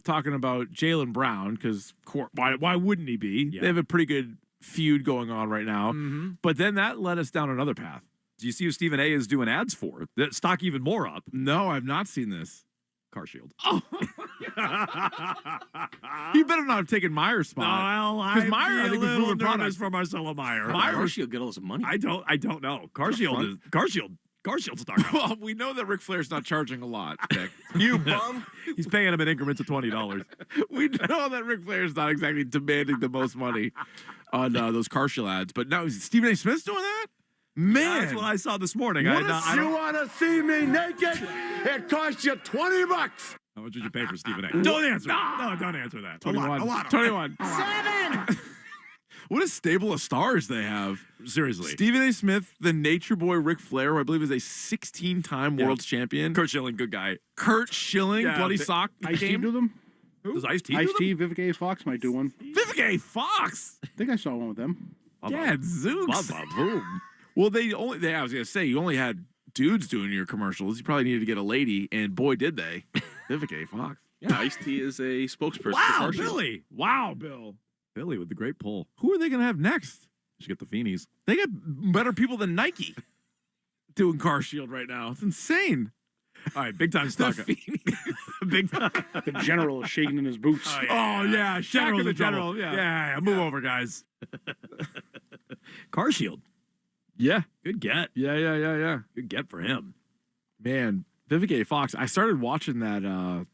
talking about Jaylen Brown because why wouldn't he be? Yeah. They have a pretty good feud going on right now. But then that led us down another path. Do you see who Stephen A is doing ads for? That stock even more up. No, I've not seen this. Car Shield. Oh. He better not have taken Meyer's spot. Because Meyer, I think, is moving products for Marcelo Meyer. Car Shield get all this money. I don't know. Car Shield stock. Well, we know that Ric Flair's not charging a lot, Nick. You bum. He's paying him in increments of $20. We know that Ric Flair's not exactly demanding the most money on those Car Shield ads. But now, is Stephen A. Smith's doing that? Man. That's what I saw this morning. You want to see me naked? It costs you $20. How much did you pay for Stephen A? Don't answer. No, don't answer that. 21. A lot. 21. 7. What a stable of stars they have. Seriously. Stephen A. Smith, the Nature Boy Ric Flair, who I believe is a 16-time world champion. Kurt Schilling, good guy. Kurt Schilling, bloody sock. Ice-T do them? Does Ice-T do Ice-T, Vivica A. Fox might do one. Vivica A. Fox. I think I saw one with them. Yeah, Zooks. Boom. Well, I was going to say, you only had dudes doing your commercials. You probably needed to get a lady, and boy, did they. Vivica A. Fox. Yeah, Ice-T is a spokesperson. Wow, for Car Shield. Billy. Wow, Bill. Billy with the great pull. Who are they going to have next? Should get the Feenies. They got better people than Nike doing Car Shield right now. It's insane. All right, big time stock. Big time. The general is shaking in his boots. Oh, yeah. Shaq and the General. Yeah. Move over, guys. Car Shield. Yeah. Good get. Yeah. Good get for him. Man, Vivica A. Fox. I started watching that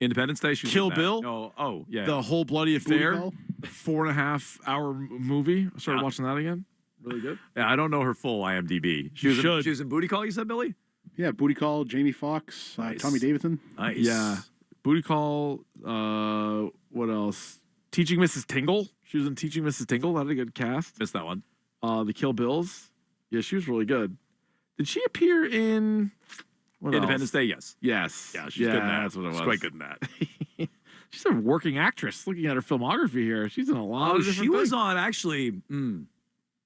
Independence Day. Kill Bill. Oh, yeah. The Whole Bloody Affair. Booty 4.5-hour movie. I started watching that again. Really good. Yeah, I don't know her full IMDb. She was in Booty Call, you said, Billy? Yeah, Booty Call, Jamie Foxx, Nice. Tommy Davidson. Nice. Yeah. Booty Call. What else? Teaching Mrs. Tingle. She was in Teaching Mrs. Tingle. That had a good cast. Missed that one. The Kill Bills. Yeah, she was really good. Did she appear in Independence Day, yes. Yes. Yeah, she's good in that. That's what it was. She's quite good in that. She's a working actress. Looking at her filmography here, she's in a lot. of she was on actually.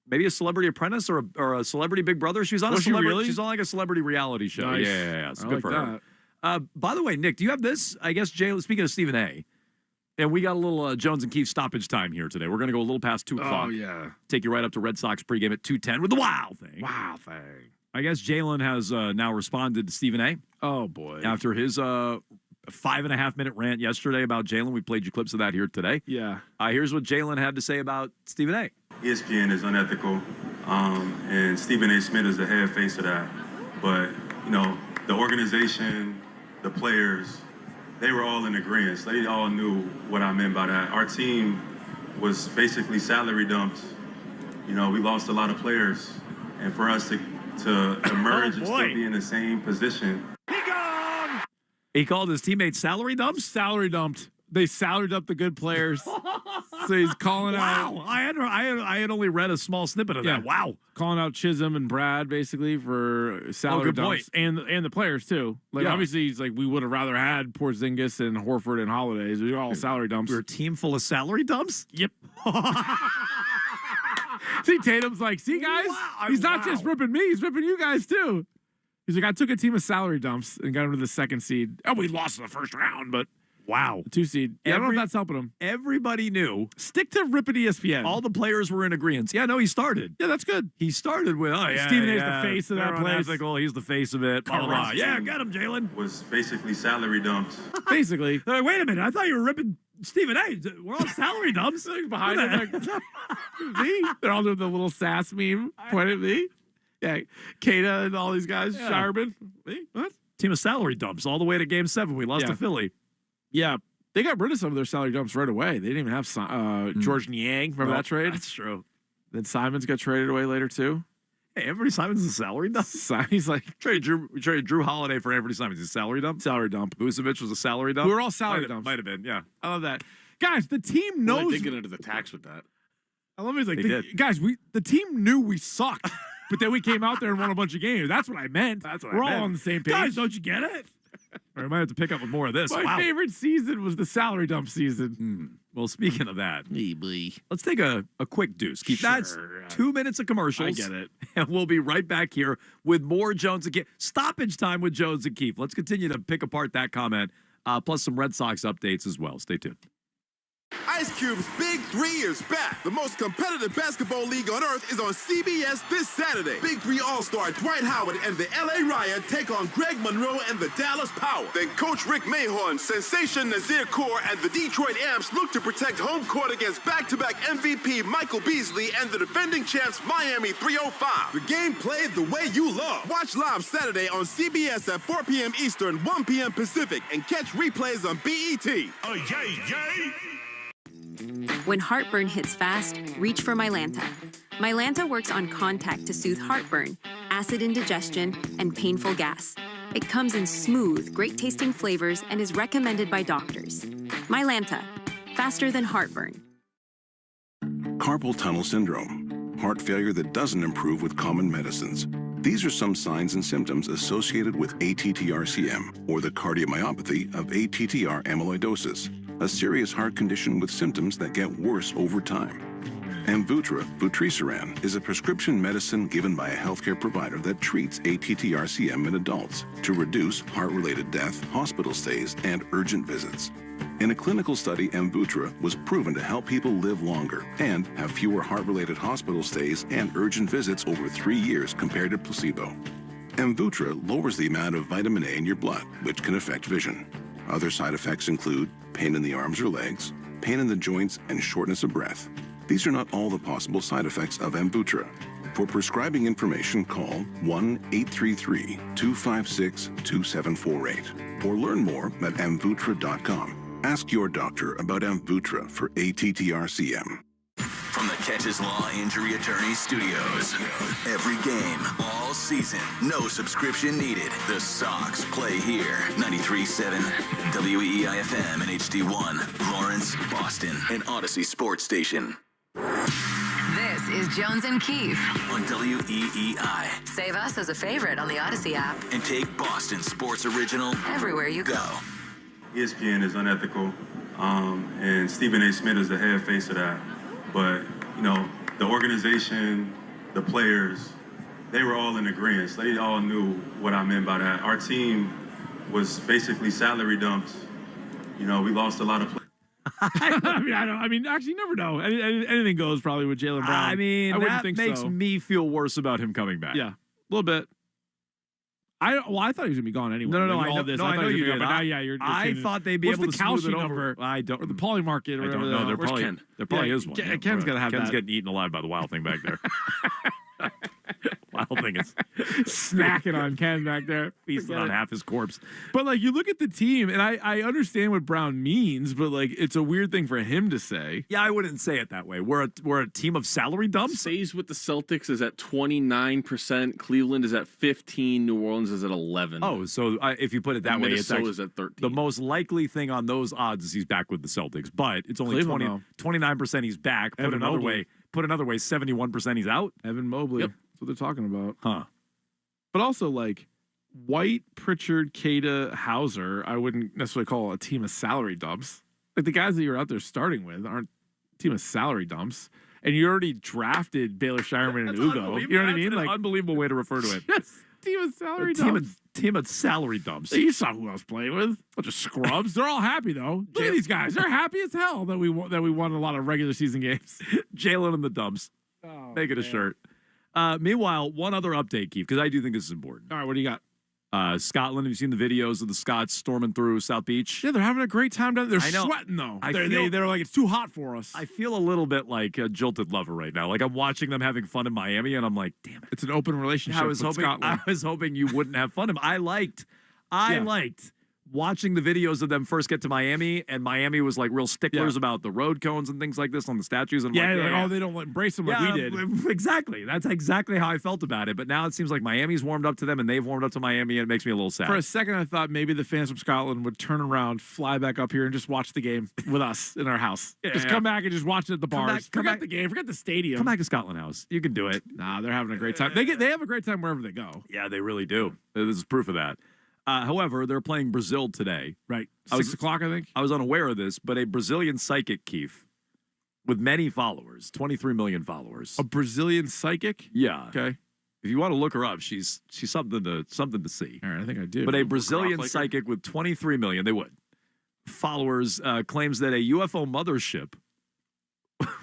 Maybe a Celebrity Apprentice or a Celebrity Big Brother. She was on a celebrity. Really? She's on like a celebrity reality show. Nice. Yeah. It's I good like for her. By the way, Nick, do you have this? I guess Jay. Speaking of Stephen A. And we got a little Jones and Keefe stoppage time here today. We're going to go a little past 2 o'clock. Oh, yeah. Take you right up to Red Sox pregame at 2:10 with the wow thing. Wow thing. I guess Jalen has now responded to Stephen A. Oh, boy. After his 5.5-minute rant yesterday about Jalen. We played you clips of that here today. Yeah. Here's what Jalen had to say about Stephen A. ESPN is unethical, and Stephen A. Smith is the head face of that. But, the organization, the players, they were all in agreement. They all knew what I meant by that. Our team was basically salary dumped. We lost a lot of players. And for us to emerge and still be in the same position. He called his teammates salary dumps? Salary dumped. They salary dumped the good players. So he's calling out. Wow. I had only read a small snippet of that. Wow. Calling out Chisholm and Brad basically for salary dumps. And the players too. Obviously he's like, we would have rather had Porzingis and Horford and Holidays. They're all salary dumps. We're a team full of salary dumps? Yep. See, Tatum's like, see, guys? He's not just ripping me. He's ripping you guys too. He's like, I took a team of salary dumps and got him to the 2nd seed. Oh, we lost in the 1st round, but wow. The 2 seed. Yeah, I don't know if that's helping him. Everybody knew. Stick to ripping ESPN. All the players were in agreement. Yeah, no, he started. Yeah, that's good. He started with, Stephen A's the face of that place. Unethical. He's the face of it. Yeah, get him, Jalen. Was basically salary dumped. Basically. Wait a minute. I thought you were ripping Stephen A. We're all salary dumps. Behind him. Me? They're all doing the little sass meme. Point at me. Yeah, Kata and all these guys. Yeah. Sharman. Me? What? Team of salary dumps all the way to Game 7. We lost to Philly. Yeah. They got rid of some of their salary dumps right away. They didn't even have George Niang. Remember that trade? That's true. Then Simons got traded away later, too. Hey, Anthony Simons is a salary dump? He's like... We traded Drew Holiday for Anthony Simons. He's a salary dump? Salary dump. Vucevic was a salary dump? We were all salary dumps. Might have been, yeah. I love that. Guys, the team knows... Well, they did get into the tax with that. I love it. Like, They did. Guys, the team knew we sucked. But then we came out there and won a bunch of games. That's what I meant. We're all on the same page. Guys, don't you get it? I might have to pick up with more of this. My favorite season was the salary dump season. Well, speaking of that, hey, boy. Let's take a quick deuce. Keith, that's 2 minutes of commercials. I get it. And we'll be right back here with more Jones and Keefe. Stoppage time with Jones and Keefe. Let's continue to pick apart that comment plus some Red Sox updates as well. Stay tuned. Ice Cube's Big 3 is back. The most competitive basketball league on earth is on CBS this Saturday. Big 3 All-Star Dwight Howard and the LA Riot take on Greg Monroe and the Dallas Power. Then Coach Rick Mahorn, Sensation Nazir Kaur, and the Detroit Amps look to protect home court against back-to-back MVP Michael Beasley and the defending champs Miami 305. The game played the way you love. Watch live Saturday on CBS at 4 p.m. Eastern, 1 p.m. Pacific, and catch replays on BET. Oh, yay, yay! When heartburn hits fast, reach for Mylanta. Mylanta works on contact to soothe heartburn, acid indigestion, and painful gas. It comes in smooth, great-tasting flavors and is recommended by doctors. Mylanta, faster than heartburn. Carpal tunnel syndrome, heart failure that doesn't improve with common medicines. These are some signs and symptoms associated with ATTR-CM, or the cardiomyopathy of ATTR amyloidosis, a serious heart condition with symptoms that get worse over time. Amvuttra, vutrisiran, is a prescription medicine given by a healthcare provider that treats ATTR-CM in adults to reduce heart-related death, hospital stays, and urgent visits. In a clinical study, Amvuttra was proven to help people live longer and have fewer heart-related hospital stays and urgent visits over 3 years compared to placebo. Amvuttra lowers the amount of vitamin A in your blood, which can affect vision. Other side effects include pain in the arms or legs, pain in the joints, and shortness of breath. These are not all the possible side effects of Amvuttra. For prescribing information, call 1-833-256-2748 or learn more at amvuttra.com. Ask your doctor about Amvuttra for ATTR-CM. From the Catches Law Injury Attorney Studios. Every game, all season, no subscription needed. The Sox play here. 93.7 WEEI-FM and HD1, Lawrence, Boston, and Odyssey Sports Station. This is Jones and Keefe On WEEI. Save us as a favorite on the Odyssey app. And take Boston Sports Original Everywhere you go. ESPN is unethical, and Stephen A. Smith is the head face of that. But, you know, the organization, the players, they were all in agreement. They all knew what I meant by that. Our team was basically salary dumps. You know, we lost a lot of players. I mean, actually, you never know. Anything goes probably with Jaylen Brown. I mean, I that makes me feel worse about him coming back. Yeah, a little bit. I thought he was gonna be gone anyway. No, I know you did. I thought they'd be able to smooth it over. I don't. Or the Poly Market. Or I don't know. There probably is one. Ken's gotta have Ken's that. getting eaten alive by the wild thing back there. Wild thing is snacking on Ken back there, feasting on half his corpse. But like, you look at the team, and I understand what Brown means, but like, it's a weird thing for him to say. Yeah, I wouldn't say it that way. We're a team of salary dumps. Says with the Celtics is at 29%. Cleveland is at 15. New Orleans is at 11. Oh, so if you put it that way, it's actually at 13. The most likely thing on those odds is he's back with the Celtics, but it's only 29% he's back. Put another way, 71% he's out. Evan Mobley. Yep. That's what they're talking about. Huh. But also, like, White, Pritchard, Cada, Hauser, I wouldn't necessarily call a team of salary dumps. Like, the guys that you're out there starting with aren't a team of salary dumps. And you already drafted Baylor Shireman and Ugo. You know what I mean? Like, unbelievable way to refer to it. Yes, team of salary dumps. Team of salary dumps. You saw who else playing with. Bunch of scrubs. They're all happy, though. Look at these guys. They're happy as hell that we won a lot of regular season games. Jalen and the dumps. Oh, make it a shirt. Meanwhile, one other update, Keith, because I do think this is important. All right, what do you got? Scotland, have you seen the videos of the Scots storming through South Beach? Yeah, they're having a great time down there. They're sweating, though. They're like, it's too hot for us. I feel a little bit like a jilted lover right now. Like, I'm watching them having fun in Miami, and I'm like, damn it. It's an open relationship with Scotland. I was hoping you wouldn't have fun. I liked watching the videos of them first get to Miami, and Miami was like real sticklers about the road cones and things like this on the statues. And they don't embrace them like we did. Exactly. That's exactly how I felt about it. But now it seems like Miami's warmed up to them, and they've warmed up to Miami, and it makes me a little sad. For a second, I thought maybe the fans from Scotland would turn around, fly back up here, and just watch the game with us in our house. Just come back and just watch it at the bars. Forget the game. Forget the stadium. Come back to Scotland House. You can do it. Nah, they're having a great time. They have a great time wherever they go. Yeah, they really do. This is proof of that. However, they're playing Brazil today. Right. 6 o'clock, I think. I was unaware of this, but a Brazilian psychic, Keith, with many followers, 23 million followers. A Brazilian psychic? Yeah. Okay. If you want to look her up, she's something to see. All right, I think I do. But a Brazilian psychic with 23 million, they would. followers claims that a UFO mothership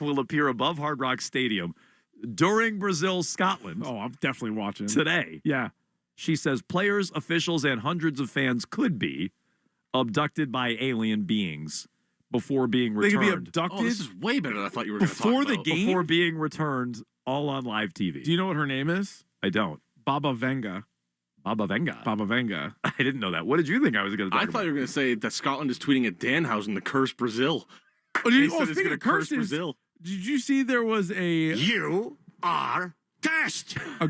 will appear above Hard Rock Stadium during Brazil-Scotland. Oh, I'm definitely watching. Today. Yeah. She says players, officials, and hundreds of fans could be abducted by alien beings before being returned. They could be abducted? Oh, this is way better than I thought you were going to talk Before about. the game? Before being returned, all on live TV. Do you know what her name is? I don't. Baba Venga. Baba Venga. Baba Venga. I didn't know that. What did you think I was going to talk I about? thought you were going to say that Scotland is tweeting at Danhausen to curse Brazil. Oh, They did, said it's speaking gonna of curse curses, Brazil. did you see there was You are cursed. a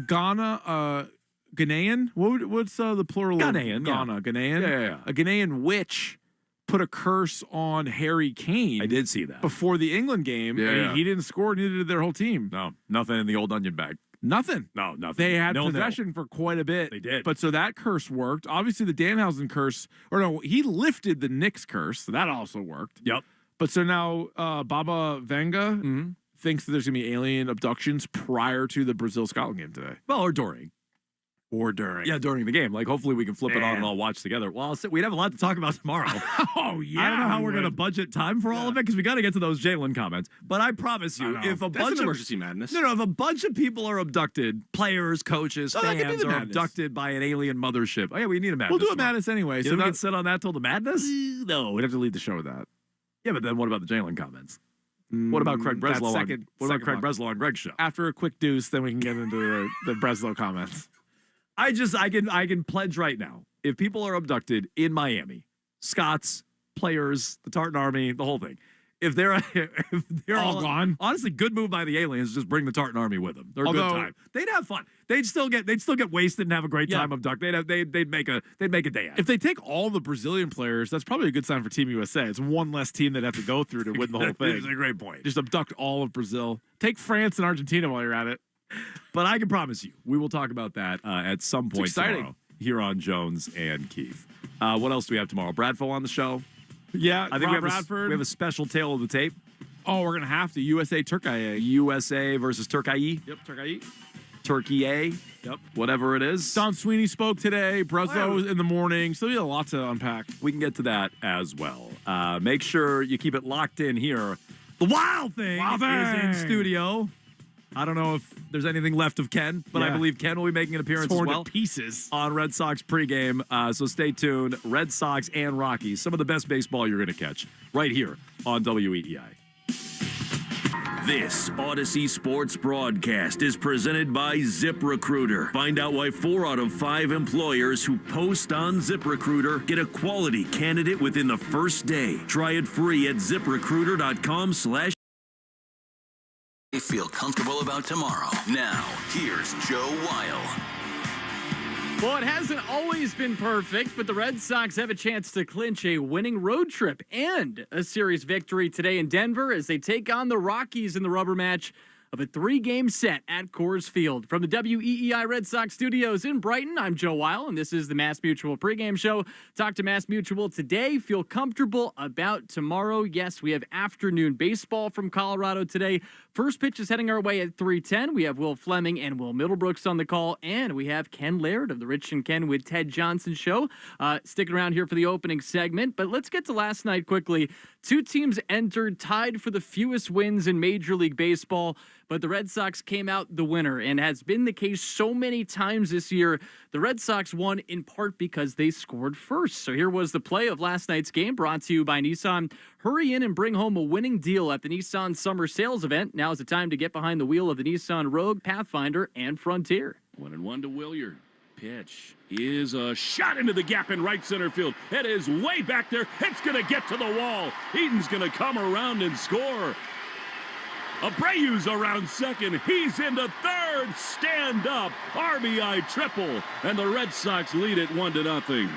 Ghanaian? What's the plural Ghanaian, of yeah. Ghana? Ghanaian? Yeah. A Ghanaian witch put a curse on Harry Kane. I did see that. Before the England game. Yeah, and yeah. he didn't score, neither did their whole team. No, nothing in the old onion bag. Nothing. No, nothing. They had Nil-nil. possession for quite a bit. They did. But so that curse worked. Obviously, the Danhausen curse, or no, he lifted the Knicks curse. So that also worked. Yep. But so now Baba Venga Mm-hmm. thinks that there's going to be alien abductions prior to the Brazil-Scotland game today. Well, or during. Or during. Yeah, during the game. Like, hopefully we can flip it on Man. and all watch together. Well, we'd have a lot to talk about tomorrow. Oh, yeah. I don't know how we we're going to would. budget time for all of it because we got to get to those Jalen comments. But I promise you, I know. if a That's bunch an of emergency madness. No, if a bunch of people are abducted, players, coaches, Oh, that could be fans the are madness. abducted by an alien mothership. Oh, yeah, we need a madness. We'll do a tomorrow. madness anyway. You So think we can that, sit on that till the madness? no, we'd have to lead the show with that. Yeah, but then what about the Jalen comments? What about Craig That Breslow? second- What about second Craig one. Breslow on Greg's show? After a quick deuce, then we can get into the Breslow comments. I can pledge right now. If people are abducted in Miami, Scots, players, the Tartan Army, the whole thing. If they're All gone? honestly, good move by the aliens. Just bring the Tartan Army with them. They're a Although- good time. They'd have fun. They'd still get wasted and have a great Yeah. time abducted. They'd make a day out. If they take all the Brazilian players, that's probably a good sign for Team USA. It's one less team they'd have to go through to win the whole It's thing. a great point. Just abduct all of Brazil. Take France and Argentina while you're at it. But I can promise you, we will talk about that at some point exciting. tomorrow here on Jones and Keith. What else do we have tomorrow? Bradfo on the show. Yeah, I think Rob we Bradford. have a special tale of the tape. Oh, we're gonna have to USA Turkey. USA versus Turkey. Yep, Turkey. Turkey A. Yep. Whatever it is. Don Sweeney spoke today. Breslow was in the morning. So we have a lot to unpack. We can get to that as well. Make sure you keep it locked in here. The Wild Thing is in studio. I don't know if there's anything left of Ken, but I Yeah. believe Ken will be making an appearance as Torn well to pieces. on Red Sox pregame. So stay tuned. Red Sox and Rockies, some of the best baseball you're going to catch right here on WEEI. This Odyssey Sports broadcast is presented by ZipRecruiter. Find out why 4 out of 5 employers who post on ZipRecruiter get a quality candidate within the first day. Try it free at ZipRecruiter.com/. Feel comfortable about tomorrow. Now, here's Joe Weil. Well, it hasn't always been perfect, but the Red Sox have a chance to clinch a winning road trip and a series victory today in Denver as they take on the Rockies in the rubber match of a 3-game set at Coors Field. From the WEEI Red Sox studios in Brighton, I'm Joe Weil, and this is the Mass Mutual pregame show. Talk to Mass Mutual today. Feel comfortable about tomorrow. Yes, we have afternoon baseball from Colorado today. First pitch is heading our way at 3:10. We have Will Fleming and Will Middlebrooks on the call, and we have Ken Laird of the Rich and Ken with Ted Johnson show. Sticking around here for the opening segment, but let's get to last night quickly. 2 teams entered tied for the fewest wins in Major League Baseball, but the Red Sox came out the winner, and has been the case so many times this year. The Red Sox won in part because they scored first. So here was the play of last night's game, brought to you by Nissan. Hurry in and bring home a winning deal at the Nissan Summer Sales Event. Now is the time to get behind the wheel of the Nissan Rogue, Pathfinder, and Frontier. 1-1 to Williard. Pitch is a shot into the gap in right center field. It is way back there. It's going to get to the wall. Eaton's going to come around and score. Abreu's around second. He's into third. Stand up. RBI triple. And the Red Sox lead it 1-0.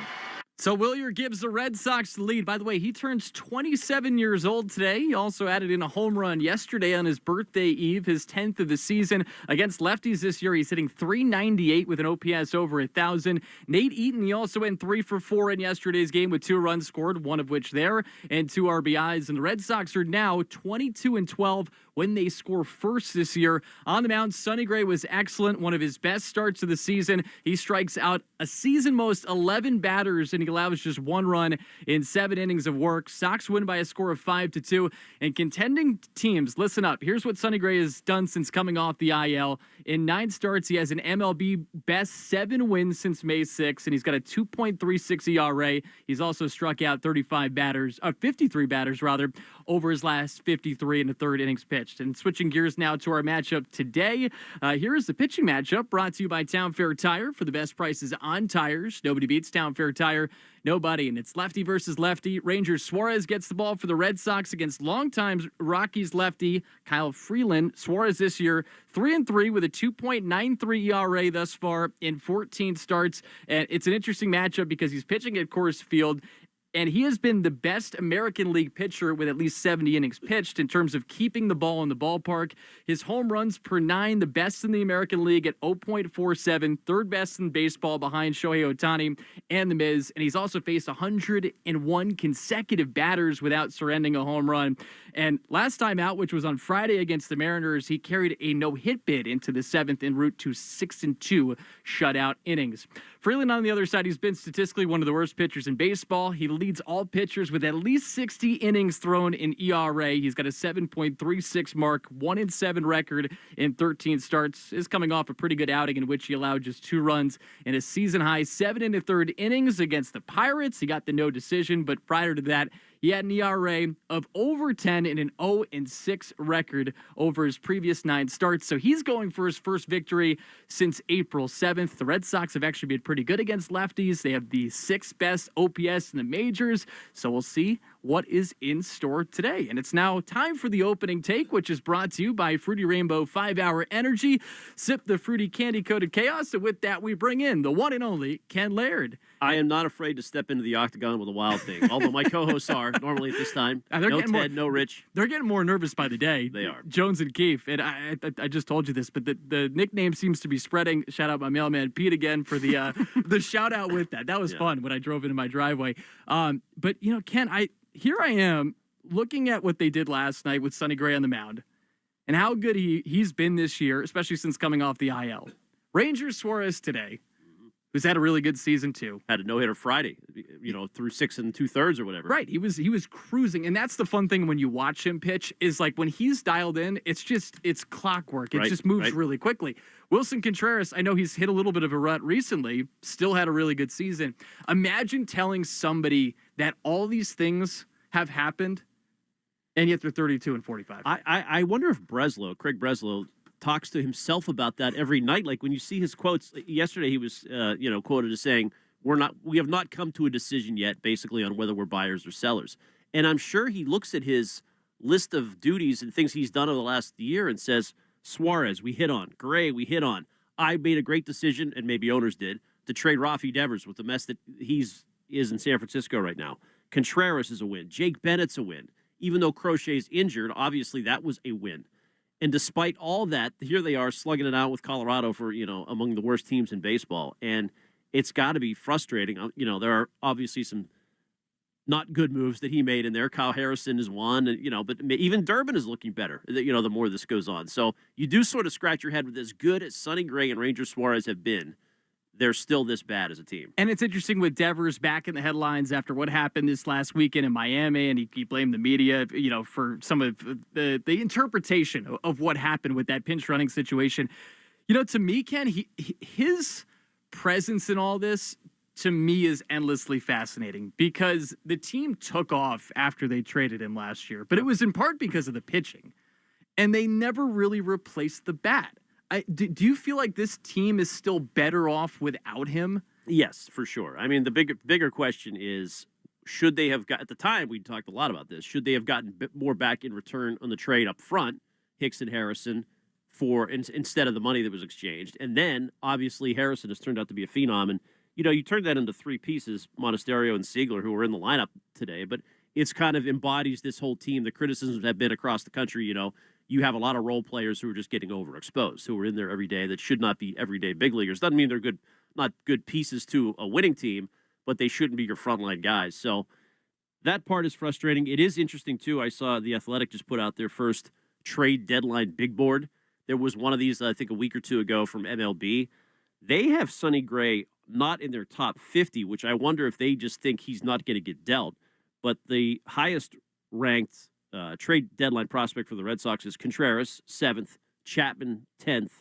So Williard gives the Red Sox the lead. By the way, he turns 27 years old today. He also added in a home run yesterday on his birthday eve, his 10th of the season. Against lefties this year, he's hitting .398 with an OPS over 1,000. Nate Eaton, he also went 3 for 4 in yesterday's game with 2 runs scored, one of which there, and 2 RBIs. And the Red Sox are now 22-12 when they score first this year. On the mound, Sonny Gray was excellent, one of his best starts of the season. He strikes out a season most 11 batters, and he He allows just 1 run in 7 innings of work. Sox win by a score of 5-2. And contending teams, listen up. Here's what Sonny Gray has done since coming off the IL. In 9 starts, he has an MLB best 7 wins since May 6th, and he's got a 2.36 ERA. He's also struck out 53 batters over his last 53 in the 3rd innings pitched. And switching gears now to our matchup today. Here is the pitching matchup brought to you by Town Fair Tire. For the best prices on tires, nobody beats Town Fair Tire. Nobody, and it's lefty versus lefty. Rangers Suarez gets the ball for the Red Sox against longtime Rockies lefty Kyle Freeland. Suarez this year 3-3 with a 2.93 ERA thus far in 14 starts. And it's an interesting matchup because he's pitching at Coors Field. And he has been the best American League pitcher with at least 70 innings pitched in terms of keeping the ball in the ballpark. His home runs per 9, the best in the American League at 0.47, 3rd best in baseball behind Shohei Ohtani and The Miz. And he's also faced 101 consecutive batters without surrendering a home run. And last time out, which was on Friday against the Mariners, he carried a no-hit bid into the 7th en route to 6-2 shutout innings. Freeland, on the other side, he's been statistically one of the worst pitchers in baseball. He leads all pitchers with at least 60 innings thrown in ERA. He's got a 7.36 mark, 1-7 record in 13 starts. Is coming off a pretty good outing in which he allowed just 2 runs in a season-high 7 1/3 innings against the Pirates. He got the no decision, but prior to that, he had an ERA of over 10 and an 0-6 record over his previous 9 starts. So he's going for his first victory since April 7th. The Red Sox have actually been pretty good against lefties. They have the 6th best OPS in the majors. So we'll see what is in store today. And it's now time for the opening take, which is brought to you by Fruity Rainbow 5-Hour Energy. Sip the fruity candy-coated chaos. And with that, we bring in the one and only Ken Laird. I am not afraid to step into the octagon with a wild thing, although my co-hosts are normally at this time. No Ted, no Rich. They're getting more nervous by the day. They are. Jones and Keefe. And I just told you this, but the nickname seems to be spreading. Shout out my mailman, Pete, again, for the the shout out with that. That was fun when I drove into my driveway. But, you know, Ken, here I am looking at what they did last night with Sonny Gray on the mound and how good he's been this year, especially since coming off the IL. Rangers Suarez today, who's had a really good season too. Had a no-hitter Friday, through 6 2/3 or whatever. Right, he was cruising, and that's the fun thing when you watch him pitch is like when he's dialed in, it's clockwork. It just moves really quickly. Wilson Contreras, I know he's hit a little bit of a rut recently, still had a really good season. Imagine telling somebody that all these things have happened, and yet they're 32 and 45. I wonder if Craig Breslow, talks to himself about that every night. Like when you see his quotes, yesterday he was, quoted as saying, we have not come to a decision yet, basically, on whether we're buyers or sellers. And I'm sure he looks at his list of duties and things he's done over the last year and says, Suarez, we hit on. Gray, we hit on. I made a great decision, and maybe owners did, to trade Rafi Devers with the mess that is in San Francisco right now. Contreras is a win. Jake Bennett's a win. Even though Crochet's injured, obviously that was a win. And despite all that, here they are slugging it out with Colorado for, among the worst teams in baseball. And it's got to be frustrating. There are obviously some not good moves that he made in there. Kyle Harrison is one, but even Durbin is looking better, the more this goes on. So you do sort of scratch your head with as good as Sonny Gray and Ranger Suarez have been. They're still this bad as a team. And it's interesting with Devers back in the headlines after what happened this last weekend in Miami, and he blamed the media, for some of the interpretation of what happened with that pinch running situation. To me, Ken, his presence in all this, to me, is endlessly fascinating because the team took off after they traded him last year, but it was in part because of the pitching, and they never really replaced the bat. Do you feel like this team is still better off without him? Yes, for sure. I mean, the bigger question is, should they have got, at the time, we talked a lot about this, should they have gotten a bit more back in return on the trade up front, Hicks and Harrison, instead of the money that was exchanged? And then, obviously, Harrison has turned out to be a phenom. And, you turned that into 3 pieces, Monasterio and Siegler, who were in the lineup today. But it's kind of embodies this whole team. The criticisms have been across the country, you have a lot of role players who are just getting overexposed, who are in there every day that should not be everyday big leaguers. Doesn't mean they're not good pieces to a winning team, but they shouldn't be your frontline guys. So that part is frustrating. It is interesting, too. I saw The Athletic just put out their first trade deadline big board. There was one of these, I think, a week or two ago from MLB. They have Sonny Gray not in their top 50, which I wonder if they just think he's not going to get dealt. But the highest ranked trade deadline prospect for the Red Sox is Contreras, 7th, Chapman, 10th,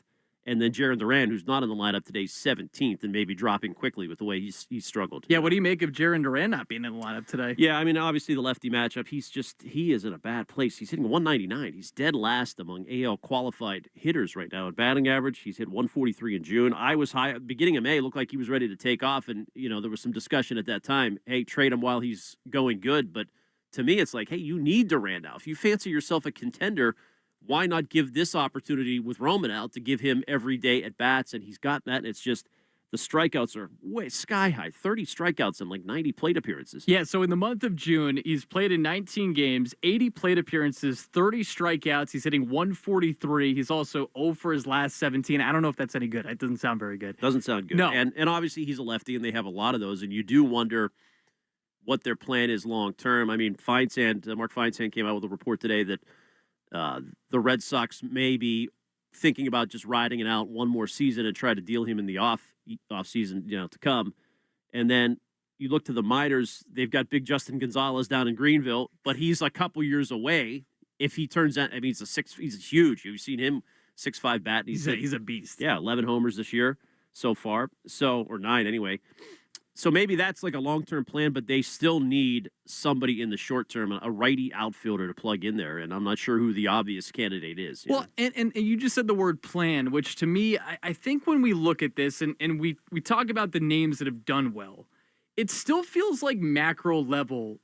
and then Jarren Duran, who's not in the lineup today, 17th, and maybe dropping quickly with the way he's struggled. Yeah, what do you make of Jarren Duran not being in the lineup today? Yeah, I mean, obviously the lefty matchup, he is in a bad place. He's hitting 199. He's dead last among AL qualified hitters right now. At batting average, he's hit 143 in June. I was high, beginning of May, looked like he was ready to take off, and, there was some discussion at that time, hey, trade him while he's going good, but to me, it's like, hey, you need Duran now. If you fancy yourself a contender, why not give this opportunity with Roman out to give him every day at bats? And he's got that. And it's just the strikeouts are way sky high. 30 strikeouts and like 90 plate appearances. Yeah, so in the month of June, he's played in 19 games, 80 plate appearances, 30 strikeouts. He's hitting 143. He's also 0 for his last 17. I don't know if that's any good. It doesn't sound very good. Doesn't sound good. No. And obviously he's a lefty, and they have a lot of those. And you do wonder what their plan is long term. I mean, Mark Feinsand came out with a report today that the Red Sox may be thinking about just riding it out one more season and try to deal him in the off season, to come. And then you look to the minors; they've got big Justin Gonzalez down in Greenville, but he's a couple years away. If he turns out, I mean, he's huge. You've seen him 6'5" bat. He's a beast. Yeah, 11 homers this year so far. Or 9 anyway. So maybe that's like a long-term plan, but they still need somebody in the short term, a righty outfielder to plug in there, and I'm not sure who the obvious candidate is. Well, and you just said the word plan, which to me, I think when we look at this and we talk about the names that have done well, it still feels like macro level.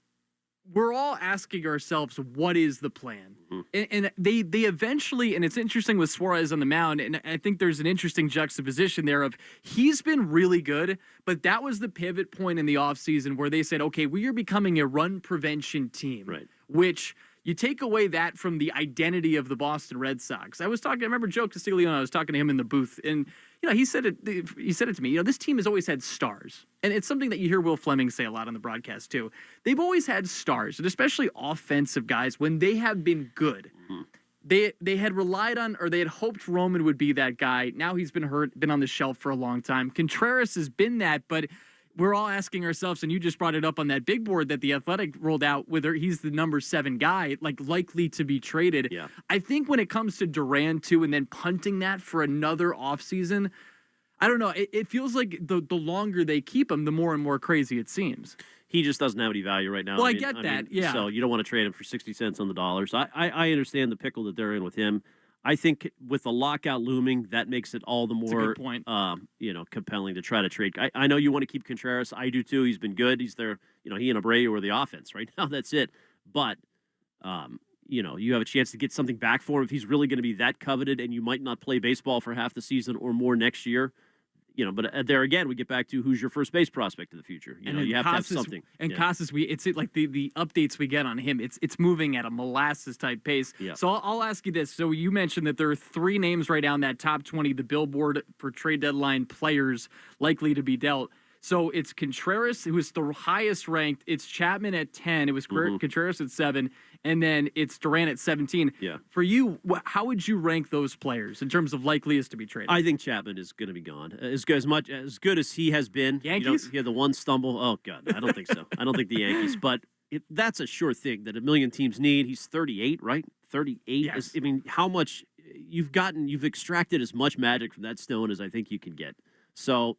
We're all asking ourselves, what is the plan? And they eventually, and it's interesting with Suarez on the mound, and I think there's an interesting juxtaposition there of he's been really good, but that was the pivot point in the offseason where they said, okay, we are becoming a run prevention team, right? Which you take away that from the identity of the Boston Red Sox. I remember Joe Castiglione, I was talking to him in the booth, and he said it to me. This team has always had stars. And it's something that you hear Will Fleming say a lot on the broadcast, too. They've always had stars, and especially offensive guys, when they have been good. They had relied on, or they had hoped Roman would be that guy. Now he's been hurt, been on the shelf for a long time. Contreras has been that, but we're all asking ourselves, and you just brought it up on that big board that the Athletic rolled out, whether he's the number 7 guy, likely to be traded. Yeah. I think when it comes to Duran, too, and then punting that for another offseason, I don't know. It feels like the longer they keep him, the more and more crazy it seems. He just doesn't have any value right now. Well, I get that, yeah. So you don't want to trade him for 60 cents on the dollar. So I understand the pickle that they're in with him. I think with the lockout looming, that makes it all the more compelling to try to trade. I know you want to keep Contreras. I do too. He's been good. He's there. He and Abreu are the offense right now. That's it. But you have a chance to get something back for him if he's really going to be that coveted, and you might not play baseball for half the season or more next year. But there again, we get back to who's your first base prospect of the future. You have to have something. And Casas, it's like the updates we get on him. It's moving at a molasses type pace. Yeah. So I'll ask you this. So you mentioned that there are 3 names right now in that top 20, the billboard for trade deadline players likely to be dealt. So it's Contreras, who is the highest ranked. It's Chapman at 10. It was Contreras at 7. And then it's Duran at 17. Yeah. For you, how would you rank those players in terms of likeliest to be traded? I think Chapman is going to be gone. As good as he has been. Yankees? He had the one stumble. Oh, God. I don't think so. I don't think the Yankees. But that's a sure thing that a million teams need. He's 38, right? 38. Yes. How much you've extracted as much magic from that stone as I think you can get. So,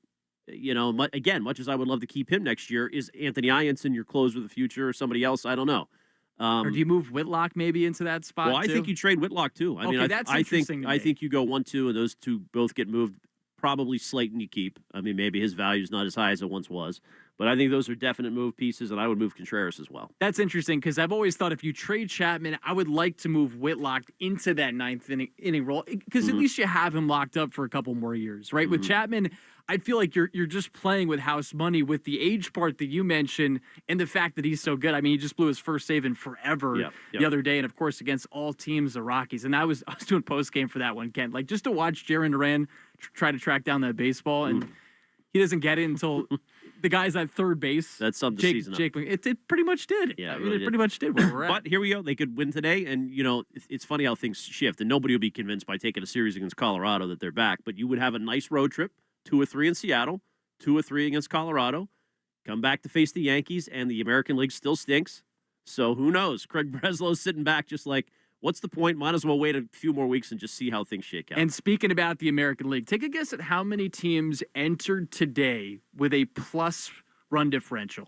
again, much as I would love to keep him next year, is Anthony Ianson your closer of the future or somebody else? I don't know. Or do you move Whitlock maybe into that spot? Well, I think you trade Whitlock too. I think you go 1-2 and those two both get moved. Probably Slayton you keep. Maybe his value is not as high as it once was, but I think those are definite move pieces, and I would move Contreras as well. That's interesting because I've always thought if you trade Chapman, I would like to move Whitlock into that 9th inning role because at least you have him locked up for a couple more years, right? With Chapman, I feel like you're just playing with house money with the age part that you mentioned and the fact that he's so good. He just blew his first save in forever the other day, and of course against all teams, the Rockies. And I was doing post game for that one, Ken. Just to watch Jarren Duran try to track down that baseball, and he doesn't get it until the guy's at third base. That summed the season up. It pretty much did. Yeah, it pretty much did where we're at. But here we go. They could win today, and it's funny how things shift, and nobody will be convinced by taking a series against Colorado that they're back. But you would have a nice road trip, 2 or 3 in Seattle, 2 or 3 against Colorado, come back to face the Yankees, and the American League still stinks. So who knows? Craig Breslow's sitting back just like, what's the point? Might as well wait a few more weeks and just see how things shake out. And speaking about the American League, take a guess at how many teams entered today with a plus run differential.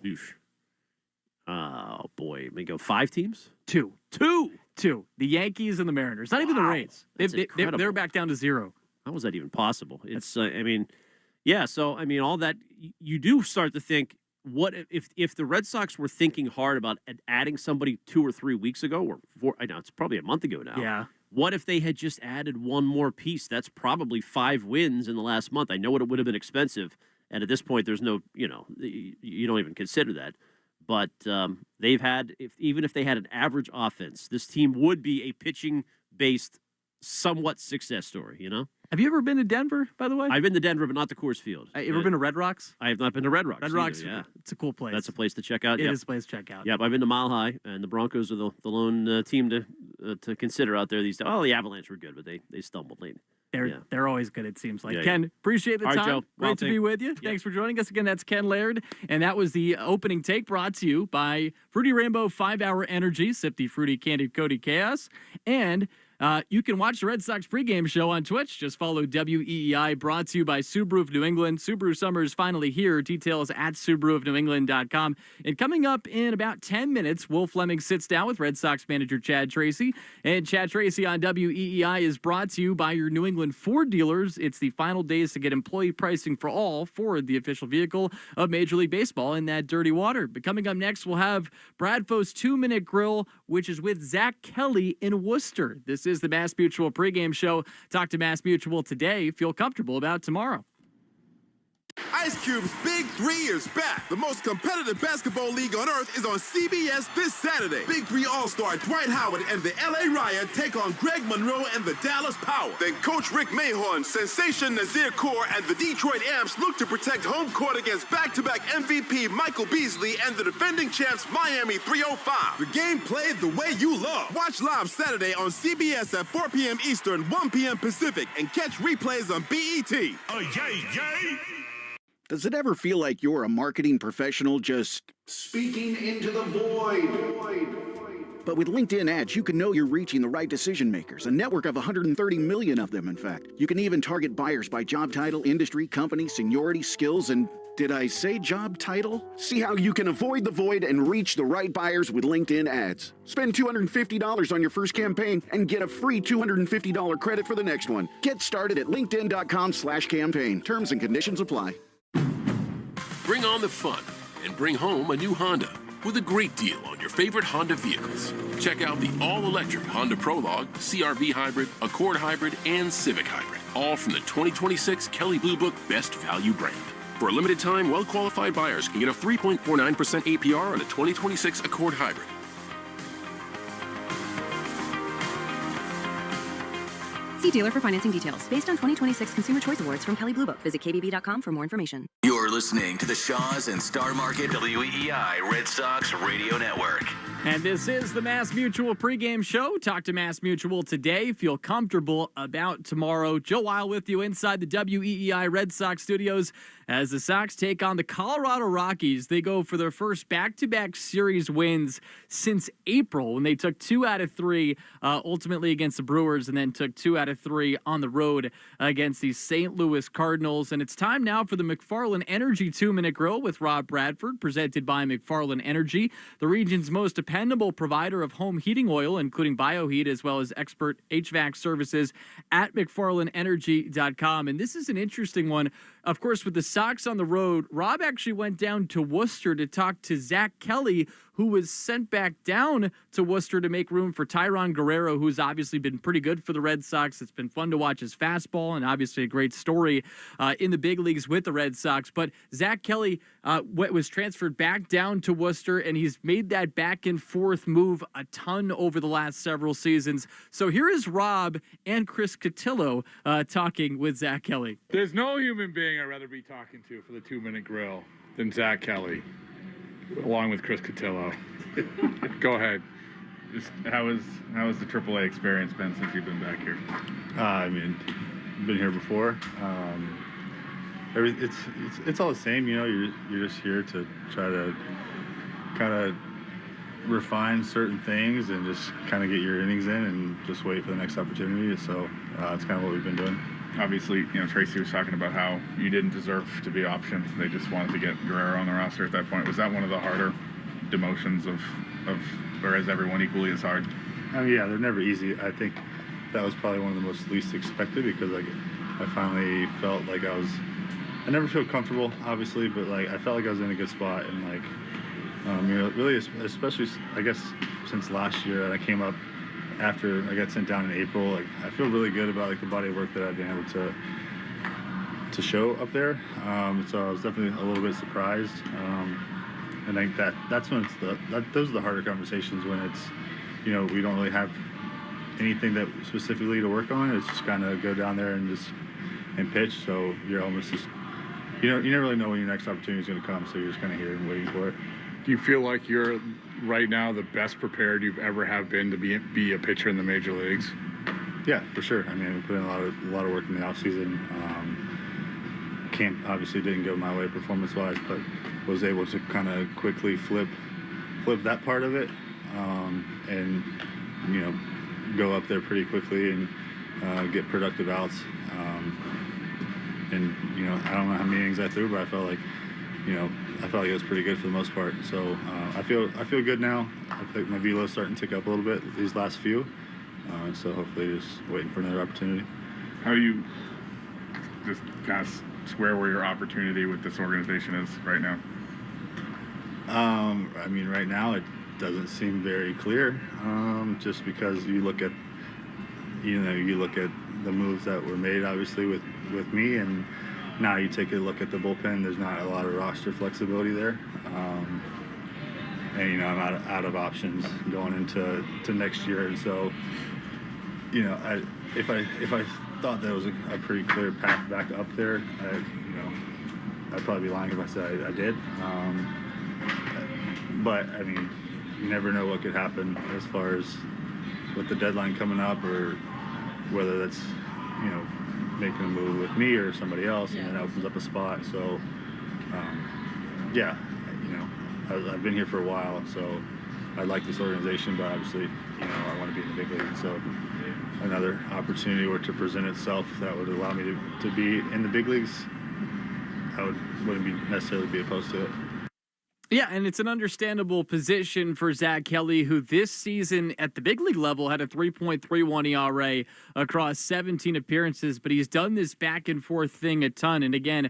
Oh, boy. We go 5 teams? 2. 2. The Yankees and the Mariners. Not even the Rays. They're back down to 0. How was that even possible? It's, I mean, yeah. So, I mean, all that, you do start to think, what if the Red Sox were thinking hard about adding somebody 2 or 3 weeks ago, or 4, I know it's probably a month ago now. Yeah. What if they had just added one more piece? That's probably 5 wins in the last month. I know it would have been expensive, and at this point, there's no, you don't even consider that. But they've had, even if they had an average offense, this team would be a pitching-based, somewhat success story. Have you ever been to Denver, by the way? I've been to Denver, but not to Coors Field. You ever been to Red Rocks? I have not been to Red Rocks. Red Rocks, either, yeah. It's a cool place. That's a place to check out. It is a place to check out. Yep, I've been to Mile High, and the Broncos are the lone team to consider out there these days. Oh, the Avalanche were good, but they stumbled late. They're always good, it seems like. Yeah, Ken, appreciate the All right, time. Joe. Great Well, to be with you. Thanks for joining us again. That's Ken Laird, and that was the opening take brought to you by Fruity Rainbow 5-Hour Energy, Sip the Fruity Candied Cody Chaos, and you can watch the Red Sox pregame show on Twitch. Just follow WEEI, brought to you by Subaru of New England. Subaru summer is finally here. Details at SubaruofNewEngland.com. And coming up in about 10 minutes, Will Fleming sits down with Red Sox manager Chad Tracy. And Chad Tracy on WEEI is brought to you by your New England Ford dealers. It's the final days to get employee pricing for all Ford, the official vehicle of Major League Baseball, in that dirty water. But coming up next, we'll have Bradfo's 2-Minute Grill, which is with Zach Kelly in Worcester. This is the Mass Mutual pregame show. Talk to Mass Mutual today. Feel comfortable about tomorrow. Ice Cube's Big 3 is back. The most competitive basketball league on earth is on CBS this Saturday. Big 3 All-Star Dwight Howard and the LA Riot take on Greg Monroe and the Dallas Power. Then Coach Rick Mahorn, Sensation Nazir Kaur, and the Detroit Amps look to protect home court against back-to-back MVP Michael Beasley and the defending champs Miami 305. The game played the way you love. Watch live Saturday on CBS at 4 p.m. Eastern, 1 p.m. Pacific, and catch replays on BET. Oh, yay! Does it ever feel like you're a marketing professional just Speaking into the void. But with LinkedIn ads, you can know you're reaching the right decision makers, a network of 130 million of them, in fact. You can even target buyers by job title, industry, company, seniority, skills, and did I say job title? See how you can avoid the void and reach the right buyers with LinkedIn ads. Spend $250 on your first campaign and get a free $250 credit for the next one. Get started at linkedin.com/campaign. Terms and conditions apply. Bring on the fun and bring home a new Honda with a great deal on your favorite Honda vehicles. Check out the all-electric Honda Prologue, CR-V Hybrid, Accord Hybrid, and Civic Hybrid, all from the 2026 Kelley Blue Book Best Value brand. For a limited time, well-qualified buyers can get a 3.49% APR on a 2026 Accord Hybrid. See dealer for financing details. Based on 2026 Consumer Choice Awards from Kelley Blue Book. Visit KBB.com for more information. You're listening to the Shaws and Star Market WEEI Red Sox Radio Network. And this is the Mass Mutual pregame show. Talk to Mass Mutual today. Feel comfortable about tomorrow. Joe Weil with you inside the WEEI Red Sox studios as the Sox take on the Colorado Rockies. They go for their first back-to-back series wins since April when they took 2 out of 3 ultimately against the Brewers and then took 2 out of 3 on the road against the St. Louis Cardinals. And it's time now for the McFarland Energy 2-Minute Grill with Rob Bradford, presented by McFarland Energy, the region's most dependable provider of home heating oil, including BioHeat, as well as expert HVAC services at McFarlandEnergy.com. And this is an interesting one. Of course, with the Sox on the road, Rob actually went down to Worcester to talk to Zach Kelly, who was sent back down to Worcester to make room for Tyron Guerrero, who's obviously been pretty good for the Red Sox. It's been fun to watch his fastball and obviously a great story in the big leagues with the Red Sox. But Zach Kelly was transferred back down to Worcester, and he's made that back and forth move a ton over the last several seasons. So here is Rob and Chris Cotillo talking with Zach Kelly. There's no human being I'd rather be talking to for the 2-Minute Grill than Zach Kelly, along with Chris Cotillo. Go ahead. Just how has the AAA experience been since you've been back here? I mean, been here before. it's all the same. You know, you're just here to try to kind of refine certain things and just kind of get your innings in and just wait for the next opportunity. So it's kind of what we've been doing. Obviously, you know, Tracy was talking about how you didn't deserve to be optioned. They just wanted to get Guerrero on the roster at that point. Was that one of the harder demotions of or is everyone equally as hard? I mean, yeah, they're never easy. I think that was probably one of the most least expected because I finally felt like I never feel comfortable, obviously, but like I felt like I was in a good spot and like, you know, really, especially I guess since last year, and I came up after I got sent down in April. Like I feel really good about like the body of work that I've been able to show up there. So I was definitely a little bit surprised. And I think that's when those are the harder conversations when it's, you know, we don't really have anything that specifically to work on. It's just kind of go down there and pitch. So you're almost just, you never really know when your next opportunity is going to come. So you're just kind of here and waiting for it. Do you feel like you're right now the best prepared you've ever have been to be a pitcher in the major leagues? Yeah, for sure. I mean, we put in a lot of work in the off season. Camp obviously didn't go my way performance-wise, but was able to kind of quickly flip that part of it, and you know, go up there pretty quickly and get productive outs. And you know, I don't know how many innings I threw, but I felt like it was pretty good for the most part. So I feel good now. I think my velo's starting to tick up a little bit these last few. So hopefully just waiting for another opportunity. How do you just kind of square where your opportunity with this organization is right now? I mean, right now it doesn't seem very clear. Just because you look at the moves that were made, obviously with me, and now you take a look at the bullpen. There's not a lot of roster flexibility there, and you know, I'm out of options going into next year, and so you know, if I thought that was a pretty clear path back up there, I'd probably be lying if I said I did. But I mean, you never know what could happen as far as with the deadline coming up, or whether that's, you know, making a move with me or somebody else, and then it opens up a spot. So yeah, you know, I've been here for a while, so I like this organization, but obviously, you know, I want to be in the big league. So another opportunity were to present itself that would allow me to be in the big leagues, I wouldn't necessarily be opposed to it. Yeah, and it's an understandable position for Zach Kelly, who this season at the big league level had a 3.31 ERA across 17 appearances, but he's done this back and forth thing a ton. And again,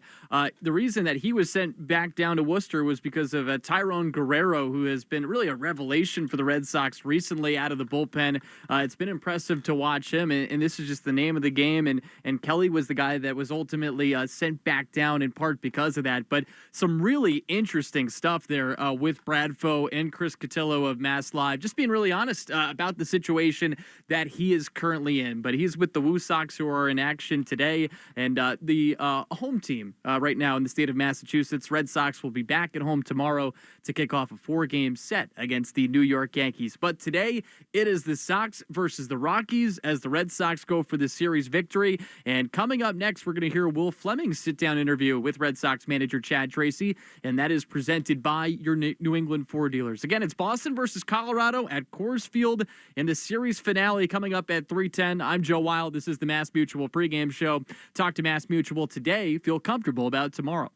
the reason that he was sent back down to Worcester was because of Tyrone Guerrero, who has been really a revelation for the Red Sox recently out of the bullpen. It's been impressive to watch him, and this is just the name of the game. And Kelly was the guy that was ultimately sent back down in part because of that. But some really interesting stuff there with Bradfo and Chris Cotillo of Mass Live, just being really honest about the situation that he is currently in. But he's with the Woo Sox, who are in action today, and the home team right now in the state of Massachusetts. Red Sox will be back at home tomorrow to kick off a 4-game set against the New York Yankees. But today it is the Sox versus the Rockies as the Red Sox go for the series victory. And coming up next, we're going to hear Will Fleming's sit-down interview with Red Sox manager Chad Tracy, and that is presented by your New England Ford dealers. Again, it's Boston versus Colorado at Coors Field in the series finale coming up at 3:10. I'm Joe Wild. This is the Mass Mutual pregame show. Talk to Mass Mutual today. Feel comfortable about tomorrow.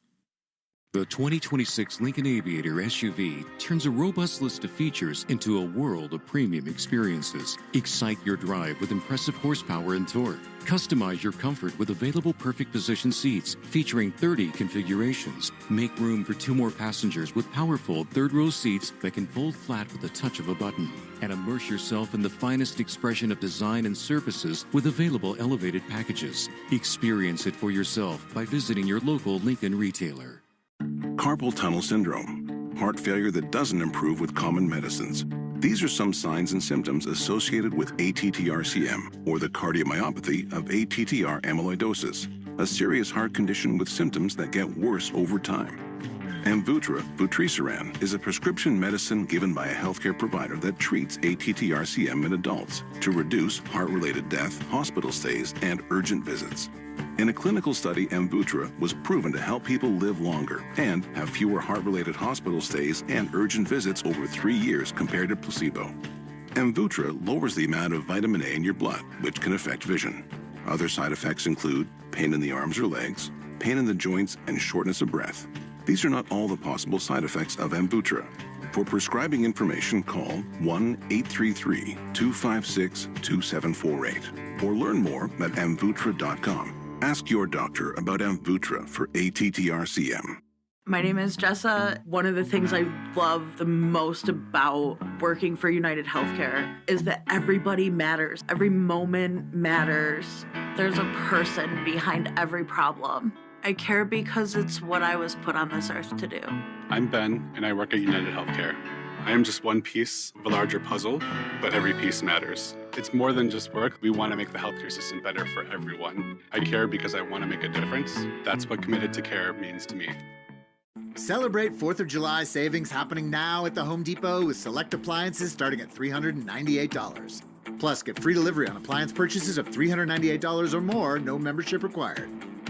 The 2026 Lincoln Aviator SUV turns a robust list of features into a world of premium experiences. Excite your drive with impressive horsepower and torque. Customize your comfort with available perfect position seats featuring 30 configurations. Make room for 2 more passengers with powerful third-row seats that can fold flat with the touch of a button. And immerse yourself in the finest expression of design and services with available elevated packages. Experience it for yourself by visiting your local Lincoln retailer. Carpal tunnel syndrome, heart failure that doesn't improve with common medicines. These are some signs and symptoms associated with ATTR-CM, or the cardiomyopathy of ATTR amyloidosis, a serious heart condition with symptoms that get worse over time. Amvuttra, vutrisiran, is a prescription medicine given by a healthcare provider that treats ATTR-CM in adults to reduce heart-related death, hospital stays, and urgent visits. In a clinical study, Amvuttra was proven to help people live longer and have fewer heart-related hospital stays and urgent visits over 3 years compared to placebo. Amvuttra lowers the amount of vitamin A in your blood, which can affect vision. Other side effects include pain in the arms or legs, pain in the joints, and shortness of breath. These are not all the possible side effects of Amvuttra. For prescribing information, call 1-833-256-2748 or learn more at amvuttra.com. Ask your doctor about Amvuttra for ATTRCM. My name is Jessa. One of the things I love the most about working for United Healthcare is that everybody matters. Every moment matters. There's a person behind every problem. I care because it's what I was put on this earth to do. I'm Ben, and I work at United Healthcare. I am just one piece of a larger puzzle, but every piece matters. It's more than just work. We want to make the healthcare system better for everyone. I care because I want to make a difference. That's what committed to care means to me. Celebrate 4th of July savings happening now at the Home Depot with select appliances starting at $398. Plus, get free delivery on appliance purchases of $398 or more, no membership required.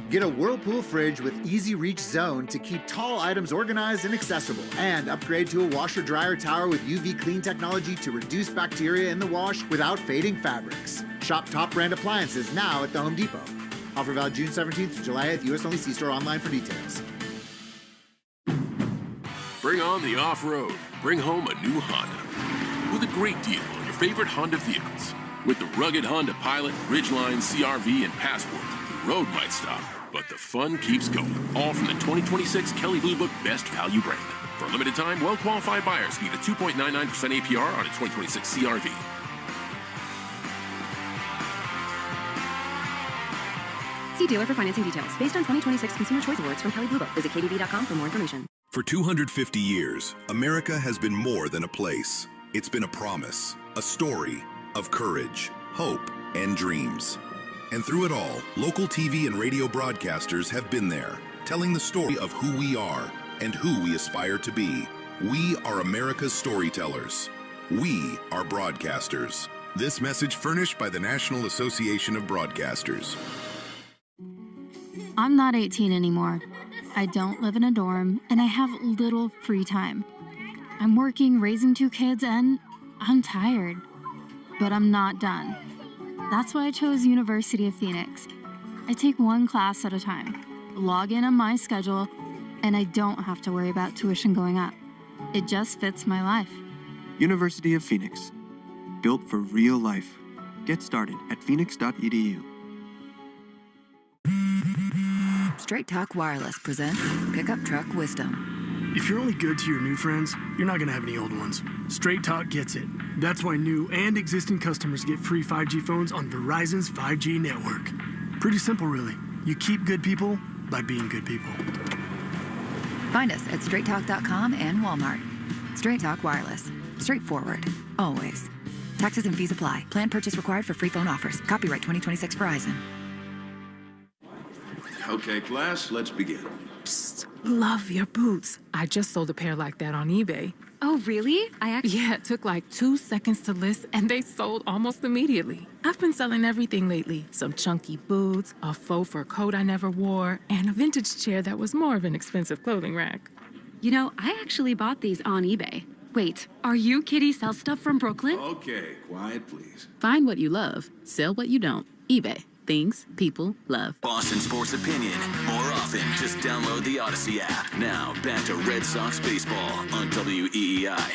Get a Whirlpool fridge with Easy Reach Zone to keep tall items organized and accessible. And upgrade to a washer-dryer tower with UV clean technology to reduce bacteria in the wash without fading fabrics. Shop top brand appliances now at the Home Depot. Offer valid June 17th to July 8th. U.S. only. See store online for details. Bring on the off-road. Bring home a new Honda with a great deal on your favorite Honda vehicles. With the rugged Honda Pilot, Ridgeline, CRV, and Passport, the road might stop, but the fun keeps going. All from the 2026 Kelley Blue Book Best Value brand. For a limited time, well-qualified buyers get a 2.99% APR on a 2026 CRV. See dealer for financing details. Based on 2026 Consumer Choice Awards from Kelley Blue Book. Visit KBB.com for more information. For 250 years, America has been more than a place. It's been a promise, a story of courage, hope, and dreams. And through it all, local TV and radio broadcasters have been there, telling the story of who we are and who we aspire to be. We are America's storytellers. We are broadcasters. This message furnished by the National Association of Broadcasters. I'm not 18 anymore. I don't live in a dorm, and I have little free time. I'm working, raising 2 kids, and I'm tired. But I'm not done. That's why I chose University of Phoenix. I take 1 class at a time, log in on my schedule, and I don't have to worry about tuition going up. It just fits my life. University of Phoenix. Built for real life. Get started at phoenix.edu. Straight Talk Wireless presents Pickup Truck Wisdom. If you're only good to your new friends, you're not going to have any old ones. Straight Talk gets it. That's why new and existing customers get free 5G phones on Verizon's 5G network. Pretty simple, really. You keep good people by being good people. Find us at straighttalk.com and Walmart. Straight Talk Wireless. Straightforward. Always. Taxes and fees apply. Plan purchase required for free phone offers. Copyright 2026 Verizon. Okay, class, let's begin. Psst, love your boots. I just sold a pair like that on eBay. Oh, really? Yeah, it took like 2 seconds to list, and they sold almost immediately. I've been selling everything lately. Some chunky boots, a faux fur coat I never wore, and a vintage chair that was more of an expensive clothing rack. You know, I actually bought these on eBay. Wait, are you Kitty Sell Stuff from Brooklyn? Okay, quiet, please. Find what you love, sell what you don't. eBay. Things people love. Boston sports opinion. More often, just download the Odyssey app. Now, back to Red Sox baseball on WEEI.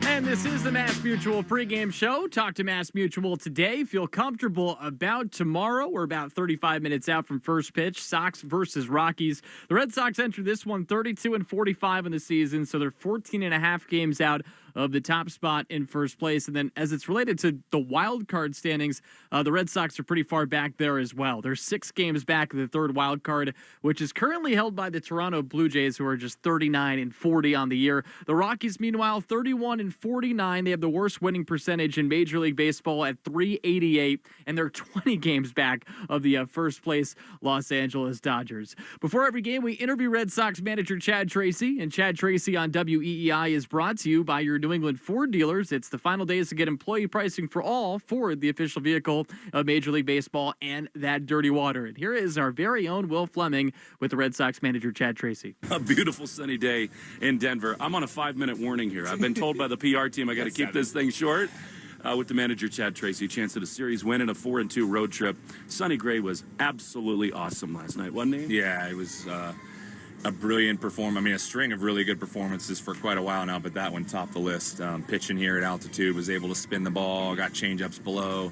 And this is the Mass Mutual pregame show. Talk to Mass Mutual today. Feel comfortable about tomorrow. We're about 35 minutes out from first pitch. Sox versus Rockies. The Red Sox enter this one 32-45 in the season, so they're 14.5 games out of the top spot in first place. And then as it's related to the wild card standings, the Red Sox are pretty far back there as well. They're 6 games back of the third wild card, which is currently held by the Toronto Blue Jays, who are just 39-40 on the year. The Rockies, meanwhile, 31-49. They have the worst winning percentage in Major League Baseball at .388, and they're 20 games back of the first place Los Angeles Dodgers. Before every game, we interview Red Sox manager Chad Tracy, and Chad Tracy on WEEI is brought to you by your New England Ford dealers. It's the final days to get employee pricing for all Ford, the official vehicle of Major League Baseball, and that dirty water. And here is our very own Will Fleming with the Red Sox manager, Chad Tracy. A beautiful sunny day in Denver. I'm on a 5-minute warning here. I've been told by the PR team I got to keep this thing short. With the manager, Chad Tracy, chance at a series win and a 4-2 road trip. Sonny Gray was absolutely awesome last night, wasn't he? Yeah, it was a brilliant performance. I mean, a string of really good performances for quite a while now, but that one topped the list. Pitching here at altitude, was able to spin the ball, got changeups below,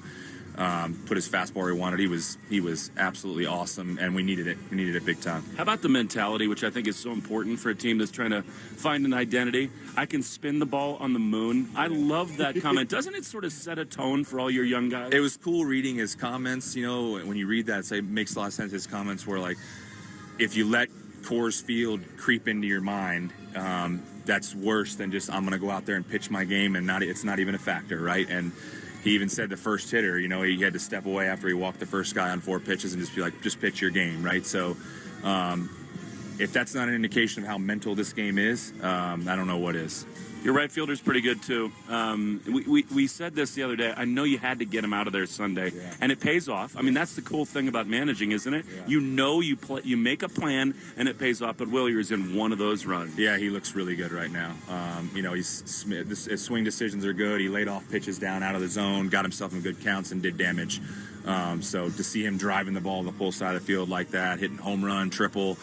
put his fastball where he wanted. He was absolutely awesome, and we needed it. We needed it big time. How about the mentality, which I think is so important for a team that's trying to find an identity? I can spin the ball on the moon. I love that comment. Doesn't it sort of set a tone for all your young guys? It was cool reading his comments. You know, when you read that, it makes a lot of sense. His comments were like, if you let Coors Field creep into your mind, that's worse than just, I'm going to go out there and pitch my game, and it's not even a factor, right? And he even said the first hitter, you know, he had to step away after he walked the first guy on 4 pitches and just be like, just pitch your game, right? So if that's not an indication of how mental this game is, I don't know what is. Your right fielder's pretty good, too. We said this the other day. I know you had to get him out of there Sunday, and it pays off. I mean, that's the cool thing about managing, isn't it? Yeah. You know you make a plan, and it pays off, but Willier's in one of those runs. Yeah, he looks really good right now. You know, his swing decisions are good. He laid off pitches down out of the zone, got himself in good counts, and did damage. So to see him driving the ball on the pull side of the field like that, hitting home run, triple,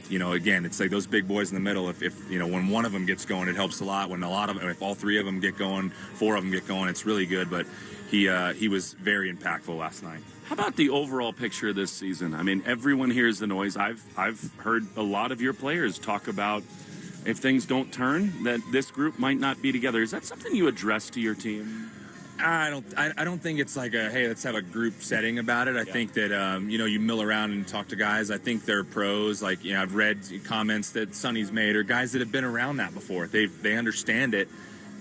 you know, again, it's like those big boys in the middle. If you know, when one of them gets going, it helps a lot. When if all 3 of them get going, 4 of them get going, it's really good. But he was very impactful last night. How about the overall picture of this season? I mean, everyone hears the noise. I've heard a lot of your players talk about if things don't turn, that this group might not be together. Is that something you address to your team? I don't think it's like hey, let's have a group setting about it. I think that you know, you mill around and talk to guys. I think they're pros. Like, you know, I've read comments that Sonny's made, or guys that have been around that before. They understand it,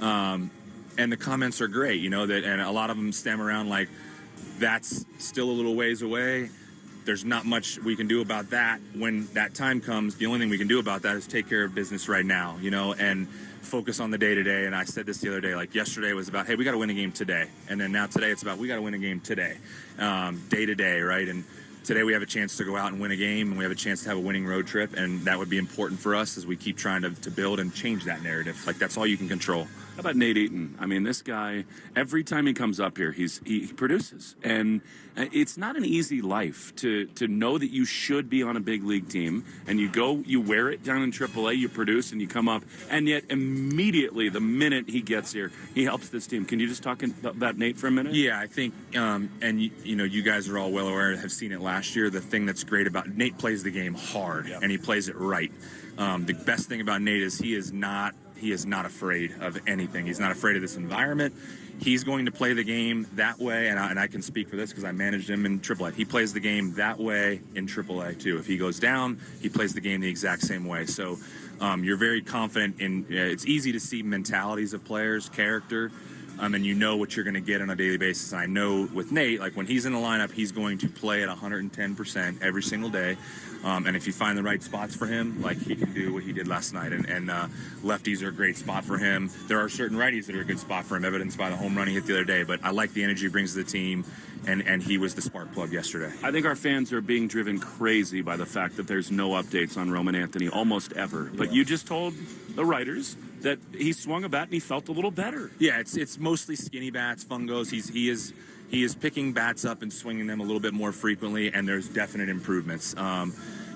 and the comments are great. You know, and a lot of them stem around like, that's still a little ways away. There's not much we can do about that. When that time comes, the only thing we can do about that is take care of business right now. You know, and focus on the day-to-day. And I said this the other day, like yesterday was about, hey, we got to win a game today. And then now today it's about, we got to win a game today, day-to-day, right? And today we have a chance to go out and win a game, and we have a chance to have a winning road trip, and that would be important for us as we keep trying to build and change that narrative. Like, that's all you can control. How about Nate Eaton? I mean, this guy, every time he comes up here, he produces. And it's not an easy life to know that you should be on a big league team, and you wear it down in AAA, you produce, and you come up, and yet immediately, the minute he gets here, he helps this team. Can you just talk about Nate for a minute? Yeah, I think, and you know, you guys are all well aware, have seen it last year. The thing that's great about Nate, plays the game hard, and he plays it right. The best thing about Nate is he is not afraid of anything. He's not afraid of this environment. He's going to play the game that way, and I can speak for this because I managed him in AAA. He plays the game that way in AAA too. If he goes down, he plays the game the exact same way. So you're very confident in. It's easy to see mentalities of players, character, and you know what you're going to get on a daily basis. And I know with Nate, like when he's in the lineup, he's going to play at 110% every single day. And if you find the right spots for him, like he can do what he did last night. And lefties are a great spot for him. There are certain righties that are a good spot for him, evidenced by the home run he hit the other day. But I like the energy he brings to the team, and he was the spark plug yesterday. I think our fans are being driven crazy by the fact that there's no updates on Roman Anthony almost ever. But you just told the writers that he swung a bat and he felt a little better. Yeah, it's mostly skinny bats, fungos. He is picking bats up and swinging them a little bit more frequently, and there's definite improvements.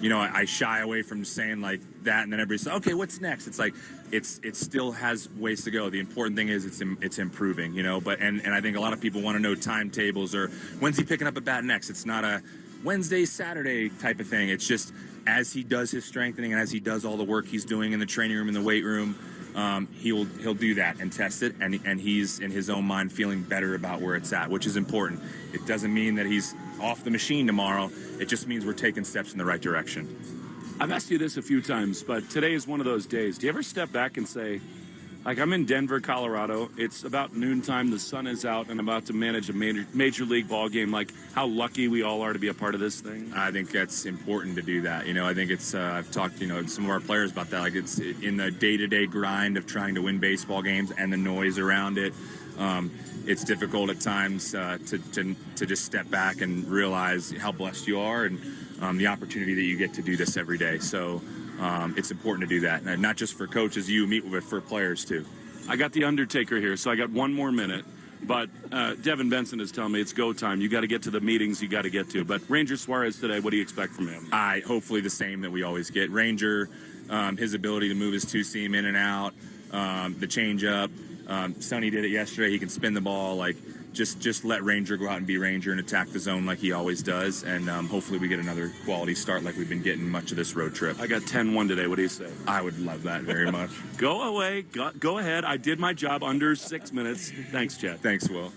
You know, I shy away from saying like that, and then everybody says, okay, what's next? It's like it still has ways to go. The important thing is it's improving, you know. But and I think a lot of people want to know timetables or when's he picking up a bat next. It's not a Wednesday, Saturday type of thing. It's just as he does his strengthening and as he does all the work he's doing in the training room, in the weight room, he'll do that and test it, and he's in his own mind feeling better about where it's at, which is important. It doesn't mean that he's off the machine tomorrow. It just means we're taking steps in the right direction. I've asked you this a few times, but today is one of those days. Do you ever step back and say, Like, I'm in Denver, Colorado. It's about noontime. The sun is out, and I'm about to manage a major league ball game. Like, how lucky we all are to be a part of this thing. I think that's important to do that. I think it's, I've talked, some of our players about that. Like, it's in the day-to-day grind of trying to win baseball games and the noise around it. It's difficult at times to just step back and realize how blessed you are and the opportunity that you get to do this every day. So it's important to do that, and not just for coaches you meet with, for players too. I got the Undertaker here, so I got one more minute. But Devin Benson is telling me it's go time. You got to get to the meetings you got to get to. But Ranger Suarez today, what do you expect from him? Hopefully the same that we always get. Ranger, his ability to move his two-seam in and out, the change-up. Sonny did it yesterday. He can spin the ball. Like, just let Ranger go out and be Ranger and attack the zone like he always does. And hopefully we get another quality start like we've been getting much of this road trip. I got 10-1 today. What do you say? I would love that very much. Go away. Go ahead. I did my job under 6 minutes. Thanks, Chet. Thanks, Will.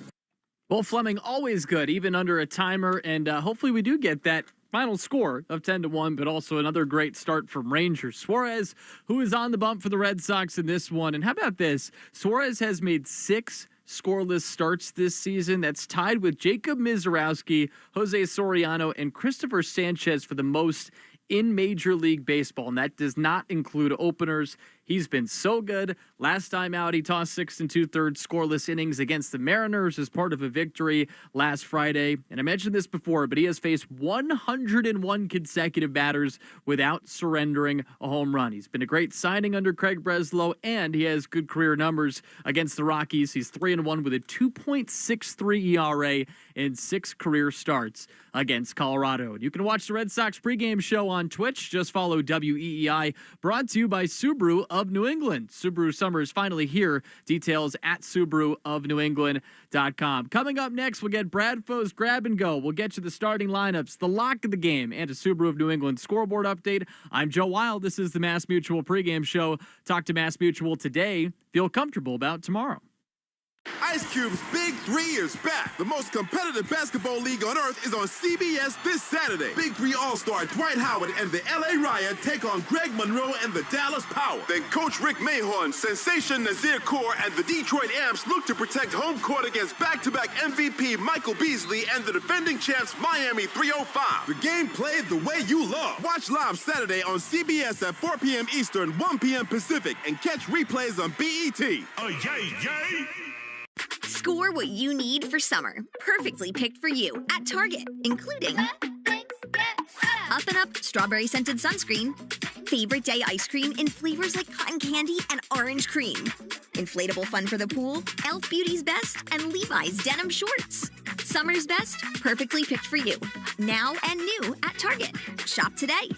Well, Fleming, always good, even under a timer. And hopefully we do get that final score of 10-1, but also another great start from Ranger Suarez, who is on the bump for the Red Sox in this one. And how about this? Suarez has made 6 scoreless starts this season. That's tied with Jacob Mizorowski, Jose Soriano, and Christopher Sanchez for the most in Major League Baseball, and that does not include openers. He's been so good. Last time out, he tossed 6 2/3 scoreless innings against the Mariners as part of a victory last Friday. And I mentioned this before, but he has faced 101 consecutive batters without surrendering a home run. He's been a great signing under Craig Breslow, and he has good career numbers against the Rockies. He's 3-1 with a 2.63 ERA in 6 career starts against Colorado. And you can watch the Red Sox pregame show on Twitch. Just follow WEEI, brought to you by Subaru of New England. Subaru summer is finally here. Details at SubaruofNewEngland.com. Coming up next, we'll get Brad Foe's Grab and Go. We'll get you the starting lineups, the lock of the game, and a Subaru of New England scoreboard update. I'm Joe Wild. This is the Mass Mutual pregame show. Talk to Mass Mutual today. Feel comfortable about tomorrow. Ice Cube's Big 3 is back. The most competitive basketball league on earth is on CBS this Saturday. Big 3 All-Star Dwight Howard and the LA Riot take on Greg Monroe and the Dallas Power. Then Coach Rick Mahorn, Sensation Nazir Kaur, and the Detroit Amps look to protect home court against back-to-back MVP Michael Beasley and the defending champs Miami 305. The game played the way you love. Watch live Saturday on CBS at 4 p.m. Eastern, 1 p.m. Pacific, and catch replays on BET. Oh, yay, yay! Score what you need for summer. Perfectly picked for you at Target, including Up and Up Strawberry Scented Sunscreen, Favorite Day Ice Cream in flavors like cotton candy and orange cream, Inflatable Fun for the Pool, Elf Beauty's Best, and Levi's Denim Shorts. Summer's best, perfectly picked for you. Now and new at Target. Shop today.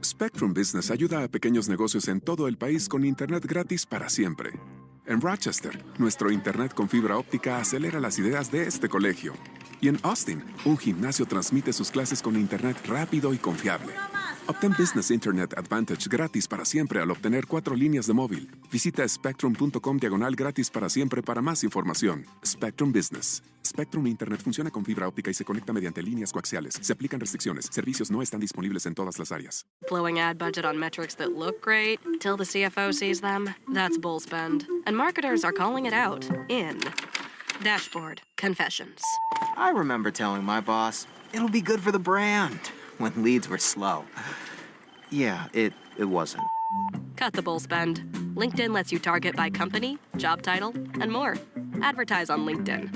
Spectrum Business ayuda a pequeños negocios en todo el país con internet gratis para siempre. En Rochester, nuestro internet con fibra óptica acelera las ideas de este colegio. Y en Austin, un gimnasio transmite sus clases con internet rápido y confiable. Obtén Business Internet Advantage gratis para siempre al obtener 4 líneas de móvil. Visita spectrum.com/gratis para siempre para más información. Spectrum Business. Spectrum Internet funciona con fibra óptica y se conecta mediante líneas coaxiales. Se aplican restricciones. Servicios no están disponibles en todas las áreas. Blowing ad budget on metrics that look great till the CFO sees them. That's bull spend. And marketers are calling it out in Dashboard Confessions. I remember telling my boss, it'll be good for the brand, when leads were slow. Yeah, it wasn't. Cut the bull spend. LinkedIn lets you target by company, job title, and more. Advertise on LinkedIn.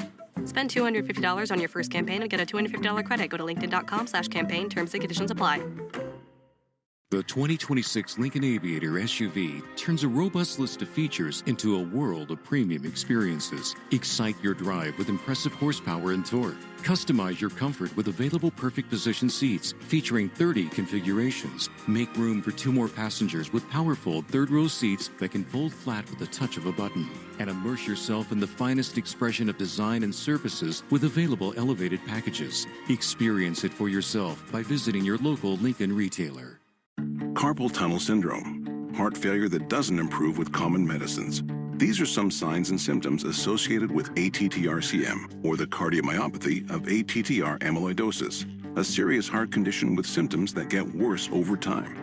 Spend $250 on your first campaign and get a $250 credit. Go to linkedin.com/campaign. Terms and conditions apply. The 2026 Lincoln Aviator SUV turns a robust list of features into a world of premium experiences. Excite your drive with impressive horsepower and torque. Customize your comfort with available perfect position seats featuring 30 configurations. Make room for 2 more passengers with powerful third-row seats that can fold flat with the touch of a button. And immerse yourself in the finest expression of design and services with available elevated packages. Experience it for yourself by visiting your local Lincoln retailer. Carpal tunnel syndrome, heart failure that doesn't improve with common medicines. These are some signs and symptoms associated with ATTR-CM, or the cardiomyopathy of ATTR amyloidosis, a serious heart condition with symptoms that get worse over time.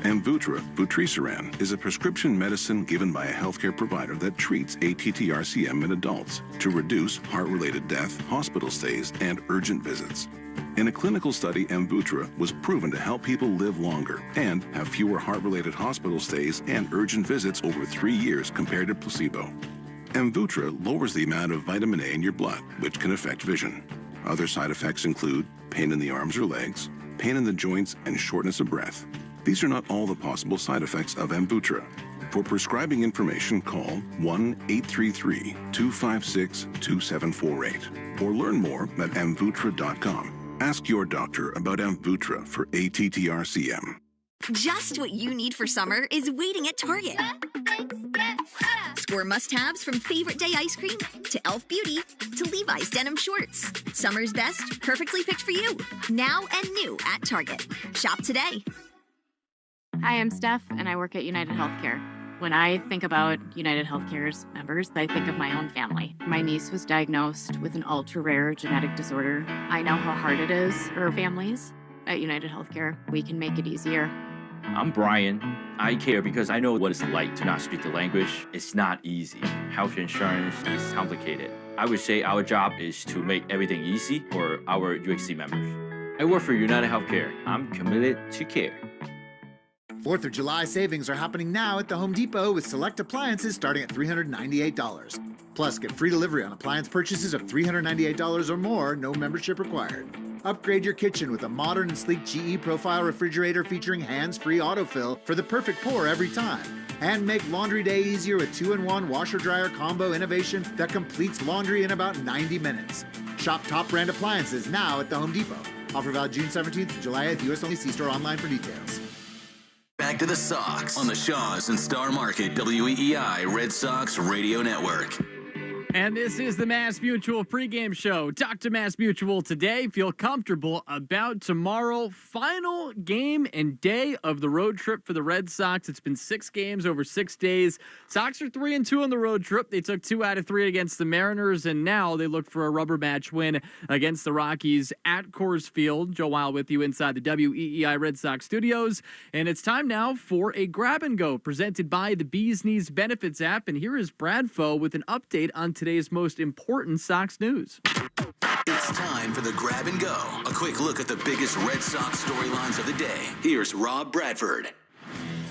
Amvuttra vutrisiran is a prescription medicine given by a healthcare provider that treats ATTR-CM in adults to reduce heart-related death, hospital stays, and urgent visits. In a clinical study, Amvuttra was proven to help people live longer and have fewer heart-related hospital stays and urgent visits over 3 years compared to placebo. Amvuttra lowers the amount of vitamin A in your blood, which can affect vision. Other side effects include pain in the arms or legs, pain in the joints, and shortness of breath. These are not all the possible side effects of Amvuttra. For prescribing information, call 1-833-256-2748 or learn more at amvuttra.com. Ask your doctor about Amvuttra for ATTR-CM. Just what you need for summer is waiting at Target. Score must-haves from favorite day ice cream to Elf Beauty to Levi's denim shorts. Summer's best, perfectly picked for you. Now and new at Target. Shop today. Hi, I'm Steph, and I work at United Healthcare. When I think about United Healthcare's members, I think of my own family. My niece was diagnosed with an ultra-rare genetic disorder. I know how hard it is for families. At United Healthcare, we can make it easier. I'm Brian. I care because I know what it's like to not speak the language. It's not easy. Health insurance is complicated. I would say our job is to make everything easy for our UHC members. I work for United Healthcare. I'm committed to care. 4th of July savings are happening now at the Home Depot with select appliances starting at $398. Plus, get free delivery on appliance purchases of $398 or more, no membership required. Upgrade your kitchen with a modern and sleek GE Profile refrigerator featuring hands-free autofill for the perfect pour every time. And make laundry day easier with 2-in-1 washer-dryer combo innovation that completes laundry in about 90 minutes. Shop top brand appliances now at the Home Depot. Offer valid June 17th to July 8th. U.S. only. See store online for details. Back to the Sox on the Shaws and Star Market WEEI Red Sox Radio Network. And this is the Mass Mutual pregame show. Talk to Mass Mutual today. Feel comfortable about tomorrow. Final game and day of the road trip for the Red Sox. It's been 6 games over 6 days. Sox are 3-2 on the road trip. They took 2 out of 3 against the Mariners, and now they look for a rubber match win against the Rockies at Coors Field. Joe Weil with you inside the WEEI Red Sox studios. And it's time now for a grab and go presented by the Bees Knees Benefits app. And here is Brad Foe with an update on today's most important Sox news. It's time for the grab and go. A quick look at the biggest Red Sox storylines of the day. Here's Rob Bradford.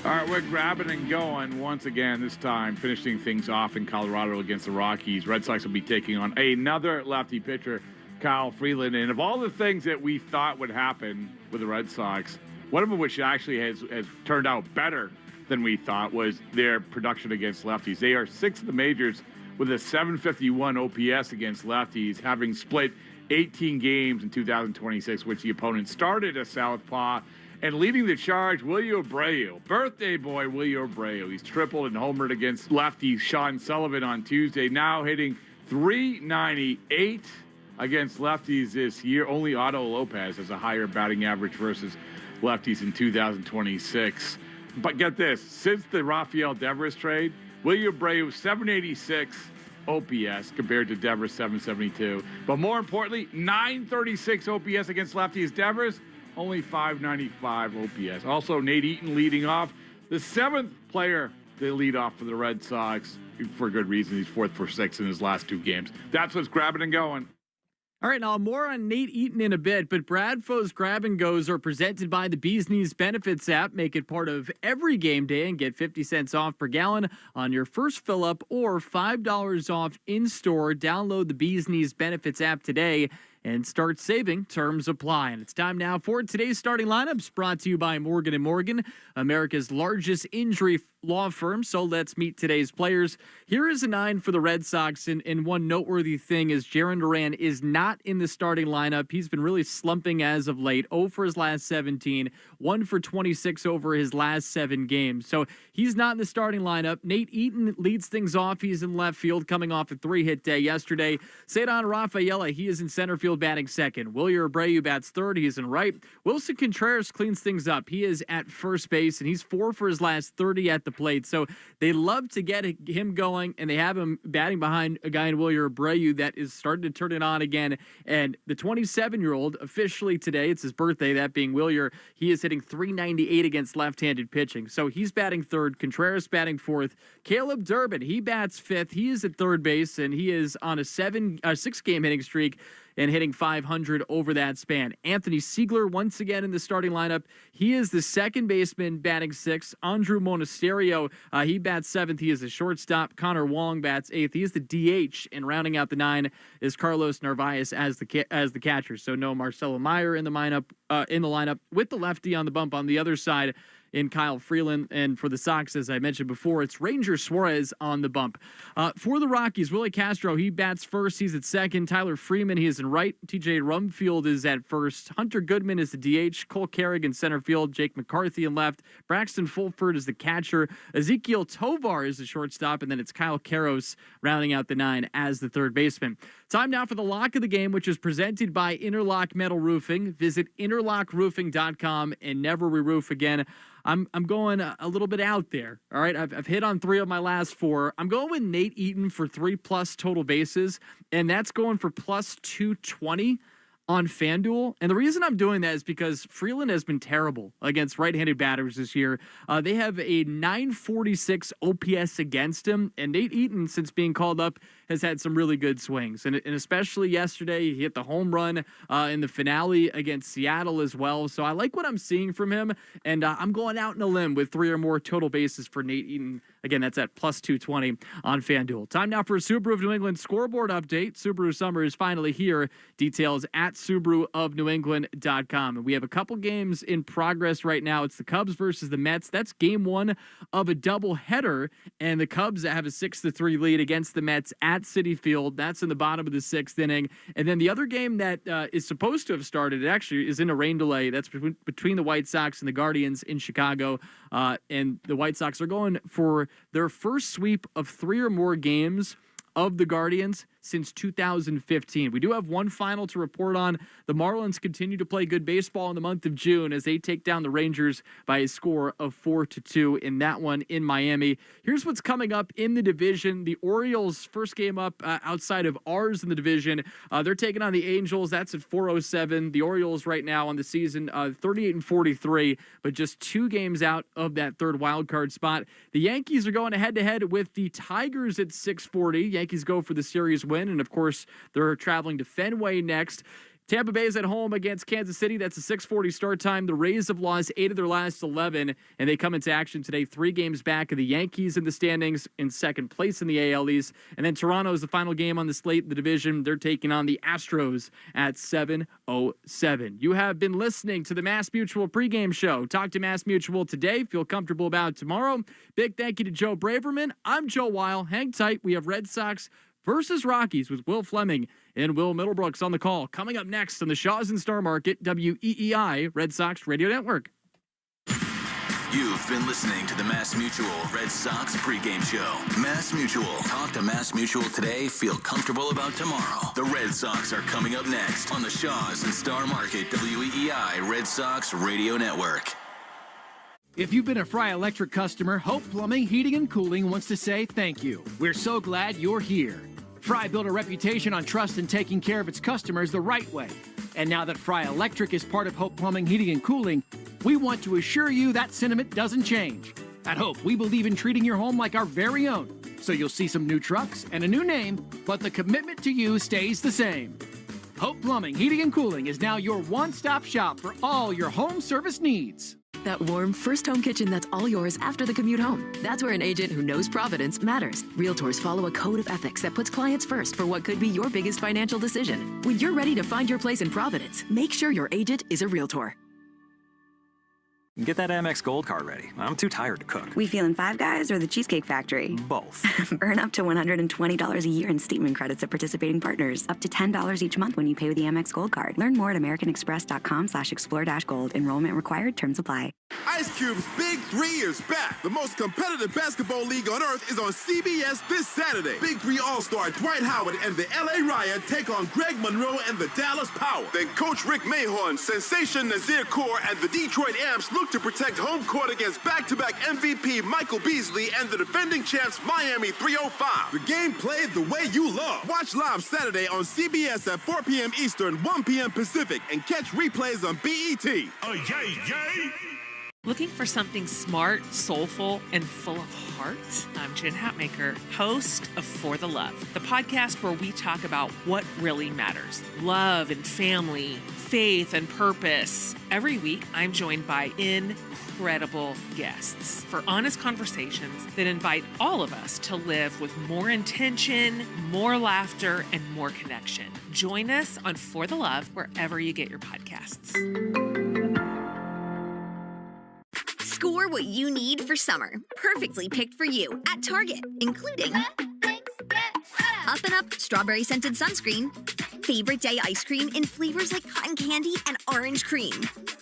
All right, we're grabbing and going once again, this time finishing things off in Colorado against the Rockies. Red Sox will be taking on another lefty pitcher, Kyle Freeland. And of all the things that we thought would happen with the Red Sox, one of them which actually has turned out better than we thought was their production against lefties. They are 6th in the majors with a 751 OPS against lefties, having split 18 games in 2026, which the opponent started a southpaw. And leading the charge, Willie Abreu, birthday boy Willie Abreu. He's tripled and homered against lefty Sean Sullivan on Tuesday, now hitting .398 against lefties this year. Only Otto Lopez has a higher batting average versus lefties in 2026. But get this, since the Rafael Devers trade, Willie Abreu 786 OPS compared to Devers 772. But more importantly, 936 OPS against lefties. Devers only 595 OPS. Also, Nate Eaton leading off. The 7th player to lead off for the Red Sox for good reason. He's 4th for 6 in his last 2 games. That's what's grabbing and going. All right, now more on Nate Eaton in a bit, but Brad Foe's grab and goes are presented by the Bees Knees Benefits app. Make it part of every game day and get 50 cents off per gallon on your first fill up or $5 off in store. Download the Bees Knees Benefits app today and start saving. Terms apply. And it's time now for today's starting lineups, brought to you by Morgan & Morgan, America's largest injury law firm. So let's meet today's players. Here is a 9 for the Red Sox, and one noteworthy thing is Jarren Duran is not in the starting lineup. He's been really slumping as of late. 0 for his last 17, 1 for 26 over his last 7 games. So he's not in the starting lineup. Nate Eaton leads things off. He's in left field, coming off a 3-hit day yesterday. Cedar Rafaela, he is in center field, batting second. Willie Abreu bats third. He is in right. Wilson Contreras cleans things up. He is at first base, and he's 4 for his last 30 at the the plate. So they love to get him going, and they have him batting behind a guy in Wilyer Abreu that is starting to turn it on again. And the 27-year-old, officially today, it's his birthday, that being Wilyer, he is hitting .398 against left-handed pitching. So he's batting third, Contreras batting fourth. Caleb Durbin, he bats fifth. He is at third base, and he is on a 6-game hitting streak and hitting .500 over that span. Anthony Siegler, once again in the starting lineup. He is the second baseman batting sixth. Andrew Monasterio, he bats seventh. He is the shortstop. Connor Wong bats eighth. He is the DH, and rounding out the nine is Carlos Narvaez as the catcher. So no Marcelo Meyer in the lineup with the lefty on the bump on the other side in Kyle Freeland. And for the Sox, as I mentioned before, it's Ranger Suarez on the bump. For the Rockies, Willie Castro, he bats first. He's at second. Tyler Freeman, he is in right. TJ Rumfield is at first. Hunter Goodman is the DH. Cole Carrig in center field. Jake McCarthy in left. Braxton Fulford is the catcher. Ezekiel Tovar is the shortstop. And then it's Kyle Karros rounding out the nine as the third baseman. Time now for the lock of the game, which is presented by Interlock Metal Roofing. Visit interlockroofing.com and never re-roof again. I'm going a little bit out there. All right, I've hit on 3 of my last 4. I'm going with Nate Eaton for 3+ total bases, and that's going for +220 on FanDuel. And the reason I'm doing that is because Freeland has been terrible against right-handed batters this year. They have a .946 OPS against him, and Nate Eaton, since being called up, has had some really good swings. And especially yesterday, he hit the home run in the finale against Seattle as well. So I like what I'm seeing from him, and I'm going out on a limb with 3 or more total bases for Nate Eaton. Again, that's at +220 on FanDuel. Time now for a Subaru of New England scoreboard update. Subaru summer is finally here. Details at SubaruofNewEngland.com. And we have a couple games in progress right now. It's the Cubs versus the Mets. That's game 1 of a doubleheader, and the Cubs have a 6-3 lead against the Mets at Citi Field. That's in the bottom of the 6th inning. And then the other game that is supposed to have started, it actually is in a rain delay. That's between the White Sox and the Guardians in Chicago. And the White Sox are going for their first sweep of 3 or more games of the Guardians since 2015. We do have one final to report on. The Marlins continue to play good baseball in the month of June as they take down the Rangers by a score of 4-2 in that one in Miami. Here's what's coming up in the division. The Orioles' first game up outside of ours in the division. They're taking on the Angels. That's at 4:07. The Orioles right now on the season 38-43, but just 2 games out of that third wild card spot. The Yankees are going head-to-head with the Tigers at 6:40. Yankees go for the series win, and of course, they're traveling to Fenway next. Tampa Bay is at home against Kansas City. That's a 6:40 start time. The Rays have lost 8 of their last 11, and they come into action today 3 games back of the Yankees in the standings in second place in the AL East. And then Toronto is the final game on the slate in the division. They're taking on the Astros at 7:07. You have been listening to the Mass Mutual pregame show. Talk to Mass Mutual today. Feel comfortable about tomorrow. Big thank you to Joe Braverman. I'm Joe Weil. Hang tight. We have Red Sox versus Rockies with Will Fleming and Will Middlebrooks on the call. Coming up next on the Shaws and Star Market, WEEI Red Sox Radio Network. You've been listening to the Mass Mutual Red Sox pregame show. Mass Mutual. Talk to Mass Mutual today. Feel comfortable about tomorrow. The Red Sox are coming up next on the Shaws and Star Market, WEEI Red Sox Radio Network. If you've been a Fry Electric customer, Hope Plumbing, Heating, and Cooling wants to say thank you. We're so glad you're here. Fry built a reputation on trust and taking care of its customers the right way. And now that Fry Electric is part of Hope Plumbing, Heating, and Cooling, we want to assure you that sentiment doesn't change. At Hope, we believe in treating your home like our very own. So you'll see some new trucks and a new name, but the commitment to you stays the same. Hope Plumbing, Heating, and Cooling is now your one-stop shop for all your home service needs. That warm first home kitchen that's all yours after the commute home. That's where an agent who knows Providence matters. Realtors follow a code of ethics that puts clients first for what could be your biggest financial decision. When you're ready to find your place in Providence, make sure your agent is a Realtor. Get that Amex Gold Card ready. I'm too tired to cook. We feeling Five Guys or the Cheesecake Factory? Both. Earn up to $120 a year in statement credits at participating partners. Up to $10 each month when you pay with the Amex Gold Card. Learn more at americanexpress.com/explore-gold. Enrollment required. Terms apply. Ice Cube's Big 3 is back. The most competitive basketball league on earth is on CBS this Saturday. Big 3 All-Star Dwight Howard and the LA Riot take on Greg Monroe and the Dallas Power. Then Coach Rick Mahorn, Sensation Nazir Kaur, and the Detroit Amps look look to protect home court against back-to-back MVP Michael Beasley and the defending champs Miami 305. The game played the way you love. Watch live Saturday on CBS at 4 p.m. Eastern, 1 p.m. Pacific, and catch replays on BET. Oh, yay, yay! Looking for something smart, soulful, and full of heart? I'm Jen Hatmaker, host of For the Love, the podcast where we talk about what really matters. Love and family, faith and purpose. Every week, I'm joined by incredible guests for honest conversations that invite all of us to live with more intention, more laughter, and more connection. Join us on For the Love wherever you get your podcasts. Score what you need for summer, perfectly picked for you at Target, including Up and Up strawberry scented sunscreen, favorite day ice cream in flavors like cotton candy and orange cream,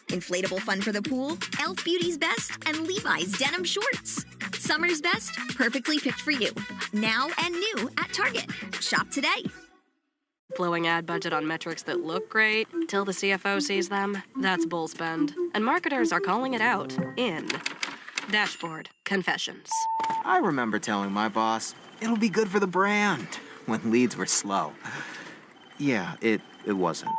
inflatable fun for the pool, Elf Beauty's Best, and Levi's denim shorts. Summer's best, perfectly picked for you, now and new at Target. Shop today. Blowing ad budget on metrics that look great till the CFO sees them, that's bull spend. And marketers are calling it out in Dashboard Confessions. I remember telling my boss, it'll be good for the brand, when leads were slow. Yeah, it wasn't.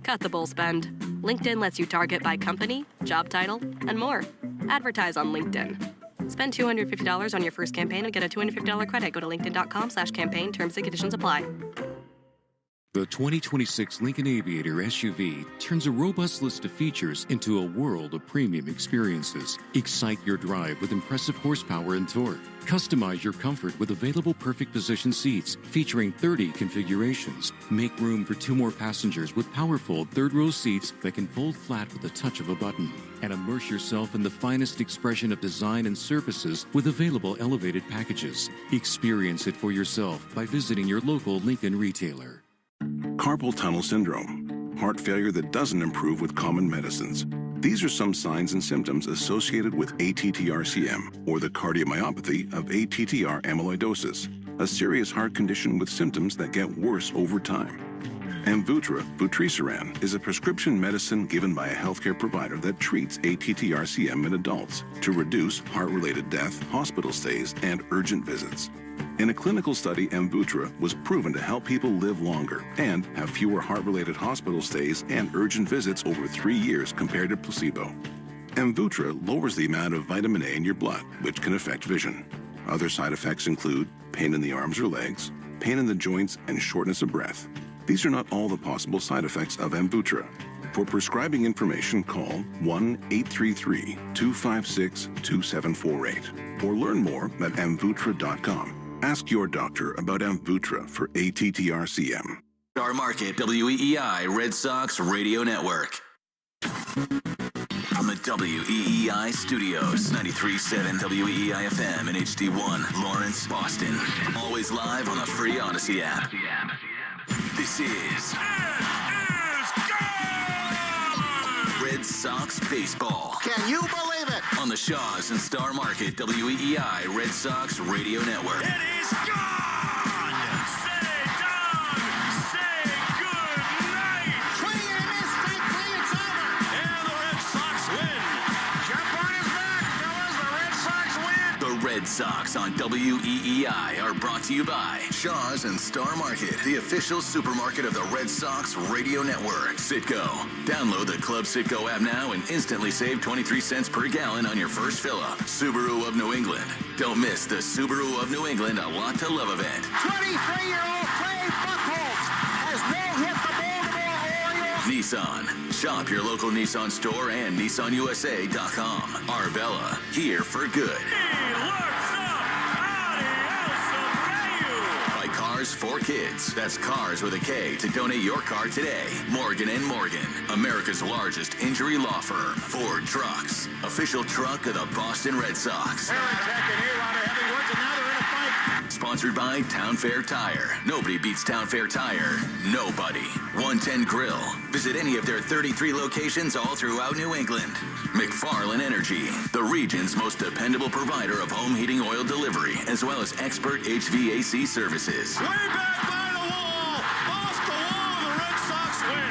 Cut the bull spend. LinkedIn lets you target by company, job title, and more. Advertise on LinkedIn. Spend $250 on your first campaign and get a $250 credit. Go to linkedin.com/campaign. Terms and conditions apply. The 2026 Lincoln Aviator SUV turns a robust list of features into a world of premium experiences. Excite your drive with impressive horsepower and torque. Customize your comfort with available perfect position seats featuring 30 configurations. Make room for 2 more passengers with powerful third-row seats that can fold flat with the touch of a button. And immerse yourself in the finest expression of design and surfaces with available elevated packages. Experience it for yourself by visiting your local Lincoln retailer. Carpal tunnel syndrome, heart failure that doesn't improve with common medicines. These are some signs and symptoms associated with ATTR-CM, or the cardiomyopathy of ATTR amyloidosis, a serious heart condition with symptoms that get worse over time. Amvuttra, vutrisiran, is a prescription medicine given by a healthcare provider that treats ATTR-CM in adults to reduce heart-related death, hospital stays, and urgent visits. In a clinical study, Amvuttra was proven to help people live longer and have fewer heart-related hospital stays and urgent visits over 3 years compared to placebo. Amvuttra lowers the amount of vitamin A in your blood, which can affect vision. Other side effects include pain in the arms or legs, pain in the joints, and shortness of breath. These are not all the possible side effects of Amvuttra. For prescribing information, call 1-833-256-2748 or learn more at amvuttra.com. Ask your doctor about Amvuttra for ATTR-CM. Star Market, WEEI Red Sox Radio Network. From the WEEI studios, 93.7 WEEI FM and HD1, Lawrence, Boston. Always live on the free Odyssey app. This is Red Sox baseball. Can you believe it? On the Shaws and Star Market, WEEI Red Sox Radio Network. It is gone! Say done! Say good night! Swing and a miss, strike 3, it's over! And the Red Sox win! Jump on his back, fellas, the Red Sox win! The Red Sox on WEEI are brought to you by Shaws and Star Market, the official supermarket of the Red Sox Radio Network. Citgo. Download the Club Citgo app now and instantly save 23 cents per gallon on your first fill-up. Subaru of New England. Don't miss the Subaru of New England A Lot to Love event. 23-year-old Clay Buchholz has no-hit the Baltimore Orioles. Nissan. Shop your local Nissan store and NissanUSA.com. Arbella. Here for good. Cars for Kids. That's Cars with a K to donate your car today. Morgan & Morgan, America's largest injury law firm. Ford Trucks, official truck of the Boston Red Sox. Sponsored by Town Fair Tire. Nobody beats Town Fair Tire. Nobody. 110 Grill. Visit any of their 33 locations all throughout New England. McFarland Energy, the region's most dependable provider of home heating oil delivery, as well as expert HVAC services. Way back by the wall! Off the wall, the Red Sox win!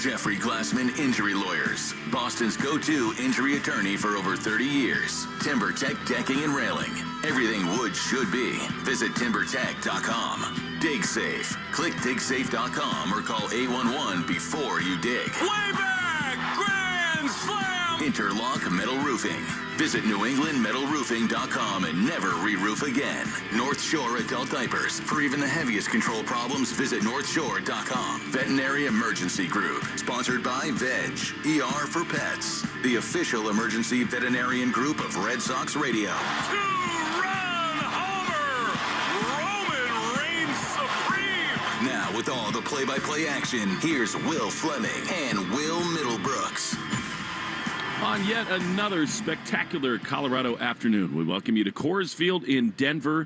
Jeffrey Glassman Injury Lawyers, Boston's go-to injury attorney for over 30 years. TimberTech Decking and Railing. Everything wood should be. Visit timbertech.com. Dig Safe. Click digsafe.com or call 811 before you dig. Way back! Grand Slam! Interlock Metal Roofing. Visit newenglandmetalroofing.com and never re-roof again. North Shore Adult Diapers. For even the heaviest control problems, visit northshore.com. Veterinary Emergency Group. Sponsored by Veg. ER for Pets. The official emergency veterinarian group of Red Sox Radio. Two-run homer! Roman reigns supreme! Now, with all the play-by-play action, here's Will Fleming and Will Middlebrooks. On yet another spectacular Colorado afternoon, we welcome you to Coors Field in Denver,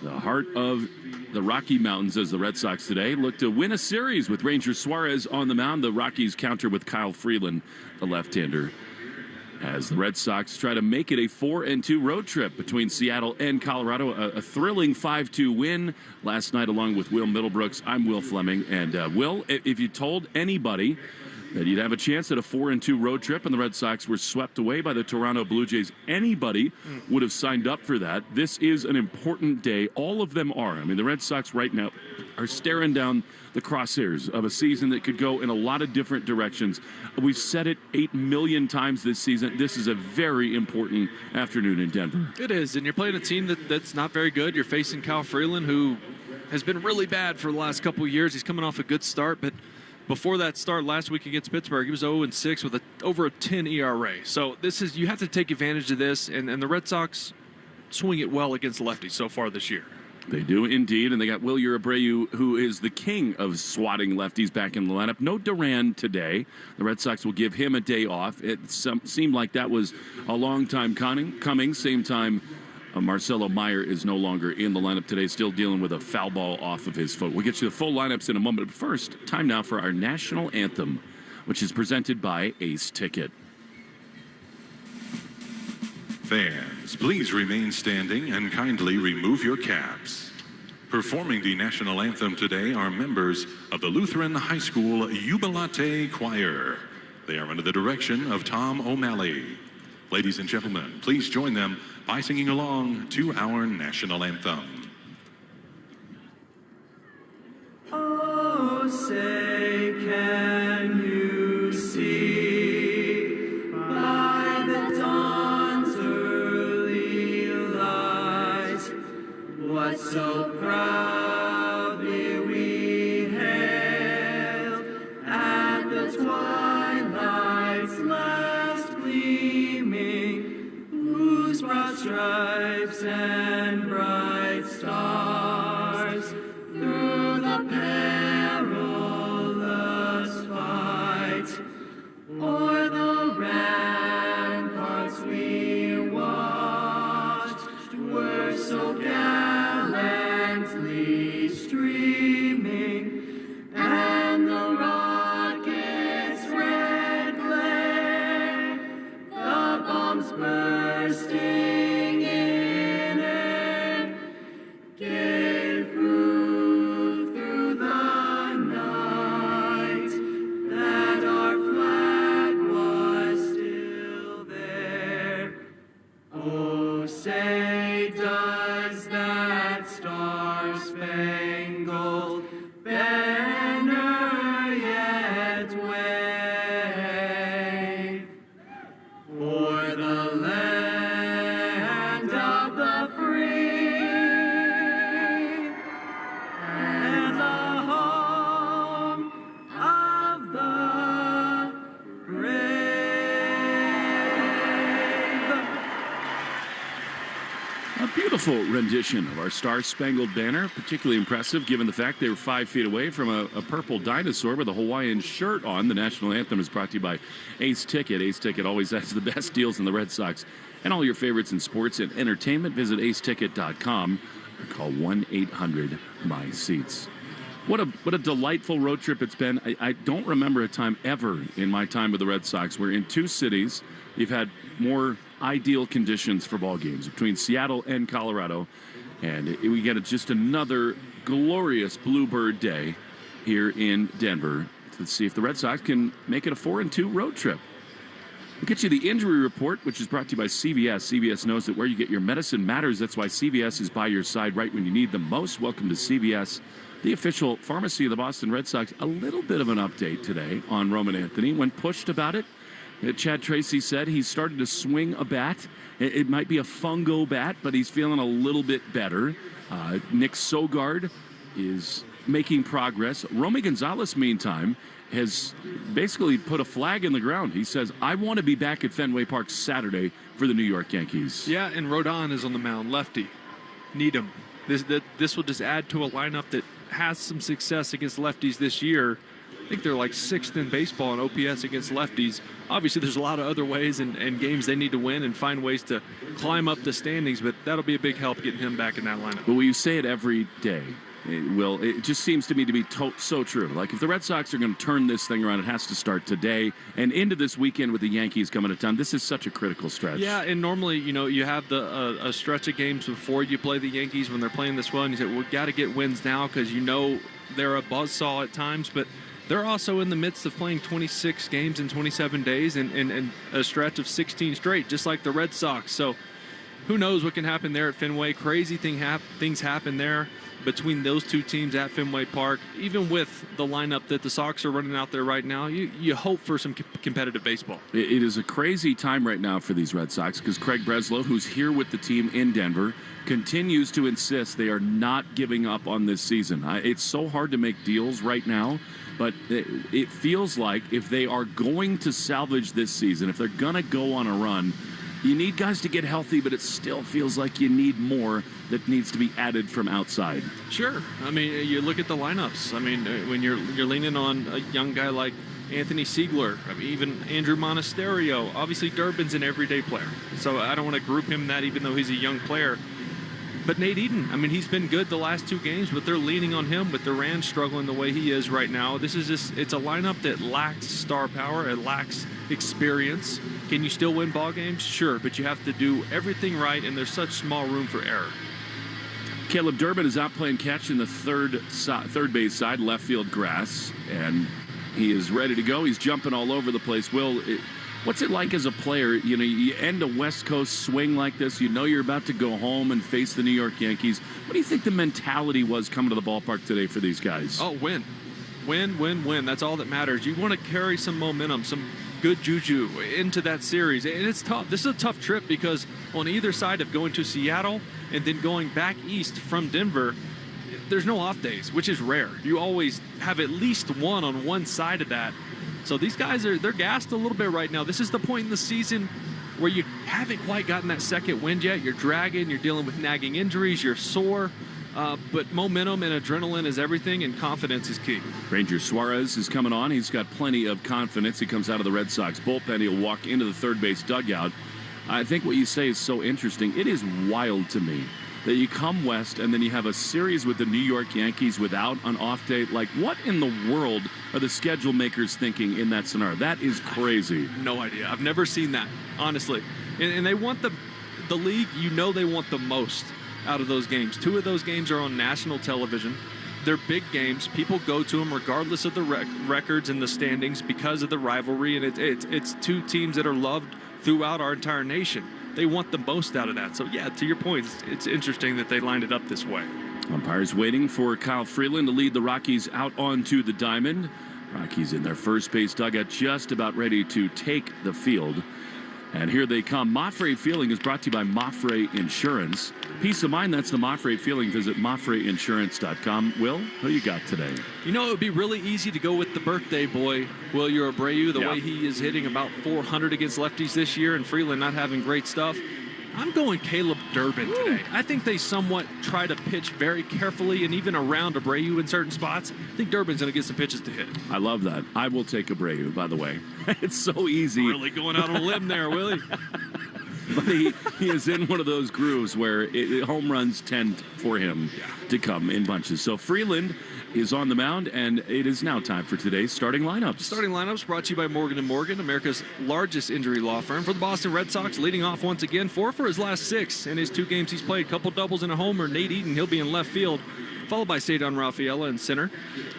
the heart of the Rocky Mountains, as the Red Sox today look to win a series with Ranger Suarez on the mound. The Rockies counter with Kyle Freeland, the left-hander, as the Red Sox try to make it a 4-2 road trip between Seattle and Colorado. A thrilling 5-2 win last night along with Will Middlebrooks. I'm Will Fleming. And Will, if you told anybody that you'd have a chance at a 4-2 road trip and the Red Sox were swept away by the Toronto Blue Jays, anybody would have signed up for that. This is an important day. All of them are. I mean, the Red Sox right now are staring down the crosshairs of a season that could go in a lot of different directions. We've said it 8 million times this season. This is a very important afternoon in Denver. It is, and you're playing a team that's not very good. You're facing Kyle Freeland, who has been really bad for the last couple of years. He's coming off a good start, but before that start last week against Pittsburgh, he was 0-6 with over a 10 ERA. So you have to take advantage of this, and the Red Sox swing it well against lefties so far this year. They do indeed, and they got Wilyer Abreu, who is the king of swatting lefties, back in the lineup. No Duran today. The Red Sox will give him a day off. It seemed like that was a long time coming. Same time, Marcelo Meyer is no longer in the lineup today, still dealing with a foul ball off of his foot. We'll get you the full lineups in a moment, but first, time now for our national anthem, which is presented by Ace Ticket. Fans, please remain standing and kindly remove your caps. Performing the national anthem today are members of the Lutheran High School Jubilate Choir. They are under the direction of Tom O'Malley. Ladies and gentlemen, please join them by singing along to our national anthem. Oh, say, can you see by the dawn's early light what so proudly we hailed at the twilight's last gleaming, whose broad stripes and bright stars through the perilous fight o'er the ramparts we watched were so gallantly streaming, and the rockets' red glare, the bombs bursting in air, gave proof through the night that our flag was still there. Oh, say, does that star-spangled banner yet wave o'er the land of the free and the home of the brave? A beautiful rendition of our Star-Spangled Banner, particularly impressive given the fact they were 5 feet away from a purple dinosaur with a Hawaiian shirt on. The national anthem is brought to you by Ace Ticket. Ace Ticket always has the best deals in the Red Sox and all your favorites in sports and entertainment. Visit aceticket.com or call 1-800-MY-SEATS. What a delightful road trip it's been. I don't remember a time ever in my time with the Red Sox where in two cities you've had more ideal conditions for ball games, between Seattle and Colorado. And we get just another glorious Bluebird day here in Denver to see if the Red Sox can make it a 4-2 road trip. We'll get you the injury report, which is brought to you by CVS. CVS knows that where you get your medicine matters. That's why CVS is by your side right when you need them most. Welcome to CVS, the official pharmacy of the Boston Red Sox. A little bit of an update today on Roman Anthony. When pushed about it, Chad Tracy said he started to swing a bat. It might be a fungo bat, but he's feeling a little bit better. Nick Sogard is making progress. Romy Gonzalez, meantime, has basically put a flag in the ground. He says, I want to be back at Fenway Park Saturday for the New York Yankees. Yeah, and Rodon is on the mound, lefty. Need him. This will just add to a lineup that has some success against lefties this year. I think they're like 6th in baseball in OPS against lefties. Obviously, there's a lot of other ways and games they need to win and find ways to climb up the standings, but that'll be a big help getting him back in that lineup. But you say it every day. It just seems to me to be so true. Like, if the Red Sox are going to turn this thing around, it has to start today and into this weekend with the Yankees coming to town. This is such a critical stretch. Yeah, and normally, you have a stretch of games before you play the Yankees when they're playing this well, and you say, we've got to get wins now because they're a buzzsaw at times, but they're also in the midst of playing 26 games in 27 days and a stretch of 16 straight, just like the Red Sox. So who knows what can happen there at Fenway. Crazy things happen there between those two teams at Fenway Park. Even with the lineup that the Sox are running out there right now, you hope for some competitive baseball. It is a crazy time right now for these Red Sox because Craig Breslow, who's here with the team in Denver, continues to insist they are not giving up on this season. It's so hard to make deals right now, but it feels like if they are going to salvage this season, if they're going to go on a run, you need guys to get healthy, but it still feels like you need more that needs to be added from outside. Sure. I mean, you look at the lineups. I mean, when you're leaning on a young guy like Anthony Siegler, I mean, even Andrew Monasterio. Obviously, Durbin's an everyday player, so I don't want to group him that even though he's a young player. But Nate Eaton, I mean, he's been good the last 2 games, but they're leaning on him with Duran struggling the way he is right now. It's a lineup that lacks star power. It lacks experience. Can you still win ball games? Sure, but you have to do everything right, and there's such small room for error. Caleb Durbin is out playing catch in the third base side, left field grass, and he is ready to go. He's jumping all over the place. Will, what's it like as a player? You end a West Coast swing like this. You're about to go home and face the New York Yankees. What do you think the mentality was coming to the ballpark today for these guys? Oh, win. Win. That's all that matters. You want to carry some momentum, some good juju into that series. And it's tough. This is a tough trip because on either side of going to Seattle and then going back east from Denver, there's no off days, which is rare. You always have at least one on one side of that. So these guys they're gassed a little bit right now. This is the point in the season where you haven't quite gotten that second wind yet. You're dragging, you're dealing with nagging injuries, you're sore. But momentum and adrenaline is everything, and confidence is key. Ranger Suarez is coming on. He's got plenty of confidence. He comes out of the Red Sox bullpen. He'll walk into the third base dugout. I think what you say is so interesting. It is wild to me that you come west and then you have a series with the New York Yankees without an off day. Like, what in the world are the schedule makers thinking in that scenario? That is crazy. No idea. I've never seen that, honestly. And they want the league, they want the most out of those games. 2 of those games are on national television. They're big games. People go to them regardless of the records and the standings because of the rivalry, and it's 2 teams that are loved throughout our entire nation. They want the most out of that. So, yeah, to your point, it's interesting that they lined it up this way. Umpires waiting for Kyle Freeland to lead the Rockies out onto the diamond. Rockies in their first base dugout just about ready to take the field. And here they come. Mafre Feeling is brought to you by Mafre Insurance. Peace of mind, that's the Mafre Feeling. Visit MafreInsurance.com. Will, who you got today? It would be really easy to go with the birthday boy, Will Abreu, the way he is hitting about 400 against lefties this year, and Freeland not having great stuff. I'm going Caleb Durbin today. I think they somewhat try to pitch very carefully and even around Abreu in certain spots. I think Durbin's going to get some pitches to hit. I love that. I will take Abreu, by the way. It's so easy. Really going out on a limb there, Willie. But he is in one of those grooves where home runs tend for him to come in bunches. So Freeland is on the mound, and it is now time for today's starting lineups. Starting lineups brought to you by Morgan & Morgan, America's largest injury law firm. For the Boston Red Sox, leading off once again, 4 for his last 6 in his 2 games he's played. Couple doubles and a homer. Nate Eaton, he'll be in left field, followed by Cedon Rafaela in center.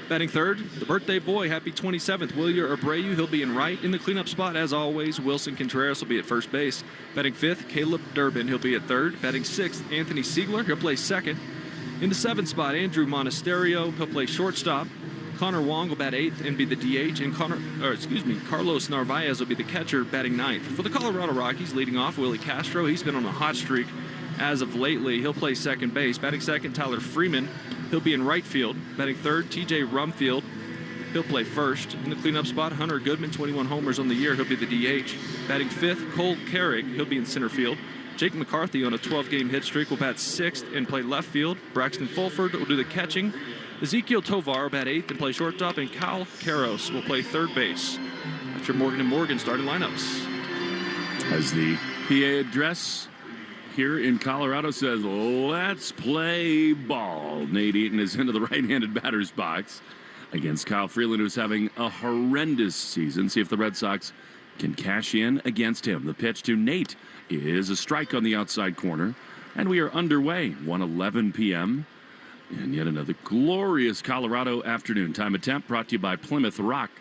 Batting third, the birthday boy, happy 27th, William Abreu. He'll be in right. In the cleanup spot, as always, Wilson Contreras will be at first base. Batting fifth, Caleb Durbin. He'll be at third. Batting sixth, Anthony Siegler. He'll play second. In the seventh spot, Andrew Monasterio. He'll play shortstop. Connor Wong will bat eighth and be the DH. And Carlos Narvaez will be the catcher, batting ninth. For the Colorado Rockies, leading off, Willie Castro. He's been on a hot streak as of lately. He'll play second base. Batting second, Tyler Freeman. He'll be in right field. Batting third, TJ Rumfield. He'll play first. In the cleanup spot, Hunter Goodman, 21 homers on the year. He'll be the DH. Batting fifth, Cole Carrick. He'll be in center field. Jake McCarthy on a 12-game hit streak will bat sixth and play left field. Braxton Fulford will do the catching. Ezekiel Tovar will bat eighth and play shortstop. And Kyle Karros will play third base. That's your Morgan & Morgan starting lineups. As the PA address here in Colorado says, let's play ball. Nate Eaton is into the right-handed batter's box against Kyle Freeland, who's having a horrendous season. See if the Red Sox can cash in against him. The pitch to Nate is a strike on the outside corner, and we are underway. 1:11 p.m. and yet another glorious Colorado afternoon. Time attempt brought to you by Plymouth Rock.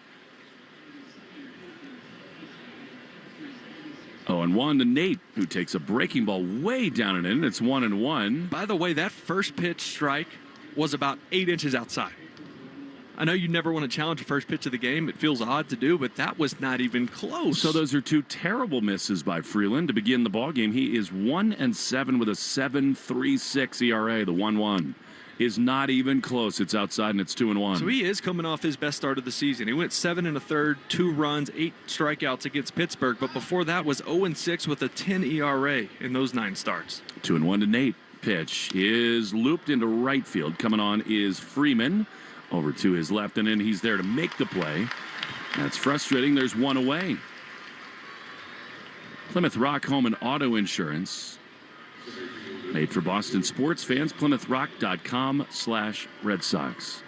0-1 to Nate, who takes a breaking ball way down and in. It's 1-1. By the way, that first pitch strike was about 8 inches outside. I know you never want to challenge the first pitch of the game. It feels odd to do, but that was not even close. So those are two terrible misses by Freeland to begin the ballgame. He is 1-7 with a 7.36 ERA. The 1-1 is not even close. It's outside, and it's 2-1. So he is coming off his best start of the season. He went 7 1/3, 2 runs, 8 strikeouts against Pittsburgh, but before that was 0-6 with a 10 ERA in those 9 starts. 2-1 to Nate. Pitch is looped into right field. Coming on is Freeman. Over to his left, and then he's there to make the play. That's frustrating. There's one away. Plymouth Rock Home and Auto Insurance. Made for Boston sports fans. PlymouthRock.com/Red Sox.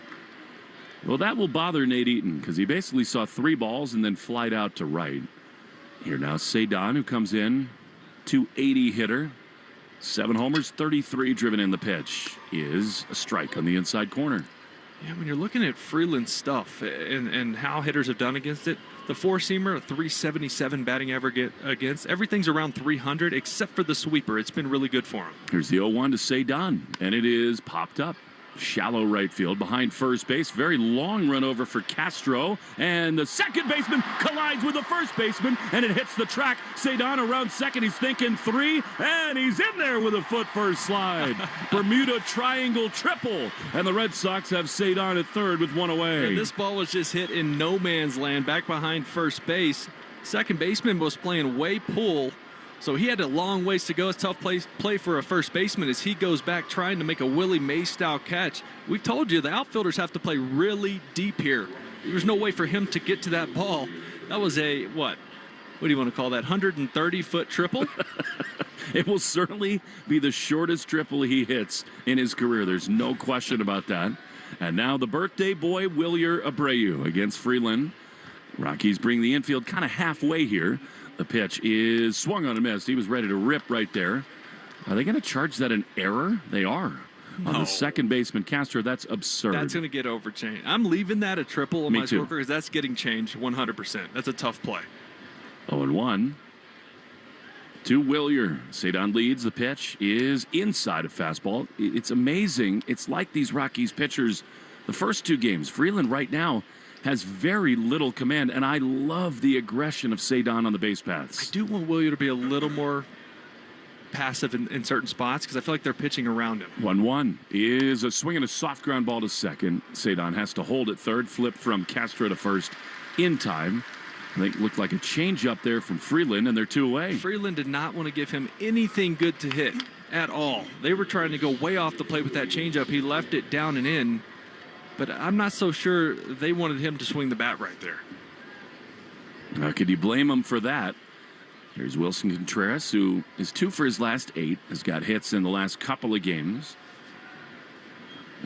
Well, that will bother Nate Eaton because he basically saw 3 balls and then flied out to right. Here now, Cedon, who comes in, 280 hitter. 7 homers, 33 driven in. The pitch is a strike on the inside corner. Yeah, when you're looking at Freeland's stuff and how hitters have done against it, the 4-seamer, a 377 batting average against. Everything's around 300 except for the sweeper. It's been really good for him. Here's the 0-1 to Cedon, and it is popped up. Shallow right field behind first base. Very long run over for Castro. And the second baseman collides with the first baseman, and it hits the track. Cedon around second. He's thinking 3, and he's in there with a foot first slide. Bermuda Triangle triple. And the Red Sox have Cedon at third with 1 away. And this ball was just hit in no man's land back behind first base. Second baseman was playing way pull. So he had a long ways to go. It's a tough play for a first baseman as he goes back trying to make a Willie Mays-style catch. We've told you the outfielders have to play really deep here. There's no way for him to get to that ball. That was a, what do you want to call that, 130-foot triple? It will certainly be the shortest triple he hits in his career. There's no question about that. And now the birthday boy, William Abreu against Freeland. Rockies bring the infield kind of halfway here. The pitch is swung on and missed. He was ready to rip right there. Are they going to charge that an error? They are. No. On the second baseman, Castro, that's absurd. That's going to get overchanged. I'm leaving that a triple on Me my too. scorecard because that's getting changed 100%. That's a tough play. 0-1 to Willier. Cedon leads. The pitch is inside a fastball. It's amazing. It's like these Rockies pitchers, the first 2 games. Freeland right now has very little command, and I love the aggression of Cedon on the base paths. I do want Willier to be a little more passive in certain spots because I feel like they're pitching around him. 1-1 is a swing and a soft ground ball to second. Cedon has to hold at third, flip from Castro to first in time. I think it looked like a change up there from Freeland, and they're 2 away. Freeland did not want to give him anything good to hit at all. They were trying to go way off the plate with that changeup. He left it down and in. But I'm not so sure they wanted him to swing the bat right there. Could you blame him for that? Here's Wilson Contreras, who is 2 for his last 8, has got hits in the last couple of games.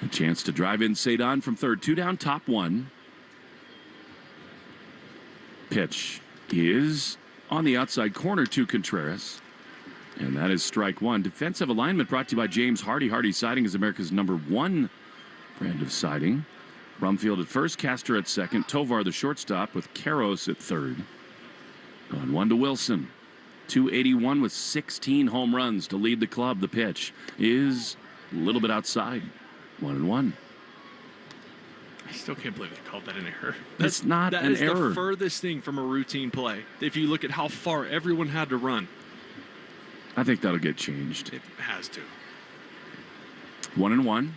A chance to drive in Cedon from third. 2 down, top 1. Pitch is on the outside corner to Contreras. And that is strike 1. Defensive alignment brought to you by James Hardy. Hardy Siding is America's #1 brand of siding. Brumfield at first, Castro at second, Tovar the shortstop with Karros at third. On 1 to Wilson. 281 with 16 home runs to lead the club. The pitch is a little bit outside. 1-1. I still can't believe they called that an error. It's not an error. That is the furthest thing from a routine play. If you look at how far everyone had to run. I think that'll get changed. It has to. 1-1.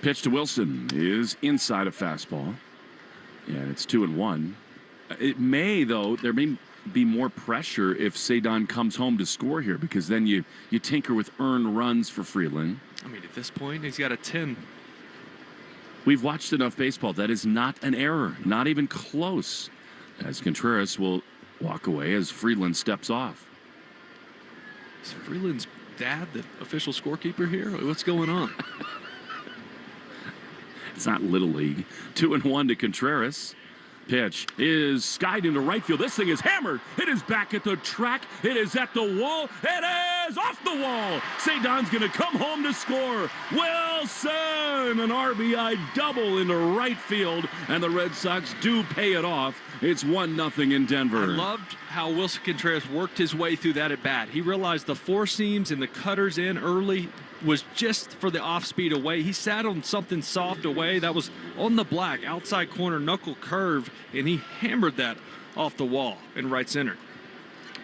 Pitch to Wilson is inside a fastball. And it's 2-1. It may, though, there may be more pressure if Cedon comes home to score here, because then you tinker with earned runs for Freeland. I mean, at this point, he's got a 10. We've watched enough baseball. That is not an error, not even close. As Contreras will walk away as Freeland steps off. Is Freeland's dad the official scorekeeper here? What's going on? It's not Little League. 2-1 to Contreras. Pitch is skied into right field. This thing is hammered. It is back at the track. It is at the wall. It is off the wall. Cedon's going to come home to score. Wilson, an RBI double into right field, and the Red Sox do pay it off. It's 1-0 in Denver. I loved how Wilson Contreras worked his way through that at bat. He realized the four seams and the cutters in early was just for the off-speed away. He sat on something soft away that was on the black, outside corner, knuckle curve, and he hammered that off the wall in right center.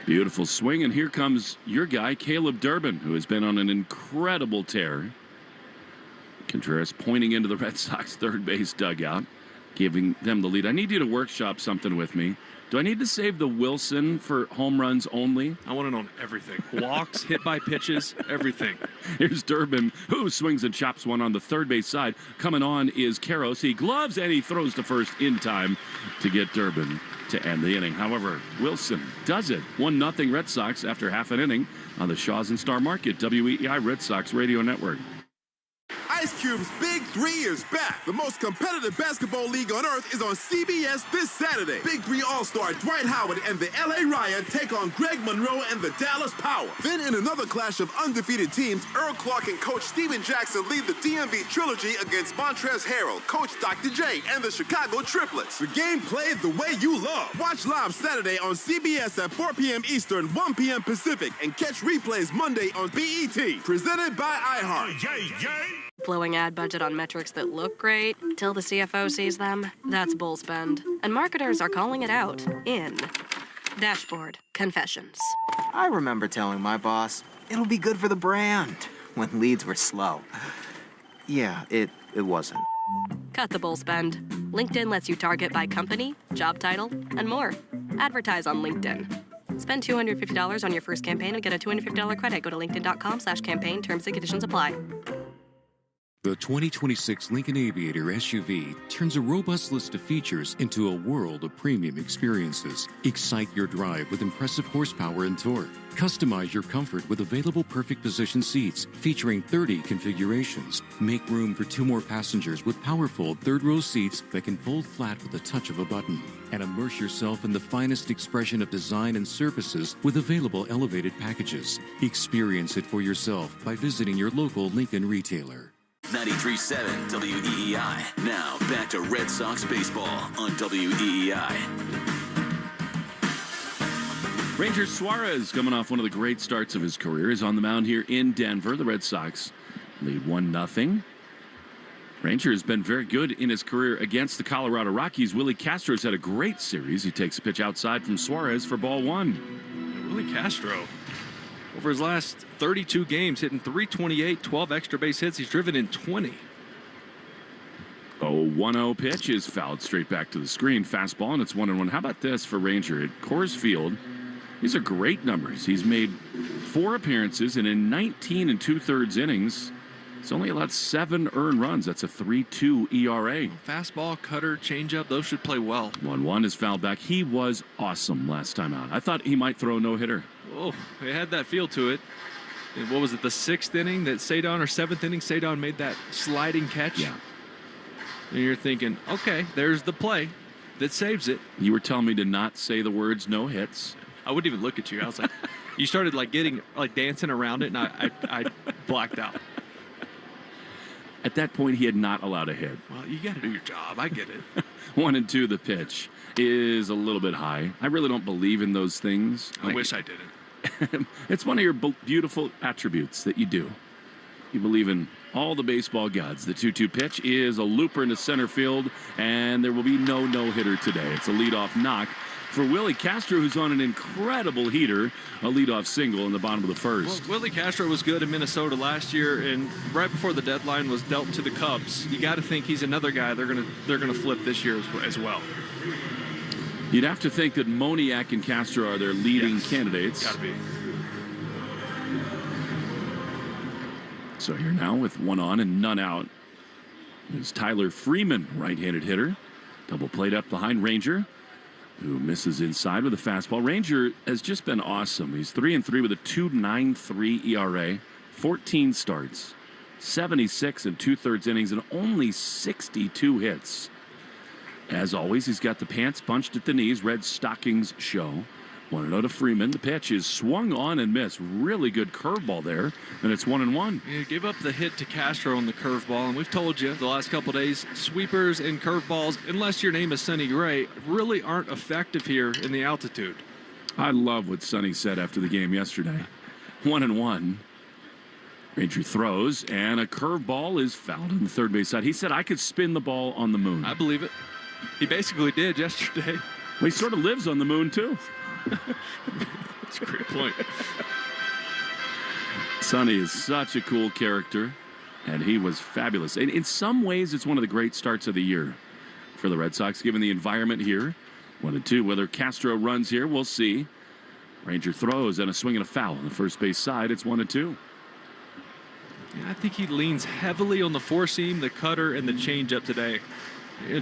Beautiful swing, and here comes your guy, Caleb Durbin, who has been on an incredible tear. Contreras pointing into the Red Sox third base dugout, giving them the lead. I need you to workshop something with me. Do I need to save the Wilson for home runs only? I want to know everything. Walks, hit by pitches, everything. Here's Durbin, who swings and chops one on the third base side. Coming on is Karros. He gloves and he throws to first in time to get Durbin to end the inning. However, Wilson does it. 1-0 Red Sox after half an inning on the Shaws and Star Market, WEEI Red Sox Radio Network. Ice Cube's Big 3 is back. The most competitive basketball league on earth is on CBS this Saturday. Big 3 All-Star Dwight Howard and the LA Riot take on Greg Monroe and the Dallas Power. Then in another clash of undefeated teams, Earl Clark and Coach Steven Jackson lead the DMV trilogy against Montrezl Harrell, Coach Dr. J, and the Chicago Triplets. The game played the way you love. Watch live Saturday on CBS at 4 p.m. Eastern, 1 p.m. Pacific, and catch replays Monday on BET. Presented by iHeart. Blowing ad budget on metrics that look great till the CFO sees them, that's bull spend. And marketers are calling it out in Dashboard Confessions. I remember telling my boss, it'll be good for the brand, when leads were slow. Yeah, it wasn't. Cut the bull spend. LinkedIn lets you target by company, job title, and more. Advertise on LinkedIn. Spend $250 on your first campaign and get a $250 credit. Go to linkedin.com/campaign. Terms and conditions apply. The 2026 Lincoln Aviator SUV turns a robust list of features into a world of premium experiences. Excite your drive with impressive horsepower and torque. Customize your comfort with available perfect position seats featuring 30 configurations. Make room for 2 more passengers with powerful third-row seats that can fold flat with the touch of a button. And immerse yourself in the finest expression of design and services with available elevated packages. Experience it for yourself by visiting your local Lincoln retailer. 93.7 WEEI. Now back to Red Sox baseball on WEEI. Ranger Suarez, coming off one of the great starts of his career, is on the mound here in Denver. The Red Sox lead 1-0. Ranger has been very good in his career against the Colorado Rockies. Willie Castro's had a great series. He takes a pitch outside from Suarez for ball 1. Willie Castro, over his last 32 games, hitting .328, 12 extra base hits. He's driven in 20. 1-0 pitch is fouled straight back to the screen. Fastball, and it's 1-1. How about this for Ranger at Coors Field? These are great numbers. He's made 4 appearances, and in 19 2/3 innings, he's only allowed 7 earned runs. That's a 3.2 ERA. Fastball, cutter, changeup, those should play well. 1-1 is fouled back. He was awesome last time out. I thought he might throw a no-hitter. Oh, it had that feel to it. And what was it, the 6th inning that Cedon, or 7th inning, Cedon made that sliding catch? Yeah. And you're thinking, okay, there's the play that saves it. You were telling me to not say the words no hits. I wouldn't even look at you. I was like, you started like dancing around it, and I blacked out. At that point, he had not allowed a hit. Well, you got to do your job. I get it. 1-2, the pitch is a little bit high. I really don't believe in those things. I wish I didn't. It's one of your beautiful attributes that you do. You believe in all the baseball gods. The 2-2 pitch is a looper into center field, and there will be no no-hitter today. It's a leadoff knock for Willie Castro, who's on an incredible heater, a leadoff single in the bottom of the first. Well, Willie Castro was good in Minnesota last year, and right before the deadline was dealt to the Cubs. You got to think he's another guy they're gonna flip this year as well. You'd have to think that Moniak and Castro are their leading candidates. Got to be. So here now with one on and none out is Tyler Freeman, right-handed hitter. Double played up behind Ranger, who misses inside with a fastball. Ranger has just been awesome. He's 3-3 with a 2.93 ERA, 14 starts, 76 and 2/3 innings, and only 62 hits. As always, he's got the pants bunched at the knees. Red stockings show. 1-0 to Freeman. The pitch is swung on and missed. Really good curveball there, and it's 1-1. You gave up the hit to Castro on the curveball, and we've told you the last couple of days, sweepers and curveballs, unless your name is Sonny Gray, really aren't effective here in the altitude. I love what Sonny said after the game yesterday. 1-1. Ranger throws, and a curveball is fouled on the third base side. He said, I could spin the ball on the moon. I believe it. He basically did yesterday. Well, he sort of lives on the moon, too. That's a great point. Sonny is such a cool character, and he was fabulous. And in some ways, it's one of the great starts of the year for the Red Sox, given the environment here. 1-2. Whether Castro runs here, we'll see. Ranger throws and a swing and a foul on the first base side. It's 1-2. Yeah, I think he leans heavily on the four seam, the cutter, and the changeup today.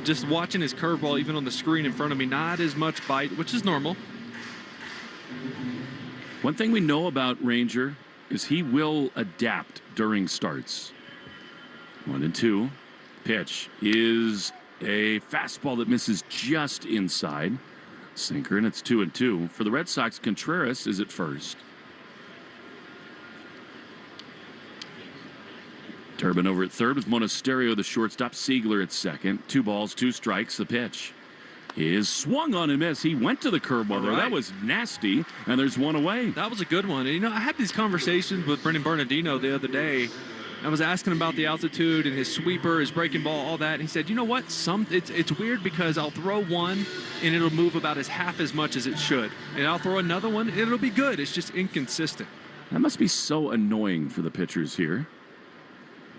Just watching his curveball, even on the screen in front of me, not as much bite, which is normal. One thing we know about Ranger is he will adapt during starts. 1-2. Pitch is a fastball that misses just inside. Sinker, and it's 2-2. For the Red Sox, Contreras is at first. Turbin over at third with Monasterio, the shortstop. Siegler at second. 2 balls, 2 strikes. The pitch is swung on and missed. He went to the curveball there. Right. That was nasty, and there's one away. That was a good one. And, I had these conversations with Brendan Bernardino the other day. I was asking him about the altitude and his sweeper, his breaking ball, all that. And he said, you know what? It's weird because I'll throw one and it'll move about half as much as it should. And I'll throw another one and it'll be good. It's just inconsistent. That must be so annoying for the pitchers here.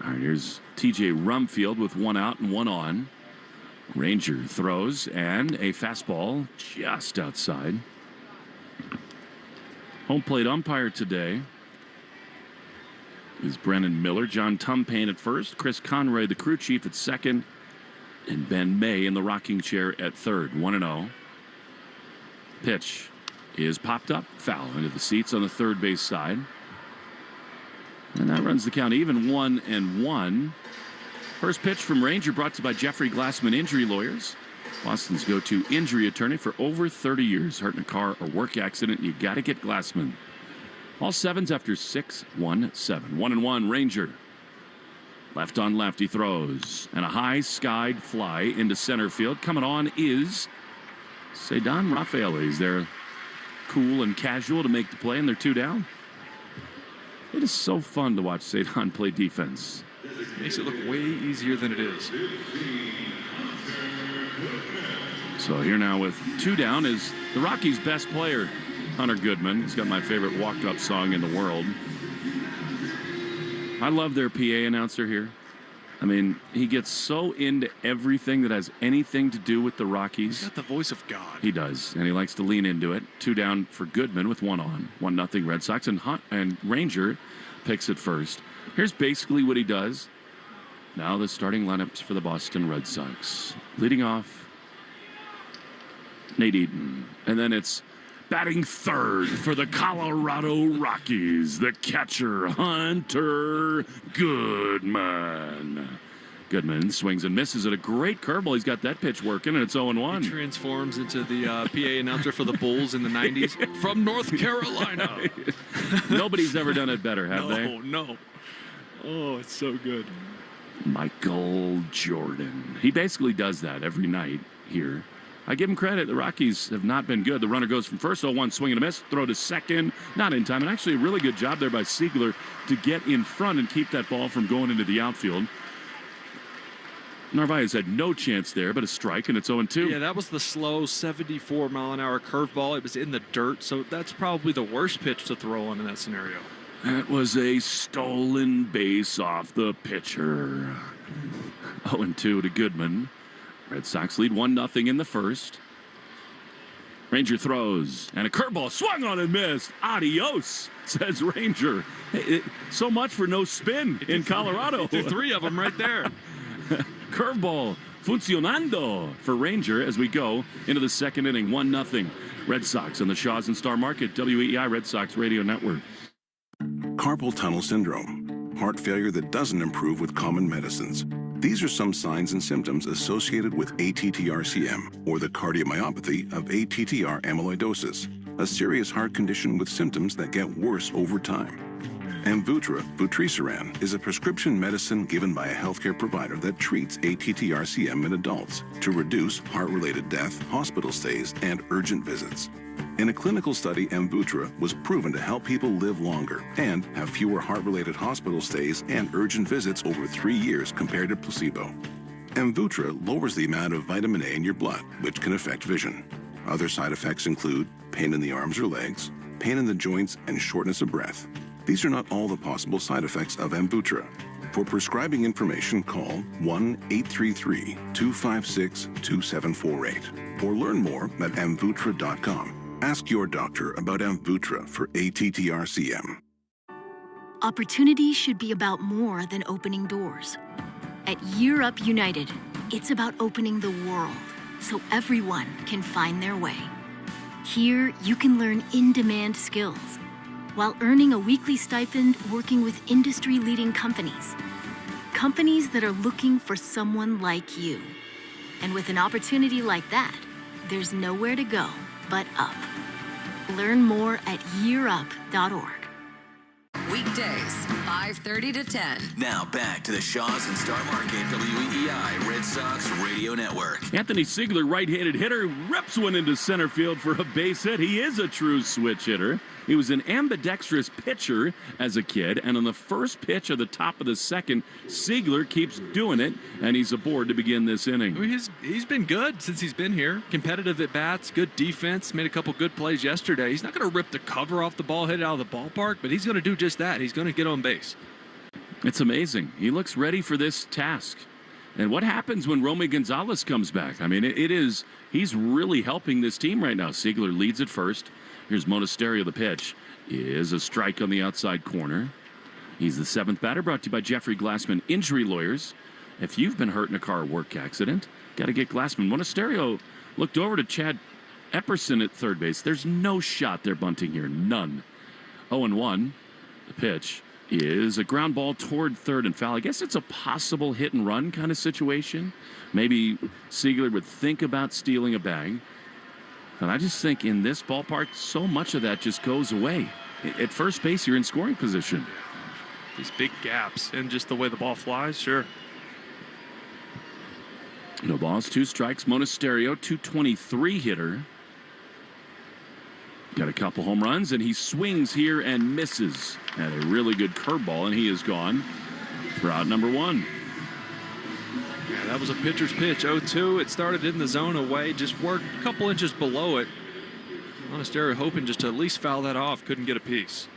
All right, here's TJ Rumfield with 1 out and 1 on. Ranger throws and a fastball just outside. Home plate umpire today is Brennan Miller. John Tumpane at first. Chris Conroy, the crew chief, at second. And Ben May in the rocking chair at third. 1-0. Pitch is popped up. Foul into the seats on the third base side. And that runs the count even, 1-1. First pitch from Ranger brought to you by Jeffrey Glassman Injury Lawyers. Boston's go-to injury attorney for over 30 years. Hurt in a car or work accident, you got to get Glassman. All sevens after 6-1-7. 1-1, Ranger. Left on left, he throws. And a high-skied fly into center field. Coming on is Ceddanne Rafaela. He's there cool and casual to make the play, and they're 2 down. It is so fun to watch Ceddanne play defense. Makes it look way easier than it is. So here now with 2 down is the Rockies' best player, Hunter Goodman. He's got my favorite walk-up song in the world. I love their PA announcer here. I mean, he gets so into everything that has anything to do with the Rockies. He's got the voice of God. He does, and he likes to lean into it. 2 down for Goodman with 1 on. 1-0 Red Sox, and Ranger picks it first. Here's basically what he does. Now the starting lineups for the Boston Red Sox. Leading off, Nate Eaton. And then it's batting third for the Colorado Rockies, the catcher, Hunter Goodman. Goodman swings and misses at a great curveball. He's got that pitch working, and it's 0-1. He transforms into the PA announcer for the Bulls in the 90s from North Carolina. Nobody's ever done it better, have they? No. Oh, it's so good. Michael Jordan. He basically does that every night here. I give him credit. The Rockies have not been good. The runner goes from first, 0-1, swing and a miss, throw to second, not in time. And actually a really good job there by Siegler to get in front and keep that ball from going into the outfield. Narvaez had no chance there, but a strike, and it's 0-2. Yeah, that was the slow 74-mile-an-hour curveball. It was in the dirt, so that's probably the worst pitch to throw on in that scenario. That was a stolen base off the pitcher. 0-2 to Goodman. Red Sox lead 1-0 in the first. Ranger throws, and a curveball swung on and missed. Adios, says Ranger. So much for no spin in Colorado. Three of them right there. Curveball funcionando for Ranger as we go into the second inning. 1-0. Red Sox on the Shaws and Star Market. WEEI Red Sox Radio Network. Carpal tunnel syndrome, heart failure that doesn't improve with common medicines. These are some signs and symptoms associated with ATTR-CM, or the cardiomyopathy of ATTR amyloidosis, a serious heart condition with symptoms that get worse over time. Amvuttra, vutrisiran, is a prescription medicine given by a healthcare provider that treats ATTR-CM in adults to reduce heart-related death, hospital stays, and urgent visits. In a clinical study, Amvuttra was proven to help people live longer and have fewer heart-related hospital stays and urgent visits over 3 years compared to placebo. Amvuttra lowers the amount of vitamin A in your blood, which can affect vision. Other side effects include pain in the arms or legs, pain in the joints, and shortness of breath. These are not all the possible side effects of Amvuttra. For prescribing information, call 1-833-256-2748 or learn more at amvuttra.com. Ask your doctor about Amvuttra for ATTR-CM. Opportunity should be about more than opening doors. At Year Up United, it's about opening the world so everyone can find their way. Here, you can learn in-demand skills while earning a weekly stipend working with industry-leading companies. Companies that are looking for someone like you. And with an opportunity like that, there's nowhere to go but up. Learn more at yearup.org. Weekdays, 5:30 to 10. Now back to the Shaws and Star Market WEEI Red Sox Radio Network. Anthony Siegler, right-handed hitter, rips one into center field for a base hit. He is a true switch hitter. He was an ambidextrous pitcher as a kid, and on the first pitch of the top of the second, Siegler keeps doing it, and he's aboard to begin this inning. I mean, he's been good since he's been here. Competitive at bats, good defense, made a couple good plays yesterday. He's not going to rip the cover off the ball, hit it out of the ballpark, but he's going to do just that. He's going to get on base. It's amazing. He looks ready for this task. And what happens when Romy Gonzalez comes back? I mean, he's really helping this team right now. Siegler leads at first. Here's Monasterio. The pitch is a strike on the outside corner. He's the seventh batter, brought to you by Jeffrey Glassman Injury Lawyers. If you've been hurt in a car work accident, got to get Glassman. Monasterio looked over to Chad Epperson at third base. There's no shot they're bunting here. None. 0-1. The pitch is a ground ball toward third and foul. I guess it's a possible hit and run kind of situation. Maybe Siegler would think about stealing a bag. And I just think in this ballpark, so much of that just goes away. At first base, you're in scoring position. These big gaps and just the way the ball flies, sure. No balls, 2 strikes. Monasterio, 223 hitter. Got a couple home runs, and he swings here and misses. Had a really good curveball, and he is gone for out number 1. Yeah, that was a pitcher's pitch. 0-2. It started in the zone away, just worked a couple inches below it. Monasterio hoping just to at least foul that off. Couldn't get a piece.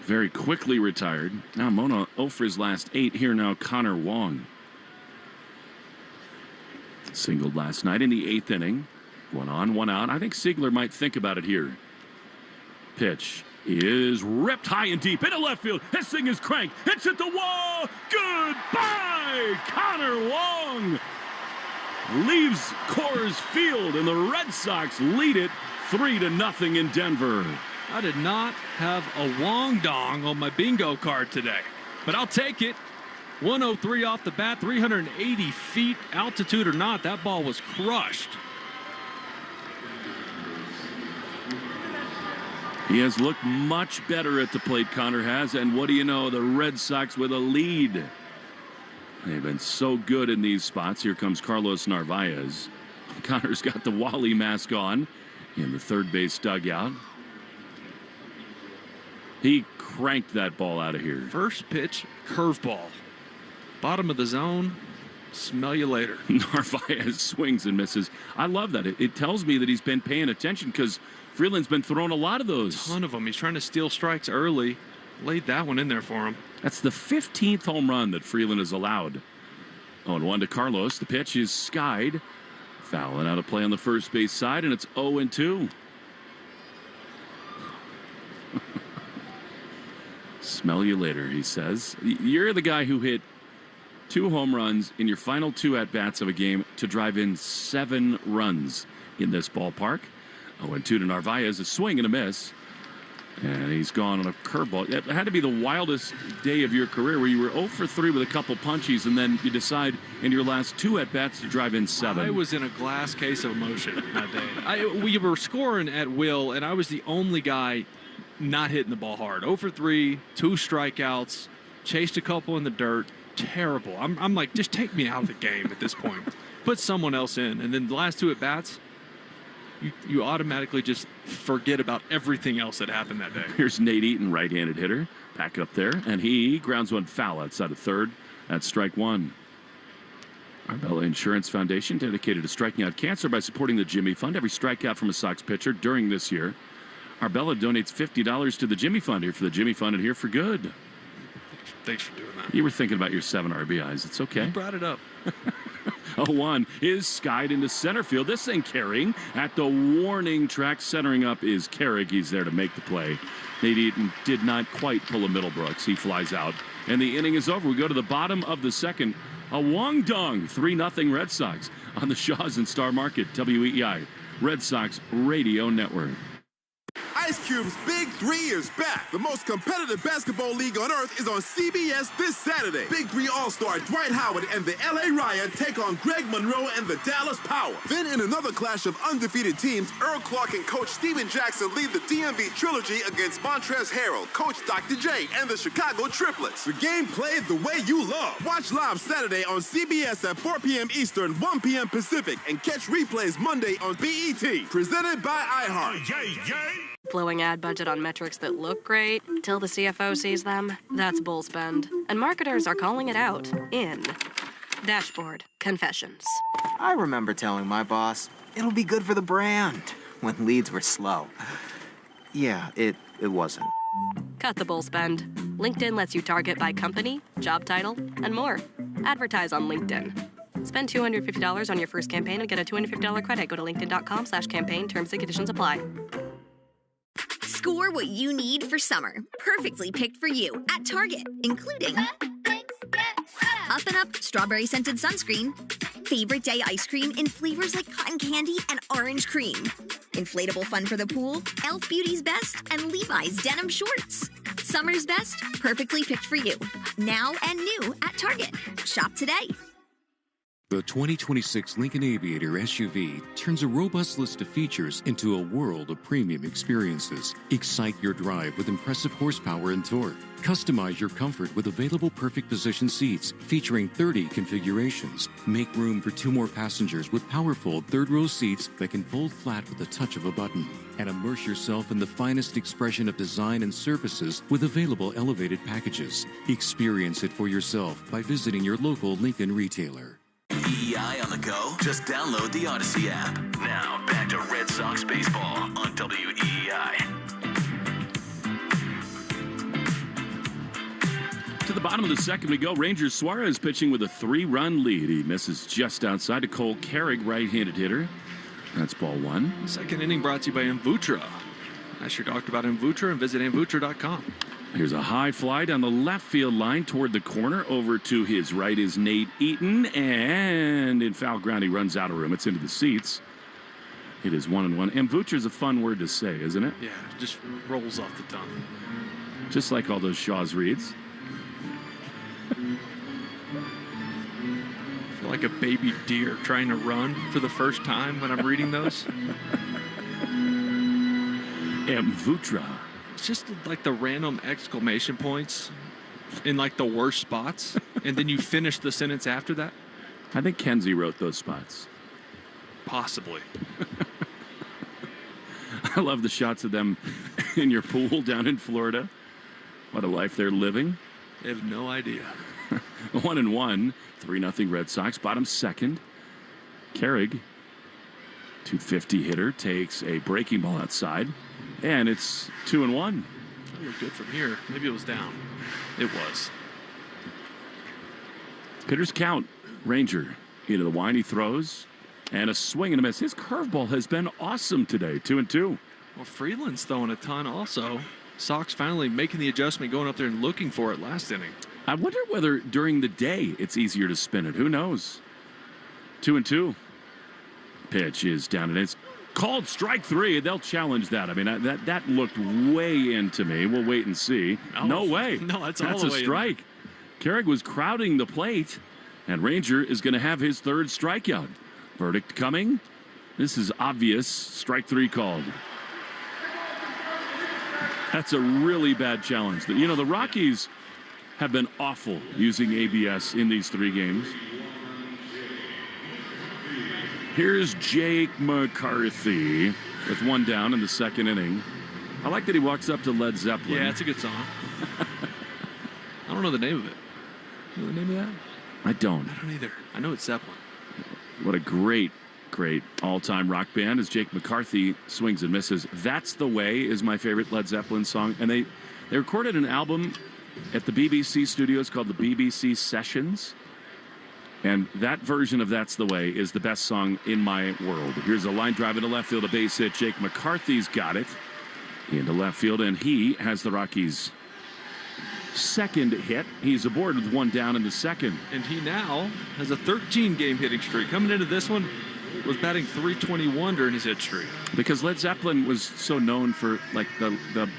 Very quickly retired. Now Mona 0 for his last 8. Here now Connor Wong. Singled last night in the 8th inning. 1 on, 1 out. I think Siegler might think about it here. Pitch is ripped high and deep into left field. This thing is cranked. It's at the wall. Goodbye, Connor Wong. Leaves Coors Field, and the Red Sox lead it 3-0 in Denver. I did not have a Wong Dong on my bingo card today, but I'll take it. 103 off the bat, 380 feet, altitude or not, that ball was crushed. He has looked much better at the plate, Connor has, and what do you know, the Red Sox with a lead. They've been so good in these spots. Here comes Carlos Narvaez. Connor's got the Wally mask on in the third base dugout. He cranked that ball out of here. First pitch, curveball. Bottom of the zone. Smell you later. Narvaez swings and misses. I love that. It tells me that he's been paying attention because Freeland's been throwing a lot of those. Ton of them. He's trying to steal strikes early. Laid that one in there for him. That's the 15th home run that Freeland has allowed. 0-1 to Carlos. The pitch is skied. Fouling out of play on the first base side, and it's 0-2. Smell you later, he says. You're the guy who hit 2 home runs in your final 2 at-bats of a game to drive in 7 runs in this ballpark. 0-2 to Narvaez, a swing and a miss. And he's gone on a curveball. It had to be the wildest day of your career where you were 0 for 3 with a couple punchies, and then you decide in your last 2 at-bats to drive in 7. I was in a glass case of emotion that day. We were scoring at will, and I was the only guy not hitting the ball hard. 0 for 3, 2 strikeouts, chased a couple in the dirt. Terrible. I'm like, just take me out of the game at this point. Put someone else in. And then the last 2 at-bats, you automatically just forget about everything else that happened that day. Here's Nate Eaton, right-handed hitter, back up there, and he grounds one foul outside of third. That's strike 1. Arbella Insurance Foundation, dedicated to striking out cancer by supporting the Jimmy Fund. Every strikeout from a Sox pitcher during this year, Arbella donates $50 to the Jimmy Fund. Here for the Jimmy Fund and here for good. Thanks for doing that. You were thinking about your 7 RBIs. It's okay. You brought it up. 0-1 is skied into center field. This thing carrying at the warning track. Centering up is Carrick. He's there to make the play. Nate Eaton did not quite pull a Middlebrooks. He flies out. And the inning is over. We go to the bottom of the second. A Wong Dong 3-0 Red Sox on the Shaws and Star Market. WEEI Red Sox Radio Network. Ice Cube's Big 3 is back. The most competitive basketball league on earth is on CBS this Saturday. Big 3 All-Star Dwight Howard and the LA Riot take on Greg Monroe and the Dallas Power. Then in another clash of undefeated teams, Earl Clark and Coach Steven Jackson lead the DMV Trilogy against Montrezl Harrell, Coach Dr. J, and the Chicago Triplets. The game played the way you love. Watch live Saturday on CBS at 4 p.m. Eastern, 1 p.m. Pacific, and catch replays Monday on BET. Presented by iHeart. Blowing ad budget on metrics that look great till the CFO sees them, that's bull spend. And marketers are calling it out in Dashboard Confessions. I remember telling my boss, it'll be good for the brand, when leads were slow. Yeah, it wasn't. Cut the bull spend. LinkedIn lets you target by company, job title, and more. Advertise on LinkedIn. Spend $250 on your first campaign and get a $250 credit. Go to linkedin.com/campaign. Terms and conditions apply. Score what you need for summer. Perfectly picked for you at Target, including Up and Up strawberry scented sunscreen, favorite day ice cream in flavors like cotton candy and orange cream, inflatable fun for the pool, Elf Beauty's Best, and Levi's denim shorts. Summer's best, perfectly picked for you. Now and new at Target. Shop today. The 2026 Lincoln Aviator SUV turns a robust list of features into a world of premium experiences. Excite your drive with impressive horsepower and torque. Customize your comfort with available perfect position seats featuring 30 configurations. Make room for 2 more passengers with powerful third-row seats that can fold flat with the touch of a button. And immerse yourself in the finest expression of design and services with available elevated packages. Experience it for yourself by visiting your local Lincoln retailer. EEI on the go? Just download the Odyssey app. Now, back to Red Sox baseball on WEEI. To the bottom of the second we go. Rangers Suarez pitching with a 3-run lead. He misses just outside to Cole Carrick, right-handed hitter. That's ball 1. Second inning brought to you by Mvutra. Ask your doctor about Mvutra and visit Mvutra.com. Here's a high fly down the left field line toward the corner. Over to his right is Nate Eaton. And in foul ground, he runs out of room. It's into the seats. It is 1-1. Mvutra's a fun word to say, isn't it? Yeah, it just rolls off the tongue. Just like all those Shaw's reads. I feel like a baby deer trying to run for the first time when I'm reading those. Mvutra. It's just like the random exclamation points in like the worst spots, and then you finish the sentence after that? I think Kenzie wrote those spots. Possibly. I love the shots of them in your pool down in Florida. What a life they're living. They have no idea. 1-1, 3-0 Red Sox. Bottom second. Carrig, 250 hitter, takes a breaking ball outside, and it's 2-1. That looked good from here. Maybe it was down. It was. Hitters count. Ranger into the line. He throws, and a swing and a miss. His curveball has been awesome today. 2-2. Well, Freeland's throwing a ton also. Sox finally making the adjustment, going up there and looking for it last inning. I wonder whether during the day it's easier to spin it. Who knows? 2-2. Pitch is down, and it's called strike three. They'll challenge that. I mean, that looked way into me. We'll wait and see. No way. No, that's all the way. That's a strike. Carrig was crowding the plate, and Ranger is going to have his third strikeout. Verdict coming. This is obvious. Strike three called. That's a really bad challenge. The Rockies have been awful using ABS in these three games. Here's Jake McCarthy with one down in the second inning. I like that he walks up to Led Zeppelin. Yeah, it's a good song. I don't know the name of it. You know the name of that? I don't. I don't either. I know it's Zeppelin. What a great all-time rock band as Jake McCarthy swings and misses. That's the Way is my favorite Led Zeppelin song. And they recorded an album at the BBC studios called the BBC Sessions. And that version of That's the Way is the best song in my world. Here's a line drive into left field, a base hit. Jake McCarthy's got it into left field, and he has the Rockies' second hit. He's aboard with one down in the second. And he now has a 13-game hitting streak. Coming into this one, was batting .321 during his hit streak. Because Led Zeppelin was so known for like the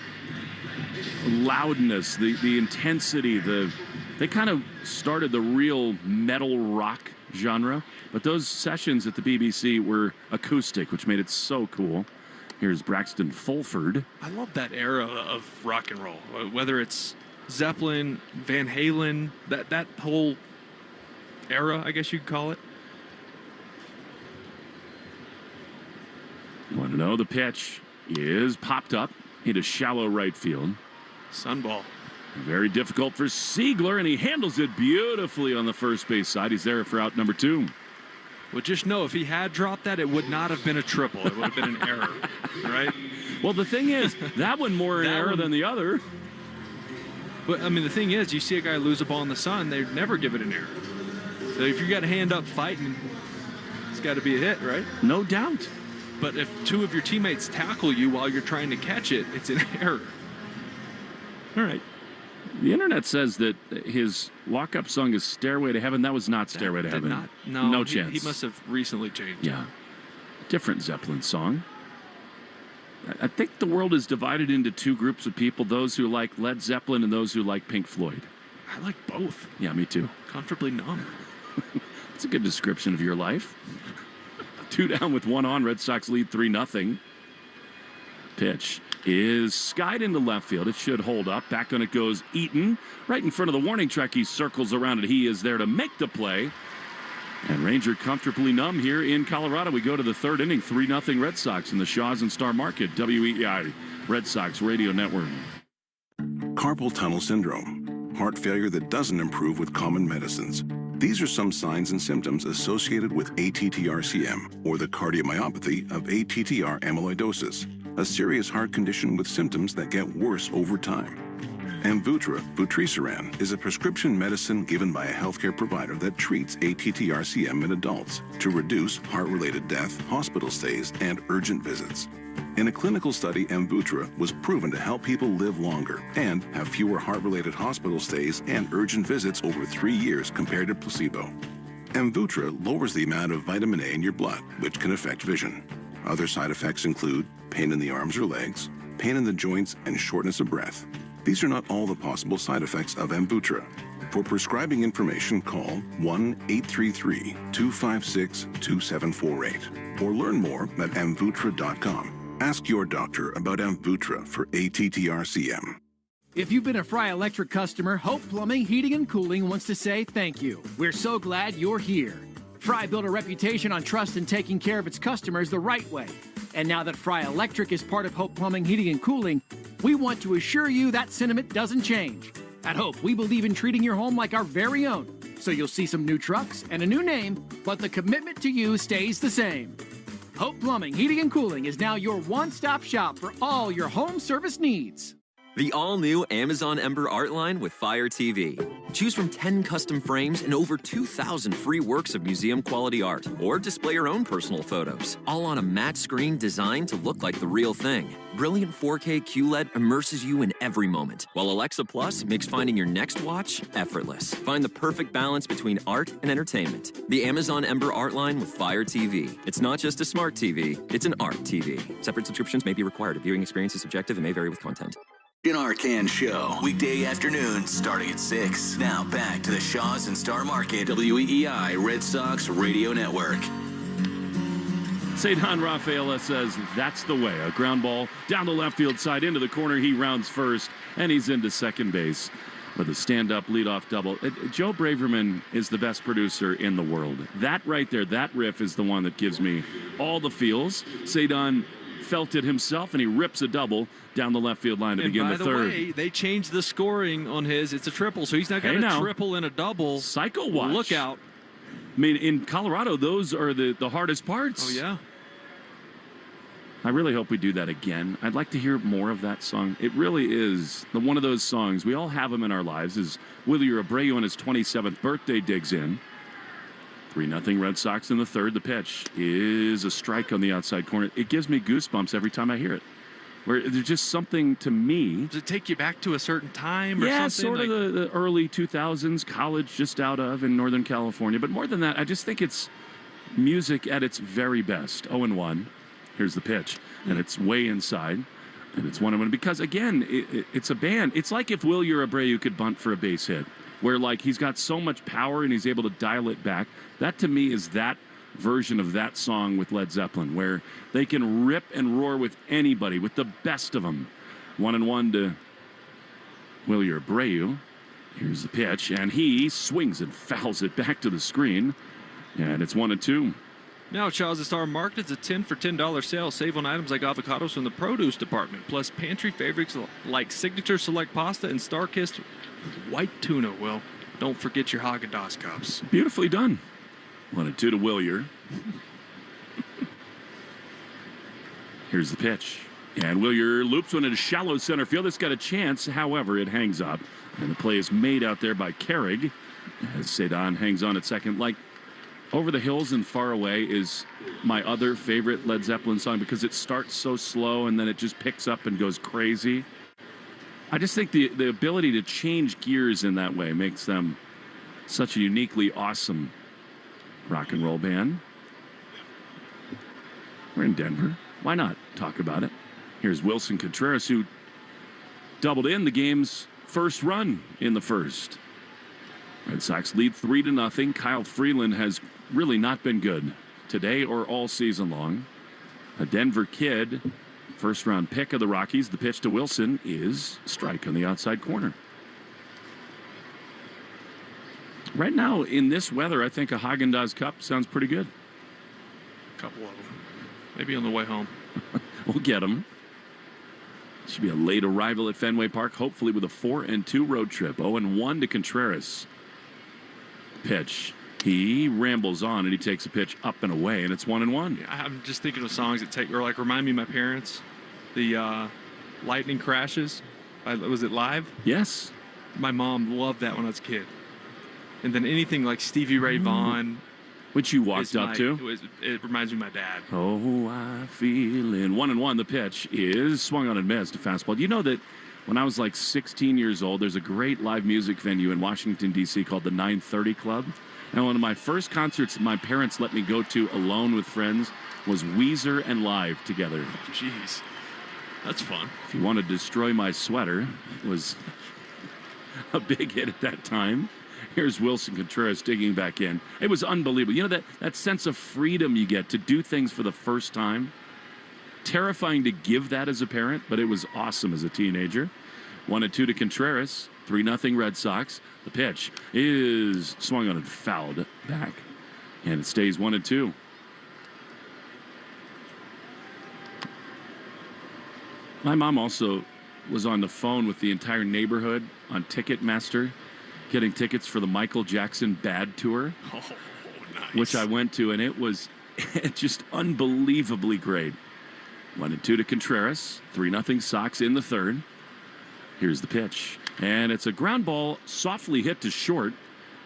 loudness, the intensity, they kind of started the real metal rock genre, but those sessions at the BBC were acoustic, which made it so cool. Here's Braxton Fulford. I love that era of rock and roll, whether it's Zeppelin, Van Halen, that whole era, I guess you'd call it. You want to know the pitch is popped up into shallow right field. Sunball. Very difficult for Siegler, and he handles it beautifully on the first base side. He's there for out number 2. Well, just know if he had dropped that, it would not have been a triple. It would have been an error, right? Well, the thing is, that one more an error than the other. But, I mean, the thing is, you see a guy lose a ball in the sun, they'd never give it an error. So if you got a hand up fighting, it's got to be a hit, right? No doubt. But if two of your teammates tackle you while you're trying to catch it, it's an error. All right. The internet says that his walk-up song is Stairway to Heaven. That was not Stairway to Heaven. No chance. He must have recently changed it. Yeah. Different Zeppelin song. I think the world is divided into two groups of people, those who like Led Zeppelin and those who like Pink Floyd. I like both. Yeah, me too. Comfortably numb. That's a good description of your life. 2 down with 1 on. Red Sox lead 3-0. Pitch is skied into left field. It should hold up. Back on it goes Eaton. Right in front of the warning track. He circles around it. He is there to make the play. And Ranger comfortably numb here in Colorado. We go to the third inning. 3-0 Red Sox in the Shaw's and Star Market. WEI Red Sox Radio Network. Carpal tunnel syndrome. Heart failure that doesn't improve with common medicines. These are some signs and symptoms associated with ATTR-CM, or the cardiomyopathy of ATTR amyloidosis, a serious heart condition with symptoms that get worse over time. Amvuttra, vutrisiran, is a prescription medicine given by a healthcare provider that treats ATTR-CM in adults to reduce heart-related death, hospital stays, and urgent visits. In a clinical study, Amvuttra was proven to help people live longer and have fewer heart-related hospital stays and urgent visits over 3 years compared to placebo. Amvuttra lowers the amount of vitamin A in your blood, which can affect vision. Other side effects include pain in the arms or legs, pain in the joints, and shortness of breath. These are not all the possible side effects of Amvuttra. For prescribing information, call 1-833-256-2748 or learn more at amvuttra.com. Ask your doctor about Amvuttra for ATTR-CM. If you've been a Fry Electric customer, Hope Plumbing, Heating, and Cooling wants to say thank you. We're so glad you're here. Fry built a reputation on trust and taking care of its customers the right way. And now that Fry Electric is part of Hope Plumbing, Heating, and Cooling, we want to assure you that sentiment doesn't change. At Hope, we believe in treating your home like our very own. So you'll see some new trucks and a new name, but the commitment to you stays the same. Hope Plumbing, Heating, and Cooling is now your one-stop shop for all your home service needs. The all-new Amazon Ember Art line with Fire TV. Choose from 10 custom frames and over 2,000 free works of museum-quality art. Or display your own personal photos, all on a matte screen designed to look like the real thing. Brilliant 4K QLED immerses you in every moment, while Alexa Plus makes finding your next watch effortless. Find the perfect balance between art and entertainment. The Amazon Ember Art line with Fire TV. It's not just a smart TV, it's an art TV. Separate subscriptions may be required. A viewing experience is subjective and may vary with content. In Arcan Show, weekday afternoons starting at 6. Now back to the Shaws and Star Market, WEEI Red Sox Radio Network. Cedar Rafaela says that's the way. A ground ball down the left field side into the corner. He rounds first, and he's into second base with a stand-up leadoff double. Joe Braverman is the best producer in the world. That right there, that riff is the one that gives me all the feels. Cedar felt it himself, and he rips a double down the left field line to begin the third. By the way, they changed the scoring on his. It's a triple, so he's not going to triple and a double. Psycho watch. Look out. I mean, in Colorado, those are the hardest parts. Oh, yeah. I really hope we do that again. I'd like to hear more of that song. It really is one of those songs. We all have them in our lives. As Willie Abreu on his 27th birthday digs in. 3-0 Red Sox in the third. The pitch is a strike on the outside corner. It gives me goosebumps every time I hear it. Where there's just something to me. Does it take you back to a certain time or something? Yeah, sort of the early 2000s, college just out of in Northern California. But more than that, I just think it's music at its very best. 0-1. Here's the pitch. And it's way inside. And it's 1-1. Because, again, it's a band. It's like if Willie Abreu could bunt for a base hit. Where, like, he's got so much power and he's able to dial it back. That, to me, is that version of that song with Led Zeppelin, where they can rip and roar with anybody, with the best of them. 1-1 to Willie Abreu. Here's the pitch, and he swings and fouls it back to the screen. And it's 1-2. Now at Shaw's Star Market, it's a 10 for $10 sale. Save on items like avocados from the produce department, plus pantry favorites like Signature Select Pasta and Star-Kissed white tuna. Well, don't forget your Haagen-Dazs cups. Beautifully done. 1-2 to Willier. Here's the pitch. And Willier loops one into shallow center field. It's got a chance. However, it hangs up. And the play is made out there by Carrig. As Cedar hangs on at second. Like, Over the Hills and Far Away is my other favorite Led Zeppelin song because it starts so slow and then it just picks up and goes crazy. I just think the ability to change gears in that way makes them such a uniquely awesome rock and roll band. We're in Denver. Why not talk about it? Here's Wilson Contreras, who doubled in the game's first run in the first. Red Sox lead 3-0. Kyle Freeland has really not been good today or all season long. A Denver kid, first-round pick of the Rockies. The pitch to Wilson is a strike on the outside corner. Right now, in this weather, I think a Haagen-Dazs cup sounds pretty good. A couple of them. Maybe on the way home. We'll get them. Should be a late arrival at Fenway Park, hopefully with a 4-2 road trip. 0-1 to Contreras. Pitch. He rambles on, and he takes a pitch up and away, and it's 1-1. Yeah, I'm just thinking of songs that remind me of my parents. The Lightning Crashes. Was it Live? Yes. My mom loved that when I was a kid. And then anything like Stevie Ray Vaughan. Which you walked up to. It reminds me of my dad. Oh, I feel in 1-1. The pitch is swung on and missed. A fastball. Do you know that when I was like 16 years old, there's a great live music venue in Washington, D.C. called the 930 Club? And one of my first concerts my parents let me go to alone with friends was Weezer and Live together. Jeez. That's fun. If You Want to Destroy My Sweater was a big hit at that time. Here's Wilson Contreras digging back in. It was unbelievable. You know, that sense of freedom you get to do things for the first time. Terrifying to give that as a parent, but it was awesome as a teenager. 1-2 to Contreras. 3-0 Red Sox. The pitch is swung on and fouled back. And it stays 1-2. My mom also was on the phone with the entire neighborhood on Ticketmaster, getting tickets for the Michael Jackson Bad Tour, which I went to, and it was just unbelievably great. 1-2 to Contreras. 3-0 Sox in the third. Here's the pitch. And it's a ground ball softly hit to short.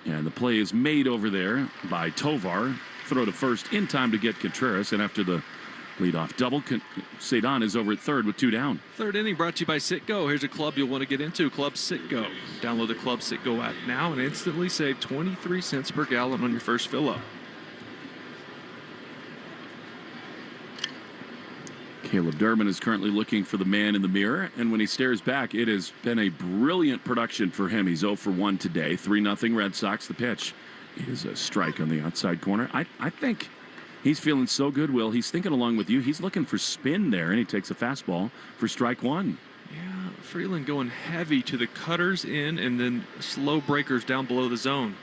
And the play is made over there by Tovar. Throw to first in time to get Contreras. And after the leadoff double, Cedon is over at third with 2 down. Third inning brought to you by Citgo. Here's a club you'll want to get into, Club Citgo. Download the Club Citgo app now and instantly save 23 cents per gallon on your first fill-up. Caleb Durbin is currently looking for the man in the mirror, and when he stares back, it has been a brilliant production for him. He's 0 for 1 today. 3-0 Red Sox. The pitch is a strike on the outside corner. I think he's feeling so good, Will. He's thinking along with you. He's looking for spin there, and he takes a fastball for strike 1. Yeah, Freeland going heavy to the cutters in and then slow breakers down below the zone.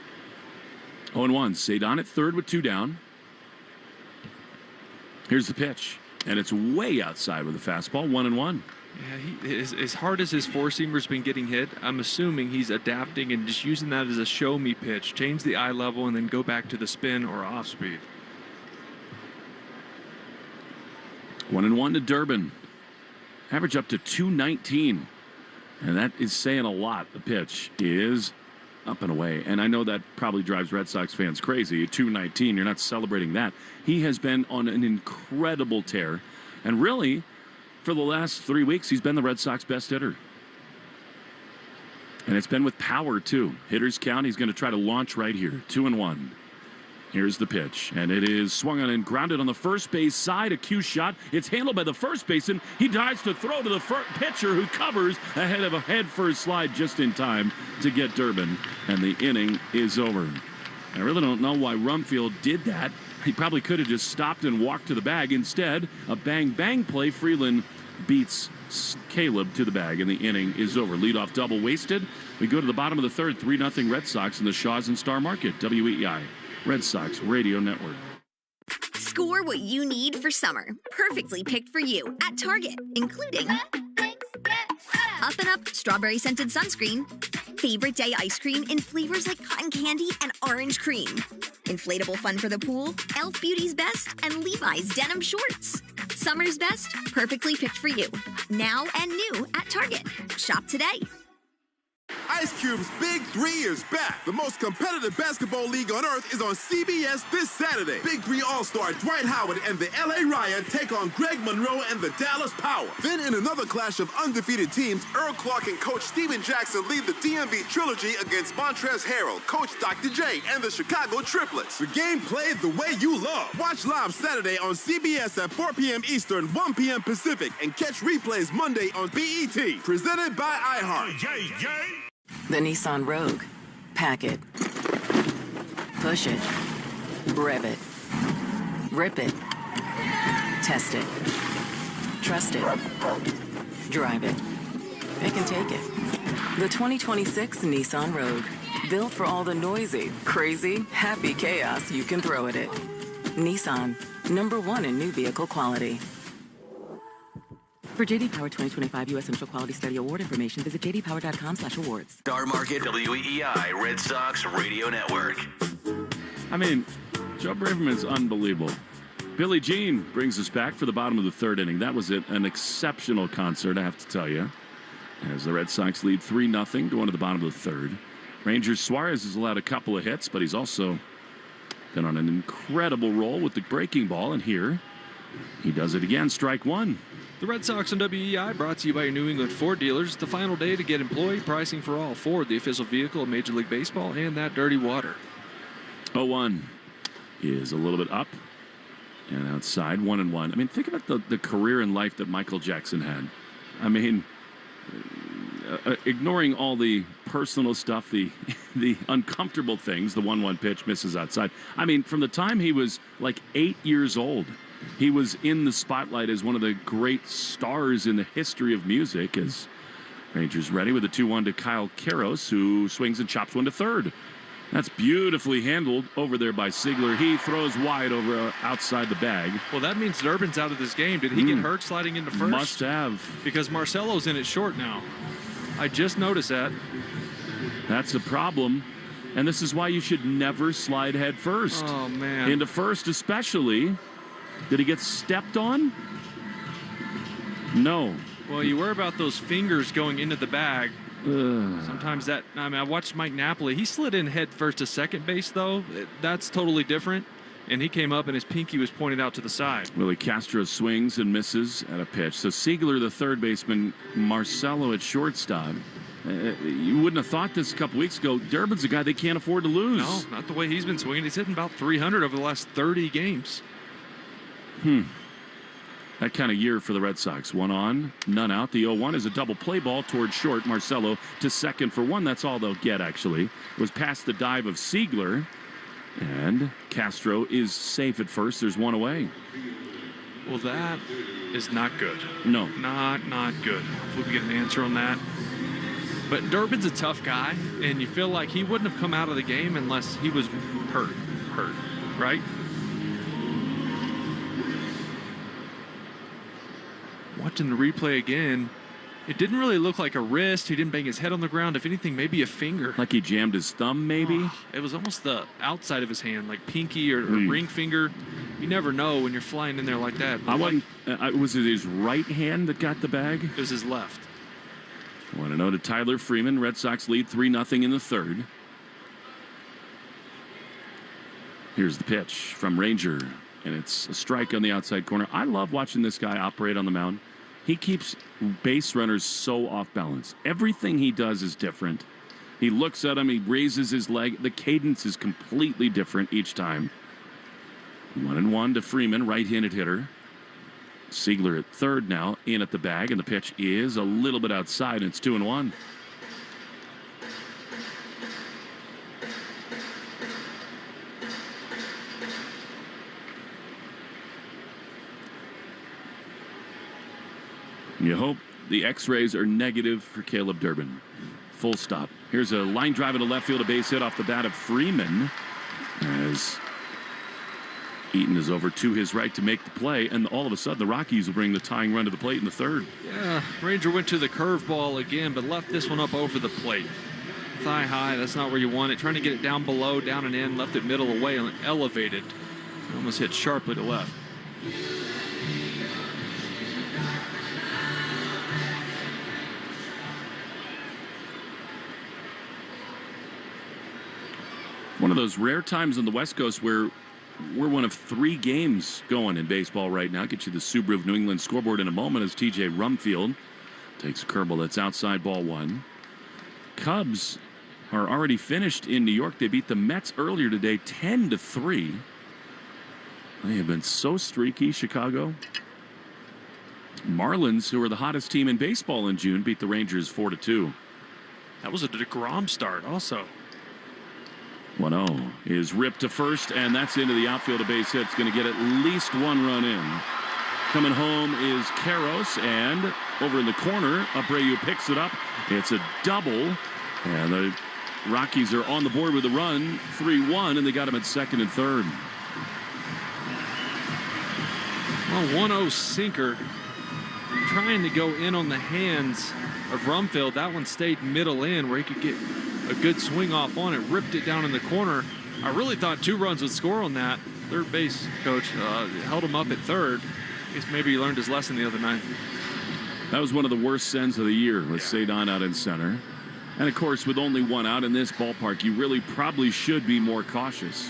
0-1. Cedon at third with 2 down. Here's the pitch. And it's way outside with a fastball, 1-1. Yeah, as hard as his four-seamer's been getting hit, I'm assuming he's adapting and just using that as a show-me pitch. Change the eye level and then go back to the spin or off-speed. 1-1 to Durbin. Average up to 219. And that is saying a lot. The pitch is up and away. And I know that probably drives Red Sox fans crazy. At 219, you're not celebrating that. He has been on an incredible tear. And really, for the last 3 weeks, he's been the Red Sox best hitter. And it's been with power, too. Hitters count. He's going to try to launch right here. 2-1. Here's the pitch. And it is swung on and grounded on the first base side. A cue shot. It's handled by the first baseman. He dives to throw to the pitcher, who covers ahead of a head-first slide just in time to get Durbin. And the inning is over. I really don't know why Rumfield did that. He probably could have just stopped and walked to the bag. Instead, a bang-bang play. Freeland beats Caleb to the bag, and the inning is over. Leadoff double wasted. We go to the bottom of the third. 3-0 Red Sox in the Shaws and Star Market. WEI. Red Sox Radio Network. Score what you need for summer. Perfectly picked for you at Target, including Up and Up strawberry scented sunscreen, favorite day ice cream in flavors like cotton candy and orange cream, inflatable fun for the pool, Elf Beauty's Best, and Levi's denim shorts. Summer's best, perfectly picked for you. Now and new at Target. Shop today. Ice Cube's Big 3 is back. The most competitive basketball league on earth is on CBS this Saturday. Big 3 All-Star Dwight Howard and the LA Riot take on Greg Monroe and the Dallas Power. Then in another clash of undefeated teams, Earl Clark and Coach Steven Jackson lead the DMV Trilogy against Montrezl Harrell, Coach Dr. J, and the Chicago Triplets. The game played the way you love. Watch live Saturday on CBS at 4 p.m. Eastern, 1 p.m. Pacific, and catch replays Monday on BET. Presented by iHeart. The Nissan Rogue. Pack it. Push it. Rev it. Rip it. Test it. Trust it. Drive it. It can take it. The 2026 Nissan Rogue. Built for all the noisy, crazy, happy chaos you can throw at it. Nissan. #1 in new vehicle quality. For JD Power 2025 U.S. Central Quality Study Award information, visit jdpower.com/awards. Star Market, WEI, Red Sox Radio Network. I mean, Joe Braverman's unbelievable. Billie Jean brings us back for the bottom of the third inning. That was an exceptional concert, I have to tell you. As the Red Sox lead 3-0 going to the bottom of the third. Rangers Suarez has allowed a couple of hits, but he's also been on an incredible roll with the breaking ball. And here, he does it again. Strike 1. The Red Sox on WEI brought to you by your New England Ford dealers. The final day to get employee pricing for all. Ford, the official vehicle of Major League Baseball, and that dirty water. 0-1 is a little bit up and outside. 1-1. I mean, think about the career and life that Michael Jackson had. I mean, ignoring all the personal stuff, the uncomfortable things, the 1-1 pitch misses outside. I mean, from the time he was like 8 years old, he was in the spotlight as one of the great stars in the history of music, as Rangers ready with a 2-1 to Kyle Karros, who swings and chops one to third. That's beautifully handled over there by Siegler. He throws wide over outside the bag. Well, that means Durbin's out of this game. Did he get hurt sliding into first? Must have. Because Marcelo's in it short now. I just noticed that. That's the problem. And this is why you should never slide head first. Oh, man. Into first especially. Did he get stepped on? No. Well, you worry about those fingers going into the bag. Sometimes that, I mean, I watched Mike Napoli. He slid in head first to second base, though. That's totally different. And he came up and his pinky was pointed out to the side. Willie Castro swings and misses at a pitch. So Siegler, the third baseman, Marcelo at shortstop. You wouldn't have thought this a couple weeks ago. Durbin's a guy they can't afford to lose. No, not the way he's been swinging. He's hitting about 300 over the last 30 games. That kind of year for the Red Sox. One on, none out. The 0-1 is a double play ball towards short. Marcelo to second for one. That's all they'll get, actually. It was past the dive of Siegler. And Castro is safe at first. There's one away. Well, that is not good. No. Not good. Hopefully we get an answer on that. But Durbin's a tough guy, and you feel like he wouldn't have come out of the game unless he was hurt, right? Watching the replay again, it didn't really look like a wrist. He didn't bang his head on the ground. If anything, maybe a finger. Like he jammed his thumb, maybe? It was almost the outside of his hand, like pinky or ring finger. You never know when you're flying in there like that. Was it his right hand that got the bag? It was his left. 1-0 to Tyler Freeman. Red Sox lead 3-0 in the third. Here's the pitch from Ranger, and it's a strike on the outside corner. I love watching this guy operate on the mound. He keeps base runners so off balance. Everything he does is different. He looks at him, he raises his leg. The cadence is completely different each time. 1-1 to Freeman, right-handed hitter. Siegler at third now, in at the bag, and the pitch is a little bit outside, and it's 2-1. You hope the X-rays are negative for Caleb Durbin. Full stop. Here's a line drive into left field, a base hit off the bat of Freeman, as Eaton is over to his right to make the play, and all of a sudden the Rockies will bring the tying run to the plate in the third. Yeah, Ranger went to the curveball again, but left this one up over the plate. Thigh high, that's not where you want it. Trying to get it down below, down and in, left it middle away and elevated. Almost hit sharply to left. One of those rare times on the West Coast where we're one of 3 games going in baseball right now. Get you the Subaru of New England scoreboard in a moment as TJ Rumfield takes a curveball that's outside, ball 1. Cubs are already finished in New York. They beat the Mets earlier today 10-3. They have been so streaky, Chicago. Marlins, who are the hottest team in baseball in June, beat the Rangers 4-2. That was a DeGrom start also. 1-0 is ripped to first, and that's into the outfield. A base hit. It's going to get at least 1 run in. Coming home is Karros, and over in the corner, Abreu picks it up. It's a double, and the Rockies are on the board with a run, 3-1, and they got him at second and third. Well, 1-0 sinker trying to go in on the hands of Rumfield. That one stayed middle in where he could get a good swing off on it, ripped it down in the corner. I really thought 2 runs would score on that. Third base coach held him up at third. I guess maybe he learned his lesson the other night. That was one of the worst sends of the year with Cedon out in center. And of course, with only 1 out in this ballpark, you really probably should be more cautious.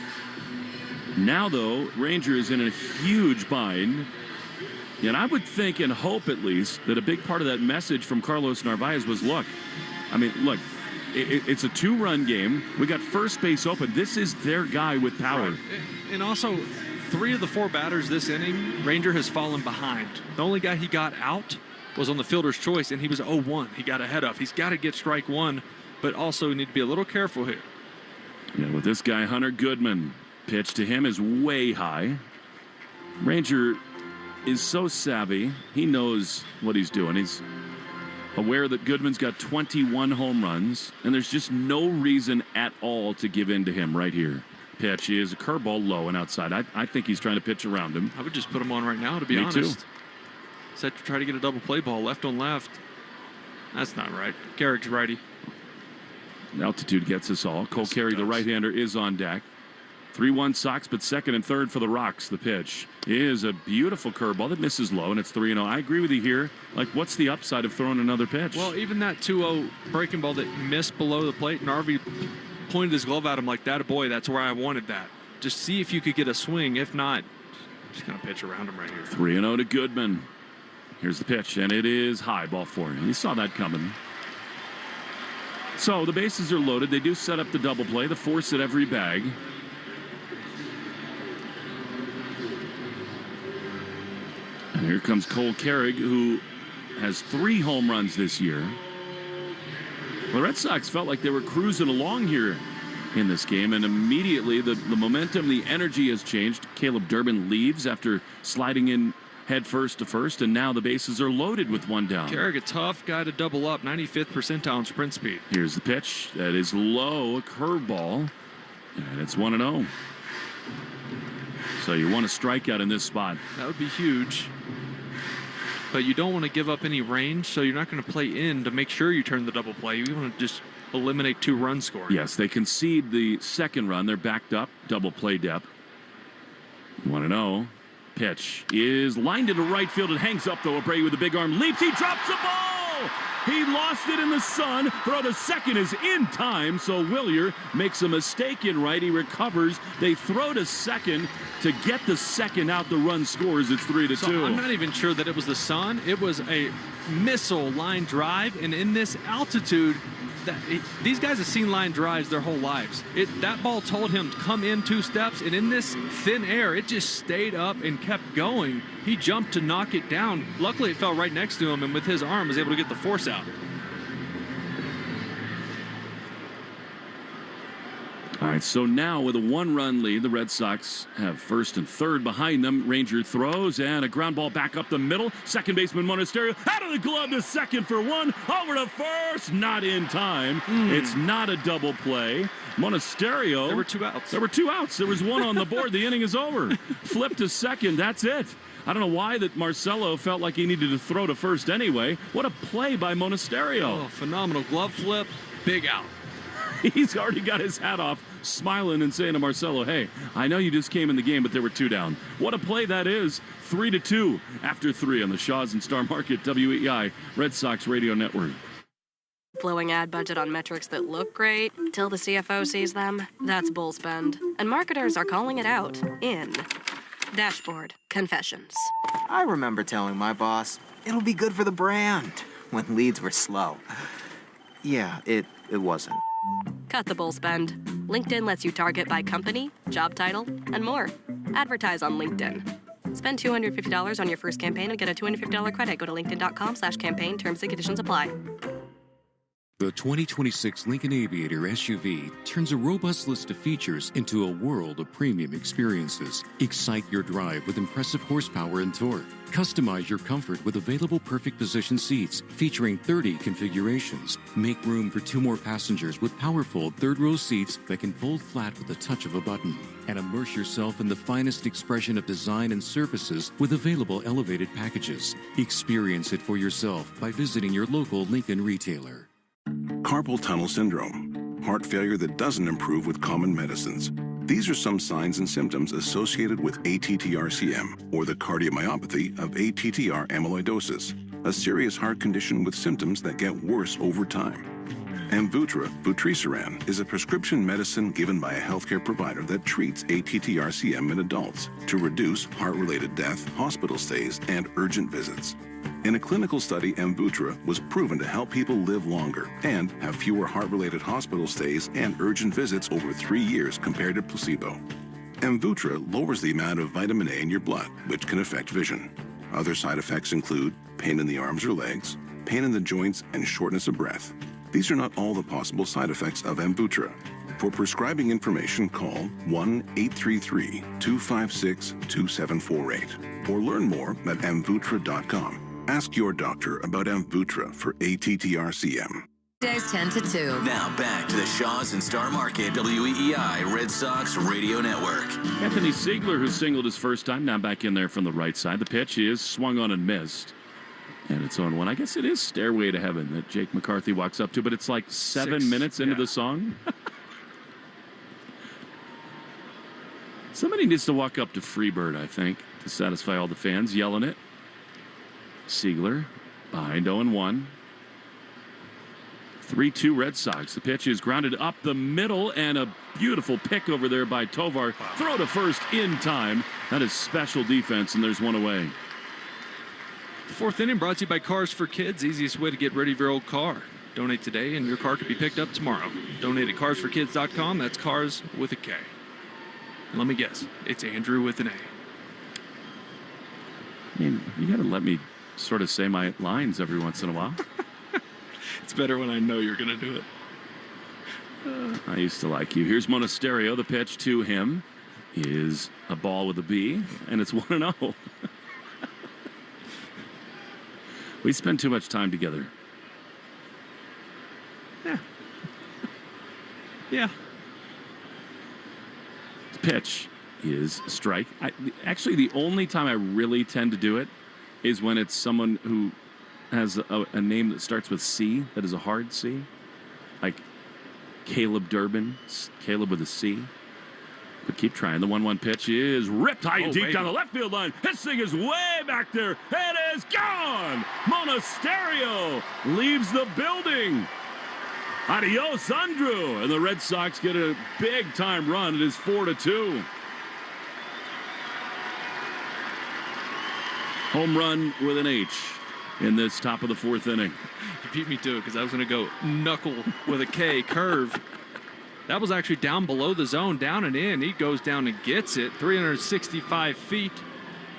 Now, though, Ranger is in a huge bind. And I would think and hope, at least, that a big part of that message from Carlos Narvaez was, look, it's a 2-run game. We got first base open. This is their guy with power. Right. And also, 3 of the 4 batters this inning, Ranger has fallen behind. The only guy he got out was on the fielder's choice, and he was 0-1. He got ahead of. He's got to get strike 1, but also need to be a little careful here. Yeah, with this guy, Hunter Goodman, pitch to him is way high. Ranger is so savvy. He knows what he's doing. aware that Goodman's got 21 home runs, and there's just no reason at all to give in to him right here. Pitch is a curveball low and outside. I think he's trying to pitch around him. I would just put him on right now, to be honest. Me too. Set to try to get a double play ball left on left. That's not right. Carrick's righty. Altitude gets us all. Cole Carey, the right-hander, is on deck. 3-1 Sox, but second and third for the Rocks. The pitch is a beautiful curveball that misses low, and it's 3-0. I agree with you here. Like, what's the upside of throwing another pitch? Well, even that 2-0 breaking ball that missed below the plate, Narvi pointed his glove at him like that. Boy, that's where I wanted that. Just see if you could get a swing. If not, just going to pitch around him right here. 3-0 to Goodman. Here's the pitch, and it is high, ball four. You saw that coming. So the bases are loaded. They do set up the double play, the force at every bag. And here comes Cole Carrick, who has 3 home runs this year. The Red Sox felt like they were cruising along here in this game, and immediately the momentum, the energy has changed. Caleb Durbin leaves after sliding in head first to first, and now the bases are loaded with one down. Carrick, a tough guy to double up, 95th percentile in sprint speed. Here's the pitch. That is low, a curveball, and it's 1-0. So you want a strikeout in this spot. That would be huge. But you don't want to give up any range, so you're not going to play in to make sure you turn the double play. You want to just eliminate 2-run scoring. Yes, they concede the second run. They're backed up, double play depth. 1-0. Pitch is lined into right field. It hangs up, though. Abreu with a big arm leaps. He drops the ball. He lost it in the sun. Throw to second is in time, so Willier makes a mistake in right. He recovers. They throw to second to get the second out. The run scores. It's 3-2. So I'm not even sure that it was the sun. It was a missile line drive, and in this altitude, these guys have seen line drives their whole lives. That ball told him to come in 2 steps, and in this thin air, it just stayed up and kept going. He jumped to knock it down. Luckily, it fell right next to him, and with his arm, was able to get the force out. All right, so now with a 1-run lead, the Red Sox have first and third behind them. Ranger throws, and a ground ball back up the middle. Second baseman Monasterio out of the glove to second for 1. Over to first, not in time. It's not a double play. Monasterio. There were 2 outs. There were 2 outs. There was 1 on the board. The inning is over. Flip to second. That's it. I don't know why that Marcelo felt like he needed to throw to first anyway. What a play by Monasterio. Oh, phenomenal glove flip. Big out. He's already got his hat off, smiling and saying to Marcelo, hey, I know you just came in the game, but there were 2 down. What a play that is. 3-2 after 3 on the Shaw's and Star Market WEI Red Sox Radio Network. Flowing ad budget on metrics that look great till the CFO sees them. That's bull spend. And marketers are calling it out in Dashboard Confessions. I remember telling my boss, it'll be good for the brand, when leads were slow. Yeah, it wasn't. Cut the bull spend. LinkedIn lets you target by company, job title, and more. Advertise on LinkedIn. Spend $250 on your first campaign and get a $250 credit. Go to linkedin.com/campaign. Terms and conditions apply. The 2026 Lincoln Aviator SUV turns a robust list of features into a world of premium experiences. Excite your drive with impressive horsepower and torque. Customize your comfort with available perfect position seats featuring 30 configurations. Make room for 2 more passengers with powerful third-row seats that can fold flat with the touch of a button. And immerse yourself in the finest expression of design and surfaces with available elevated packages. Experience it for yourself by visiting your local Lincoln retailer. Carpal tunnel syndrome, heart failure that doesn't improve with common medicines. These are some signs and symptoms associated with ATTR-CM, or the cardiomyopathy of ATTR amyloidosis, a serious heart condition with symptoms that get worse over time. Amvuttra, vutrisiran, is a prescription medicine given by a healthcare provider that treats ATTR-CM in adults to reduce heart-related death, hospital stays, and urgent visits. In a clinical study, Amvuttra was proven to help people live longer and have fewer heart-related hospital stays and urgent visits over 3 years compared to placebo. Amvuttra lowers the amount of vitamin A in your blood, which can affect vision. Other side effects include pain in the arms or legs, pain in the joints, and shortness of breath. These are not all the possible side effects of Amvuttra. For prescribing information, call 1-833-256-2748 or learn more at amvuttra.com. Ask your doctor about Amvuttra for ATTR-CM. Days 10 to 2. Now back to the Shaws and Star Market WEEI Red Sox Radio Network. Anthony Siegler, who singled his first time, now back in there from the right side. The pitch is swung on and missed. And it's on one. I guess it is Stairway to Heaven that Jake McCarthy walks up to, but it's like 7 minutes into the song. Somebody needs to walk up to Freebird, I think, to satisfy all the fans yelling it. Siegler behind 0-1. 3-2 Red Sox. The pitch is grounded up the middle, and a beautiful pick over there by Tovar. Throw to first in time. That is special defense, and there's one away. The fourth inning brought to you by Cars for Kids. Easiest way to get rid of your old car. Donate today, and your car could be picked up tomorrow. Donate at carsforkids.com. That's cars with a K. And let me guess, it's Andrew with an A. I mean, you got to let me sort of say my lines every once in a while. It's better when I know you're going to do it. I used to like you. Here's Monasterio. The pitch to him is a ball with a B, and it's 1-0. We spend too much time together. Yeah. The pitch is a strike. Actually, the only time I really tend to do it is when it's someone who has a name that starts with C, that is a hard C. Like Caleb Durbin, Caleb with a C. But keep trying. The 1-1 pitch is ripped high and deep down the left field line. This thing is way back there. It is gone. Monasterio leaves the building. Adios, Andrew. And the Red Sox get a big-time run. It is 4-2. Home run with an H in this top of the fourth inning. You beat me to it because I was going to go knuckle with a K, curve. That was actually down below the zone, down and in. He goes down and gets it. 365 feet.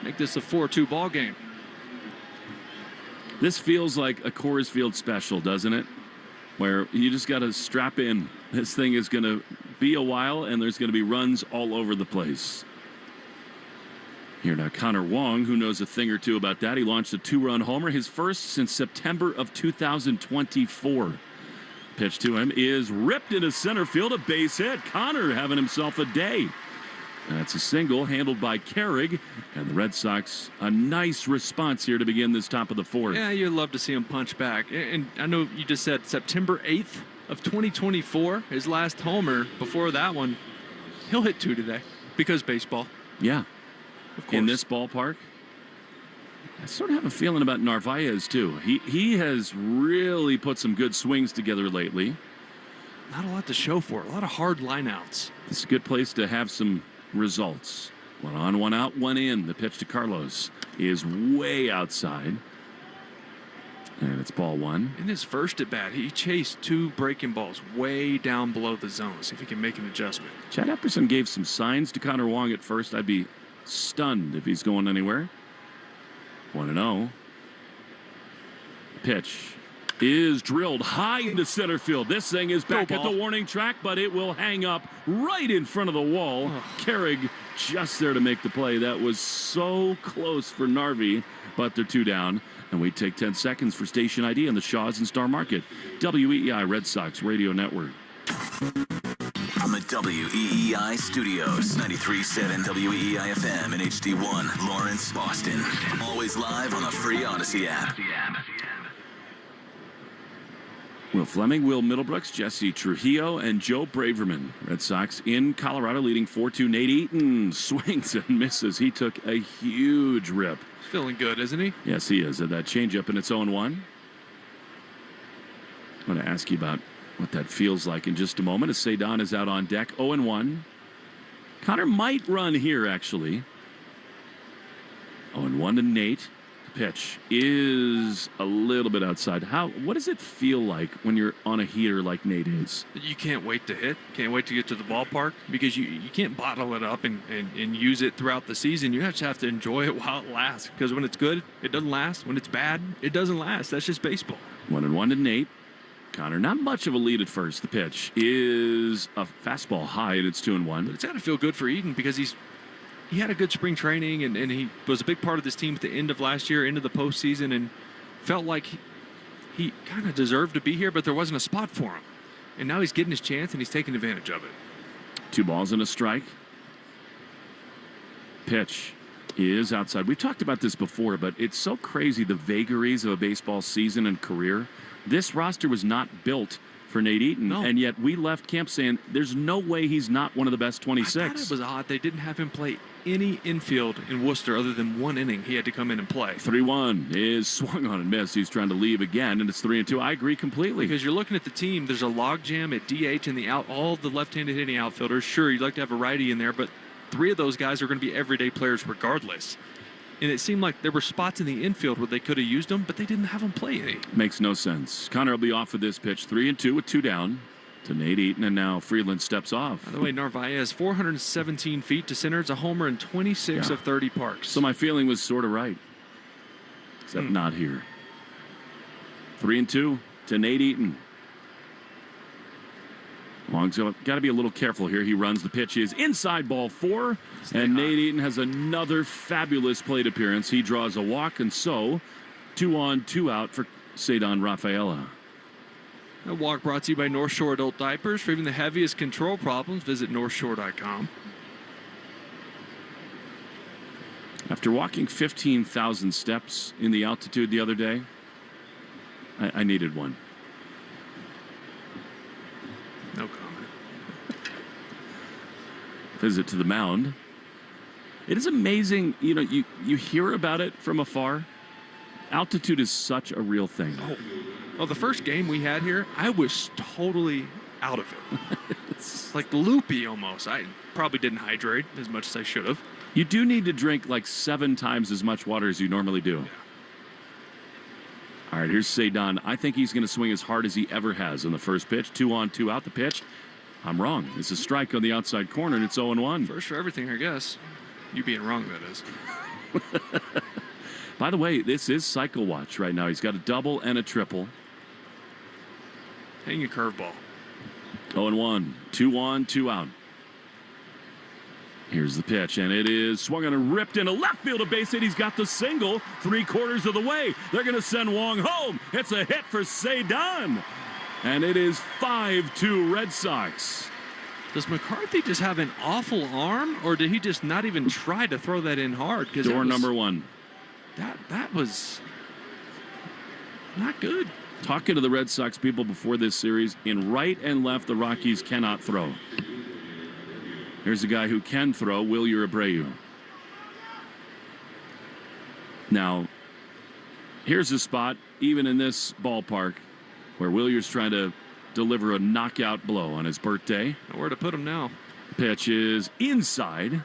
Make this a 4-2 ball game. This feels like a Coors Field special, doesn't it? Where you just got to strap in. This thing is going to be a while, and there's going to be runs all over the place. Here now, Connor Wong, who knows a thing or two about that. He launched a 2-run homer, his first since September of 2024. Pitch to him is ripped into center field, a base hit. Connor having himself a day. That's a single handled by Carrig, and the Red Sox, a nice response here to begin this top of the fourth. Yeah, you'd love to see him punch back. And I know you just said September 8th of 2024, his last homer. Before that one, he'll hit 2 today because baseball. Yeah. Of course. In this ballpark. I sort of have a feeling about Narvaez, too. He has really put some good swings together lately. Not a lot to show for it. A lot of hard lineouts. It's a good place to have some results. 1 on, 1 out, 1 in. The pitch to Carlos is way outside. And it's ball 1. In his first at bat, he chased 2 breaking balls way down below the zone. See if he can make an adjustment. Chad Epperson gave some signs to Connor Wong at first. I'd be stunned if he's going anywhere. 1-0. Pitch is drilled high into center field. This thing is back at the warning track, but it will hang up right in front of the wall. Carrig just there to make the play. That was so close for Narvi, but they're 2 down. And we take 10 seconds for station ID on the Shaws and Star Market. WEEI Red Sox Radio Network. From the WEEI studios, 93.7 WEEI FM and HD1, Lawrence, Boston. Always live on the free Odyssey app. Will Fleming, Will Middlebrooks, Jesse Trujillo, and Joe Braverman. Red Sox in Colorado leading 4-2. Nate Eaton swings and misses. He took a huge rip. He's feeling good, isn't he? Yes, he is. At that changeup, and it's 0-1. I'm going to ask you about what that feels like in just a moment as Cedon is out on deck. 0-1. Connor might run here, actually. 0-1 to Nate. The pitch is a little bit outside. What does it feel like when you're on a heater like Nate is? You can't wait to hit. Can't wait to get to the ballpark because you can't bottle it up and use it throughout the season. You just have to enjoy it while it lasts because when it's good, it doesn't last. When it's bad, it doesn't last. That's just baseball. 1-1 to Nate. Connor, not much of a lead at first. The pitch is a fastball high, and it's 2-1. But it's got to feel good for Eden because he's he had a good spring training, and he was a big part of this team at the end of last year, into the postseason, and felt like he kind of deserved to be here, but there wasn't a spot for him. And now he's getting his chance, and he's taking advantage of it. 2 balls and a strike. Pitch is outside. We've talked about this before, but it's so crazy, the vagaries of a baseball season and career. This roster was not built for Nate Eaton, and yet we left camp saying there's no way he's not one of the best 26. I thought it was odd they didn't have him play any infield in Worcester other than 1 inning he had to come in and play. 3-1 is swung on and missed. He's trying to leave again, and it's 3-2. I agree completely. Because you're looking at the team, there's a logjam at DH and all the left-handed hitting outfielders. Sure, you'd like to have a righty in there, but 3 of those guys are going to be everyday players regardless. And it seemed like there were spots in the infield where they could have used them, but they didn't have them play any. Makes no sense. Connor will be off with this pitch. 3-2 with 2 down to Nate Eaton, and now Freeland steps off. By the way, Narvaez, 417 feet to center. It's a homer in 26 of 30 parks. So my feeling was sort of right, except not here. 3-2 to Nate Eaton. Long's got to be a little careful here. He runs. The pitch is inside, ball 4. And Nate Eaton has another fabulous plate appearance. He draws a walk, and so 2 on, 2 out for Cedon Rafaela. A walk brought to you by North Shore Adult Diapers. For even the heaviest control problems, visit northshore.com. After walking 15,000 steps in the altitude the other day, I needed one. No comment. Visit to the mound. It is amazing, you know, you hear about it from afar. Altitude is such a real thing. Well, the first game we had here, I was totally out of it. It's like loopy almost. I probably didn't hydrate as much as I should have. You do need to drink like 7 times as much water as you normally do. Yeah. All right, here's Cedon. I think he's going to swing as hard as he ever has on the first pitch. 2 on, 2 out the pitch. I'm wrong. It's a strike on the outside corner, and it's 0-1. First for everything, I guess. You being wrong, that is. By the way, this is Cycle Watch right now. He's got a double and a triple. Hanging a curveball. 0-1. 2 on, 2 out. Here's the pitch, and it is swung on and ripped into left field, a base hit. He's got the single 3/4 of the way. They're going to send Wong home. It's a hit for Cedon. And it is 5-2 Red Sox. Does McCarthy just have an awful arm, or did he just not even try to throw that in hard? Door number 1. That was not good. Talking to the Red Sox people before this series, in right and left, the Rockies cannot throw. Here's a guy who can throw, Wilyer Abreu. Now, here's a spot, even in this ballpark, where Wilyer's trying to deliver a knockout blow on his birthday. Nowhere to put him now. Pitch is inside.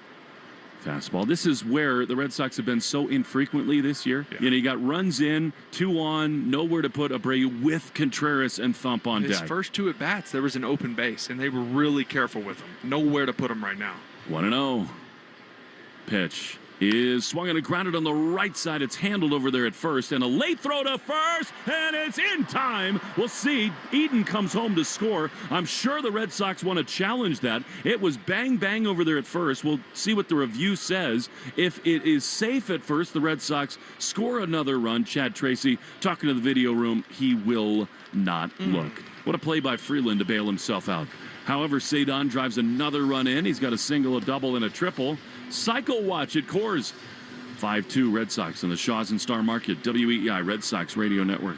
Fastball. This is where the Red Sox have been so infrequently this year. Yeah. You know, you got runs in, 2 on, nowhere to put Abreu with Contreras and Thump on His deck. first 2 at-bats, there was an open base, and they were really careful with him. Nowhere to put him right now. 1-0. Pitch is swung and grounded on the right side. It's handled over there at first, and a late throw to first, and it's in time. We'll see. Eaton comes home to score. I'm sure the Red Sox want to challenge that. It was bang, bang over there at first. We'll see what the review says. If it is safe at first, the Red Sox score another run. Chad Tracy talking to the video room. He will not look. What a play by Freeland to bail himself out. However, Cedon drives another run in. He's got a single, a double, and a triple. Cycle Watch at Coors. 5-2 Red Sox on the Shaws and Star Market. WEEI Red Sox Radio Network.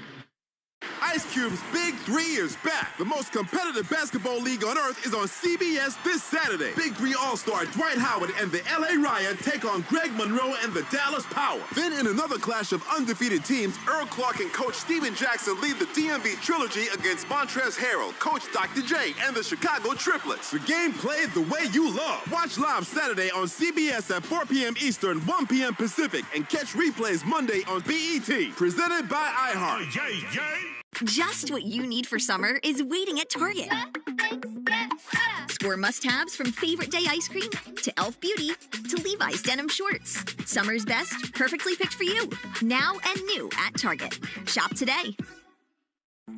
Ice Cube's Big 3 is back. The most competitive basketball league on earth is on CBS this Saturday. Big 3 All-Star Dwight Howard and the LA Riot take on Greg Monroe and the Dallas Power. Then in another clash of undefeated teams, Earl Clark and Coach Steven Jackson lead the DMV Trilogy against Montrezl Harrell, Coach Dr. J, and the Chicago Triplets. The game played the way you love. Watch live Saturday on CBS at 4 p.m. Eastern, 1 p.m. Pacific, and catch replays Monday on BET. Presented by iHeart. Just what you need for summer is waiting at Target. Score must-haves from Favorite Day ice cream to Elf Beauty to Levi's denim shorts. Summer's best, perfectly picked for you. Now and new at Target. Shop today.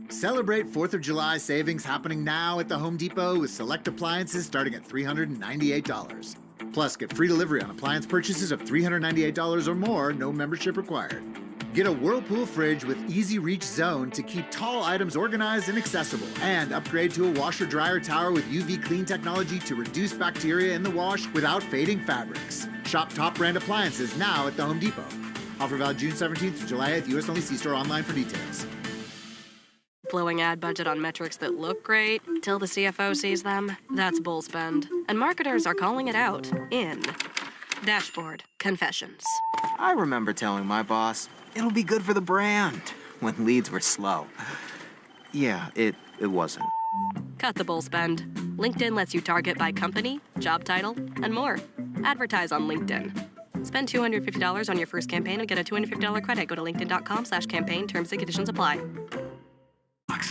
Celebrate 4th of July savings happening now at the Home Depot with select appliances starting at $398. Plus, get free delivery on appliance purchases of $398 or more, no membership required. Get a Whirlpool fridge with Easy Reach Zone to keep tall items organized and accessible. And upgrade to a washer-dryer tower with UV clean technology to reduce bacteria in the wash without fading fabrics. Shop top brand appliances now at the Home Depot. Offer valid June 17th through July 8th. U.S. only. See store online for details. Blowing ad budget on metrics that look great till the CFO sees them, that's bull spend. And marketers are calling it out in Dashboard Confessions. I remember telling my boss, it'll be good for the brand, when leads were slow. Yeah, it wasn't. Cut the bull spend. LinkedIn lets you target by company, job title, and more. Advertise on LinkedIn. Spend $250 on your first campaign and get a $250 credit. Go to linkedin.com/campaign. Terms and conditions apply.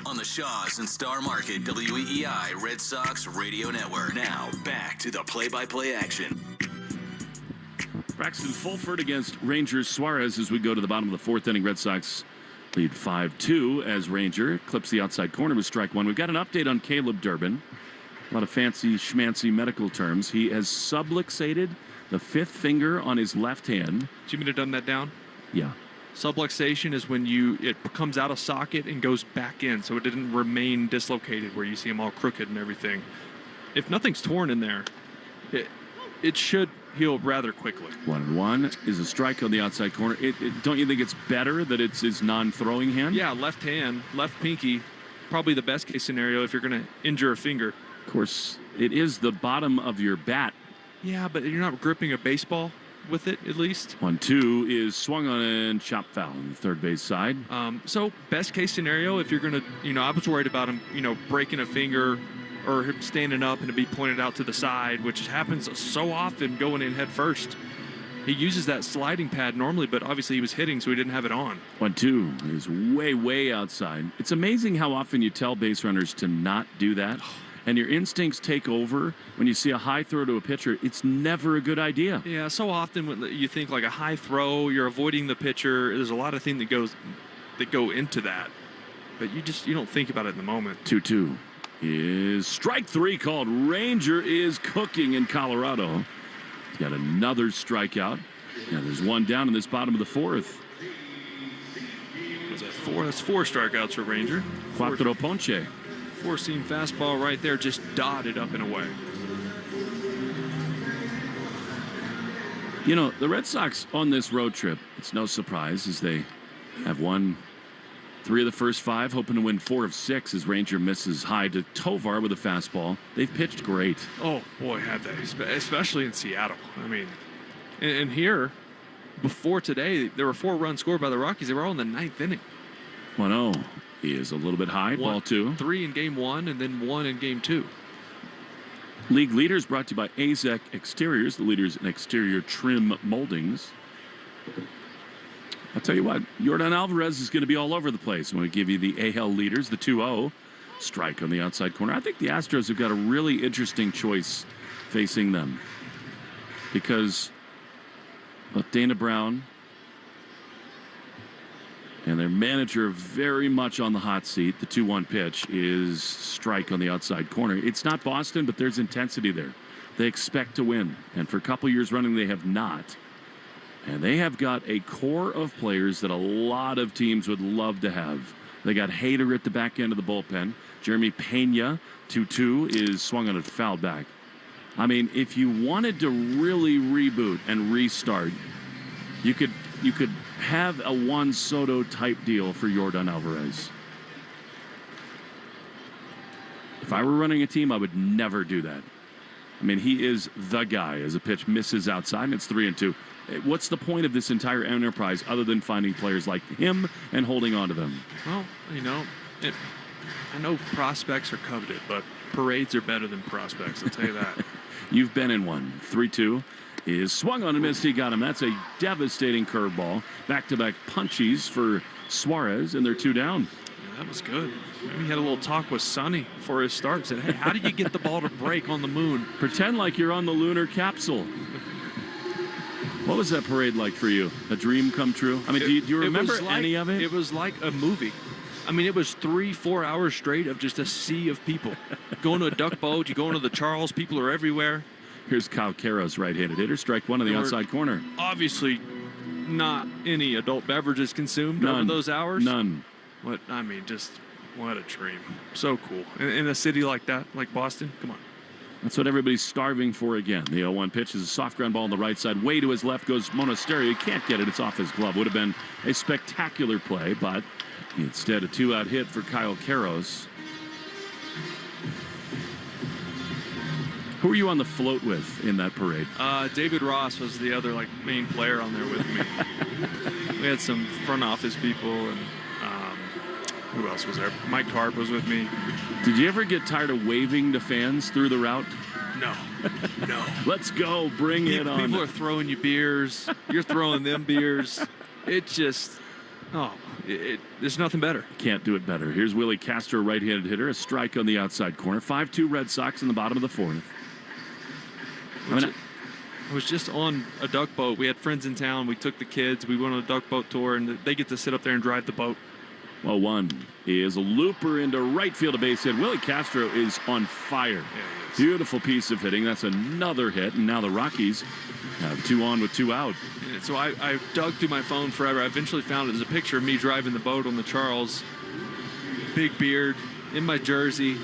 On the Shaws and Star Market WEEI Red Sox Radio Network. Now, back to the play-by-play action. Braxton Fulford against Rangers Suarez as we go to the bottom of the fourth inning. Red Sox lead 5-2 as Ranger clips the outside corner with strike one. We've got an update on Caleb Durbin. A lot of fancy schmancy medical terms. He has subluxated the fifth finger on his left hand. Do you mean to dumb that down? Yeah. Subluxation is when it comes out of socket and goes back in, so it didn't remain dislocated where you see them all crooked and everything. If nothing's torn in there, it should heal rather quickly. 1-1 is a strike on the outside corner. Don't you think it's better that it's his non-throwing hand? Yeah, left hand, left pinky, probably the best case scenario if you're going to injure a finger. Of course, it is the bottom of your bat. Yeah, but you're not gripping a baseball with it, at least. 1-2 is swung on and chopped foul on the third base side. So best case scenario, if you're going to, I was worried about him, breaking a finger or him standing up and to be pointed out to the side, which happens so often going in head first. He uses that sliding pad normally, but obviously he was hitting, so he didn't have it on. 1-2 is way, way outside. It's amazing how often you tell base runners to not do that. And your instincts take over when you see a high throw to a pitcher. It's never a good idea. Yeah, so often when you think like a high throw, you're avoiding the pitcher. There's a lot of things that go into that, but you don't think about it in the moment. 2-2 is strike three called. Ranger is cooking in Colorado. He's got another strikeout. Now there's one down in this bottom of the fourth. Was that four? That's four strikeouts for Ranger. Cuatro ponche. Four-seam fastball right there, just dotted up and away. The Red Sox on this road trip, it's no surprise as they have won 3 of the first 5, hoping to win 4 of 6 as Ranger misses high to Tovar with a fastball. They've pitched great. Oh, boy, have they, especially in Seattle. I mean, and here, before today, there were 4 runs scored by the Rockies. They were all in the 9th inning. 1-0 is a little bit high. Ball 2. 3 in game 1 and then 1 in game 2. League leaders brought to you by AZEK Exteriors, the leaders in exterior trim moldings. I'll tell you what, Yordan Alvarez is going to be all over the place when we give you the AL leaders, the 2-0 strike on the outside corner. I think the Astros have got a really interesting choice facing them because of Dana Brown and their manager very much on the hot seat. The 2-1 pitch is strike on the outside corner. It's not Boston, but there's intensity there. They expect to win, and for a couple years running, they have not. And they have got a core of players that a lot of teams would love to have. They got Hader at the back end of the bullpen. Jeremy Pena, 2-2, is swung on a foul back. I mean, if you wanted to really reboot and restart, you could have a Juan Soto type deal for Yordan Alvarez. If I were running a team, I would never do that. I mean, he is the guy as a pitch misses outside and it's 3-2. What's the point of this entire enterprise other than finding players like him and holding on to them? Well, I know prospects are coveted, but parades are better than prospects. I'll tell you that. You've been in one. 3-2 is swung on and missed. He got him. That's a devastating curveball. Back-to-back punchies for Suarez, and they're 2 down. Yeah, that was good. Maybe he had a little talk with Sonny before his start. Said, hey, how did you get the ball to break on the moon? Pretend like you're on the lunar capsule. What was that parade like for you? A dream come true? I mean, do you remember any of it? It was like a movie. I mean, it was 3-4 hours straight of just a sea of people. Going to a duck boat, you go into the Charles, people are everywhere. Here's Kyle Caro's right-handed hitter. Strike one on the outside corner. Obviously, not any adult beverages consumed over those hours. None. What a dream. So cool. In a city like that, like Boston, come on. That's what everybody's starving for again. The 0-1 pitch is a soft ground ball on the right side. Way to his left goes Monasterio. He can't get it. It's off his glove. Would have been a spectacular play, but instead a 2-out hit for Kyle Caros. Who were you on the float with in that parade? David Ross was the other main player on there with me. We had some front office people, and who else was there? Mike Tarp was with me. Did you ever get tired of waving to fans through the route? No. Let's go. Bring it on. People are throwing you beers. You're throwing them beers. It just, there's nothing better. Can't do it better. Here's Willie Castro, right-handed hitter. A strike on the outside corner. 5-2 Red Sox in the bottom of the fourth. I was just on a duck boat. We had friends in town. We took the kids. We went on a duck boat tour, and they get to sit up there and drive the boat. Well, one is a looper into right field, a base hit. Willie Castro is on fire. Yeah, Beautiful piece of hitting. That's another hit, and now the Rockies have 2 on with 2 out. And so I dug through my phone forever. I eventually found it. There's a picture of me driving the boat on the Charles. Big beard, in my jersey.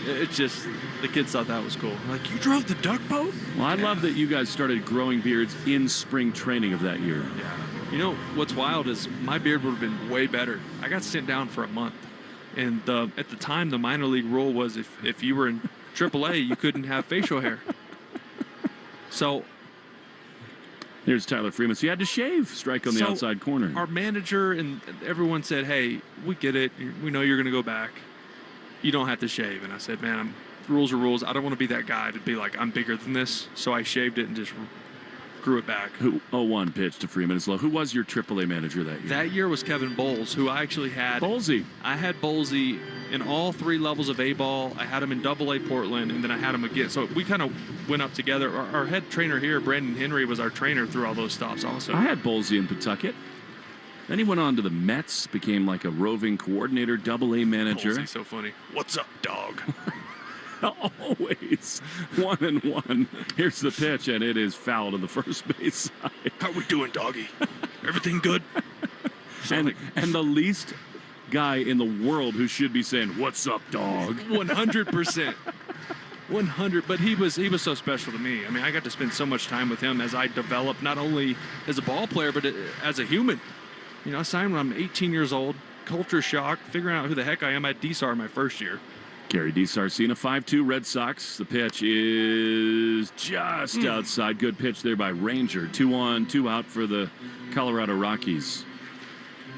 It just, the kids thought that was cool. Like, you drove the duck boat? Well, I love that you guys started growing beards in spring training of that year. Yeah. You know, what's wild is my beard would have been way better. I got sent down for a month. And at the time, the minor league rule was if you were in AAA, you couldn't have facial hair. So here's Tyler Freeman. So you had to shave. Strike on the outside corner. Our manager and everyone said, hey, we get it. We know you're going to go back. You don't have to shave. And I said, man, rules are rules. I don't want to be that guy to be like, I'm bigger than this. So I shaved it and just grew it back. 0-1 pitch to Freeman is low. Who was your AAA manager that year? That year was Kevin Bowles, who I actually had. Bowlesy. I had Bowlesy in all 3 levels of A-ball. I had him in AA Portland, and then I had him again. So we kind of went up together. Our head trainer here, Brandon Henry, was our trainer through all those stops also. I had Bowlesy in Pawtucket. Then he went on to the Mets, became like a roving coordinator, AA manager. Bowlesy's so funny. What's up, dog? Always 1-1. Here's the pitch, and it is foul to the first base side. How we doing, doggy? Everything good? And the least guy in the world who should be saying, "What's up, dog?" 100%. 100. But he was so special to me. I mean, I got to spend so much time with him as I developed, not only as a ball player, but as a human. You know, I signed when I'm 18 years old. Culture shock, figuring out who the heck I am at DSAR my first year. Gary DiSarcina, 5-2 Red Sox. The pitch is just outside. Good pitch there by Ranger. 2-on, 2 out for the Colorado Rockies.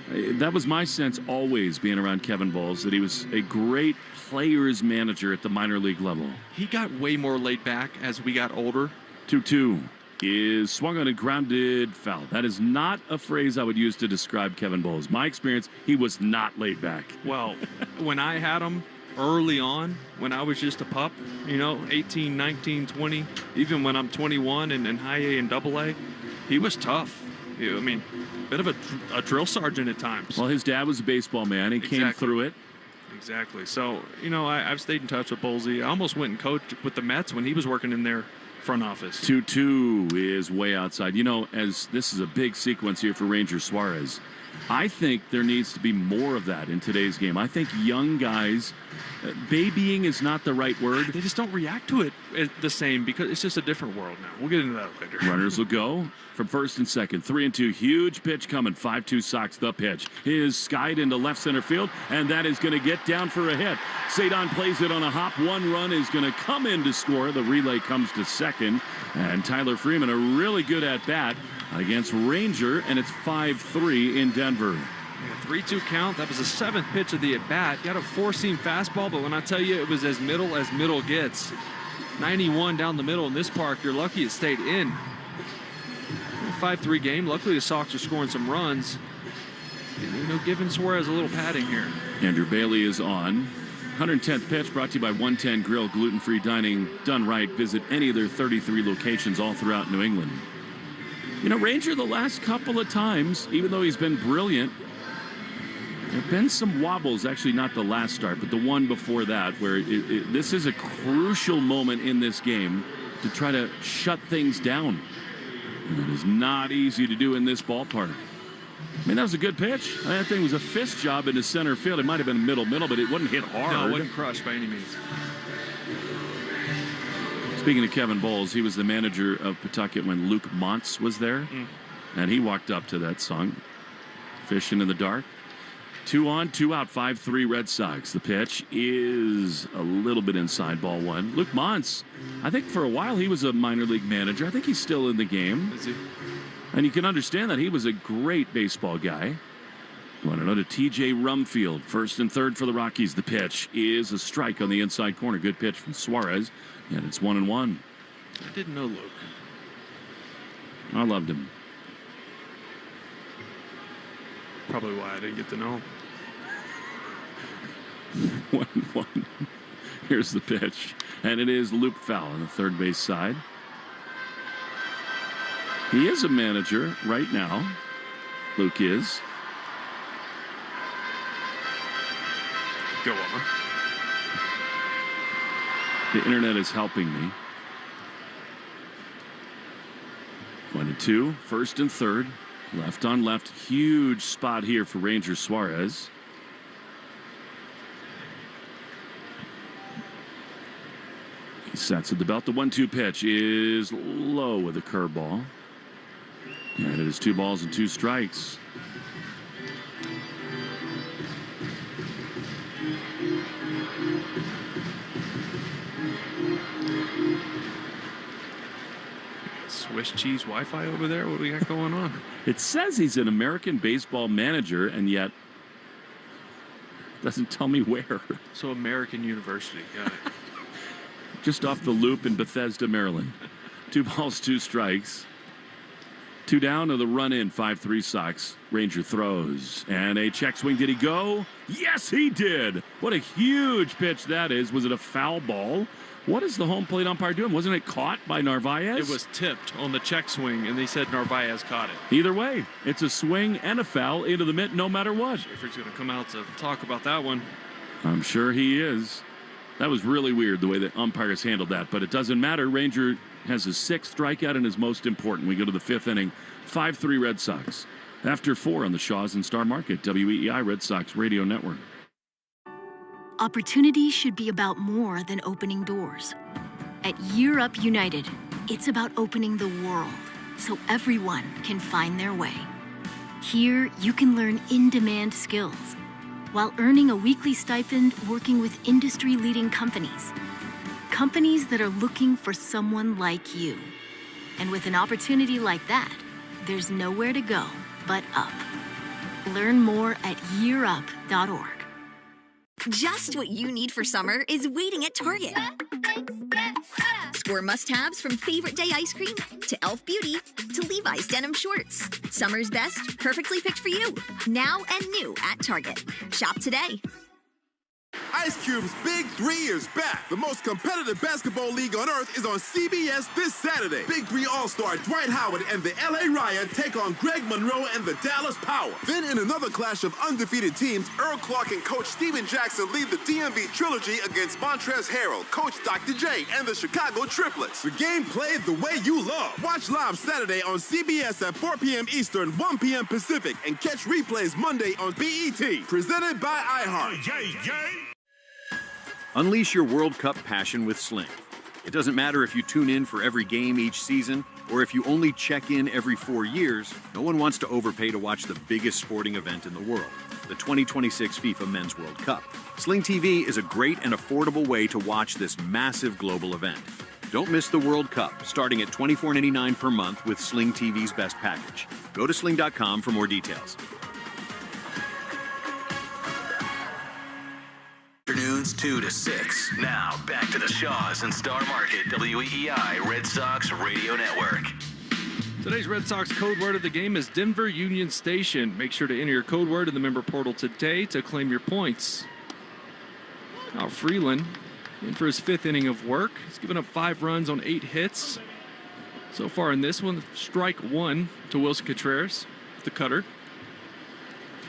That was my sense always being around Kevin Bowles, that he was a great players manager at the minor league level. He got way more laid back as we got older. 2-2 is swung on a grounded foul. That is not a phrase I would use to describe Kevin Bowles. My experience, he was not laid back. Well, when I had him, early on, when I was just a pup, 18, 19, 20, even when I'm 21 and in high A and double A, he was tough. I mean, bit of a drill sergeant at times. Well, his dad was a baseball man. He came through it. Exactly. So, I've stayed in touch with Bowlesy. I almost went and coached with the Mets when he was working in their front office. 2-2 is way outside. As this is a big sequence here for Ranger Suarez, I think there needs to be more of that in today's game. I think young guys, babying is not the right word. They just don't react to it the same because it's just a different world now. We'll get into that later. Runners will go from first and second. 3-2, huge pitch coming. 5-2 Sox, the pitch is skied into left center field, and that is going to get down for a hit. Sadon plays it on a hop. 1 run is going to come in to score. The relay comes to second, and Tyler Freeman, a really good at-bat against Ranger, and it's 5-3 in Denver. 3-2 count. That was the 7th pitch of the at-bat. Got a 4-seam fastball, but when I tell you it was as middle gets. 91 down the middle in this park. You're lucky it stayed in. 5-3 game. Luckily the Sox are scoring some runs. Giving Suarez a little padding here. Andrew Bailey is on. 110th pitch brought to you by 110 Grill. Gluten-free dining done right. Visit any of their 33 locations all throughout New England. Ranger, the last couple of times, even though he's been brilliant, there have been some wobbles, actually not the last start, but the one before that, where this is a crucial moment in this game. to try to shut things down. And it is not easy to do in this ballpark. I mean, that was a good pitch. That thing was a fist job into center field. It might have been middle, but it wasn't hit hard. No, it wasn't crushed by any means. Speaking of Kevin Bowles, he was the manager of Pawtucket when Luke Montz was there. And he walked up to that song, Fishing in the Dark. 2 on, 2 out, 5-3 Red Sox. The pitch is a little bit inside, ball 1. Luke Montz, I think for a while he was a minor league manager. I think he's still in the game. Is he? And you can understand that he was a great baseball guy. You want to know to TJ Rumfield, first and third for the Rockies. The pitch is a strike on the inside corner. Good pitch from Suarez, and it's 1-1. I didn't know Luke. I loved him. Probably why I didn't get to know him. 1-1. Here's the pitch, and it is loop foul on the third base side. He is a manager right now. Luke is. Go on. The internet is helping me. 1-2, first and third. Left on left. Huge spot here for Ranger Suarez. He sets at the belt. The 1-2 pitch is low with a curveball. And it is 2 balls and 2 strikes. Swiss cheese Wi-Fi over there? What do we got going on? It says he's an American baseball manager, and yet doesn't tell me where. So American University. Got it. Just off the loop in Bethesda, Maryland. 2 balls, 2 strikes. 2 down to the run in. 5-3 Sox. Ranger throws. And a check swing. Did he go? Yes, he did. What a huge pitch that is. Was it a foul ball? What is the home plate umpire doing? Wasn't it caught by Narvaez? It was tipped on the check swing, and they said Narvaez caught it. Either way, it's a swing and a foul into the mitt no matter what. Schaefer's going to come out to talk about that one. I'm sure he is. That was really weird the way the umpires handled that, but it doesn't matter. Ranger has his 6th strikeout and his most important. We go to the 5th inning. 5-3 Red Sox. After 4 on the Shaws and Star Market, WEEI Red Sox Radio Network. Opportunity should be about more than opening doors. At Year Up United, it's about opening the world so everyone can find their way. Here, you can learn in-demand skills while earning a weekly stipend working with industry-leading companies. Companies that are looking for someone like you. And with an opportunity like that, there's nowhere to go but up. Learn more at yearup.org. Just what you need for summer is waiting at Target. Score must-haves from favorite day ice cream to Elf Beauty to Levi's denim shorts. Summer's best, perfectly picked for you. Now and new at Target. Shop today. Ice Cube's Big 3 is back. The most competitive basketball league on earth is on CBS this Saturday. Big 3 All-Star Dwight Howard and the LA Riot take on Greg Monroe and the Dallas Power. Then in another clash of undefeated teams, Earl Clark and Coach Steven Jackson lead the DMV Trilogy against Montrezl Harrell, Coach Dr. J, and the Chicago Triplets. The game played the way you love. Watch live Saturday on CBS at 4 p.m. Eastern, 1 p.m. Pacific, and catch replays Monday on BET. Presented by iHeart. Unleash your World Cup passion with Sling. It doesn't matter if you tune in for every game each season or if you only check in every 4 years, no one wants to overpay to watch the biggest sporting event in the world, the 2026 FIFA Men's World Cup. Sling TV is a great and affordable way to watch this massive global event. Don't miss the World Cup, starting at $24.99 per month with Sling TV's best package. Go to sling.com for more details. Afternoons 2 to 6. Now back to the Shaws and Star Market WEEI Red Sox Radio Network. Today's Red Sox code word of the game is Denver Union Station. Make sure to enter your code word in the member portal today to claim your points. Kyle Freeland in for his 5th inning of work. He's given up 5 runs on 8 hits. So far in this one, strike 1 to Wilson Contreras, the cutter.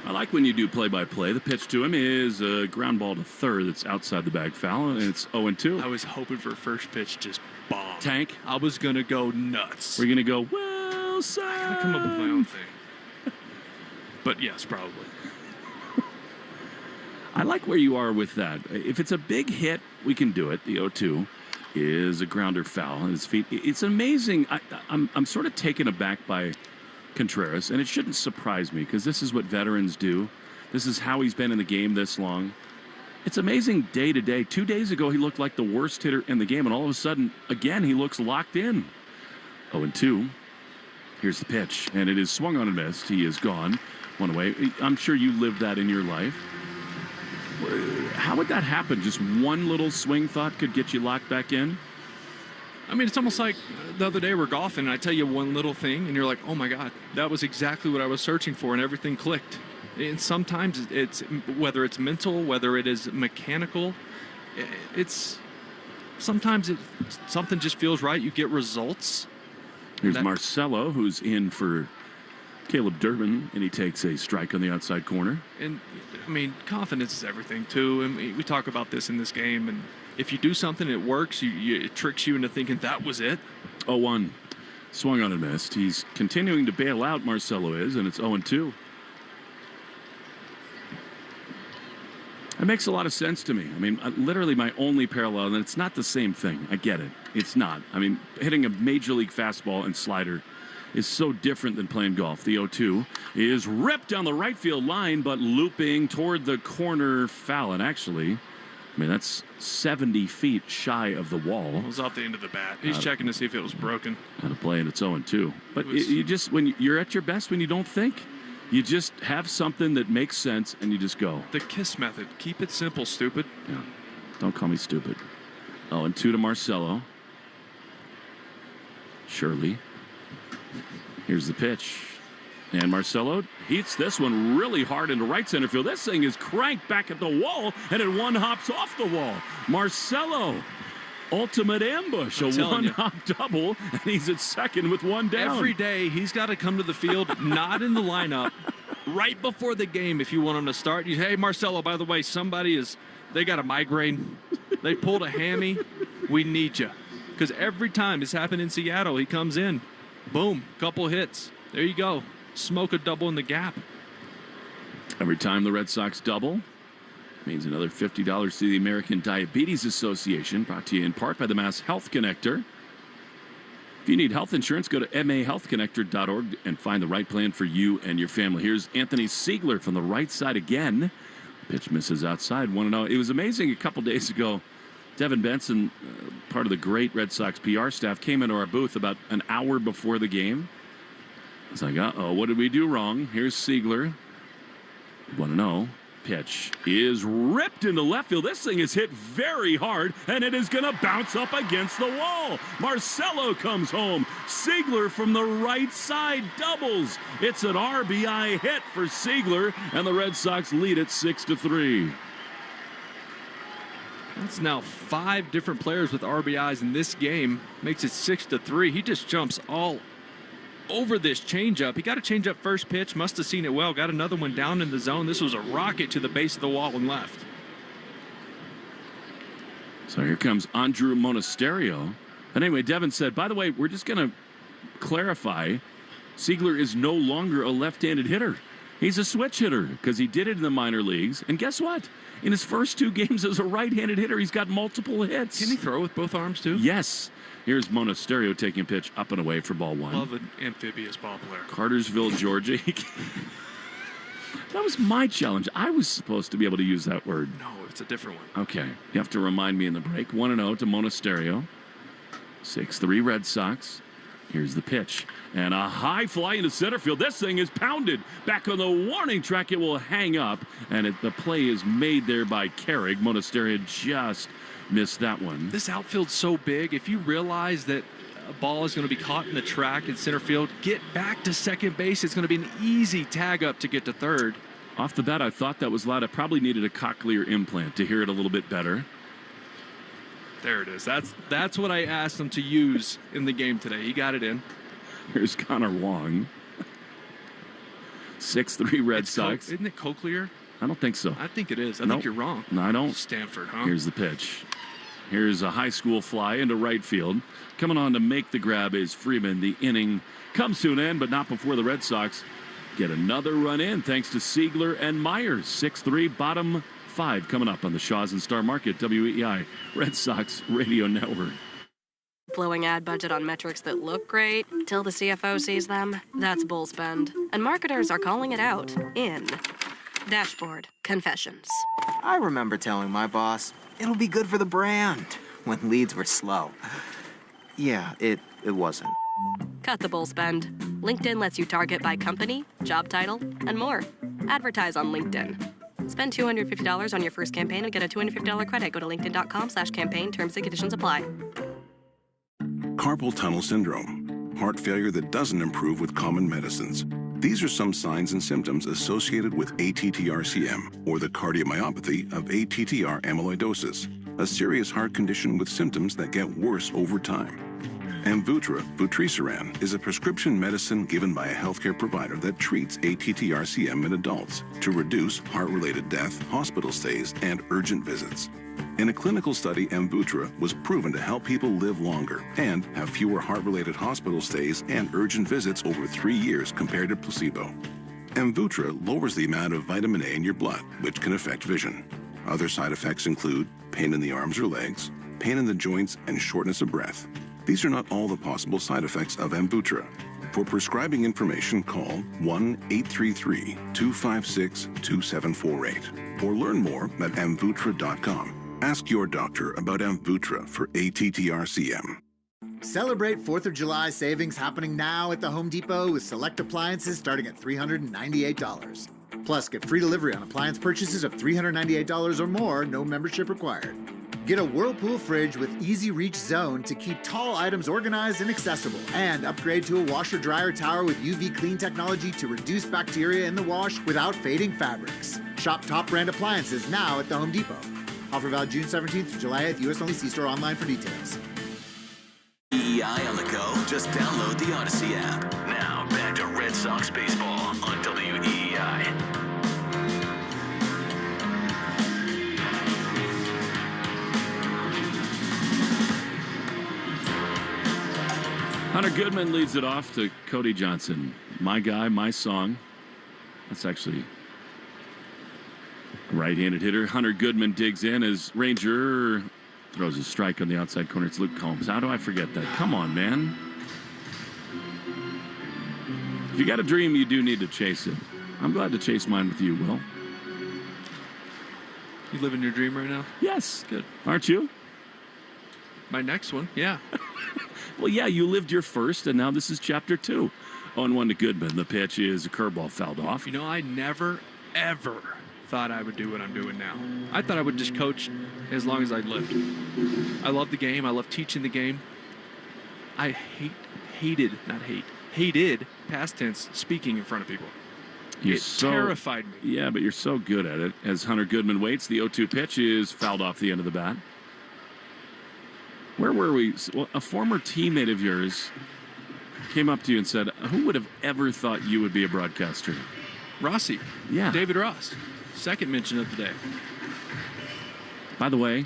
I like when you do play-by-play. The pitch to him is a ground ball to third that's outside the bag foul, and it's 0-2. I was hoping for first pitch just bomb. Tank? I was going to go nuts. We're going to go, Wilson. I got to come up with my own thing. But yes, probably. I like where you are with that. If it's a big hit, we can do it. The 0-2 is a grounder foul on his feet. It's amazing. I'm sort of taken aback by Contreras, and it shouldn't surprise me because this is what veterans do. This is how he's been in the game this long. It's amazing day to day. 2 days ago, he looked like the worst hitter in the game, and all of a sudden, again, he looks locked in. 0-2. Here's the pitch, and it is swung on and missed. He is gone. One away. I'm sure you lived that in your life. How would that happen? Just one little swing thought could get you locked back in? I mean, it's almost like the other day we're golfing, and I tell you one little thing, and you're like, oh, my God, that was exactly what I was searching for, and everything clicked. And sometimes it's, whether it's mental, whether it is mechanical, sometimes something just feels right. You get results. Here's Marcelo, who's in for Caleb Durbin, and he takes a strike on the outside corner. And, I mean, confidence is everything, too. And we talk about this in this game. And if you do something, it works. It tricks you into thinking that was it. 0-1. Swung on and missed. He's continuing to bail out, Marcelo is, and it's 0-2. It makes a lot of sense to me. I mean, literally my only parallel, and it's not the same thing. I get it. It's not. I mean, hitting a major league fastball and slider is so different than playing golf. The 0-2 is ripped down the right field line, but looping toward the corner foul. And actually, I mean, that's 70 feet shy of the wall. It was off the end of the bat. He's checking to see if it was broken. Out of play, and it's 0-2. But you just, when you're at your best, when you don't think, you just have something that makes sense, and you just go. The KISS method. Keep it simple, stupid. Yeah. Don't call me stupid. 0-2 to Marcelo. Shirley. Here's the pitch. And Marcelo hits this one really hard into right center field. This thing is cranked back at the wall, and it one hops off the wall. Marcelo, ultimate ambush, a one-hop double, and he's at second with one down. Every day, he's got to come to the field, not in the lineup, right before the game if you want him to start. Hey, Marcelo, by the way, they got a migraine. They pulled a hammy. We need you. Because every time it's happened in Seattle, he comes in. Boom, couple hits. There you go. Smoke a double in the gap. Every time the Red Sox double means another $50 to the American Diabetes Association, brought to you in part by the Mass Health Connector. If you need health insurance, go to mahealthconnector.org and find the right plan for you and your family. Here's Anthony Siegler from the right side again. Pitch misses outside, 1-0. It was amazing a couple days ago. Devin Benson, part of the great Red Sox PR staff, came into our booth about an hour before the game. It's like, uh-oh, what did we do wrong? Here's Siegler. 1-0. Pitch is ripped into left field. This thing is hit very hard, and it is going to bounce up against the wall. Marcelo comes home. Siegler from the right side doubles. It's an RBI hit for Siegler, and the Red Sox lead it 6-3. That's now 5 different players with RBIs in this game. Makes it 6-3. He just jumps all over this changeup. He got a changeup first pitch. Must have seen it well. Got another one down in the zone. This was a rocket to the base of the wall and left. So here comes Andrew Monasterio. But anyway, Devin said, by the way, we're just going to clarify, Siegler is no longer a left-handed hitter. He's a switch hitter because he did it in the minor leagues. And guess what? In his first 2 games as a right-handed hitter, he's got multiple hits. Can he throw with both arms, too? Yes. Here's Monasterio taking a pitch up and away for ball 1. Love an amphibious ball player. Cartersville, Georgia. That was my challenge. I was supposed to be able to use that word. No, it's a different one. Okay. You have to remind me in the break. 1-0 to Monasterio. 6-3 Red Sox. Here's the pitch. And a high fly into center field. This thing is pounded. Back on the warning track. It will hang up. And the play is made there by Carrick. Monasterio just missed that one. This outfield's so big. If you realize that a ball is going to be caught in the track in center field, get back to second base. It's going to be an easy tag up to get to third. Off the bat, I thought that was loud. I probably needed a cochlear implant to hear it a little bit better. There it is. That's what I asked him to use in the game today. He got it in. Here's Connor Wong. 6-3 Red Sox. Isn't it cochlear? I don't think so. I think it is. I think you're wrong. No, I don't. Stanford, huh? Here's the pitch. Here's a high school fly into right field. Coming on to make the grab is Freeman. The inning comes to an end, but not before the Red Sox get another run in thanks to Siegler and Myers. 6-3, bottom 5 coming up on the Shaw's and Star Market, WEEI Red Sox Radio Network. Blowing ad budget on metrics that look great till the CFO sees them, that's bull spend. And marketers are calling it out in Dashboard Confessions. I remember telling my boss, it'll be good for the brand, when leads were slow. Yeah, it wasn't. Cut the bull spend. LinkedIn lets you target by company, job title, and more. Advertise on LinkedIn. Spend $250 on your first campaign and get a $250 credit. Go to linkedin.com/campaign. Terms and conditions apply. Carpal tunnel syndrome, heart failure that doesn't improve with common medicines. These are some signs and symptoms associated with ATTR-CM, or the cardiomyopathy of ATTR amyloidosis, a serious heart condition with symptoms that get worse over time. Amvuttra, vutrisiran, is a prescription medicine given by a healthcare provider that treats ATTR-CM in adults to reduce heart-related death, hospital stays, and urgent visits. In a clinical study, Amvuttra was proven to help people live longer and have fewer heart-related hospital stays and urgent visits over 3 years compared to placebo. Amvuttra lowers the amount of vitamin A in your blood, which can affect vision. Other side effects include pain in the arms or legs, pain in the joints, and shortness of breath. These are not all the possible side effects of Amvuttra. For prescribing information, call 1-833-256-2748 or learn more at amvuttra.com. Ask your doctor about Amvuttra for ATTR-CM. Celebrate 4th of July savings happening now at the Home Depot with select appliances starting at $398. Plus, get free delivery on appliance purchases of $398 or more, no membership required. Get a Whirlpool fridge with easy reach zone to keep tall items organized and accessible. And upgrade to a washer-dryer tower with UV clean technology to reduce bacteria in the wash without fading fabrics. Shop top brand appliances now at the Home Depot. Offer valid June 17th to July 8th. U.S. only. See store online for details. EEI on the go. Just download the Odyssey app. Now back to Red Sox baseball on WEEI. Hunter Goodman leads it off to Cody Johnson. My guy, my song. That's actually a right-handed hitter. Hunter Goodman digs in as Ranger throws a strike on the outside corner. It's Luke Combs. How do I forget that? Come on, man. If you got a dream, you do need to chase it. I'm glad to chase mine with you, Will. You living your dream right now? Yes. Good. Aren't you? My next one, yeah. Well, yeah, you lived your first, and now this is chapter 2. 0-1 to Goodman. The pitch is a curveball fouled off. You know, I never, ever thought I would do what I'm doing now. I thought I would just coach as long as I lived. I love the game. I love teaching the game. I hated past tense speaking in front of people. It terrified me. Yeah, but you're so good at it. As Hunter Goodman waits, the 0-2 pitch is fouled off the end of the bat. Where were we? Well, a former teammate of yours came up to you and said, who would have ever thought you would be a broadcaster? Rossi. Yeah. David Ross. Second mention of the day. By the way,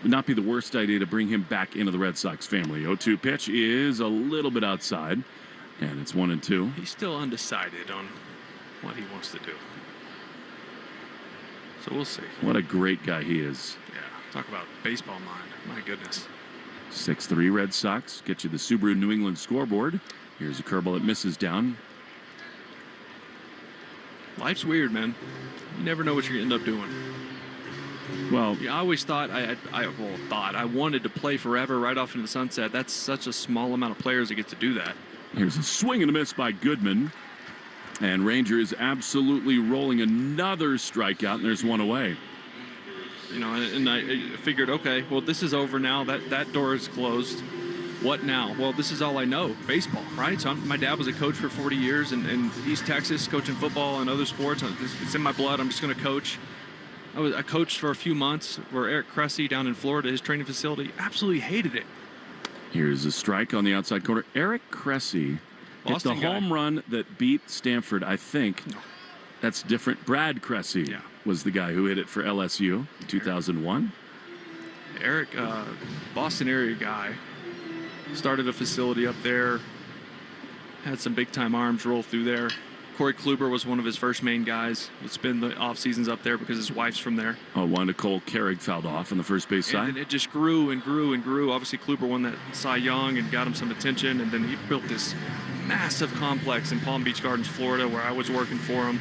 would not be the worst idea to bring him back into the Red Sox family. 0-2 pitch is a little bit outside, and it's 1-2. He's still undecided on what he wants to do. So we'll see. What a great guy he is. Yeah, talk about baseball mind. My goodness. 6-3 Red Sox get you the Subaru New England scoreboard. Here's a curveball that misses down. Life's weird, man. You never know what you're going to end up doing. Well, I always thought I wanted to play forever right off into the sunset. That's such a small amount of players that get to do that. Here's a swing and a miss by Goodman. And Ranger is absolutely rolling another strikeout, and there's one away. You know, and I figured, okay, well, this is over now. That door is closed. What now? Well, this is all I know, baseball, right? So my dad was a coach for 40 years in East Texas, coaching football and other sports. It's in my blood. I'm just going to coach. I coached for a few months for Eric Cressy down in Florida, his training facility. Absolutely hated it. Here's a strike on the outside corner. Eric Cressy hit the home run that beat Stanford, I think. No. That's different. Brad Cressy was the guy who hit it for LSU in 2001. Eric, Boston area guy, started a facility up there, had some big-time arms roll through there. Corey Kluber was one of his first main guys. Would spend the off seasons up there because his wife's from there. Oh, one Nicole Carrig fouled off on the first base side. And it just grew and grew and grew. Obviously, Kluber won that Cy Young and got him some attention, and then he built this massive complex in Palm Beach Gardens, Florida, where I was working for him.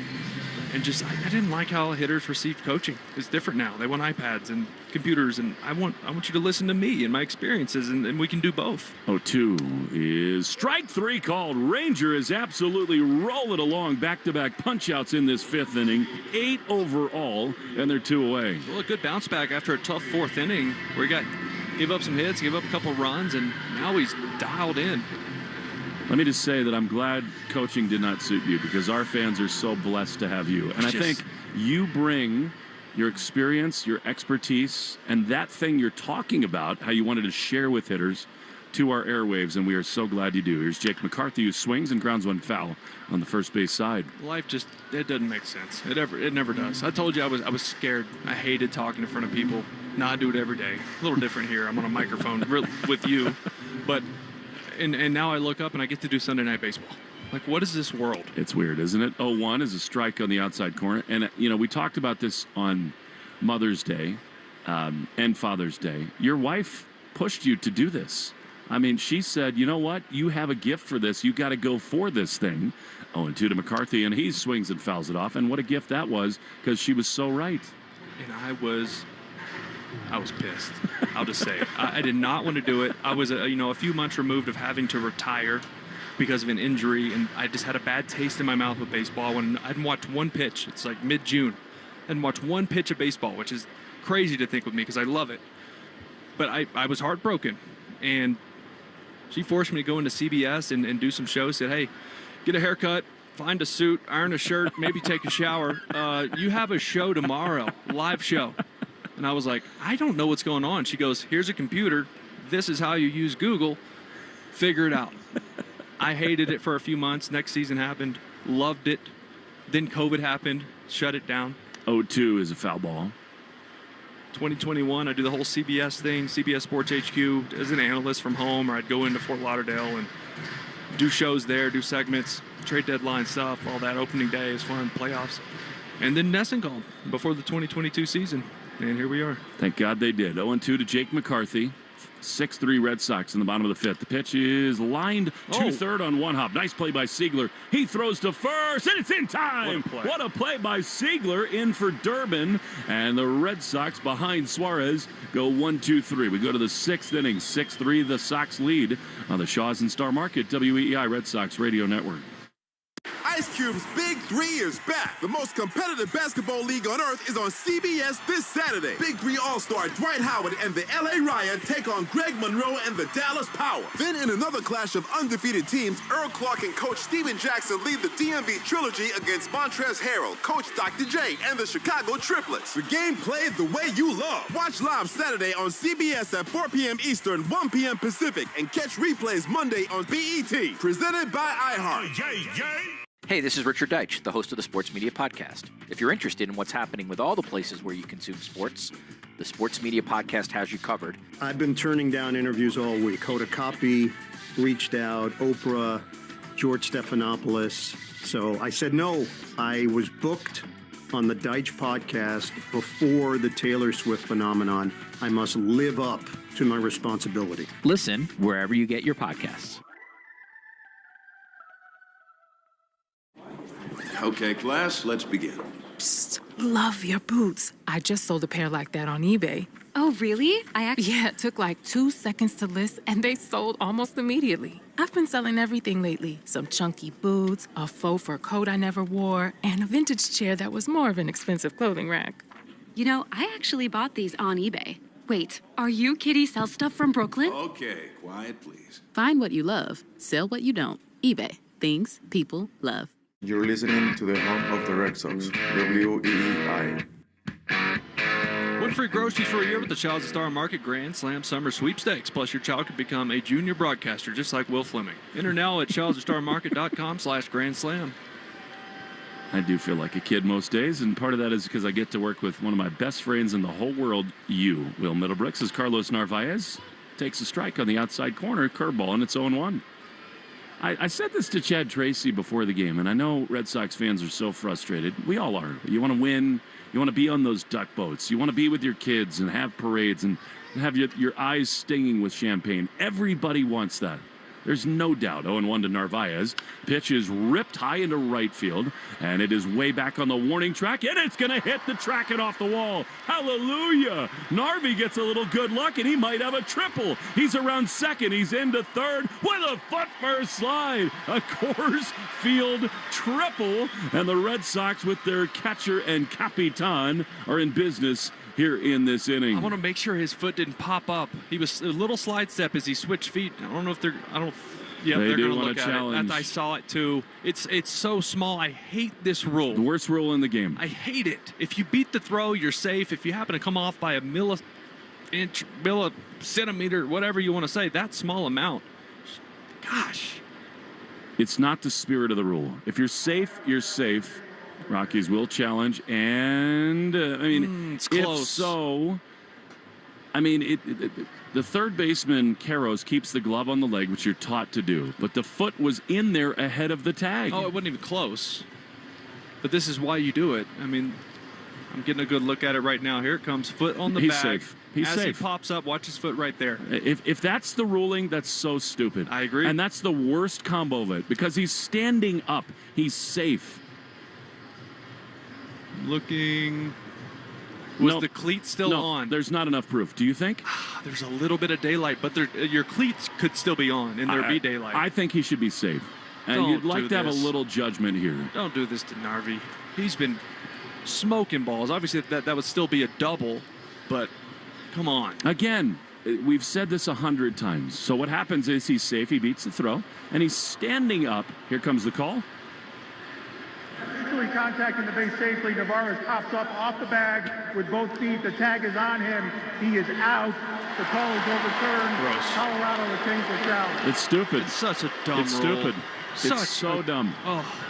And just, I didn't like how hitters received coaching. It's different now. They want iPads and computers, and I want you to listen to me and my experiences, and we can do both. 0-2 is strike three called. Ranger is absolutely rolling along. Back-to-back punch-outs in this fifth inning. 8 overall, and they're 2 away. Well, a good bounce back after a tough fourth inning where he gave up some hits, gave up a couple runs, and now he's dialed in. Let me just say that I'm glad coaching did not suit you, because our fans are so blessed to have you. And I think you bring your experience, your expertise, and that thing you're talking about, how you wanted to share with hitters, to our airwaves, and we are so glad you do. Here's Jake McCarthy, who swings and grounds one foul on the first base side. Life just, it doesn't make sense. It never does. I told you I was scared. I hated talking in front of people. Now I do it every day. A little different here. I'm on a microphone with you, but... And now I look up and I get to do Sunday Night Baseball. Like, what is this world? It's weird, isn't it? 0-1 is a strike on the outside corner. And, we talked about this on Mother's Day and Father's Day. Your wife pushed you to do this. I mean, she said, you know what? You have a gift for this. You got to go for this thing. 0-2 to McCarthy, and he swings and fouls it off. And what a gift that was, because she was so right. And I was pissed. I'll just say it. I did not want to do it. I was, a few months removed of having to retire because of an injury, and I just had a bad taste in my mouth with baseball. When I hadn't watched one pitch, it's like mid-June, I hadn't watched one pitch of baseball, which is crazy to think with me because I love it. But I was heartbroken, and she forced me to go into CBS and do some shows. Said, hey, get a haircut, find a suit, iron a shirt, maybe take a shower. You have a show tomorrow, live show. And I was like, I don't know what's going on. She goes, here's a computer. This is how you use Google. Figure it out. I hated it for a few months. Next season happened. Loved it. Then COVID happened. Shut it down. 0-2 is a foul ball. 2021, I do the whole CBS thing, CBS Sports HQ, as an analyst from home, or I'd go into Fort Lauderdale and do shows there, do segments, trade deadline stuff, all that. Opening day is fun, playoffs. And then Nesson called before the 2022 season. And here we are. Thank God they did. 0-2 to Jake McCarthy. 6-3 Red Sox in the bottom of the fifth. The pitch is lined to third on one hop. Nice play by Siegler. He throws to first, and it's in time. What a play by Siegler in for Durbin. And the Red Sox behind Suarez go 1-2-3. We go to the sixth inning. 6-3 the Sox lead on the Shaws and Star Market WEEI Red Sox Radio Network. Ice Cube's Big Three is back. The most competitive basketball league on earth is on CBS this Saturday. Big Three All-Star Dwight Howard and the LA Riot take on Greg Monroe and the Dallas Power. Then in another clash of undefeated teams, Earl Clark and Coach Steven Jackson lead the DMV Trilogy against Montrezl Harrell, Coach Dr. J, and the Chicago Triplets. The game played the way you love. Watch live Saturday on CBS at 4 p.m. Eastern, 1 p.m. Pacific, and catch replays Monday on BET. Presented by iHeart. Hey, this is Richard Deitch, the host of the Sports Media Podcast. If you're interested in what's happening with all the places where you consume sports, the Sports Media Podcast has you covered. I've been turning down interviews all week. Hoda Kotb reached out, Oprah, George Stephanopoulos. So I said no. I was booked on the Deitch Podcast before the Taylor Swift phenomenon. I must live up to my responsibility. Listen wherever you get your podcasts. Okay, class, let's begin. Psst, love your boots. I just sold a pair like that on eBay. Oh, really? Yeah, it took like 2 seconds to list, and they sold almost immediately. I've been selling everything lately. Some chunky boots, a faux fur coat I never wore, and a vintage chair that was more of an expensive clothing rack. You know, I actually bought these on eBay. Wait, are you Kitty Sell Stuff from Brooklyn? Okay, quiet, please. Find what you love. Sell what you don't. eBay. Things people love. You're listening to the home of the Red Sox, WEEI. Win free groceries for a year with the Child's Star Market Grand Slam Summer Sweepstakes. Plus, your child could become a junior broadcaster just like Will Fleming. Enter now at childstarmarket.com/Grand Slam. I do feel like a kid most days, and part of that is because I get to work with one of my best friends in the whole world, Will Middlebrooks, as Carlos Narvaez takes a strike on the outside corner, curveball, and it's 0-1. I said this to Chad Tracy before the game, and I know Red Sox fans are so frustrated. We all are. You want to win. You want to be on those duck boats. You want to be with your kids and have parades and have your eyes stinging with champagne. Everybody wants that. There's no doubt. 0-1 to Narvaez. Pitch is ripped high into right field, and it is way back on the warning track, and it's going to hit the track and off the wall. Hallelujah! Narvi gets a little good luck, and he might have a triple. He's around second. He's into third with a foot first slide. A Coors Field triple, and the Red Sox with their catcher and Capitan are in business here in this inning. I want to make sure his foot didn't pop up. He was a little slide step as he switched feet. I don't know if they're. Yeah, they're going to look at it. I saw it too. It's so small. I hate this rule. The worst rule in the game. I hate it. If you beat the throw, you're safe. If you happen to come off by a millicentimeter, whatever you want to say, that small amount. Gosh. It's not the spirit of the rule. If you're safe, you're safe. Rockies will challenge, and it's close. If so, the third baseman, Karros, keeps the glove on the leg, which you're taught to do, but the foot was in there ahead of the tag. Oh, it wasn't even close. But this is why you do it. I'm getting a good look at it right now. Here it comes, foot on the He's bag. safe. He's As safe. he pops up, watch his foot right there. If that's the ruling, that's so stupid. I agree. And that's the worst combo of it, because he's standing up. He's safe. Looking. Was the cleat still on? There's not enough proof. Do you think? There's a little bit of daylight, but your cleats could still be on, and there'd be daylight. I think he should be safe. And you'd like to have a little judgment here. Don't do this to Narvi. He's been smoking balls. Obviously, that would still be a double, but come on. Again, we've said this 100 times. So what happens is he's safe. He beats the throw, and he's standing up. Here comes the call. Contacting the base safely. Navarez pops up off the bag with both feet. The tag is on him. He is out. The call is overturned. Gross. Colorado retains the challenge. It's stupid. It's such a dumb It's rule. stupid. It's so dumb.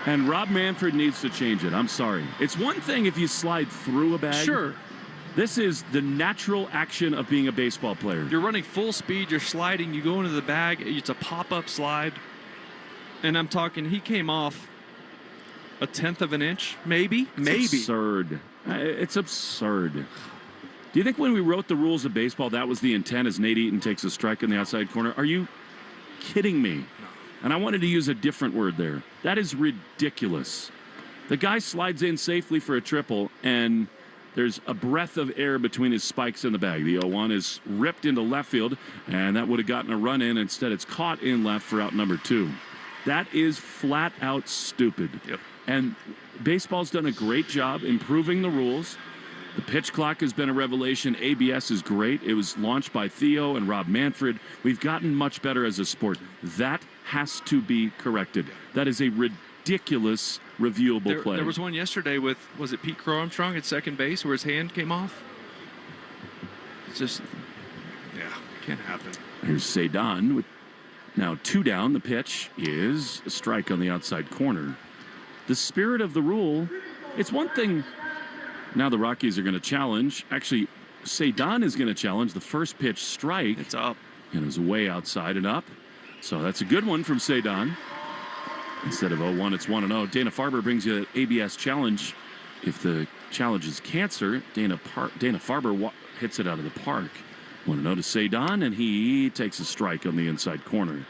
And Rob Manfred needs to change it. I'm sorry. It's one thing if you slide through a bag. Sure. This is the natural action of being a baseball player. You're running full speed. You're sliding. You go into the bag. It's a pop-up slide. And I'm talking, he came off a 1/10 of an inch, maybe. It's absurd. It's absurd. Do you think when we wrote the rules of baseball, that was the intent, as Nate Eaton takes a strike in the outside corner? Are you kidding me? And I wanted to use a different word there. That is ridiculous. The guy slides in safely for a triple, and there's a breath of air between his spikes in the bag. The 0-1 is ripped into left field, and that would have gotten a run in. Instead, it's caught in left for out number 2. That is flat out stupid. Yep. And baseball's done a great job improving the rules. The pitch clock has been a revelation. ABS is great. It was launched by Theo and Rob Manfred. We've gotten much better as a sport. That has to be corrected. That is a ridiculous reviewable play. There was one yesterday with, was it Pete Crow Armstrong at second base where his hand came off? It's just, can't happen. Here's Cedon with now 2 down. The pitch is a strike on the outside corner. The spirit of the rule, it's one thing. Now the Rockies are going to challenge. Actually, Cedon is going to challenge the first pitch strike. It's up. And it was way outside and up. So that's a good one from Cedon. Instead of 0-1, it's 1-0. Dana Farber brings you an ABS challenge. If the challenge is cancer, Dana Farber hits it out of the park. 1-0 to Cedon, and he takes a strike on the inside corner.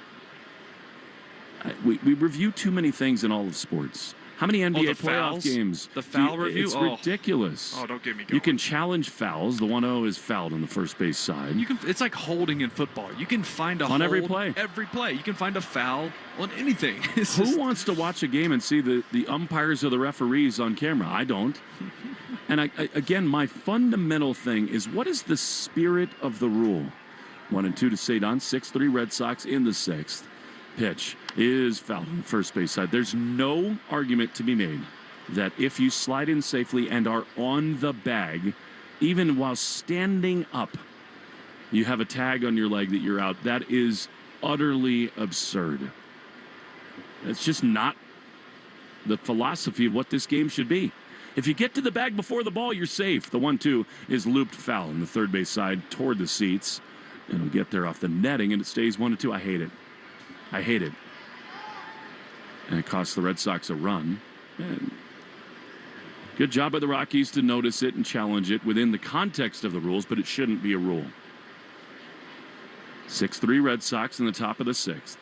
We review too many things in all of sports. How many NBA playoff games? The foul review? It's ridiculous. Oh, don't get me going. You can challenge fouls. The 1-0 is fouled on the first base side. It's like holding in football. You can find a on hold every play. Every play. You can find a foul on anything. Who wants to watch a game and see the umpires or the referees on camera? I don't. And again, my fundamental thing is, what is the spirit of the rule? 1-2 to Cedon. 6-3 Red Sox in the 6th. Pitch is fouled on the first base side. There's no argument to be made that if you slide in safely and are on the bag, even while standing up, you have a tag on your leg that you're out. That is utterly absurd. It's just not the philosophy of what this game should be. If you get to the bag before the ball, you're safe. The 1-2 is looped foul on the third base side toward the seats. It'll get there off the netting, and it stays 1-2. I hate it. And it costs the Red Sox a run. And good job by the Rockies to notice it and challenge it within the context of the rules, but it shouldn't be a rule. 6-3 Red Sox in the top of the sixth.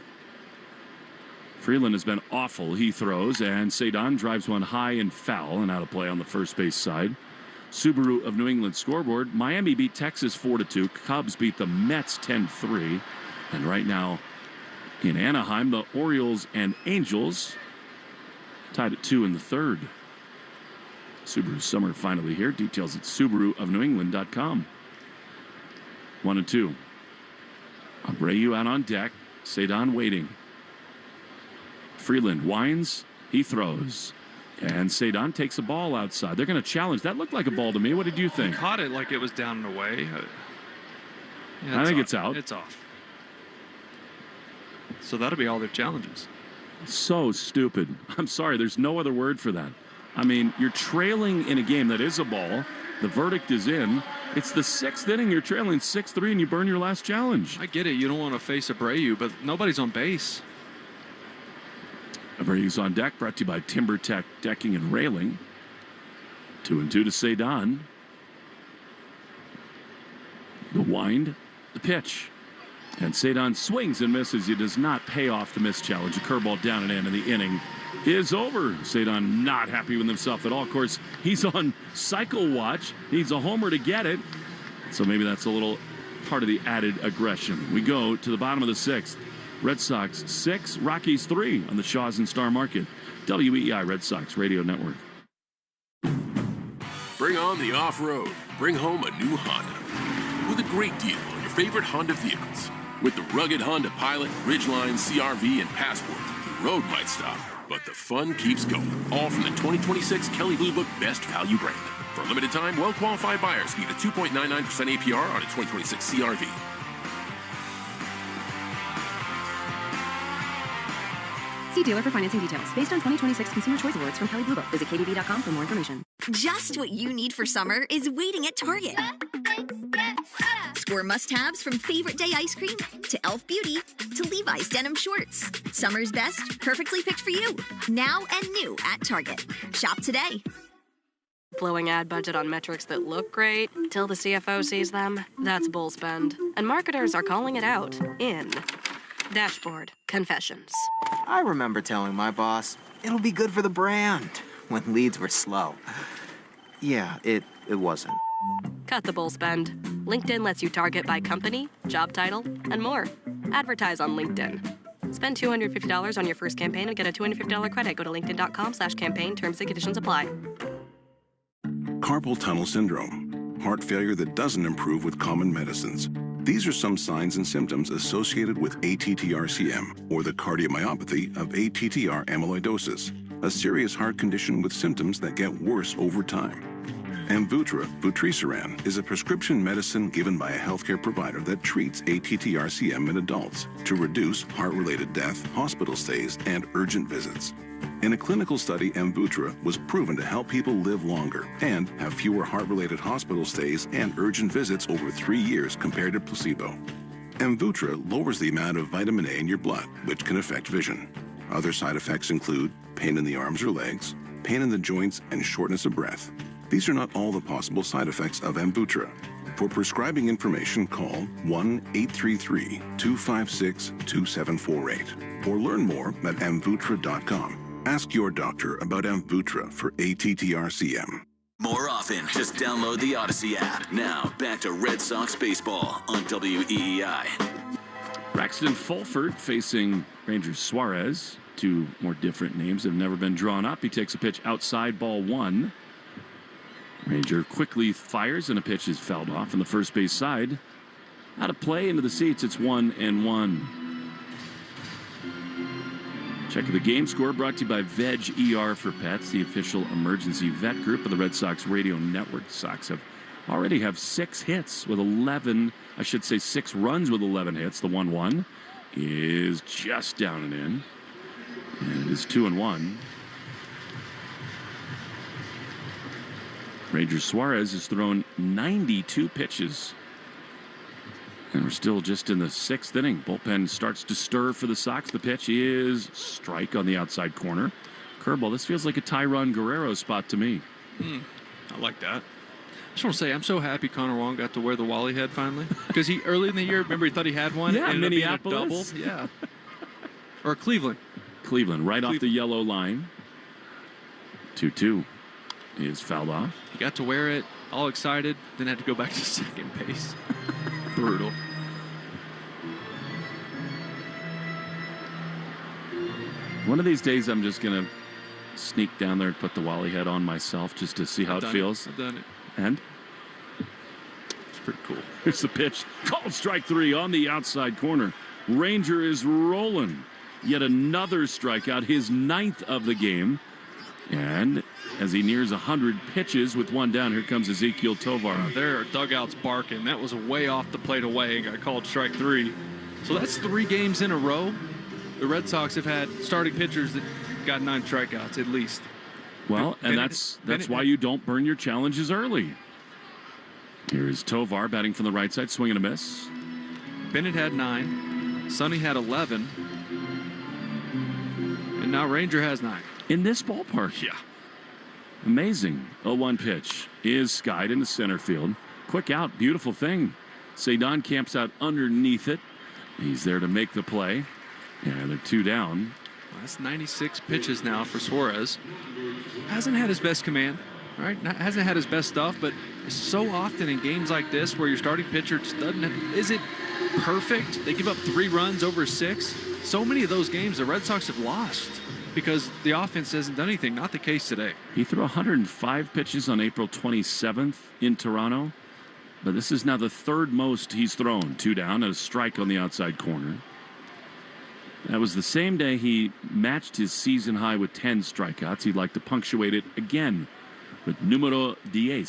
Freeland has been awful. He throws, and Cedon drives one high and foul and out of play on the first base side. Subaru of New England scoreboard. Miami beat Texas 4-2. Cubs beat the Mets 10-3. And right now in Anaheim, the Orioles and Angels tied at 2 in the third. Subaru summer finally here. Details at SubaruofNewEngland.com. 1-2. Abreu out on deck. Cedon waiting. Freeland winds. He throws. And Cedon takes a ball outside. They're going to challenge. That looked like a ball to me. What did you think? He caught it like it was down and away. I think it's out. It's off. So that'll be all their challenges. So stupid. I'm sorry. There's no other word for that. I mean, you're trailing in a game that is a ball. The verdict is in. It's the sixth inning. You're trailing 6-3, and you burn your last challenge. I get it. You don't want to face Abreu, but nobody's on base. Abreu's on deck, brought to you by Timber Tech Decking and Railing. 2-2 to Cedon. The wind, the pitch. And Cedon swings and misses. He does not pay off the missed challenge. A curveball down and in, and the inning is over. Cedon not happy with himself at all. Of course, he's on cycle watch. Needs a homer to get it. So maybe that's a little part of the added aggression. We go to the bottom of the sixth. Red Sox 6, Rockies 3 on the Shaws and Star Market. WEEI Red Sox Radio Network. Bring on the off-road. Bring home a new Honda. With a great deal on your favorite Honda vehicles. With the rugged Honda Pilot, Ridgeline, CR-V, and Passport, the road might stop, but the fun keeps going. All from the 2026 Kelley Blue Book Best Value brand. For a limited time, well-qualified buyers get a 2.99% APR on a 2026 CR-V. See dealer for financing details. Based on 2026 Consumer Choice Awards from Kelley Blue Book. Visit KBB.com for more information. Just what you need for summer is waiting at Target. Score must-haves from Favorite Day ice cream to Elf Beauty to Levi's denim shorts. Summer's best, perfectly picked for you. Now and new at Target. Shop today. Blowing ad budget on metrics that look great till the CFO sees them. That's bull spend. And marketers are calling it out in Dashboard Confessions. I remember telling my boss, it'll be good for the brand, when leads were slow. Yeah, it wasn't. Cut the bull spend. LinkedIn lets you target by company, job title, and more. Advertise on LinkedIn. Spend $250 on your first campaign and get a $250 credit. Go to linkedin.com/campaign. Terms and conditions apply. Carpal tunnel syndrome, heart failure that doesn't improve with common medicines. These are some signs and symptoms associated with ATTR-CM, or the cardiomyopathy of ATTR amyloidosis, a serious heart condition with symptoms that get worse over time. Amvuttra, vutrisiran, is a prescription medicine given by a healthcare provider that treats ATTR-CM in adults to reduce heart-related death, hospital stays, and urgent visits. In a clinical study, Amvuttra was proven to help people live longer and have fewer heart-related hospital stays and urgent visits over 3 years compared to placebo. Amvuttra lowers the amount of vitamin A in your blood, which can affect vision. Other side effects include pain in the arms or legs, pain in the joints, and shortness of breath. These are not all the possible side effects of Amvuttra. For prescribing information, call 1-833-256-2748 or learn more at amvuttra.com. Ask your doctor about Amvuttra for ATTR-CM. More often, just download the Odyssey app. Now, back to Red Sox baseball on WEEI. Braxton Fulford facing Rangers Suarez. Two more different names have never been drawn up. He takes a pitch outside, ball one. Ranger quickly fires, and a pitch is fouled off on the first base side. Out of play, into the seats. It's 1-1. Check the game score brought to you by Veg ER for Pets, the official emergency vet group of the Red Sox Radio Network. Sox already have 6 hits with 11, 6 runs with 11 hits. The 1-1 is just down and in. And it is 2-1. Ranger Suarez has thrown 92 pitches. And we're still just in the 6th inning. Bullpen starts to stir for the Sox. The pitch is strike on the outside corner. Curveball. This feels like a Tyron Guerrero spot to me. I like that. I just want to say, I'm so happy Connor Wong got to wear the Wally head finally. Because he early in the year, remember, he thought he had one. Yeah, and Minneapolis. Double. Yeah. Or Cleveland. Cleveland, right off the yellow line. 2-2 is fouled off. He got to wear it, all excited, then had to go back to second base. Brutal. One of these days, I'm just going to sneak down there and put the Wally head on myself just to see how it feels. I've done it. And it's pretty cool. Here's the pitch. Called strike 3 on the outside corner. Ranger is rolling. Yet another strikeout, his 9th of the game. And as he nears 100 pitches with one down, here comes Ezequiel Tovar. There are dugouts barking. That was way off the plate away and got called strike 3. So that's 3 games in a row. The Red Sox have had starting pitchers that got 9 strikeouts at least. Well, and that's why you don't burn your challenges early. Here is Tovar batting from the right side, swing and a miss. Bennett had 9. Sonny had 11. And now Ranger has 9. In this ballpark. Yeah. Amazing. 0-1 pitch is skied into center field. Quick out. Beautiful thing. Cedon camps out underneath it. He's there to make the play. And they're 2 down. Well, that's 96 pitches now for Suarez. Hasn't had his best command, right? Hasn't had his best stuff, but so often in games like this where your starting pitcher just isn't perfect. They give up 3 runs over 6. So many of those games the Red Sox have lost because the offense hasn't done anything. Not the case today. He threw 105 pitches on April 27th in Toronto, but this is now the 3rd most he's thrown. 2 down and a strike on the outside corner. That was the same day he matched his season high with 10 strikeouts. He'd like to punctuate it again with numero 10.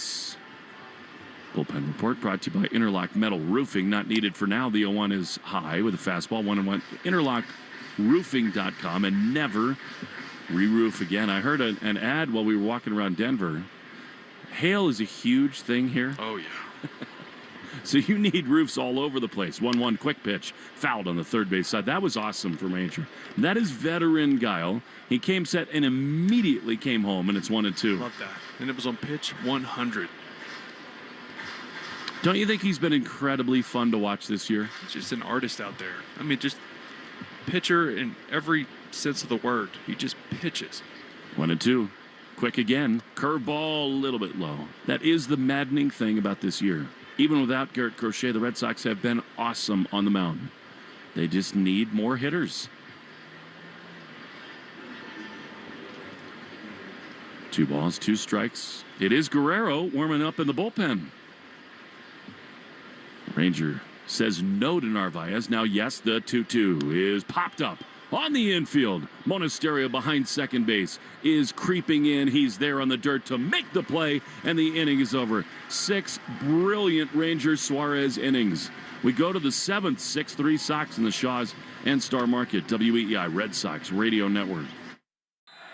Bullpen report brought to you by Interlock Metal Roofing. Not needed for now. The 0-1 is high with a fastball. 1-1. Interlockroofing.com and never re-roof again. I heard an ad while we were walking around Denver. Hail is a huge thing here. Oh, yeah. So you need roofs all over the place. 1-1 quick pitch. Fouled on the third base side. That was awesome for Ranger. That is veteran Guile. He came set and immediately came home, and it's 1-2. Love that. And it was on pitch 100. Don't you think he's been incredibly fun to watch this year? He's just an artist out there. I mean, just pitcher in every sense of the word. He just pitches. 1-2. Quick again. Curveball a little bit low. That is the maddening thing about this year. Even without Garrett Crochet, the Red Sox have been awesome on the mound. They just need more hitters. 2 balls, 2 strikes. It is Guerrero warming up in the bullpen. Ranger says no to Narvaez. Now, yes, the 2-2 is popped up on the infield. Monasterio behind second base is creeping in. He's there on the dirt to make the play, and the inning is over. 6 brilliant Ranger Suarez innings. We go to the 7th, 6-3 Sox in the Shaws and Star Market, WEEI Red Sox Radio Network.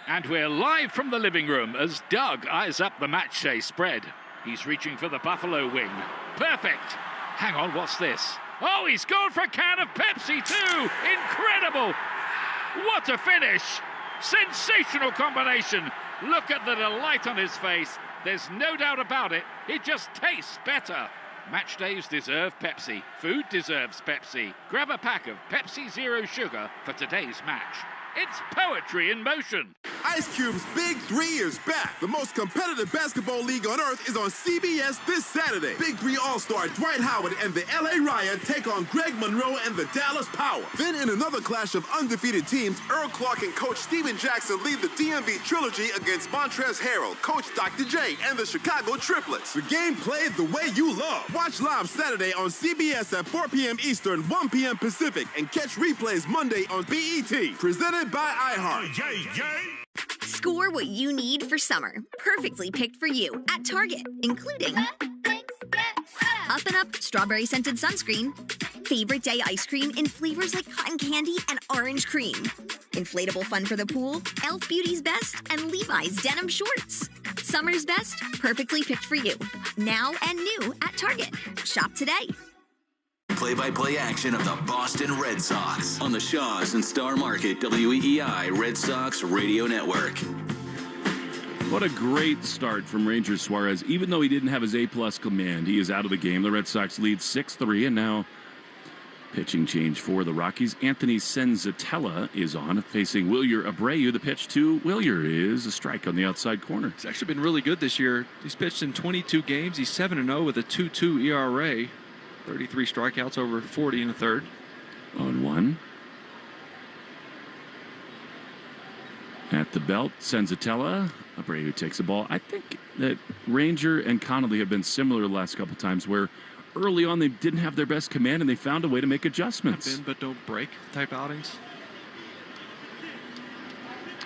And we're live from the living room as Doug eyes up the match day spread. He's reaching for the Buffalo wing. Perfect. Hang on, what's this? Oh, he's gone for a can of Pepsi too. Incredible. What a finish. Sensational combination. Look at the delight on his face. There's no doubt about it. It just tastes better. Match days deserve Pepsi. Food deserves Pepsi. Grab a pack of Pepsi Zero Sugar for today's match. It's poetry in motion. Ice Cube's Big 3 is back. The most competitive basketball league on earth is on CBS this Saturday. Big 3 All-Star Dwight Howard and the LA Riot take on Greg Monroe and the Dallas Power. Then in another clash of undefeated teams, Earl Clark and Coach Steven Jackson lead the DMV Trilogy against Montrezl Harrell, Coach Dr. J, and the Chicago Triplets. The game played the way you love. Watch live Saturday on CBS at 4 p.m. Eastern, 1 p.m. Pacific, and catch replays Monday on BET. Presented by iHeart. Score what you need for summer. Perfectly picked for you at Target, including Up and Up Strawberry Scented Sunscreen, Favorite Day Ice Cream in flavors like cotton candy and orange cream, inflatable fun for the pool, Elf Beauty's Best, and Levi's Denim Shorts. Summer's best, perfectly picked for you. Now and new at Target. Shop today. Play-by-play action of the Boston Red Sox on the Shaws and Star Market WEEI Red Sox Radio Network. What a great start from Ranger Suarez. Even though he didn't have his A-plus command, he is out of the game. The Red Sox lead 6-3, and now pitching change for the Rockies. Anthony Senzatella is on, facing Wilyer Abreu. The pitch to Wilyer is a strike on the outside corner. He's actually been really good this year. He's pitched in 22 games. He's 7-0 with a 2.2 ERA. 33 strikeouts over 40 in the third. 0-1. At the belt, Senzatella. Abreu takes the ball. I think that Ranger and Connolly have been similar the last couple times where early on they didn't have their best command and they found a way to make adjustments. Bend but don't break type outings.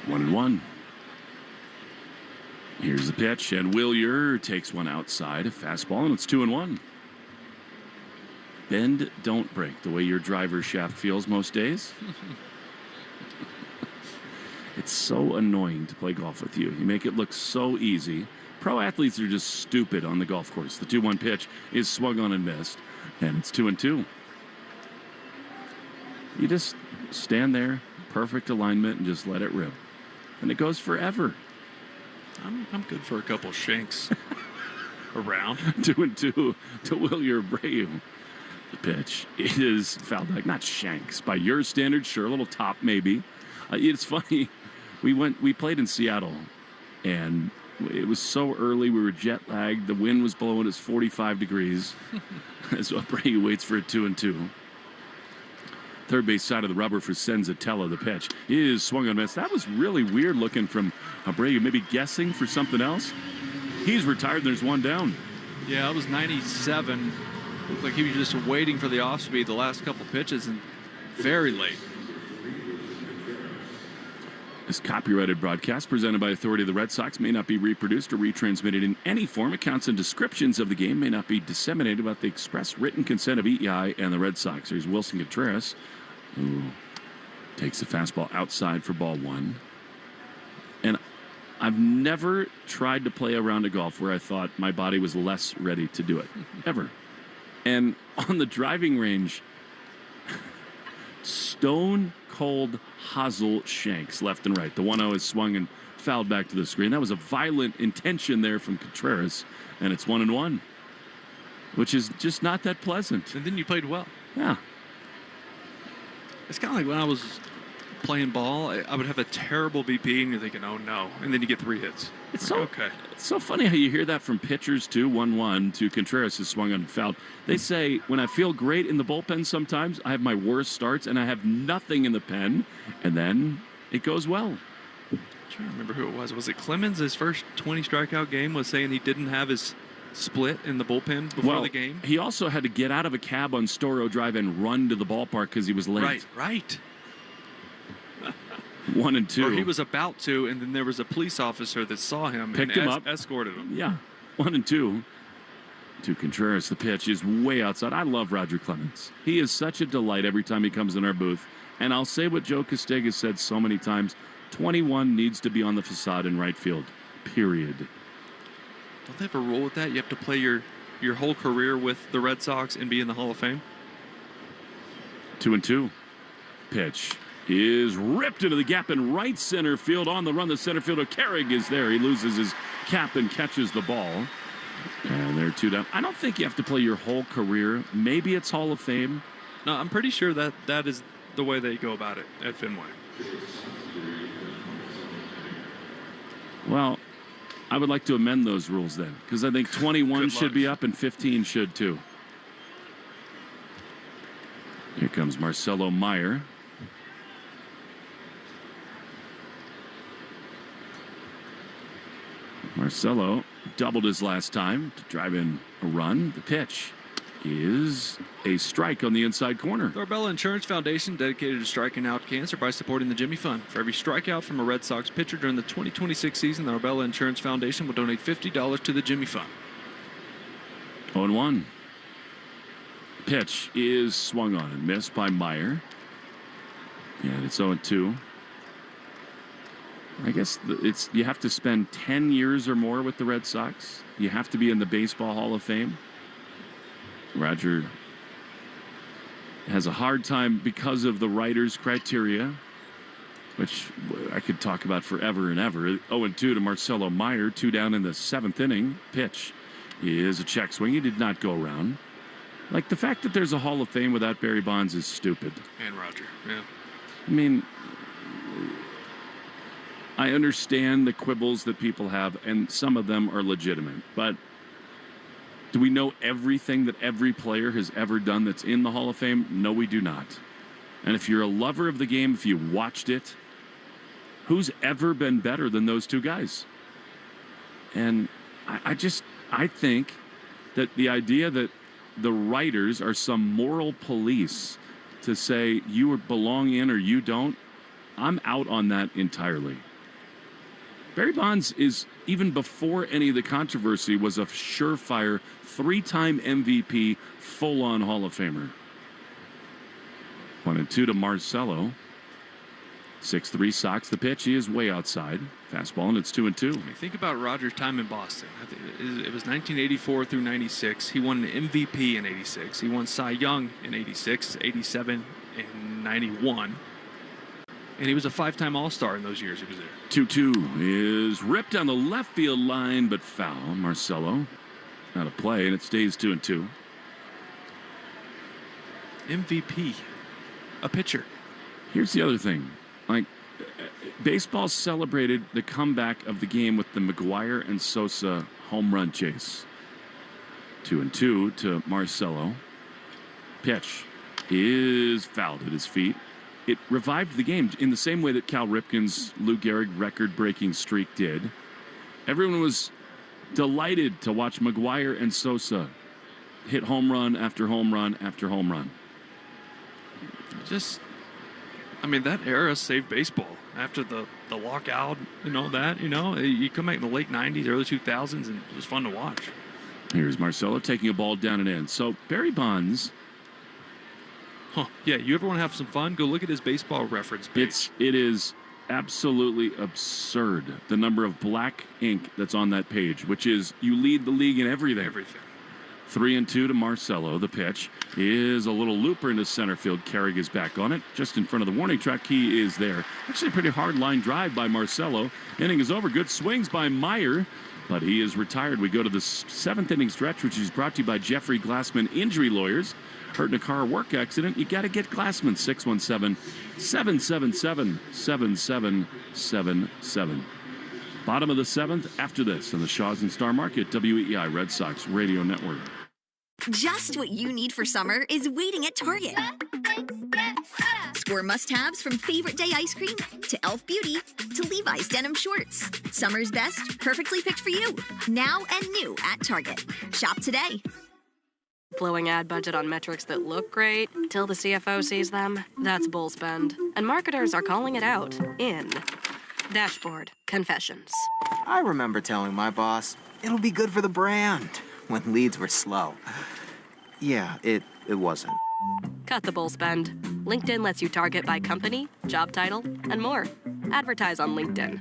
1-1. Here's the pitch, and Wilyer takes one outside, a fastball, and it's 2-1. Bend, don't break, the way your driver shaft feels most days. It's so annoying to play golf with you. You make it look so easy. Pro athletes are just stupid on the golf course. The 2-1 pitch is swung on and missed, and it's 2-2. You just stand there, perfect alignment, and just let it rip. And it goes forever. I'm good for a couple shanks around. 2-2 to Wilyer Abreu. The pitch is fouled back, not shanks. By your standards, sure, a little top maybe. It's funny. We played in Seattle, and it was so early. We were jet lagged. The wind was blowing us 45 degrees. As Abreu waits for a 2-2. Third base side of the rubber for Senzatella. The pitch is swung on miss. That was really weird looking from Abreu. Maybe guessing for something else. He's retired. There's one down. Yeah, it was 97. Looked like he was just waiting for the off speed the last couple pitches and very late. This copyrighted broadcast presented by authority of the Red Sox may not be reproduced or retransmitted in any form. Accounts and descriptions of the game may not be disseminated without the express written consent of EEI and the Red Sox. There's Wilson Contreras, who takes the fastball outside for ball one. And I've never tried to play a round of golf where I thought my body was less ready to do it, ever. And on the driving range, stone cold hosel shanks left and right. The 1-0 is swung and fouled back to the screen. That was a violent intention there from Contreras, and it's 1-1, which is just not that pleasant. And then you played well. Yeah. It's kind of like when I was playing ball, I would have a terrible BP, and you're thinking, oh no, and then you get 3 hits. It's so funny how you hear that from pitchers too. 1-1 to Contreras is swung on and fouled. They say when I feel great in the bullpen, sometimes I have my worst starts and I have nothing in the pen, and then it goes well. I'm trying to remember who it was. Was it Clemens? His first 20 strikeout game was saying he didn't have his split in the bullpen before the game. He also had to get out of a cab on Storrow Drive and run to the ballpark because he was late. Right. 1 and 2. Or he was about to, and then there was a police officer that saw him Picked and him up. Escorted him. Yeah. 1 and 2 to Contreras. The pitch is way outside. I love Roger Clemens. He is such a delight every time he comes in our booth. And I'll say what Joe Costega said so many times. 21 needs to be on the facade in right field. Period. Don't they have a rule with that? You have to play your whole career with the Red Sox and be in the Hall of Fame? 2 and 2. Pitch is ripped into the gap in right center field. On the run, the center fielder Carrig is there. He loses his cap and catches the ball. And they're 2 down. I don't think you have to play your whole career. Maybe it's Hall of Fame. No, I'm pretty sure that is the way they go about it at Fenway. Well, I would like to amend those rules then, because I think 21 should be up and 15 should too. Here comes Marcelo Meyer. Marcelo doubled his last time to drive in a run. The pitch is a strike on the inside corner. The Arbella Insurance Foundation dedicated to striking out cancer by supporting the Jimmy Fund. For every strikeout from a Red Sox pitcher during the 2026 season, the Arbella Insurance Foundation will donate $50 to the Jimmy Fund. 0-1. Pitch is swung on and missed by Meyer. And it's 0-2. I guess you have to spend 10 years or more with the Red Sox. You have to be in the Baseball Hall of Fame. Roger has a hard time because of the writers' criteria, which I could talk about forever and ever. 0-2 to Marcelo Meyer, 2 down in the 7th inning. Pitch is a check swing. He did not go around. Like, the fact that there's a Hall of Fame without Barry Bonds is stupid. And Roger, yeah. I mean, I understand the quibbles that people have, and some of them are legitimate. But do we know everything that every player has ever done that's in the Hall of Fame? No, we do not. And if you're a lover of the game, if you watched it, who's ever been better than those two guys? And I think that the idea that the writers are some moral police to say you belong in or you don't, I'm out on that entirely. Barry Bonds is, even before any of the controversy, was a surefire 3-time MVP, full-on Hall of Famer. 1-2 to Marcelo. 6-3 Sox. The pitch, he is way outside. Fastball, and it's 2-2. I mean, think about Roger's time in Boston. It was 1984 through 96. He won an MVP in 86. He won Cy Young in 86, 87, and 91. And he was a 5-time All-Star in those years he was there. 2-2 is ripped down the left field line, but foul. Marcelo out of play, and it stays 2-2. MVP. A pitcher. Here's the other thing. Like, baseball celebrated the comeback of the game with the McGuire and Sosa home run chase. 2-2 to Marcelo. Pitch is fouled at his feet. It revived the game in the same way that Cal Ripken's Lou Gehrig record-breaking streak did. Everyone was delighted to watch McGuire and Sosa hit home run after home run after home run. That era saved baseball. After the lockout and all that, you come back in the late 90s, early 2000s, and it was fun to watch. Here's Marcelo taking a ball down and in. So Barry Bonds. Yeah, you ever want to have some fun? Go look at his baseball reference page. It is absolutely absurd, the number of black ink that's on that page, which is you lead the league in everything. 3-2 to Marcelo. The pitch is a little looper into center field. Carrig is back on it, just in front of the warning track. He is there. Actually, a pretty hard line drive by Marcelo. Inning is over. Good swings by Meyer, but he is retired. We go to the 7th inning stretch, which is brought to you by Jeffrey Glassman Injury Lawyers. Hurt in a car work accident, you got to get Glassman. 617-777-7777. Bottom of the 7th after this on the Shaws and Star Market, WEI Red Sox Radio Network. Just what you need for summer is waiting at Target. Score must-haves from Favorite Day ice cream to Elf Beauty to Levi's denim shorts. Summer's best, perfectly picked for you. Now and new at Target. Shop today. Blowing ad budget on metrics that look great till the CFO sees them. That's bull spend. And marketers are calling it out in Dashboard Confessions. I remember telling my boss, it'll be good for the brand, when leads were slow. Yeah, it wasn't. Cut the bull spend. LinkedIn lets you target by company, job title, and more. Advertise on LinkedIn.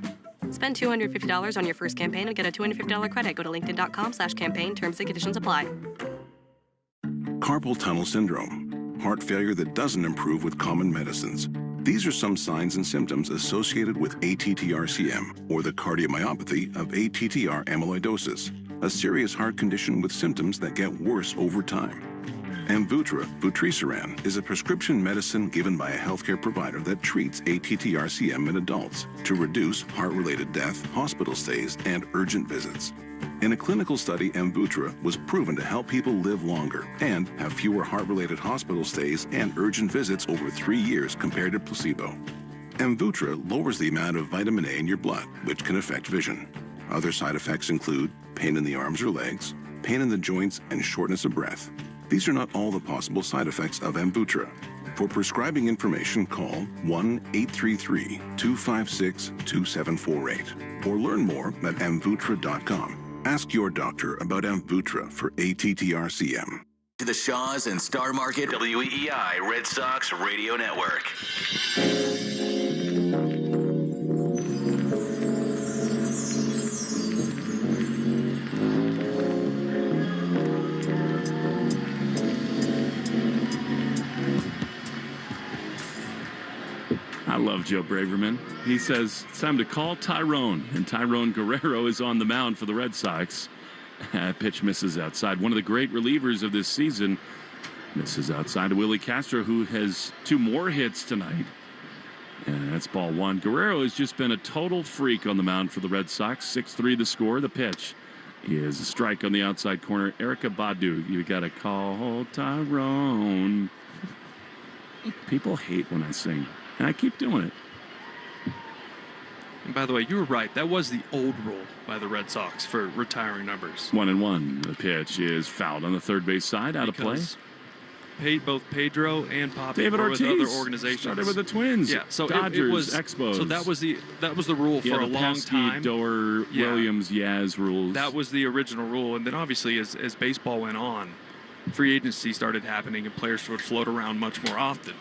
Spend $250 on your first campaign and get a $250 credit. Go to linkedin.com/campaign. Terms and conditions apply. Carpal tunnel syndrome, heart failure that doesn't improve with common medicines. These are some signs and symptoms associated with ATTR-CM, or the cardiomyopathy of ATTR amyloidosis, a serious heart condition with symptoms that get worse over time. Amvuttra, vutrisiran, is a prescription medicine given by a healthcare provider that treats ATTR-CM in adults to reduce heart-related death, hospital stays, and urgent visits. In a clinical study, Amvuttra was proven to help people live longer and have fewer heart-related hospital stays and urgent visits over 3 years compared to placebo. Amvuttra lowers the amount of vitamin A in your blood, which can affect vision. Other side effects include pain in the arms or legs, pain in the joints, and shortness of breath. These are not all the possible side effects of Amvuttra. For prescribing information, call 1-833-256-2748 or learn more at amvuttra.com. Ask your doctor about Amvuttra for ATTR-CM. To the Shaws and Star Market, WEI Red Sox Radio Network. Joe Braverman. He says it's time to call Tyrone, and Tyrone Guerrero is on the mound for the Red Sox. Pitch misses outside. One of the great relievers of this season misses outside to Willie Castro, who has 2 more hits tonight. And that's ball 1. Guerrero has just been a total freak on the mound for the Red Sox. 6-3 the score. The pitch is a strike on the outside corner. Erica Badu, you got to call Tyrone. People hate when I sing, and I keep doing it. And by the way, you were right. That was the old rule by the Red Sox for retiring numbers. 1-1. The pitch is fouled on the third base side, out of play. Both Pedro and Poppy David were Ortiz with other organizations. Started with the Twins. Yeah, so Dodgers, it was Expos. So that was the rule for a long time. Doer, Williams, Yaz rules. That was the original rule, and then obviously as baseball went on, free agency started happening, and players would float around much more often.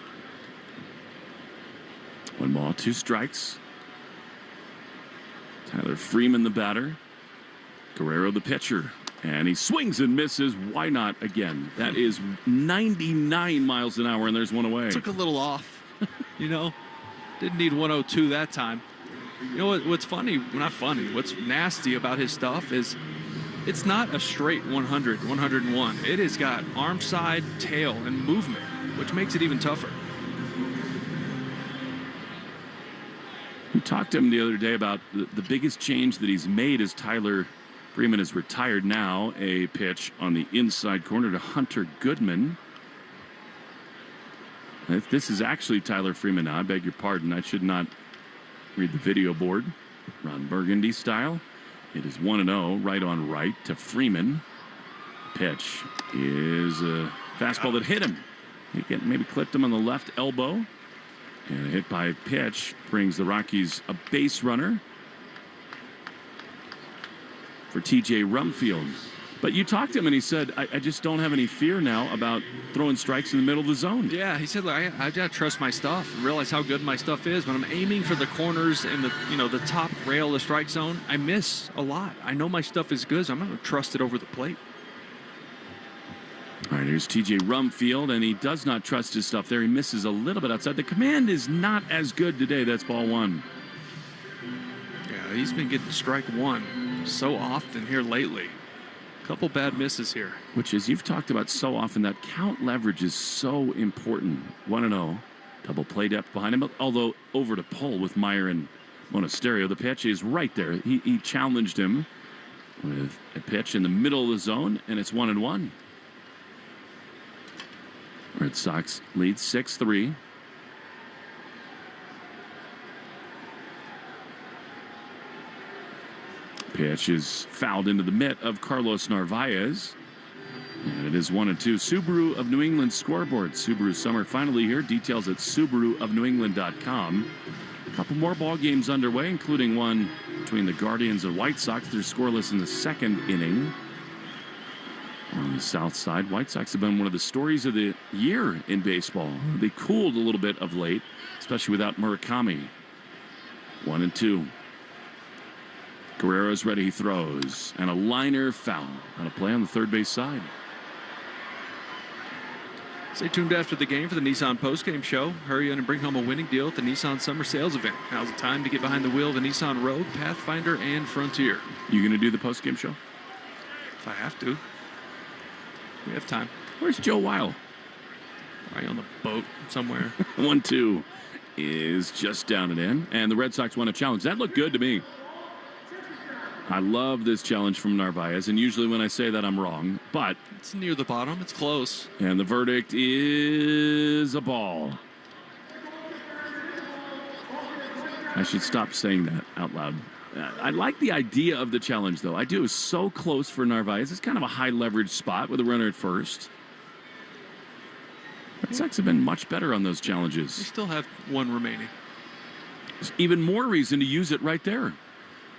1 ball, 2 strikes. Tyler Freeman, the batter. Guerrero, the pitcher. And he swings and misses. Why not again? That is 99 miles an hour, and there's one away. Took a little off, Didn't need 102 that time. You know what's funny? Well, not funny. What's nasty about his stuff is it's not a straight 100, 101. It has got arm side, tail, and movement, which makes it even tougher. We talked to him the other day about the biggest change that he's made as Tyler Freeman is retired now. A pitch on the inside corner to Hunter Goodman. This is actually Tyler Freeman now. I beg your pardon. I should not read the video board. Ron Burgundy style. It is 1-0, right on right to Freeman. Pitch is a fastball that hit him. Maybe clipped him on the left elbow. And a hit by pitch brings the Rockies a base runner for T.J. Rumfield. But you talked to him, and he said, I just don't have any fear now about throwing strikes in the middle of the zone. Yeah, he said, I got to trust my stuff and realize how good my stuff is. When I'm aiming for the corners and the top rail of the strike zone, I miss a lot. I know my stuff is good, so I'm not going to trust it over the plate. All right, here's T.J. Rumfield, and he does not trust his stuff there. He misses a little bit outside. The command is not as good today. That's ball 1. Yeah, he's been getting strike 1 so often here lately. A couple bad misses here. Which is, you've talked about so often, that count leverage is so important. 1-0. Double play depth behind him, although over to pull with Meyer and Monasterio. The pitch is right there. He challenged him with a pitch in the middle of the zone, and it's 1-1. Red Sox lead 6-3. Pitch is fouled into the mitt of Carlos Narvaez. And it is 1-2. Subaru of New England scoreboard. Subaru summer finally here. Details at SubaruofNewEngland.com. A couple more ball games underway, including one between the Guardians and White Sox. They're scoreless in the second inning. On the south side, White Sox have been one of the stories of the year in baseball. They cooled a little bit of late, especially without Murakami. 1-2. Guerrero's ready, he throws. And a liner foul on a play on the third base side. Stay tuned after the game for the Nissan postgame show. Hurry in and bring home a winning deal at the Nissan Summer Sales Event. Now's the time to get behind the wheel of the Nissan Rogue, Pathfinder, and Frontier. You going to do the postgame show? If I have to. We have time. Where's Joe Weil? Probably on the boat somewhere. 1-2 is just down and in. And the Red Sox won a challenge. That looked good to me. I love this challenge from Narvaez, and usually when I say that, I'm wrong. But it's near the bottom. It's close. And the verdict is a ball. I should stop saying that out loud. I like the idea of the challenge, though. I do. It's so close for Narvaez. It's kind of a high-leverage spot with a runner at first. Red Sox have been much better on those challenges. They still have one remaining. There's even more reason to use it right there.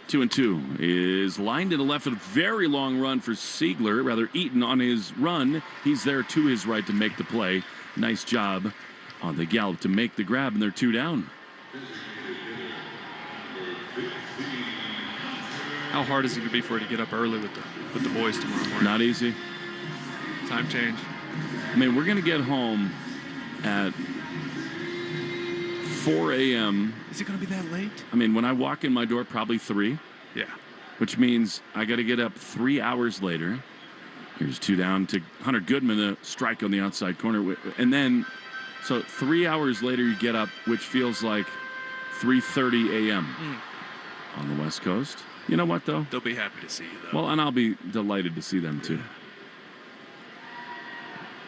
2-2 is lined into left with a very long run for Siegler, rather Eaton on his run. He's there to his right to make the play. Nice job on the gallop to make the grab, and they're 2 down. How hard is it going to be for her to get up early with the boys tomorrow morning? Not easy. Time change. I mean, we're going to get home at 4 a.m. Is it going to be that late? I mean, when I walk in my door, probably 3. Yeah. Which means I got to get up 3 hours later. Here's 2 down to Hunter Goodman, the strike on the outside corner. And then, so 3 hours later you get up, which feels like 3:30 a.m. On the West Coast. You know what, though? They'll be happy to see you, though. Well, and I'll be delighted to see them, too.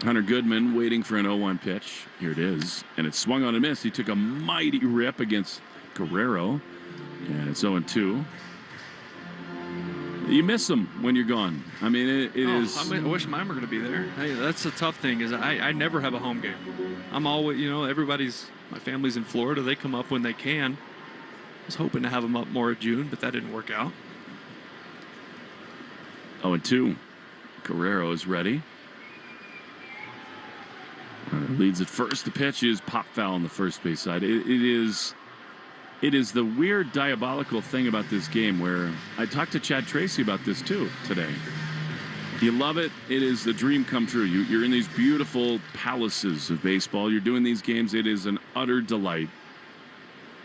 Hunter Goodman waiting for an 0-1 pitch. Here it is. And it's swung on and missed. He took a mighty rip against Guerrero. And it's 0-2. You miss them when you're gone. I mean, it is. I wish mine were going to be there. Hey, that's the tough thing is I never have a home game. I'm always, my family's in Florida. They come up when they can. I was hoping to have them up more in June, but that didn't work out. 0-2. Guerrero is ready. Leads at first. The pitch is pop foul on the first base side. It is the weird diabolical thing about this game where I talked to Chad Tracy about this too today. You love it. It is the dream come true. You're in these beautiful palaces of baseball. You're doing these games. It is an utter delight.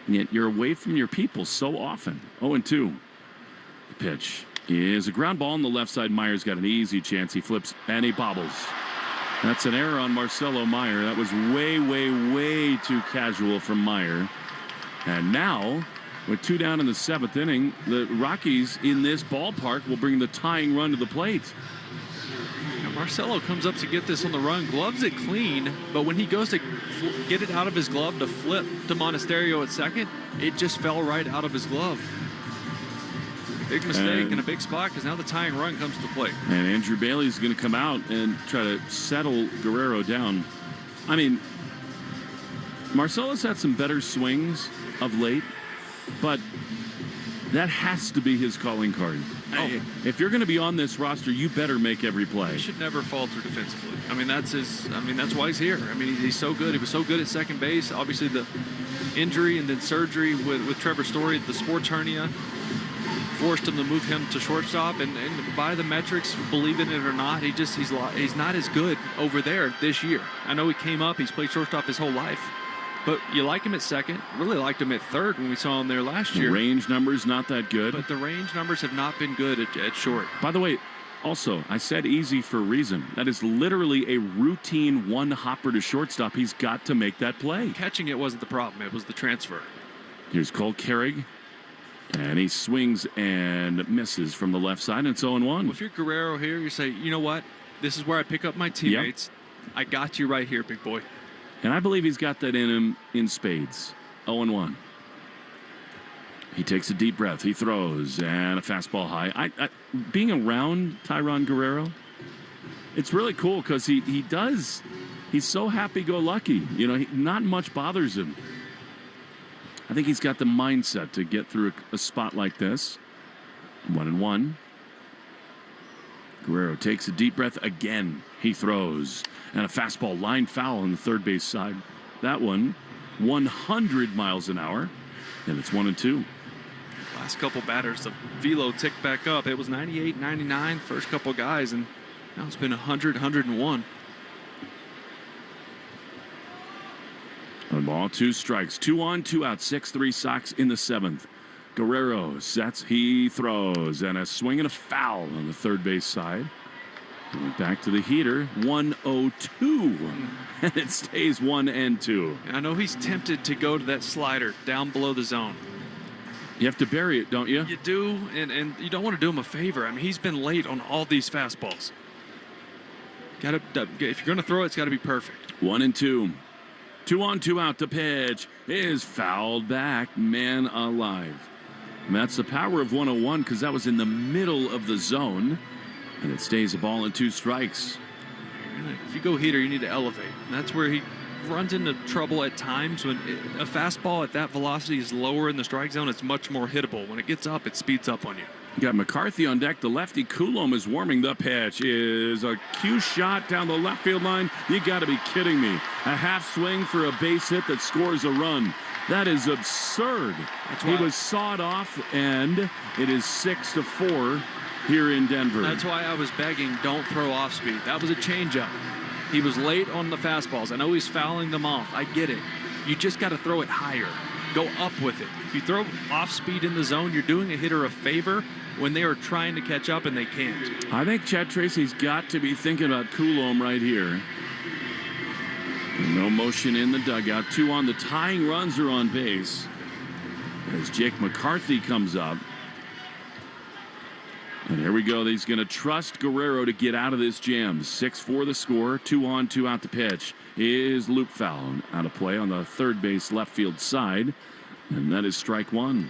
And yet you're away from your people so often. 0-2. The pitch is a ground ball on the left side. Meyer's got an easy chance. He flips and he bobbles. That's an error on Marcelo Meyer. That was way, way, way too casual from Meyer. And now, with 2 down in the 7th inning, the Rockies in this ballpark will bring the tying run to the plate. Now Marcelo comes up to get this on the run, gloves it clean, but when he goes to get it out of his glove to flip to Monasterio at second, it just fell right out of his glove. Big mistake in a big spot because now the tying run comes to the plate. And Andrew Bailey's going to come out and try to settle Guerrero down. I mean, Marcelo's had some better swings of late, but that has to be his calling card. If you're going to be on this roster, you better make every play. He should never falter defensively. I mean, that's why he's here. I mean, he's so good. He was so good at second base. Obviously, the injury and then surgery with Trevor Story, the sports hernia, forced him to move him to shortstop. And by the metrics, believe it or not, he's not as good over there this year. I know he came up. He's played shortstop his whole life. But you like him at second. Really liked him at third when we saw him there last year. Range numbers not that good. But the range numbers have not been good at short. By the way, also, I said easy for a reason. That is literally a routine one hopper to shortstop. He's got to make that play. Catching it wasn't the problem. It was the transfer. Here's Cole Carrig. And he swings and misses from the left side. And it's 0-1. Well, if you're Guerrero here, you say, you know what? This is where I pick up my teammates. Yep. I got you right here, big boy. And I believe he's got that in him in spades. 0-1. He takes a deep breath. He throws and a fastball high. Being around Tyron Guerrero, it's really cool because he's so happy-go-lucky. Not much bothers him. I think he's got the mindset to get through a spot like this. 1-1. Guerrero takes a deep breath again. He throws. And a fastball line foul on the third base side. That one, 100 miles an hour. And it's 1-2. Last couple batters, the velo ticked back up. It was 98, 99, first couple guys, and now it's been 100, 101. One ball, 2 strikes. 2 on, 2 out. 6-3 Sox in the 7th. Guerrero sets. He throws. And a swing and a foul on the third base side. Back to the heater, 1-0-2, and it stays 1-2. I know he's tempted to go to that slider down below the zone. You have to bury it, don't you? You do, and you don't want to do him a favor. I mean, he's been late on all these fastballs. If you're going to throw it, it's got to be perfect. 1-2. 2 on, 2 out. The pitch is fouled back. Man alive. And that's the power of 101 because that was in the middle of the zone. And it stays a ball and 2 strikes. If you go heater, you need to elevate. And that's where he runs into trouble at times. When a fastball at that velocity is lower in the strike zone, it's much more hittable. When it gets up, it speeds up on you. You got McCarthy on deck. The lefty Coulomb is warming. The pitch is a cue shot down the left field line. You got to be kidding me. A half swing for a base hit that scores a run. That is absurd. He was sawed off, and it is 6-4. Here in Denver. That's why I was begging, don't throw off speed. That was a changeup. He was late on the fastballs. I know he's fouling them off. I get it. You just got to throw it higher. go up with it. If you throw off speed in the zone, you're doing a hitter a favor when they are trying to catch up and they can't. I think Chad Tracy's got to be thinking about Coulomb right here. No motion in the dugout. 2 on. The tying runs are on base as Jake McCarthy comes up. And here we go. He's going to trust Guerrero to get out of this jam. 6-4 the score. 2 on, 2 out the pitch. Is loop foul out of play on the third base left field side. And that is strike 1.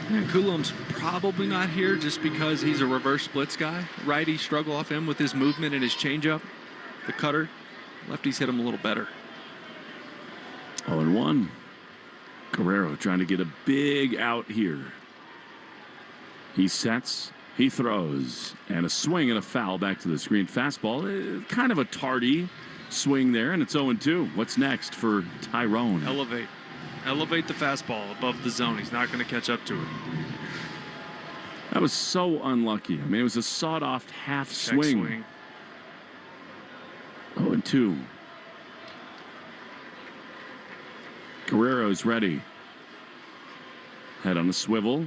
And Coulomb's probably not here just because he's a reverse splits guy. Righties struggle off him with his movement and his changeup. The cutter. Lefties hit him a little better. 0-1. Guerrero trying to get a big out here. He sets, he throws, and a swing and a foul back to the screen. Fastball, kind of a tardy swing there, and it's 0-2. What's next for Tyrone? Elevate the fastball above the zone. He's not going to catch up to it. That was so unlucky. I mean, it was a sawed-off half swing. 0-2. Guerrero's ready. Head on a swivel.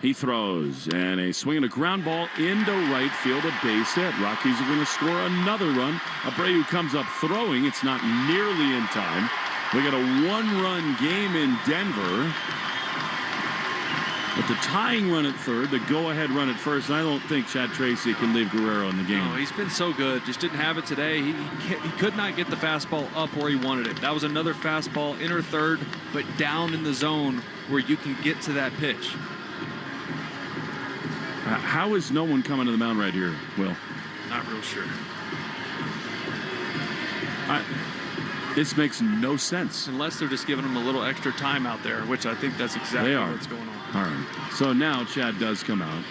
He throws, and a swing and a ground ball into right field, a base hit. Rockies are going to score another run. Abreu comes up throwing. It's not nearly in time. We got a 1-run game in Denver. But the tying run at third, the go-ahead run at first, and I don't think Chad Tracy can leave Guerrero in the game. No, he's been so good. Just didn't have it today. He could not get the fastball up where he wanted it. That was another fastball, inner third, but down in the zone where you can get to that pitch. How is no one coming to the mound right here, Will? Not real sure. This makes no sense. Unless they're just giving him a little extra time out there, which I think that's exactly what's going on. All right. So now Chad does come out.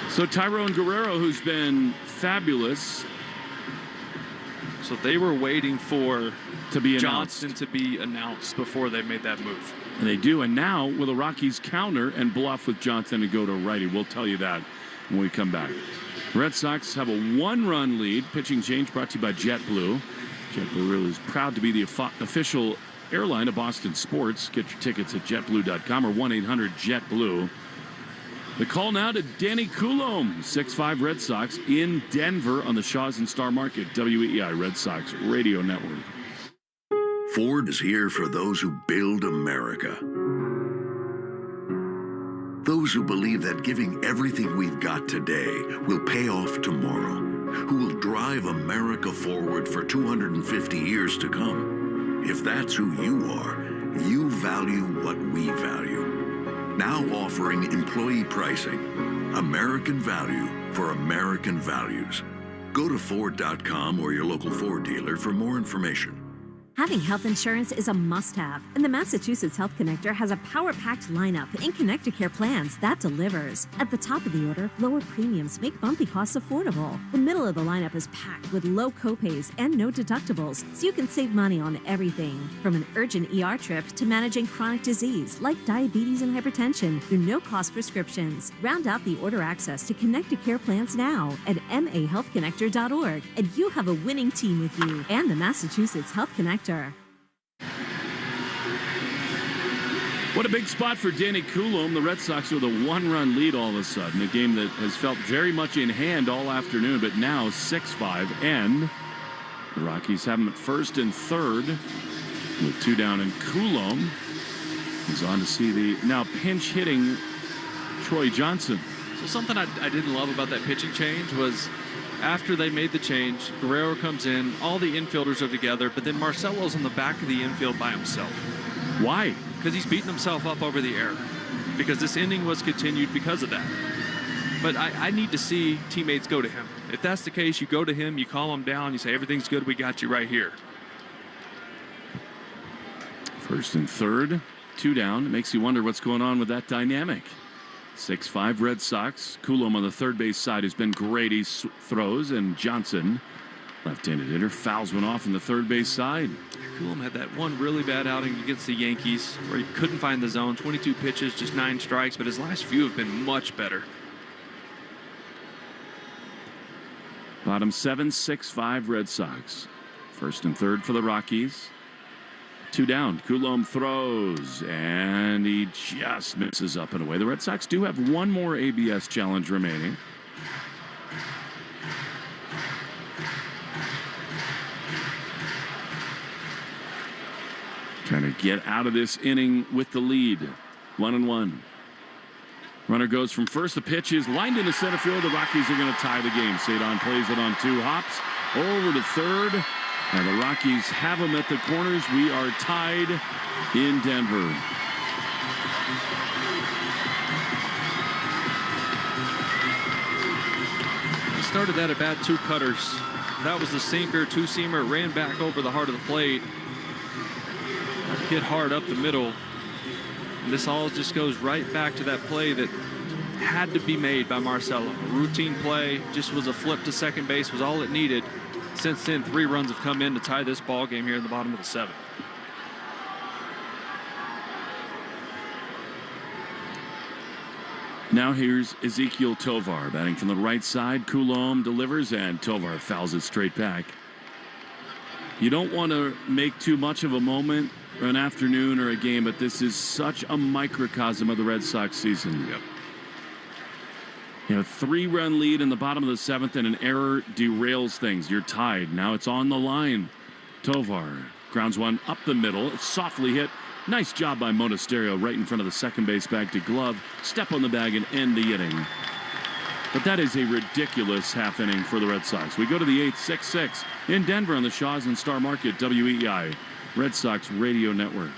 So Tyrone Guerrero, who's been fabulous. So they were waiting for Johnson to be announced before they made that move. And they do. And now will the Rockies counter and bluff with Johnson to go to righty? We'll tell you that when we come back. Red Sox have a 1-run lead. Pitching change brought to you by JetBlue. JetBlue really is proud to be the official airline of Boston sports. Get your tickets at JetBlue.com or 1-800-JET-BLUE. The call now to Danny Coulomb, 6'5" Red Sox in Denver on the Shaws and Star Market, WEEI Red Sox Radio Network. Ford is here for those who build America. Those who believe that giving everything we've got today will pay off tomorrow, who will drive America forward for 250 years to come. If that's who you are, you value what we value. Now offering employee pricing, American value for American values. Go to Ford.com or your local Ford dealer for more information. Having health insurance is a must-have, and the Massachusetts Health Connector has a power-packed lineup in Connecticare plans that delivers. At the top of the order, lower premiums make monthly costs affordable. The middle of the lineup is packed with low copays and no deductibles, so you can save money on everything. From an urgent ER trip to managing chronic disease like diabetes and hypertension through no-cost prescriptions. Round out the order access to Connecticare plans now at mahealthconnector.org, and you have a winning team with you and the Massachusetts Health Connector. What a big spot for Danny Coulomb. The Red Sox with a 1-run lead all of a sudden. A game that has felt very much in hand all afternoon, but now 6-5. And the Rockies have them at first and third with 2 down. And Coulomb is on to see the now pinch hitting Troy Johnson. So something I didn't love about that pitching change was after they made the change, Guerrero comes in, all the infielders are together, but then Marcelo's in the back of the infield by himself. Why? Because he's beating himself up over the air. Because this inning was continued because of that. But I need to see teammates go to him. If that's the case, you go to him, you calm him down, you say, everything's good, we got you right here. First and third, 2 down. It makes you wonder what's going on with that dynamic. 6'5" Red Sox. Coulomb on the third base side has been great. He throws, and Johnson, left-handed hitter, fouls one off on the third base side. Coulomb had that one really bad outing against the Yankees where he couldn't find the zone. 22 pitches, just 9 strikes, but his last few have been much better. Bottom 7, 6-5 Red Sox. First and third for the Rockies. 2 down. Coulomb throws, and he just misses up and away. The Red Sox do have one more ABS challenge remaining. Trying to get out of this inning with the lead. 1-1. Runner goes from first. The pitch is lined into center field. The Rockies are going to tie the game. Sadon plays it on 2 hops over to third. And the Rockies have them at the corners. We are tied in Denver. He started that at bat 2 cutters. That was the sinker, 2-seamer, ran back over the heart of the plate. Hit hard up the middle. And this all just goes right back to that play that had to be made by Marcelo. A routine play, just was a flip to second base, was all it needed. Since then, 3 runs have come in to tie this ball game here in the bottom of the 7th. Now here's Ezequiel Tovar batting from the right side. Coulomb delivers, and Tovar fouls it straight back. You don't want to make too much of a moment or an afternoon or a game, but this is such a microcosm of the Red Sox season. Yep. You know, 3-run lead in the bottom of the 7th, and an error derails things. You're tied. Now it's on the line. Tovar grounds one up the middle. It's softly hit. Nice job by Monasterio right in front of the second base bag to glove. Step on the bag and end the inning. But that is a ridiculous half inning for the Red Sox. We go to the 8th, 6-6 in Denver on the Shaws and Star Market, WEEI, Red Sox Radio Network.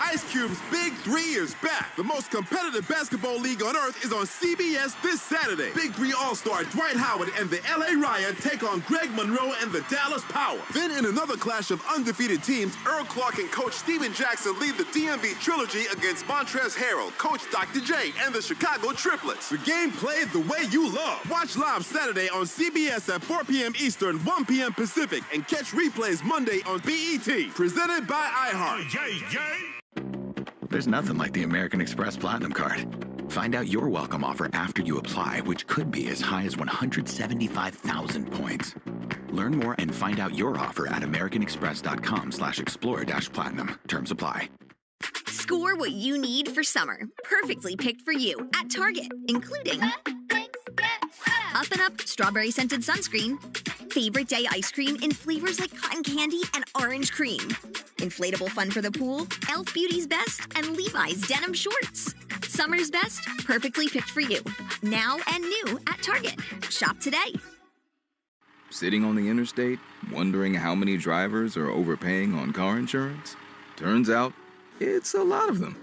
Ice Cube's Big 3 is back. The most competitive basketball league on earth is on CBS this Saturday. Big 3 All-Star Dwight Howard and the LA Riot take on Greg Monroe and the Dallas Power. Then in another clash of undefeated teams, Earl Clark and Coach Steven Jackson lead the DMV Trilogy against Montrezl Harrell, Coach Dr. J, and the Chicago Triplets. The game played the way you love. Watch live Saturday on CBS at 4 p.m. Eastern, 1 p.m. Pacific, and catch replays Monday on BET. Presented by iHeart. There's nothing like the American Express Platinum Card. Find out your welcome offer after you apply, which could be as high as 175,000 points. Learn more and find out your offer at americanexpress.com/explore-platinum. Terms apply. Score what you need for summer. Perfectly picked for you at Target, including Up and Up strawberry scented sunscreen, favorite day ice cream in flavors like cotton candy and orange cream, inflatable fun for the pool, Elf Beauty's Best, and Levi's denim shorts. Summer's best, perfectly picked for you. Now and new at Target. Shop today. Sitting on the interstate, wondering how many drivers are overpaying on car insurance? Turns out, it's a lot of them.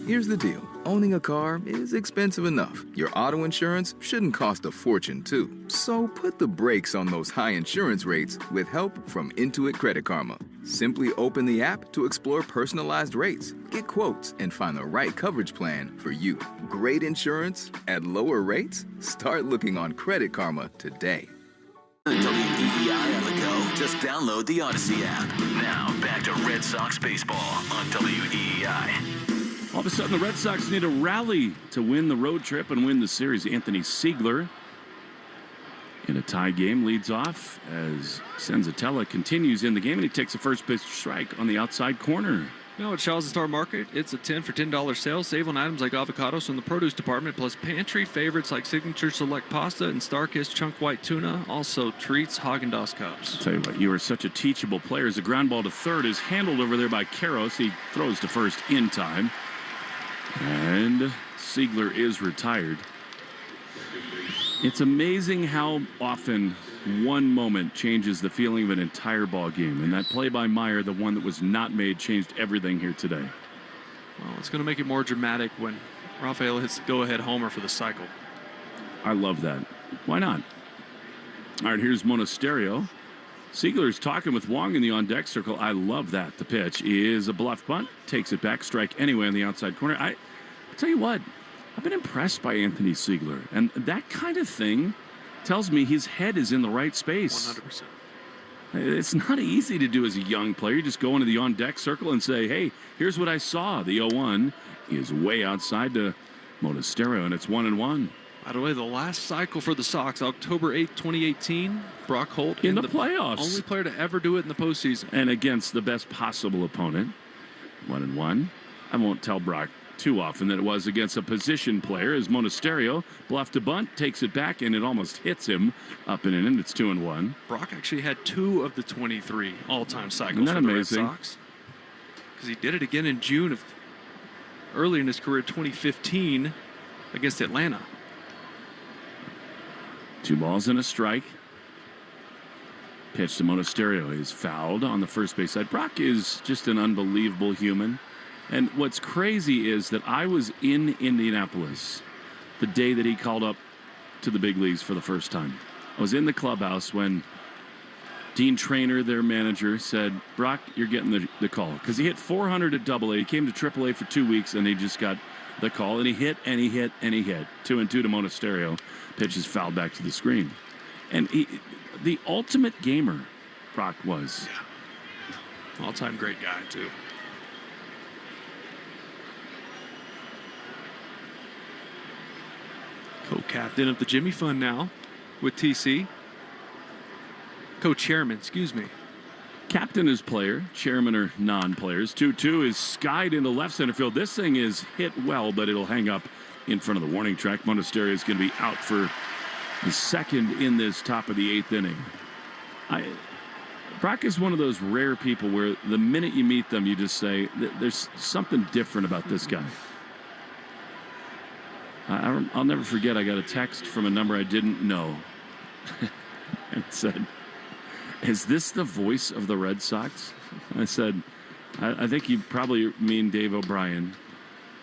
Here's the deal. Owning a car is expensive enough. Your auto insurance shouldn't cost a fortune, too. So put the brakes on those high insurance rates with help from Intuit Credit Karma. Simply open the app to explore personalized rates, get quotes, and find the right coverage plan for you. Great insurance at lower rates? Start looking on Credit Karma today. WEEI on the go. Just download the Odyssey app. Now, back to Red Sox baseball on WEEI. All of a sudden, the Red Sox need a rally to win the road trip and win the series. Anthony Siegler, in a tie game, leads off as Senzatella continues in the game, and he takes a first pitch strike on the outside corner. Now at Shaw's and Star Market, it's a 10 for $10 sale. Save on items like avocados from the produce department, plus pantry favorites like Signature Select Pasta and Starkist Chunk White Tuna. Also treats, Haagen-Dazs cups. I'll tell you what, you are such a teachable player. As the ground ball to third is handled over there by Karros. He throws to first in time. And Siegler is retired. It's amazing how often one moment changes the feeling of an entire ball game. And that play by Meyer, the one that was not made, changed everything here today. Well, it's going to make it more dramatic when Rafael hits the go-ahead homer for the cycle. I love that. Why not? All right, here's Monasterio. Siegler's talking with Wong in the on-deck circle. I love that. The pitch is a bluff bunt. Takes it back. Strike anyway on the outside corner. I'll tell you what. I've been impressed by Anthony Siegler. And that kind of thing tells me his head is in the right space. 100%. It's not easy to do as a young player. You just go into the on-deck circle and say, hey, here's what I saw. The 0-1 is way outside to Monasterio, and it's 1-1. By the way, the last cycle for the Sox, October 8th, 2018, Brock Holt in the playoffs. Only player to ever do it in the postseason. And against the best possible opponent, 1-1. I won't tell Brock too often that it was against a position player as Monasterio bluffed a bunt, takes it back, and it almost hits him up and in. It's 2-1. Brock actually had 2 of the 23 all-time cycles Isn't that for the amazing? Red Sox. Because he did it again in June of earlier in his career, 2015, against Atlanta. 2 balls and a strike. Pitch to Monasterio is fouled on the first base side. Brock is just an unbelievable human. And what's crazy is that I was in Indianapolis the day that he called up to the big leagues for the first time. I was in the clubhouse when Dean Traynor, their manager, said, Brock, you're getting the call. Because he hit 400 at AA. He came to AAA for 2 weeks, and he just got the call. And he hit, and he hit, and he hit. 2-2 to Monasterio. Pitch is fouled back to the screen. And the ultimate gamer, Brock was. Yeah. All-time great guy, too. Co-captain of the Jimmy Fund now with TC. Co-chairman, excuse me. Captain is player, chairman are non-players. 2-2 is skied into left center field. This thing is hit well, but it'll hang up in front of the warning track. Monasterio is going to be out for the second in this top of the 8th inning. Brock is one of those rare people where the minute you meet them, you just say, there's something different about this guy. I'll never forget, I got a text from a number I didn't know. And it said, is this the voice of the Red Sox? I said, I think you probably mean Dave O'Brien.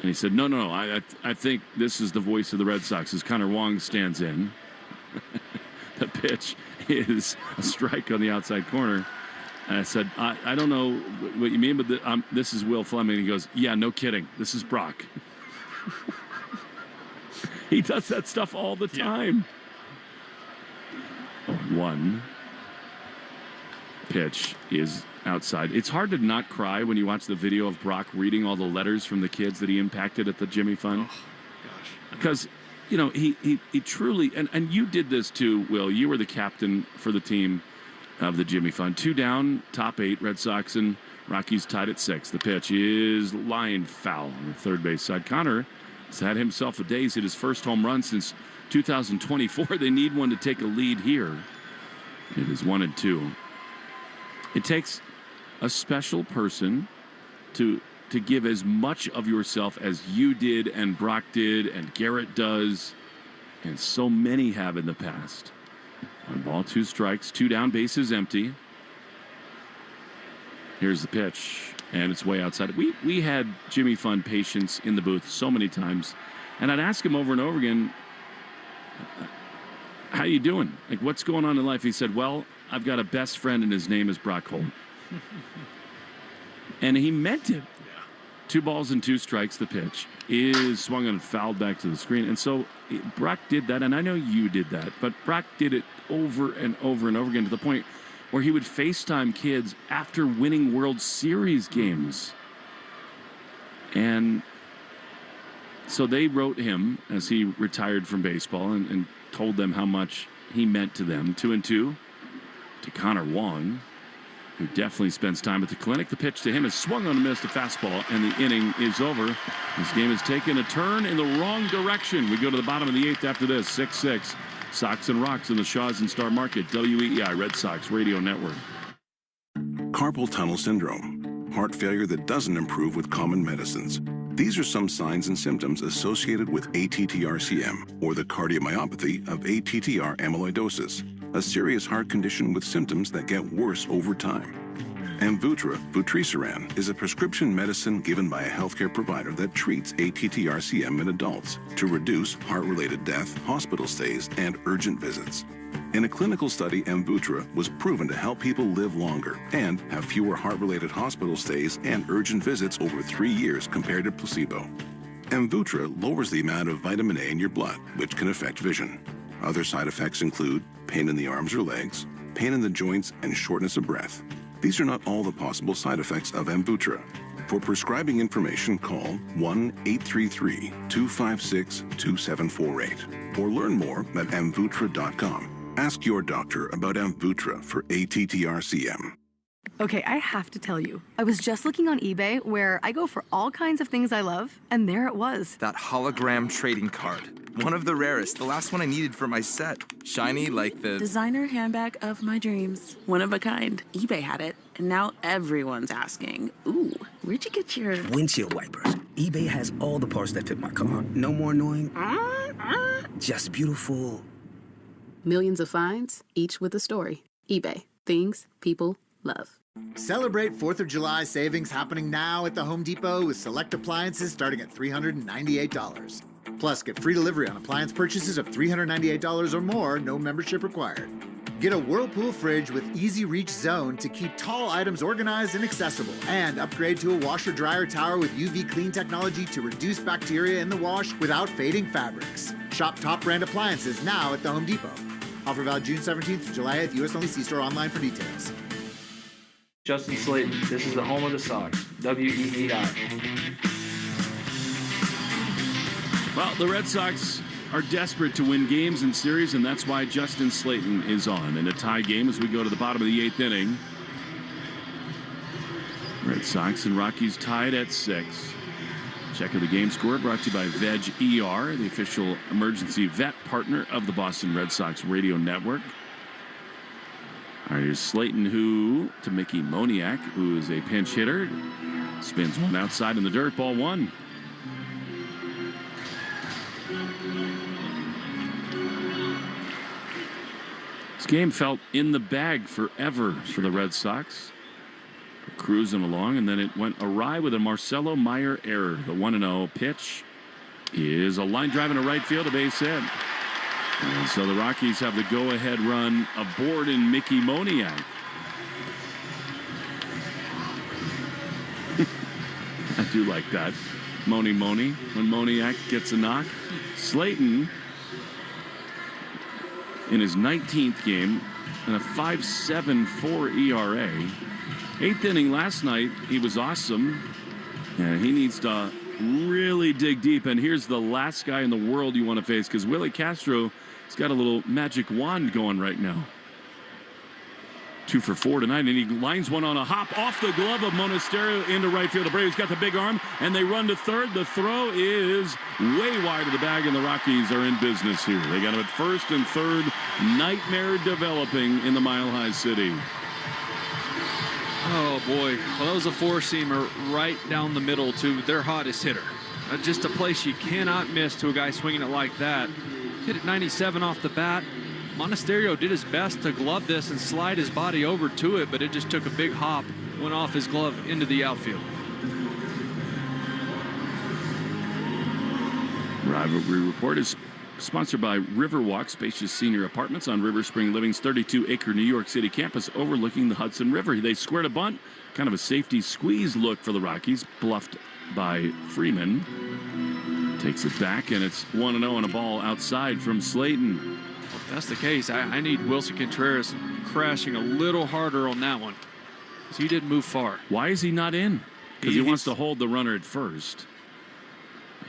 And he said, no, I think this is the voice of the Red Sox as Connor Wong stands in. The pitch is a strike on the outside corner. And I said, I don't know what you mean, but this is Will Fleming. He goes, yeah, no kidding. This is Brock. He does that stuff all the time. Yeah. 1 pitch is outside. It's hard to not cry when you watch the video of Brock reading all the letters from the kids that he impacted at the Jimmy Fund. Oh, gosh. Because, you know, he truly, and you did this too, Will. You were the captain for the team of the Jimmy Fund. 2 down, top 8, Red Sox and Rockies tied at 6. The pitch is lined foul on the third base side. Connor has had himself a day. He's hit his first home run since 2024. They need one to take a lead here. It is 1-2. It takes a special person to give as much of yourself as you did and Brock did and Garrett does and so many have in the past. 1 ball, 2 strikes, 2 down, bases empty. Here's the pitch, and it's way outside. We had Jimmy Fund patients in the booth so many times, and I'd ask him over and over again, how you doing? Like, what's going on in life? He said, well, I've got a best friend, and his name is Brock Holt. And he meant it. Yeah. 2 balls and 2 strikes. The pitch is swung and fouled back to the screen. And so Brock did that, and I know you did that, but Brock did it over and over and over again to the point where he would FaceTime kids after winning World Series games. And so they wrote him as he retired from baseball and told them how much he meant to them. 2-2 to Connor Wong, who definitely spends time at the clinic. The pitch to him is swung on and missed, a fastball, and the inning is over. This game has taken a turn in the wrong direction. We go to the bottom of the 8th after this, 6-6. Sox and Rocks in the Shaws and Star Market, WEEI Red Sox Radio Network. Carpal tunnel syndrome, heart failure that doesn't improve with common medicines. These are some signs and symptoms associated with ATTR-CM, or the cardiomyopathy of ATTR amyloidosis, a serious heart condition with symptoms that get worse over time. Amvuttra, vutrisiran, is a prescription medicine given by a healthcare provider that treats ATTR-CM in adults to reduce heart-related death, hospital stays, and urgent visits. In a clinical study, Amvuttra was proven to help people live longer and have fewer heart-related hospital stays and urgent visits over 3 years compared to placebo. Amvuttra lowers the amount of vitamin A in your blood, which can affect vision. Other side effects include pain in the arms or legs, pain in the joints, and shortness of breath. These are not all the possible side effects of Amvuttra. For prescribing information, call 1-833-256-2748 or learn more at amvutra.com. Ask your doctor about Amvutra for ATTRCM. Okay, I have to tell you, I was just looking on eBay where I go for all kinds of things I love, and there it was. That hologram trading card. One of the rarest, the last one I needed for my set. Shiny like the... Designer handbag of my dreams. One of a kind. eBay had it, and now everyone's asking, ooh, where'd you get your... Windshield wipers. eBay has all the parts that fit my car. No more annoying. Just beautiful. Millions of finds, each with a story. eBay. Things people love. Celebrate 4th of July savings happening now at the Home Depot with select appliances starting at $398. Plus, get free delivery on appliance purchases of $398 or more, no membership required. Get a Whirlpool fridge with easy reach zone to keep tall items organized and accessible. And upgrade to a washer-dryer tower with UV clean technology to reduce bacteria in the wash without fading fabrics. Shop top brand appliances now at the Home Depot. Offer valid June 17th to July 8th, U.S. only. See store online for details. Justin Slayton, this is the home of the Sox, WEEI. Well, the Red Sox are desperate to win games and series, and that's why Justin Slayton is on in a tie game as we go to the bottom of the 8th inning. Red Sox and Rockies tied at 6. Check of the game score brought to you by Veg ER, the official emergency vet partner of the Boston Red Sox radio network. All right, here's Slayton, who to Mickey Moniak, who is a pinch hitter, spins one outside in the dirt, ball 1. This game felt in the bag forever for the Red Sox. Cruising along, and then it went awry with a Marcelo Meyer error. The 1-0 pitch is a line drive into right field, a base hit. And so the Rockies have the go-ahead run aboard in Mickey Moniak. I do like that. Moni when Moniak gets a knock. Slayton, in his 19th game, and a 5.74 ERA. 8th inning last night, he was awesome. And he needs to really dig deep. And here's the last guy in the world you want to face, because Willie Castro has got a little magic wand going right now. 2 for 4 tonight, and he lines one on a hop off the glove of Monasterio into right field. The Braves got the big arm, and they run to third. The throw is way wide of the bag, and the Rockies are in business here. They got him at first and third. Nightmare developing in the Mile High City. Oh, boy. Well, that was a four-seamer right down the middle to their hottest hitter. Just a place you cannot miss to a guy swinging it like that. Hit it 97 off the bat. Monasterio did his best to glove this and slide his body over to it, but it just took a big hop, went off his glove into the outfield. Rivalry Report is sponsored by Riverwalk, spacious senior apartments on River Spring Living's 32-acre New York City campus overlooking the Hudson River. They squared a bunt, kind of a safety squeeze look for the Rockies, bluffed by Freeman. Takes it back, and it's 1-0 and a ball outside from Slayton. Well, if that's the case, I need Wilson Contreras crashing a little harder on that one, because he didn't move far. Why is he not in? Because he wants to hold the runner at first.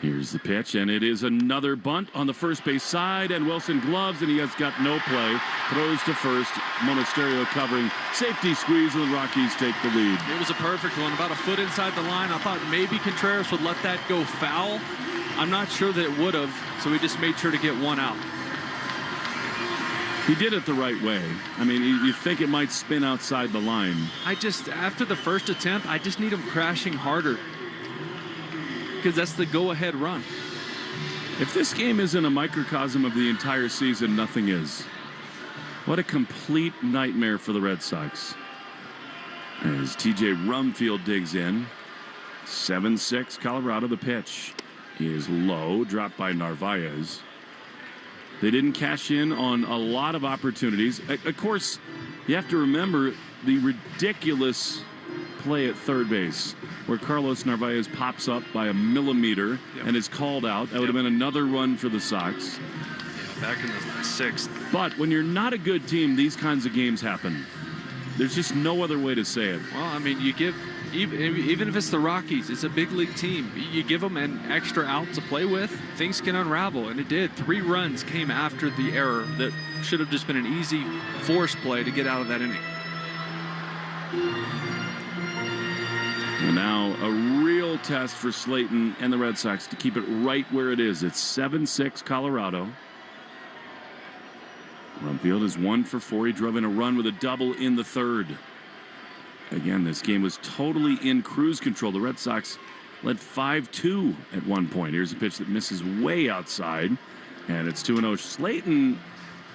Here's the pitch, and it is another bunt on the first base side, and Wilson gloves, and he has got no play. Throws to first. Monasterio covering. Safety squeeze, and the Rockies take the lead. It was a perfect one, about a foot inside the line. I thought maybe Contreras would let that go foul. I'm not sure that it would have, so he just made sure to get one out. He did it the right way. I mean, you think it might spin outside the line. After the first attempt, I just need him crashing harder, because that's the go-ahead run. If this game isn't a microcosm of the entire season, nothing is. What a complete nightmare for the Red Sox. As TJ Rumfield digs in. 7-6 Colorado. The pitch is low, dropped by Narvaez. They didn't cash in on a lot of opportunities. Of course, you have to remember the ridiculous play at third base where Carlos Narvaez pops up by a millimeter and is called out. That would have been another run for the Sox. Yeah, back in the 6th. But when you're not a good team, these kinds of games happen. There's just no other way to say it. Well, I mean, you give, even if it's the Rockies, it's a big league team. You give them an extra out to play with, things can unravel, and it did. 3 runs came after the error that should have just been an easy force play to get out of that inning. And now a real test for Slayton and the Red Sox to keep it right where it is. It's 7-6 Colorado. Rumfield is 1 for 4. He drove in a run with a double in the third. Again, this game was totally in cruise control. The Red Sox led 5-2 at one point. Here's a pitch that misses way outside, and it's 2-0. Slayton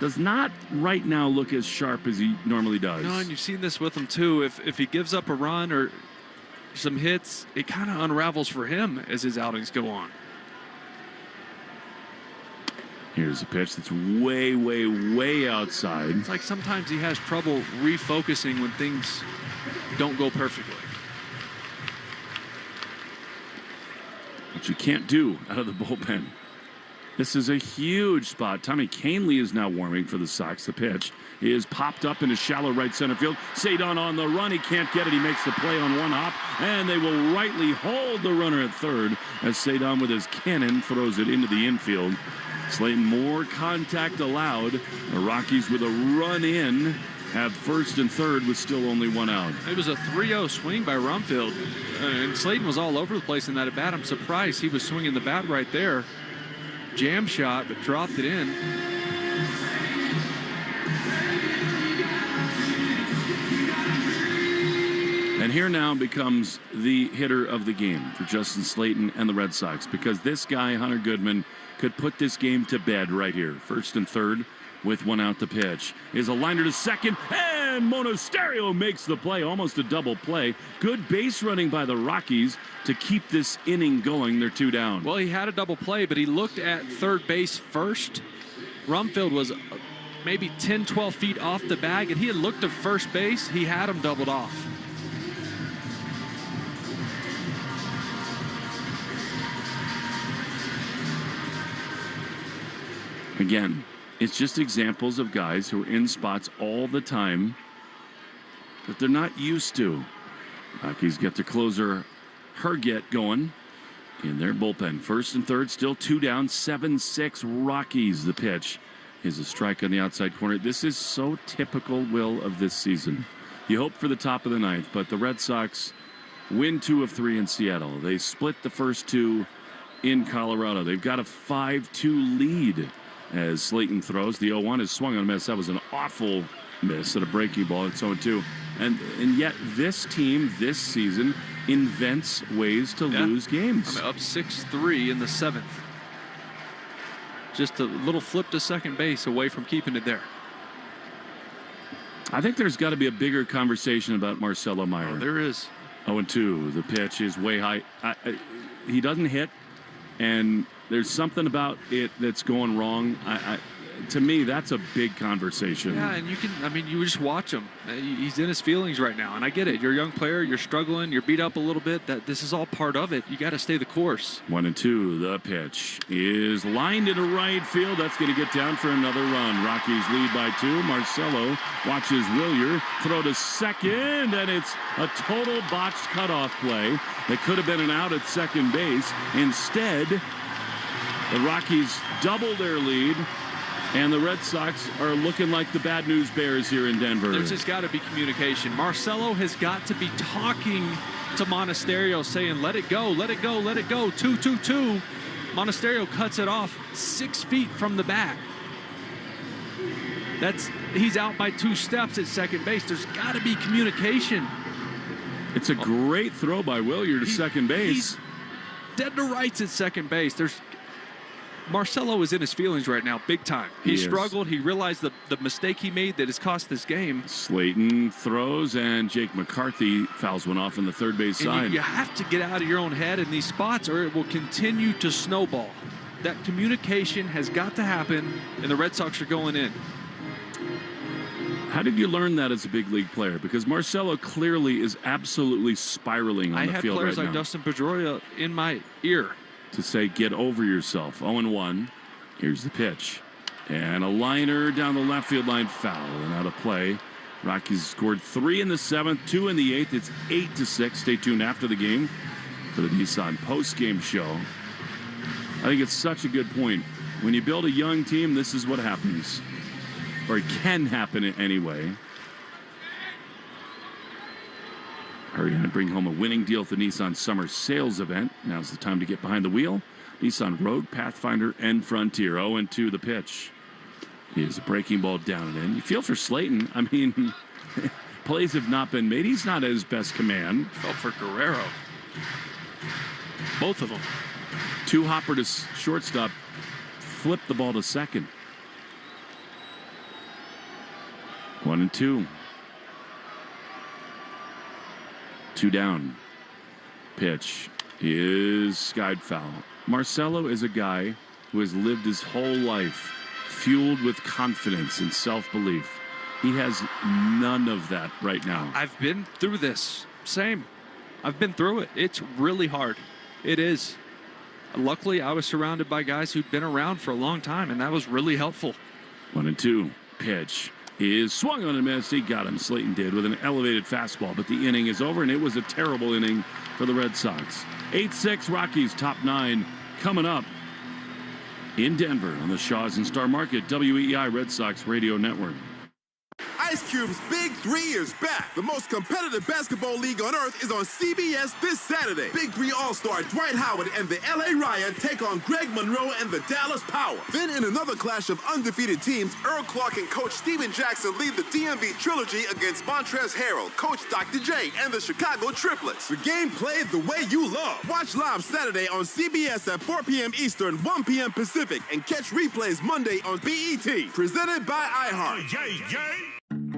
does not right now look as sharp as he normally does. No, and you've seen this with him too. If he gives up a run or some hits, it kind of unravels for him as his outings go on. Here's a pitch that's way, way, way outside. It's like sometimes he has trouble refocusing when things don't go perfectly. Which you can't do out of the bullpen. This is a huge spot. Tommy Kahnle is now warming for the Sox. The pitch is popped up into shallow right center field. Cedon on the run. He can't get it. He makes the play on one hop, and they will rightly hold the runner at third as Cedon with his cannon throws it into the infield. Slayton, more contact allowed. The Rockies with a run in have first and third with still only 1 out. It was a 3-0 swing by Rumfield, and Slayton was all over the place in that at bat. I'm surprised he was swinging the bat right there. Jam shot, but dropped it in. And here now becomes the hitter of the game for Justin Slayton and the Red Sox, because this guy, Hunter Goodman, could put this game to bed right here. First and third with 1 out. The pitch is a liner to second, and Monasterio makes the play, almost a double play. Good base running by the Rockies to keep this inning going. They're 2 down. Well, he had a double play, but he looked at third base first. Rumfield was maybe 10, 12 feet off the bag, and he had looked to first base. He had him doubled off. Again, it's just examples of guys who are in spots all the time that they're not used to. Rockies get their closer Herget going in their bullpen. First and third, still 2 down, 7-6 Rockies. The pitch is a strike on the outside corner. This is so typical, Will, of this season. You hope for the top of the ninth, but the Red Sox win 2 of 3 in Seattle. They split the first 2 in Colorado. They've got a 5-2 lead. As Slayton throws, the 0-1 is swung on a miss. That was an awful miss at a breaking ball. It's 0-2. And yet this team this season invents ways to lose games. Up 6-3 in the 7th. Just a little flip to second base away from keeping it there. I think there's got to be a bigger conversation about Marcelo Meyer. Oh, there is. 0-2. The pitch is way high. He doesn't hit, and there's something about it that's going wrong. To me, that's a big conversation. Yeah, and you just watch him. He's in his feelings right now, and I get it. You're a young player. You're struggling. You're beat up a little bit. This is all part of it. You got to stay the course. 1-2. The pitch is lined into right field. That's going to get down for another run. Rockies lead by 2. Marcelo watches Willier throw to second, and it's a total botched cutoff play. That could have been an out at second base. Instead, the Rockies double their lead, and the Red Sox are looking like the bad news bears here in Denver. There's just got to be communication. Marcelo has got to be talking to Monasterio, saying, let it go, let it go, let it go. 2-2-2. Monasterio cuts it off 6 feet from the back. He's out by 2 steps at second base. There's got to be communication. It's a great throw by Willier to second base. He's dead to rights at second base. Marcelo is in his feelings right now, big time. He struggled. He realized the mistake he made that has cost this game. Slayton throws, and Jake McCarthy fouls one off on the third base side. You have to get out of your own head in these spots, or it will continue to snowball. That communication has got to happen, and the Red Sox are going in. How did you learn that as a big league player? Because Marcelo clearly is absolutely spiraling on the field right now. I had players like Dustin Pedroia in my ear to say, get over yourself. 0-1. Here's the pitch. And a liner down the left field line, foul and out of play. Rockies scored 3 in the 7th, 2 in the 8th. It's 8-6. Stay tuned after the game for the Nissan post-game show. I think it's such a good point. When you build a young team, this is what happens. Or it can happen anyway. Hurry on and bring home a winning deal at the Nissan Summer Sales Event. Now's the time to get behind the wheel. Nissan Rogue, Pathfinder, and Frontier. 0-2 the pitch. Is a breaking ball down and in. You feel for Slayton. I mean, plays have not been made. He's not at his best command. Felt for Guerrero. Both of them. 2-hopper to shortstop. Flip the ball to second. 1-2. 2 down. Pitch is skied foul. Marcelo is a guy who has lived his whole life fueled with confidence and self-belief. He has none of that right now. I've been through this. Same. I've been through it. It's really hard. It is. Luckily, I was surrounded by guys who'd been around for a long time, and that was really helpful. 1-2. Pitch is swung on and missed. He got him. Slayton did with an elevated fastball, but the inning is over, and it was a terrible inning for the Red Sox. 8-6 Rockies, top 9 coming up in Denver on the Shaws and Star Market, WEEI Red Sox Radio Network. Ice Cube's Big 3 is back. The most competitive basketball league on earth is on CBS this Saturday. Big 3 All-Star Dwight Howard and the LA Riot take on Greg Monroe and the Dallas Power. Then in another clash of undefeated teams, Earl Clark and Coach Steven Jackson lead the DMV Trilogy against Montrezl Harrell, Coach Dr. J, and the Chicago Triplets. The game played the way you love. Watch live Saturday on CBS at 4 p.m. Eastern, 1 p.m. Pacific, and catch replays Monday on BET. Presented by iHeart.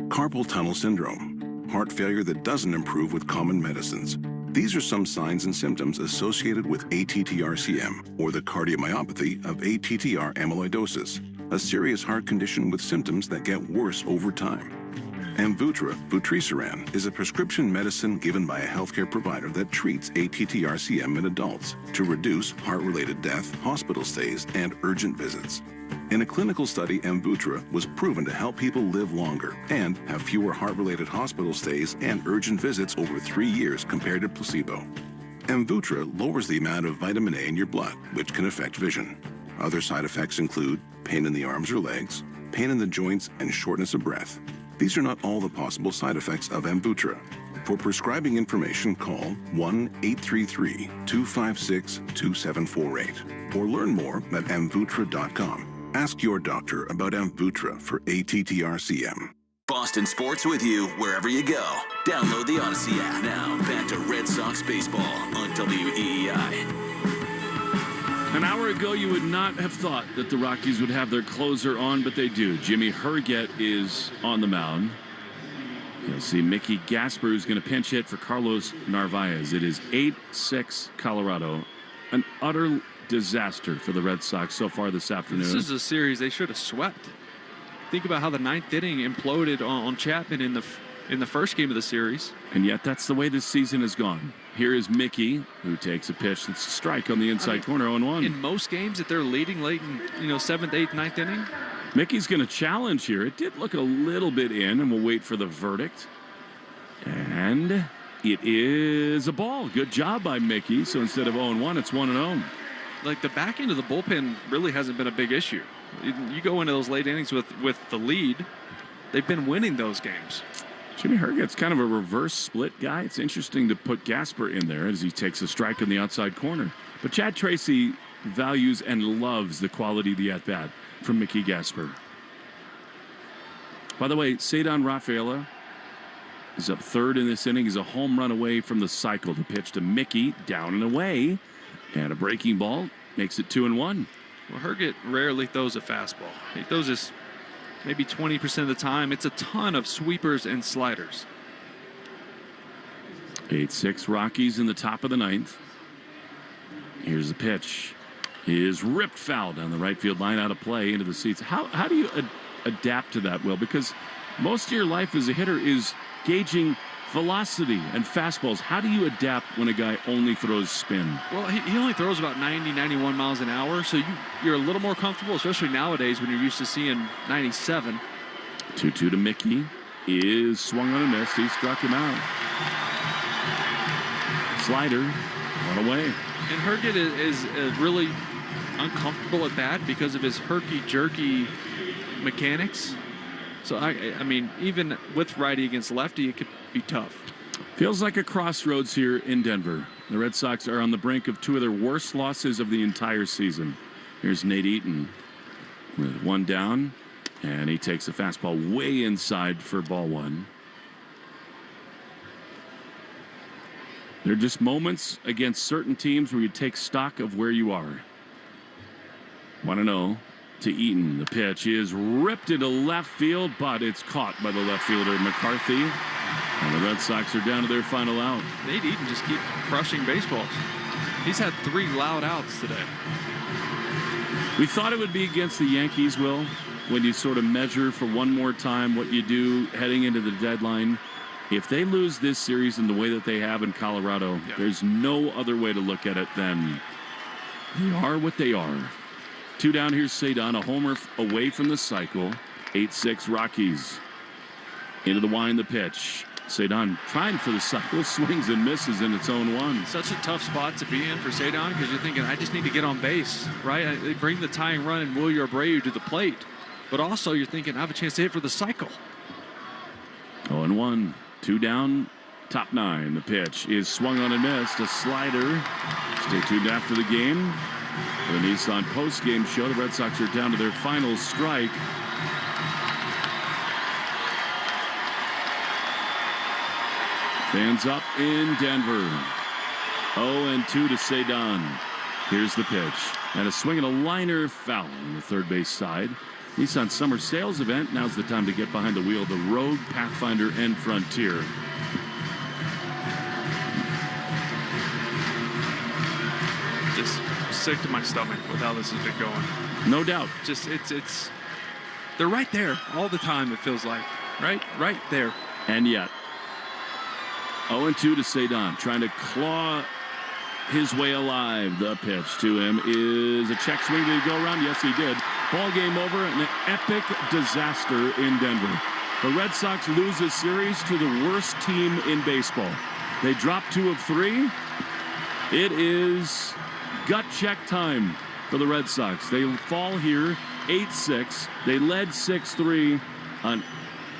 Carpal tunnel syndrome, heart failure that doesn't improve with common medicines. These are some signs and symptoms associated with ATTR-CM, or the cardiomyopathy of ATTR amyloidosis, a serious heart condition with symptoms that get worse over time. Amvuttra, vutrisiran, is a prescription medicine given by a healthcare provider that treats ATTR-CM in adults to reduce heart-related death, hospital stays, and urgent visits. In a clinical study, Amvuttra was proven to help people live longer and have fewer heart-related hospital stays and urgent visits over 3 years compared to placebo. Amvuttra lowers the amount of vitamin A in your blood, which can affect vision. Other side effects include pain in the arms or legs, pain in the joints, and shortness of breath. These are not all the possible side effects of Amvuttra. For prescribing information, call 1-833-256-2748 or learn more at amvuttra.com. Ask your doctor about Amvuttra for ATTR-CM. Boston sports with you wherever you go. Download the Odyssey app. Now back to Red Sox baseball on WEEI. An hour ago, you would not have thought that the Rockies would have their closer on, but they do. Jimmy Herget is on the mound. You'll see Mickey Gasper, who's going to pinch hit for Carlos Narvaez. It is 8-6 Colorado. An utter disaster for the Red Sox so far this afternoon. This is a series they should have swept. Think about how the 9th inning imploded on Chapman in the first game of the series. And yet that's the way this season has gone. Here is Mickey, who takes a pitch that's a strike on the inside corner, 0-1. In most games that they're leading late in 7th, 8th, 9th inning. Mickey's going to challenge here. It did look a little bit in, and we'll wait for the verdict. And it is a ball. Good job by Mickey. So instead of 0-1, it's 1-0. Like, the back end of the bullpen really hasn't been a big issue. You go into those late innings with the lead, they've been winning those games. Jimmy Herget's kind of a reverse split guy. It's interesting to put Gasper in there as he takes a strike on the outside corner. But Chad Tracy values and loves the quality of the at-bat from Mickey Gasper. By the way, Cedar Rafaela is up 3rd in this inning. He's a home run away from the cycle to pitch to Mickey, down and away. And a breaking ball makes it 2-1. Well, Herget rarely throws a fastball. He throws this maybe 20% of the time. It's a ton of sweepers and sliders. 8-6 Rockies in the top of the 9th. Here's the pitch. He is ripped foul down the right field line, out of play, into the seats. How do you adapt to that, Will? Because most of your life as a hitter is gauging velocity and fastballs. How do you adapt when a guy only throws spin? Well, he only throws about 90, 91 miles an hour, so you're a little more comfortable, especially nowadays when you're used to seeing 97. 2-2 to Mickey. is swung on and missed. He struck him out. Slider, one away. And Herget is really uncomfortable at bat because of his herky-jerky mechanics. So, I mean, even with righty against lefty, it could be tough. Feels like a crossroads here in Denver. The Red Sox are on the brink of two of their worst losses of the entire season. Here's Nate Eaton with one down, and he takes a fastball way inside for ball one. There are just moments against certain teams where you take stock of where you are. 1-0 to Eaton. The pitch is ripped into left field, but it's caught by the left fielder McCarthy. And the Red Sox are down to their final out. Nate Eaton just keeps crushing baseballs. He's had 3 loud outs today. We thought it would be against the Yankees, Will, when you sort of measure for one more time what you do heading into the deadline. If they lose this series in the way that they have in Colorado, there's no other way to look at it than they are what they are. 2 down, here's Cedon, a homer away from the cycle. 8-6 Rockies. Into the wind, the pitch. Cedon trying for the cycle, swings and misses in its own one. Such a tough spot to be in for Cedon because you're thinking, I just need to get on base, right? They bring the tying run and Wilyer Abreu to the plate. But also you're thinking, I have a chance to hit for the cycle. 0-1, 2 down, top 9. The pitch is swung on and missed. A slider. Stay tuned after the game. For the Nissan post-game show, the Red Sox are down to their final strike. Fans up in Denver. 0-2 to Cedon. Here's the pitch. And a swing and a liner foul on the third base side. Nissan Summer Sales Event. Now's the time to get behind the wheel of the Rogue, Pathfinder, and Frontier. Just sick to my stomach with how this has been going. No doubt. Just it's they're right there all the time, it feels like. Right there. And yet 0-2 to Cedon, trying to claw his way alive. The pitch to him is a check swing. Did he go around? Yes, he did. Ball game over. An epic disaster in Denver. The Red Sox lose this series to the worst team in baseball. They drop 2 of 3. It is gut check time for the Red Sox. They fall here 8-6. They led 6-3. An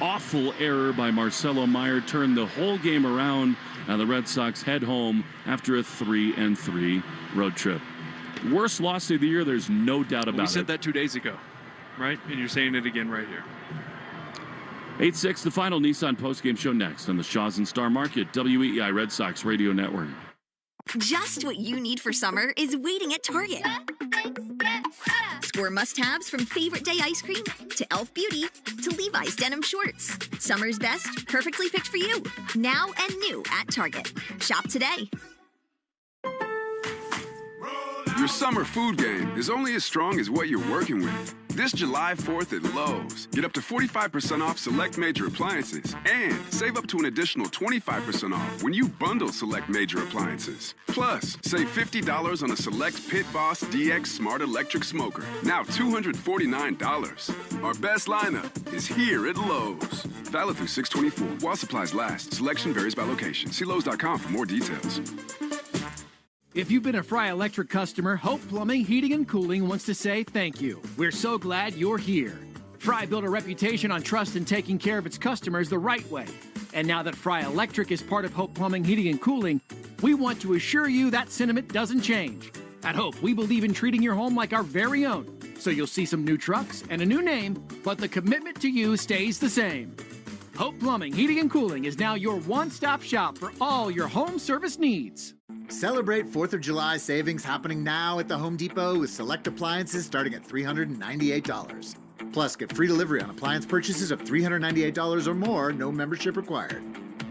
awful error by Marcelo Meyer turned the whole game around, and the Red Sox head home after a 3-3 road trip. Worst loss of the year, there's no doubt about it. We said that 2 days ago, right? And you're saying it again right here. 8-6, the final Nissan postgame show next on the Shaw's and Star Market, WEEI Red Sox Radio Network. Just what you need for summer is waiting at Target. Score must-haves from favorite day ice cream to Elf Beauty to Levi's denim shorts. Summer's best, perfectly picked for you. Now and new at Target. Shop today. Your summer food game is only as strong as what you're working with. This July 4th at Lowe's, get up to 45% off select major appliances and save up to an additional 25% off when you bundle select major appliances. Plus, save $50 on a select Pit Boss DX Smart Electric Smoker, now $249. Our best lineup is here at Lowe's. Valid through 6/24 while supplies last. Selection varies by location. See Lowe's.com for more details. If you've been a Fry Electric customer, Hope Plumbing, Heating, and Cooling wants to say thank you. We're so glad you're here. Fry built a reputation on trust and taking care of its customers the right way. And now that Fry Electric is part of Hope Plumbing, Heating, and Cooling, we want to assure you that sentiment doesn't change. At Hope, we believe in treating your home like our very own. So you'll see some new trucks and a new name, but the commitment to you stays the same. Hope Plumbing, Heating, and Cooling is now your one-stop shop for all your home service needs. Celebrate 4th of July savings happening now at the Home Depot with select appliances starting at $398. Plus, get free delivery on appliance purchases of $398 or more, no membership required.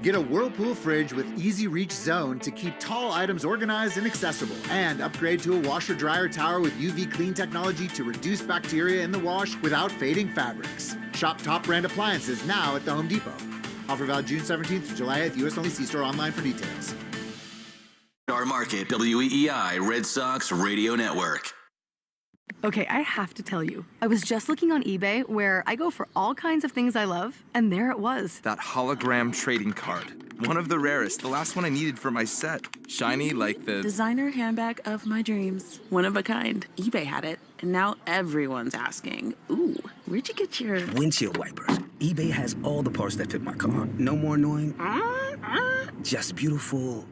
Get a Whirlpool fridge with easy reach zone to keep tall items organized and accessible. And upgrade to a washer-dryer tower with UV clean technology to reduce bacteria in the wash without fading fabrics. Shop top brand appliances now at the Home Depot. Offer valid June 17th to July 8th. U.S. only. See store online for details. Our Market, WEEI Red Sox Radio Network. Okay, I have to tell you, I was just looking on eBay where I go for all kinds of things I love, and there it was. That hologram trading card. One of the rarest, the last one I needed for my set. Shiny like the... Designer handbag of my dreams. One of a kind. eBay had it, and now everyone's asking, ooh, where'd you get your... Windshield wipers. eBay has all the parts that fit my car. No more annoying. Just beautiful.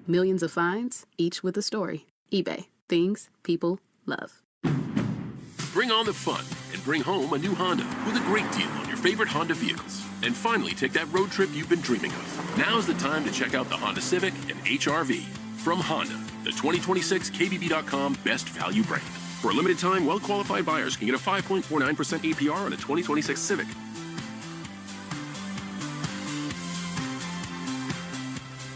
Millions of finds, each with a story. eBay. Things people love. Bring on the fun and bring home a new Honda with a great deal on your favorite Honda vehicles. And finally, take that road trip you've been dreaming of. Now's the time to check out the Honda Civic and HR-V from Honda, the 2026 KBB.com best value brand. For a limited time, well-qualified buyers can get a 5.49% APR on a 2026 Civic.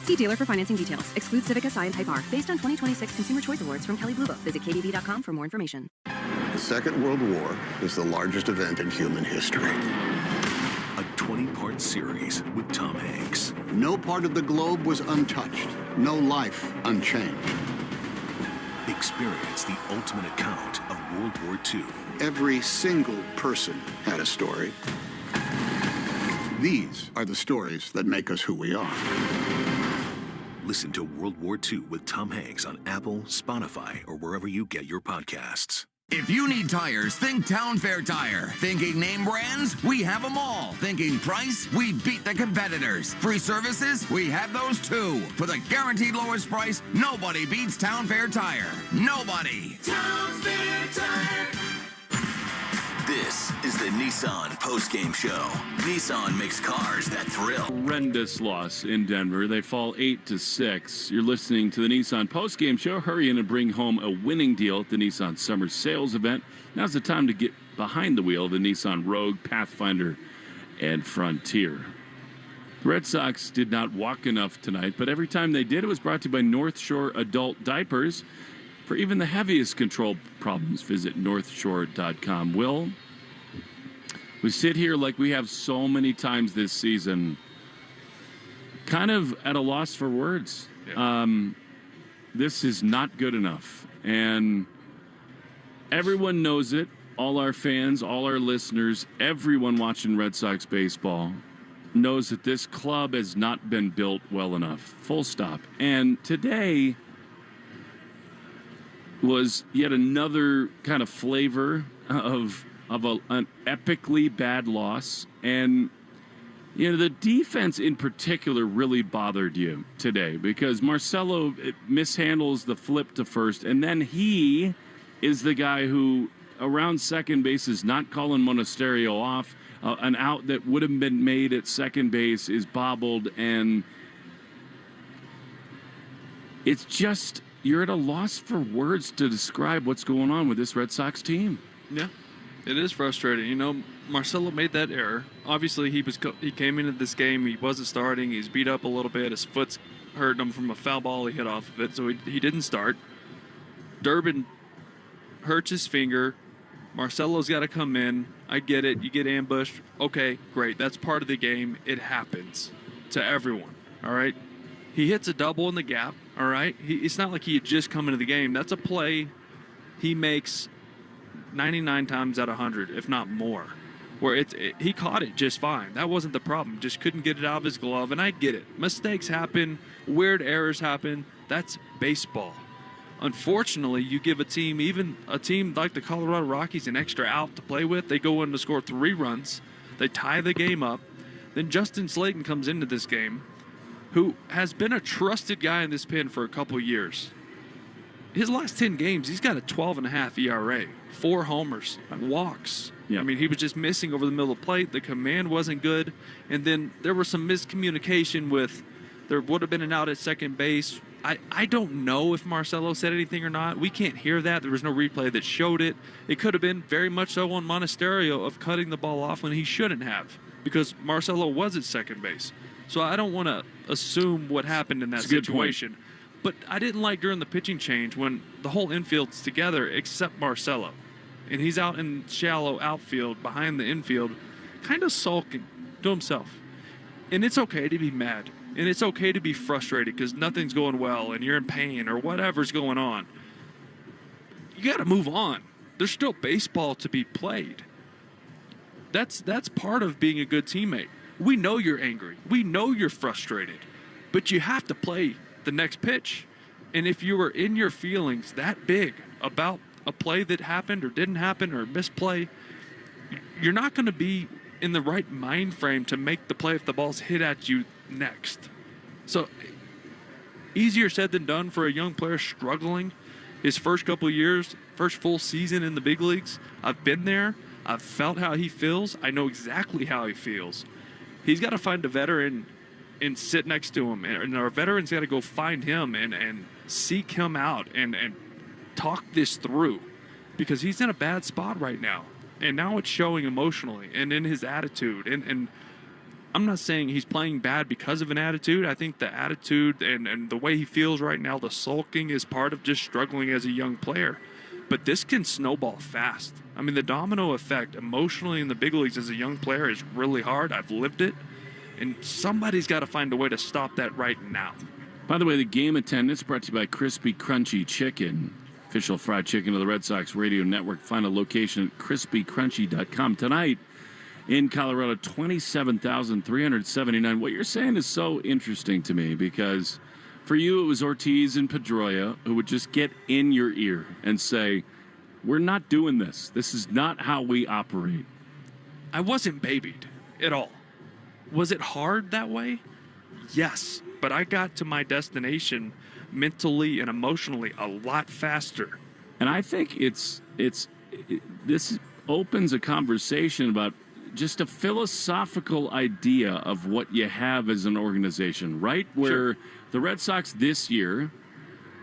See dealer for financing details. Exclude Civic Si and Type R. Based on 2026 Consumer Choice Awards from Kelley Blue Book. Visit KBB.com for more information. The Second World War is the largest event in human history. A 20-part series with Tom Hanks. No part of the globe was untouched. No life unchanged. Experience the ultimate account of World War II. Every single person had a story. These are the stories that make us who we are. Listen to World War II with Tom Hanks on Apple, Spotify, or wherever you get your podcasts. If you need tires, think Town Fair Tire. Thinking name brands? We have them all. Thinking price? We beat the competitors. Free services? We have those too. For the guaranteed lowest price, nobody beats Town Fair Tire. Nobody. Town Fair Tire. This is the Nissan postgame show. Nissan makes cars that thrill. Horrendous loss in Denver. They fall 8-6. You're listening to the Nissan postgame show. Hurry in and bring home a winning deal at the Nissan Summer Sales event. Now's the time to get behind the wheel of the Nissan Rogue, Pathfinder, and Frontier. The Red Sox did not walk enough tonight, but every time they did, it was brought to you by North Shore Adult Diapers. For even the heaviest control problems, visit northshore.com. Will, we sit here like we have so many times this season, kind of at a loss for words. Yeah. This is not good enough. And everyone knows it. All our fans, all our listeners, everyone watching Red Sox baseball knows that this club has not been built well enough. Full stop. And today was yet another kind of flavor of an epically bad loss. And, you know, the defense in particular really bothered you today because Marcelo mishandles the flip to first, and then he is the guy who, around second base, is not calling Monasterio off. An out that would have been made at second base is bobbled, and it's just... You're at a loss for words to describe what's going on with this Red Sox team. Yeah, it is frustrating. You know, Marcelo made that error. Obviously, he came into this game. He wasn't starting. He's beat up a little bit. His foot's hurting him from a foul ball he hit off of it, so he didn't start. Durbin hurts his finger. Marcelo's got to come in. I get it. You get ambushed. Okay, great. That's part of the game. It happens to everyone, all right? He hits a double in the gap, all right? It's not like he had just come into the game. That's a play he makes 99 times out of 100, if not more, where he caught it just fine. That wasn't the problem. Just couldn't get it out of his glove, and I get it. Mistakes happen. Weird errors happen. That's baseball. Unfortunately, you give a team, even a team like the Colorado Rockies, an extra out to play with. They go in to score 3 runs. They tie the game up. Then Justin Slayton comes into this game, who has been a trusted guy in this pen for a couple years. His last 10 games, he's got a 12.5 ERA, 4 homers, walks. Yeah. I mean, he was just missing over the middle of the plate. The command wasn't good. And then there was some miscommunication with, there would have been an out at second base. I don't know if Marcelo said anything or not. We can't hear that. There was no replay that showed it. It could have been very much so on Monasterio of cutting the ball off when he shouldn't have, because Marcelo was at second base. So I don't want to assume what happened in that situation. But I didn't like during the pitching change when the whole infield's together except Marcelo. And he's out in shallow outfield behind the infield, kind of sulking to himself. And it's okay to be mad. And it's okay to be frustrated because nothing's going well and you're in pain or whatever's going on. you got to move on. There's still baseball to be played. That's part of being a good teammate. We know you're angry. We know you're frustrated. But you have to play the next pitch. And if you were in your feelings that big about a play that happened or didn't happen or misplay, you're not going to be in the right mind frame to make the play if the ball's hit at you next. So easier said than done for a young player struggling his first couple of years, first full season in the big leagues. I've been there. I've felt how he feels. I know exactly how he feels. He's got to find a veteran and sit next to him. And our veteran's got to go find him and seek him out and talk this through, because he's in a bad spot right now. And now it's showing emotionally and in his attitude. And I'm not saying he's playing bad because of an attitude. I think the attitude and the way he feels right now, the sulking, is part of just struggling as a young player. But this can snowball fast. I mean, the domino effect emotionally in the big leagues as a young player is really hard. I've lived it. And somebody's got to find a way to stop that right now. By the way, the game attendance brought to you by Crispy Crunchy Chicken, official fried chicken of the Red Sox radio network. Find a location at crispycrunchy.com. Tonight in Colorado, 27,379. What you're saying is so interesting to me, because for you it was Ortiz and Pedroia who would just get in your ear and say, we're not doing this. This is not how we operate. I wasn't babied at all. Was it hard that way? Yes, but I got to my destination mentally and emotionally a lot faster. And I think this opens a conversation about just a philosophical idea of what you have as an organization, right? Where the Red Sox this year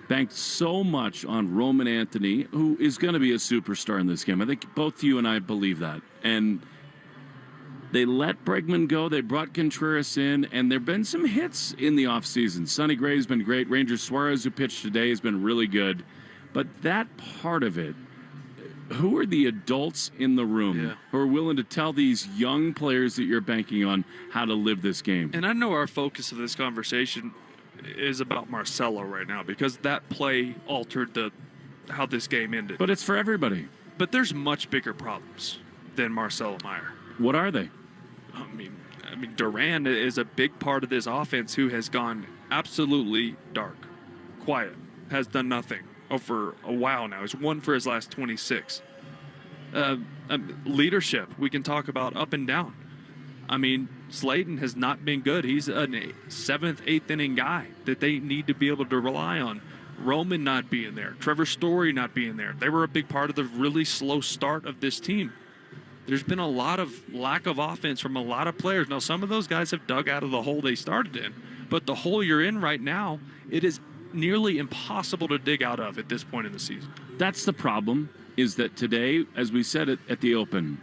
banked so much on Roman Anthony, who is going to be a superstar in this game. I think both you and I believe that. And they let Bregman go. They brought Contreras in, and there have been some hits in the offseason. Sonny Gray's been great. Ranger Suarez, who pitched today, has been really good. But that part of it, who are the adults in the room who are willing to tell these young players that you're banking on how to live this game? And I know our focus of this conversation is about Marcelo right now, because that play altered how this game ended. But it's for everybody. But there's much bigger problems than Marcelo Meyer. What are they? I mean, Duran is a big part of this offense who has gone absolutely dark, quiet, has done nothing over a while now. He's won for his last 26. Leadership, we can talk about up and down. I mean, Slayton has not been good. He's a 7th, 8th inning guy that they need to be able to rely on. Roman not being there. Trevor Story not being there. They were a big part of the really slow start of this team. There's been a lot of lack of offense from a lot of players. Now, some of those guys have dug out of the hole they started in. But the hole you're in right now, it is nearly impossible to dig out of at this point in the season. That's the problem, is that today, as we said at the Open,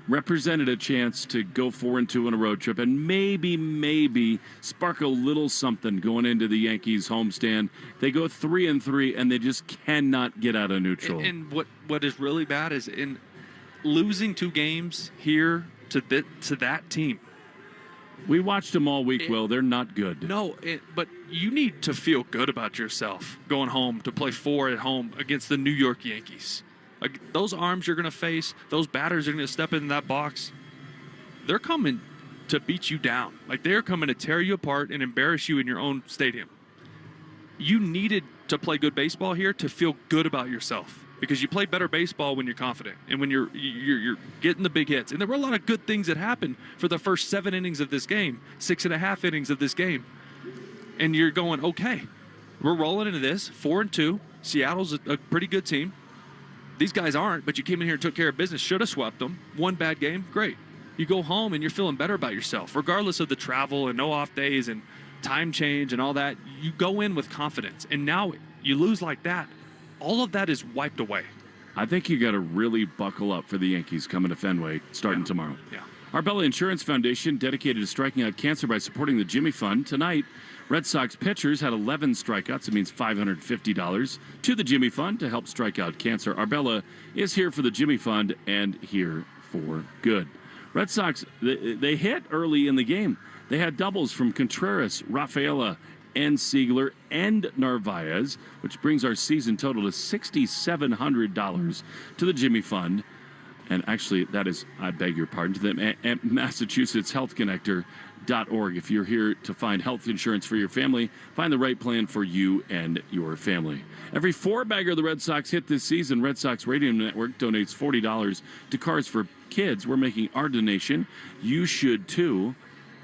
represented a chance to go 4-2 on a road trip and maybe spark a little something going into the Yankees homestand. They go 3-3 and they just cannot get out of neutral. And what is really bad is in losing 2 games here to that team. We watched them all week, Will. They're not good. No, but you need to feel good about yourself going home to play 4 at home against the New York Yankees. Like, those arms you're going to face, those batters are going to step in that box. They're coming to beat you down. Like, they're coming to tear you apart and embarrass you in your own stadium. You needed to play good baseball here to feel good about yourself, because you play better baseball when you're confident and when you're getting the big hits. And there were a lot of good things that happened for the first 7 innings of this game, 6.5 innings of this game. And you're going, okay, we're rolling into this 4-2. Seattle's a pretty good team. These guys aren't, but you came in here and took care of business. Should have swept them. 1 bad game, great. You go home and you're feeling better about yourself, regardless of the travel and no off days and time change and all that. You go in with confidence. And now you lose like that. All of that is wiped away. I think you got to really buckle up for the Yankees coming to Fenway starting tomorrow. Yeah. Arbella Insurance Foundation, dedicated to striking out cancer by supporting the Jimmy Fund. Tonight, Red Sox pitchers had 11 strikeouts. It means $550 to the Jimmy Fund to help strike out cancer. Arbella is here for the Jimmy Fund and here for good. Red Sox, they hit early in the game. They had doubles from Contreras, Rafaela, and Siegler and Narvaez, which brings our season total to $6,700 to the Jimmy Fund. And actually, that is, I beg your pardon, to the Massachusetts Health Connector.org. If you're here to find health insurance for your family, find the right plan for you and your family. Every four-bagger the Red Sox hit this season, Red Sox Radio Network donates $40 to Cars for Kids. We're making our donation. You should, too.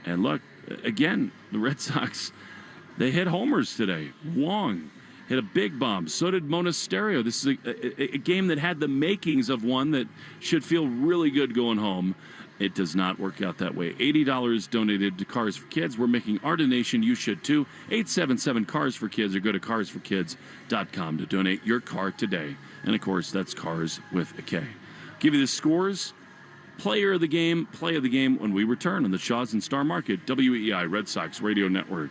And look, again, the Red Sox, they hit homers today. Wong hit a big bomb. So did Monasterio. This is a game that had the makings of one that should feel really good going home. It does not work out that way. $80 donated to Cars for Kids. We're making our donation. You should too. 877 Cars for Kids, or go to carsforkids.com to donate your car today. And of course, that's Cars with a K. Give you the scores, player of the game, play of the game when we return on the Shaw's and Star Market, WEI Red Sox Radio Network.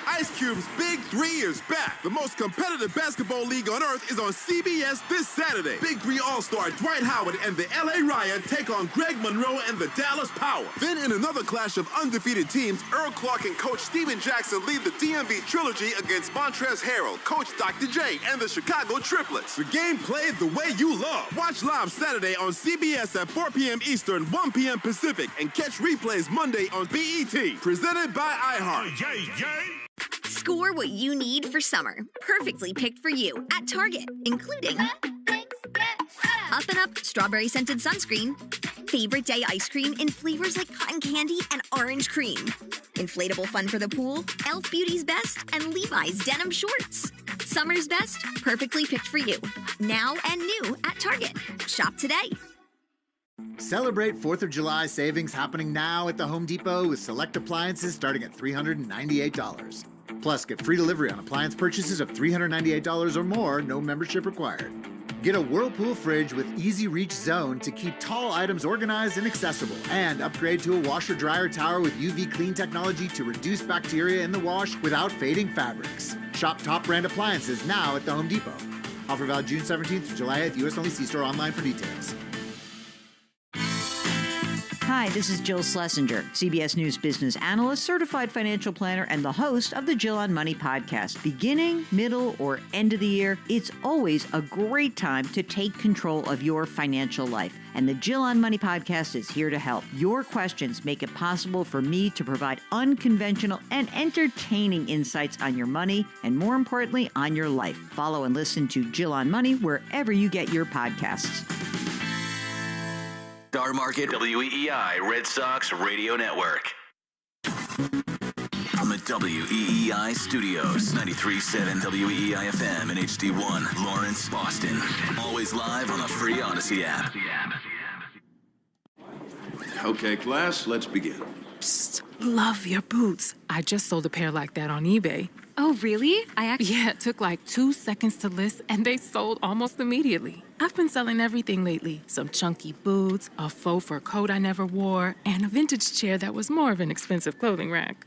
Ice Cube's Big 3 is back. The most competitive basketball league on earth is on CBS this Saturday. Big 3 All-Star Dwight Howard and the LA Riot take on Greg Monroe and the Dallas Power. Then in another clash of undefeated teams, Earl Clark and Coach Steven Jackson lead the DMV trilogy against Montrezl Harrell, Coach Dr. J, and the Chicago Triplets. The game played the way you love. Watch live Saturday on CBS at 4 p.m. Eastern, 1 p.m. Pacific, and catch replays Monday on BET. Presented by iHeart. Score what you need for summer. Perfectly picked for you at Target, including Up and Up Strawberry Scented Sunscreen, Favorite Day Ice Cream in flavors like cotton candy and orange cream, Inflatable Fun for the Pool, Elf Beauty's Best, and Levi's Denim Shorts. Summer's best, perfectly picked for you. Now and new at Target. Shop today. Celebrate 4th of July savings happening now at the Home Depot with select appliances starting at $398. Plus, get free delivery on appliance purchases of $398 or more, no membership required. Get a Whirlpool fridge with easy reach zone to keep tall items organized and accessible. And upgrade to a washer-dryer tower with UV clean technology to reduce bacteria in the wash without fading fabrics. Shop top brand appliances now at the Home Depot. Offer valid June 17th to July 8th. U.S. only. See store online for details. Hi, this is Jill Schlesinger, CBS News business analyst, certified financial planner, and the host of the Jill on Money podcast. Beginning, middle, or end of the year, it's always a great time to take control of your financial life. And the Jill on Money podcast is here to help. Your questions make it possible for me to provide unconventional and entertaining insights on your money, and more importantly, on your life. Follow and listen to Jill on Money wherever you get your podcasts. Star Market, WEI Red Sox Radio Network. From the WEEI studios, 93.7 WEEI FM and HD1, Lawrence, Boston. Always live on the free Odyssey app. Okay, class, let's begin. Psst, love your boots. I just sold a pair like that on eBay. Oh, really? Yeah, it took like 2 seconds to list, and they sold almost immediately. I've been selling everything lately. Some chunky boots, a faux fur coat I never wore, and a vintage chair that was more of an expensive clothing rack.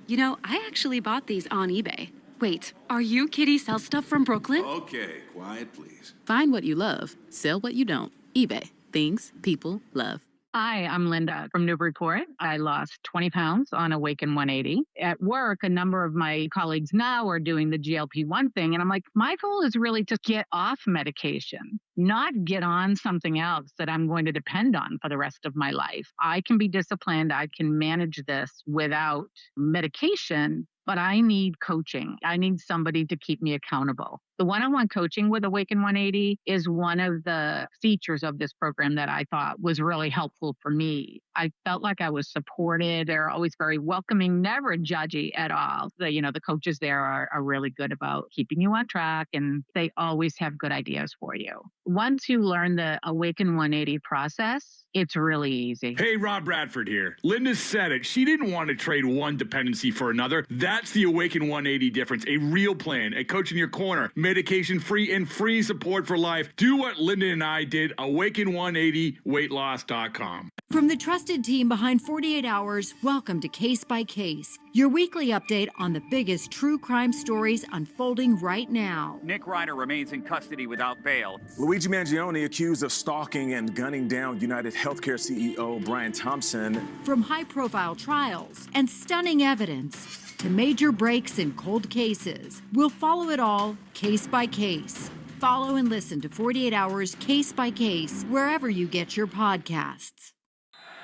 You know, I actually bought these on eBay. Wait, are you Kitty Sell Stuff from Brooklyn? Okay, quiet, please. Find what you love, sell what you don't. eBay. Things people love. Hi, I'm Linda from Newburyport. I lost 20 pounds on Awaken 180. At work, a number of my colleagues now are doing the GLP-1 thing. And I'm like, my goal is really to get off medication, not get on something else that I'm going to depend on for the rest of my life. I can be disciplined. I can manage this without medication, but I need coaching. I need somebody to keep me accountable. The one-on-one coaching with Awaken 180 is one of the features of this program that I thought was really helpful for me. I felt like I was supported. They're always very welcoming, never judgy at all. The coaches there are really good about keeping you on track, and they always have good ideas for you. Once you learn the Awaken 180 process, it's really easy. Hey, Rob Bradford here. Linda said it. She didn't want to trade one dependency for another. That's the Awaken 180 difference. A real plan, a coach in your corner, medication-free, and free support for life. Do what Lyndon and I did. Awaken180weightloss.com. From the trusted team behind 48 Hours, welcome to Case by Case, your weekly update on the biggest true crime stories unfolding right now. Nick Ryder remains in custody without bail. Luigi Mangione accused of stalking and gunning down United Healthcare CEO Brian Thompson. From high-profile trials and stunning evidence to major breaks in cold cases, we'll follow it all case by case. Follow and listen to 48 Hours Case by Case wherever you get your podcasts.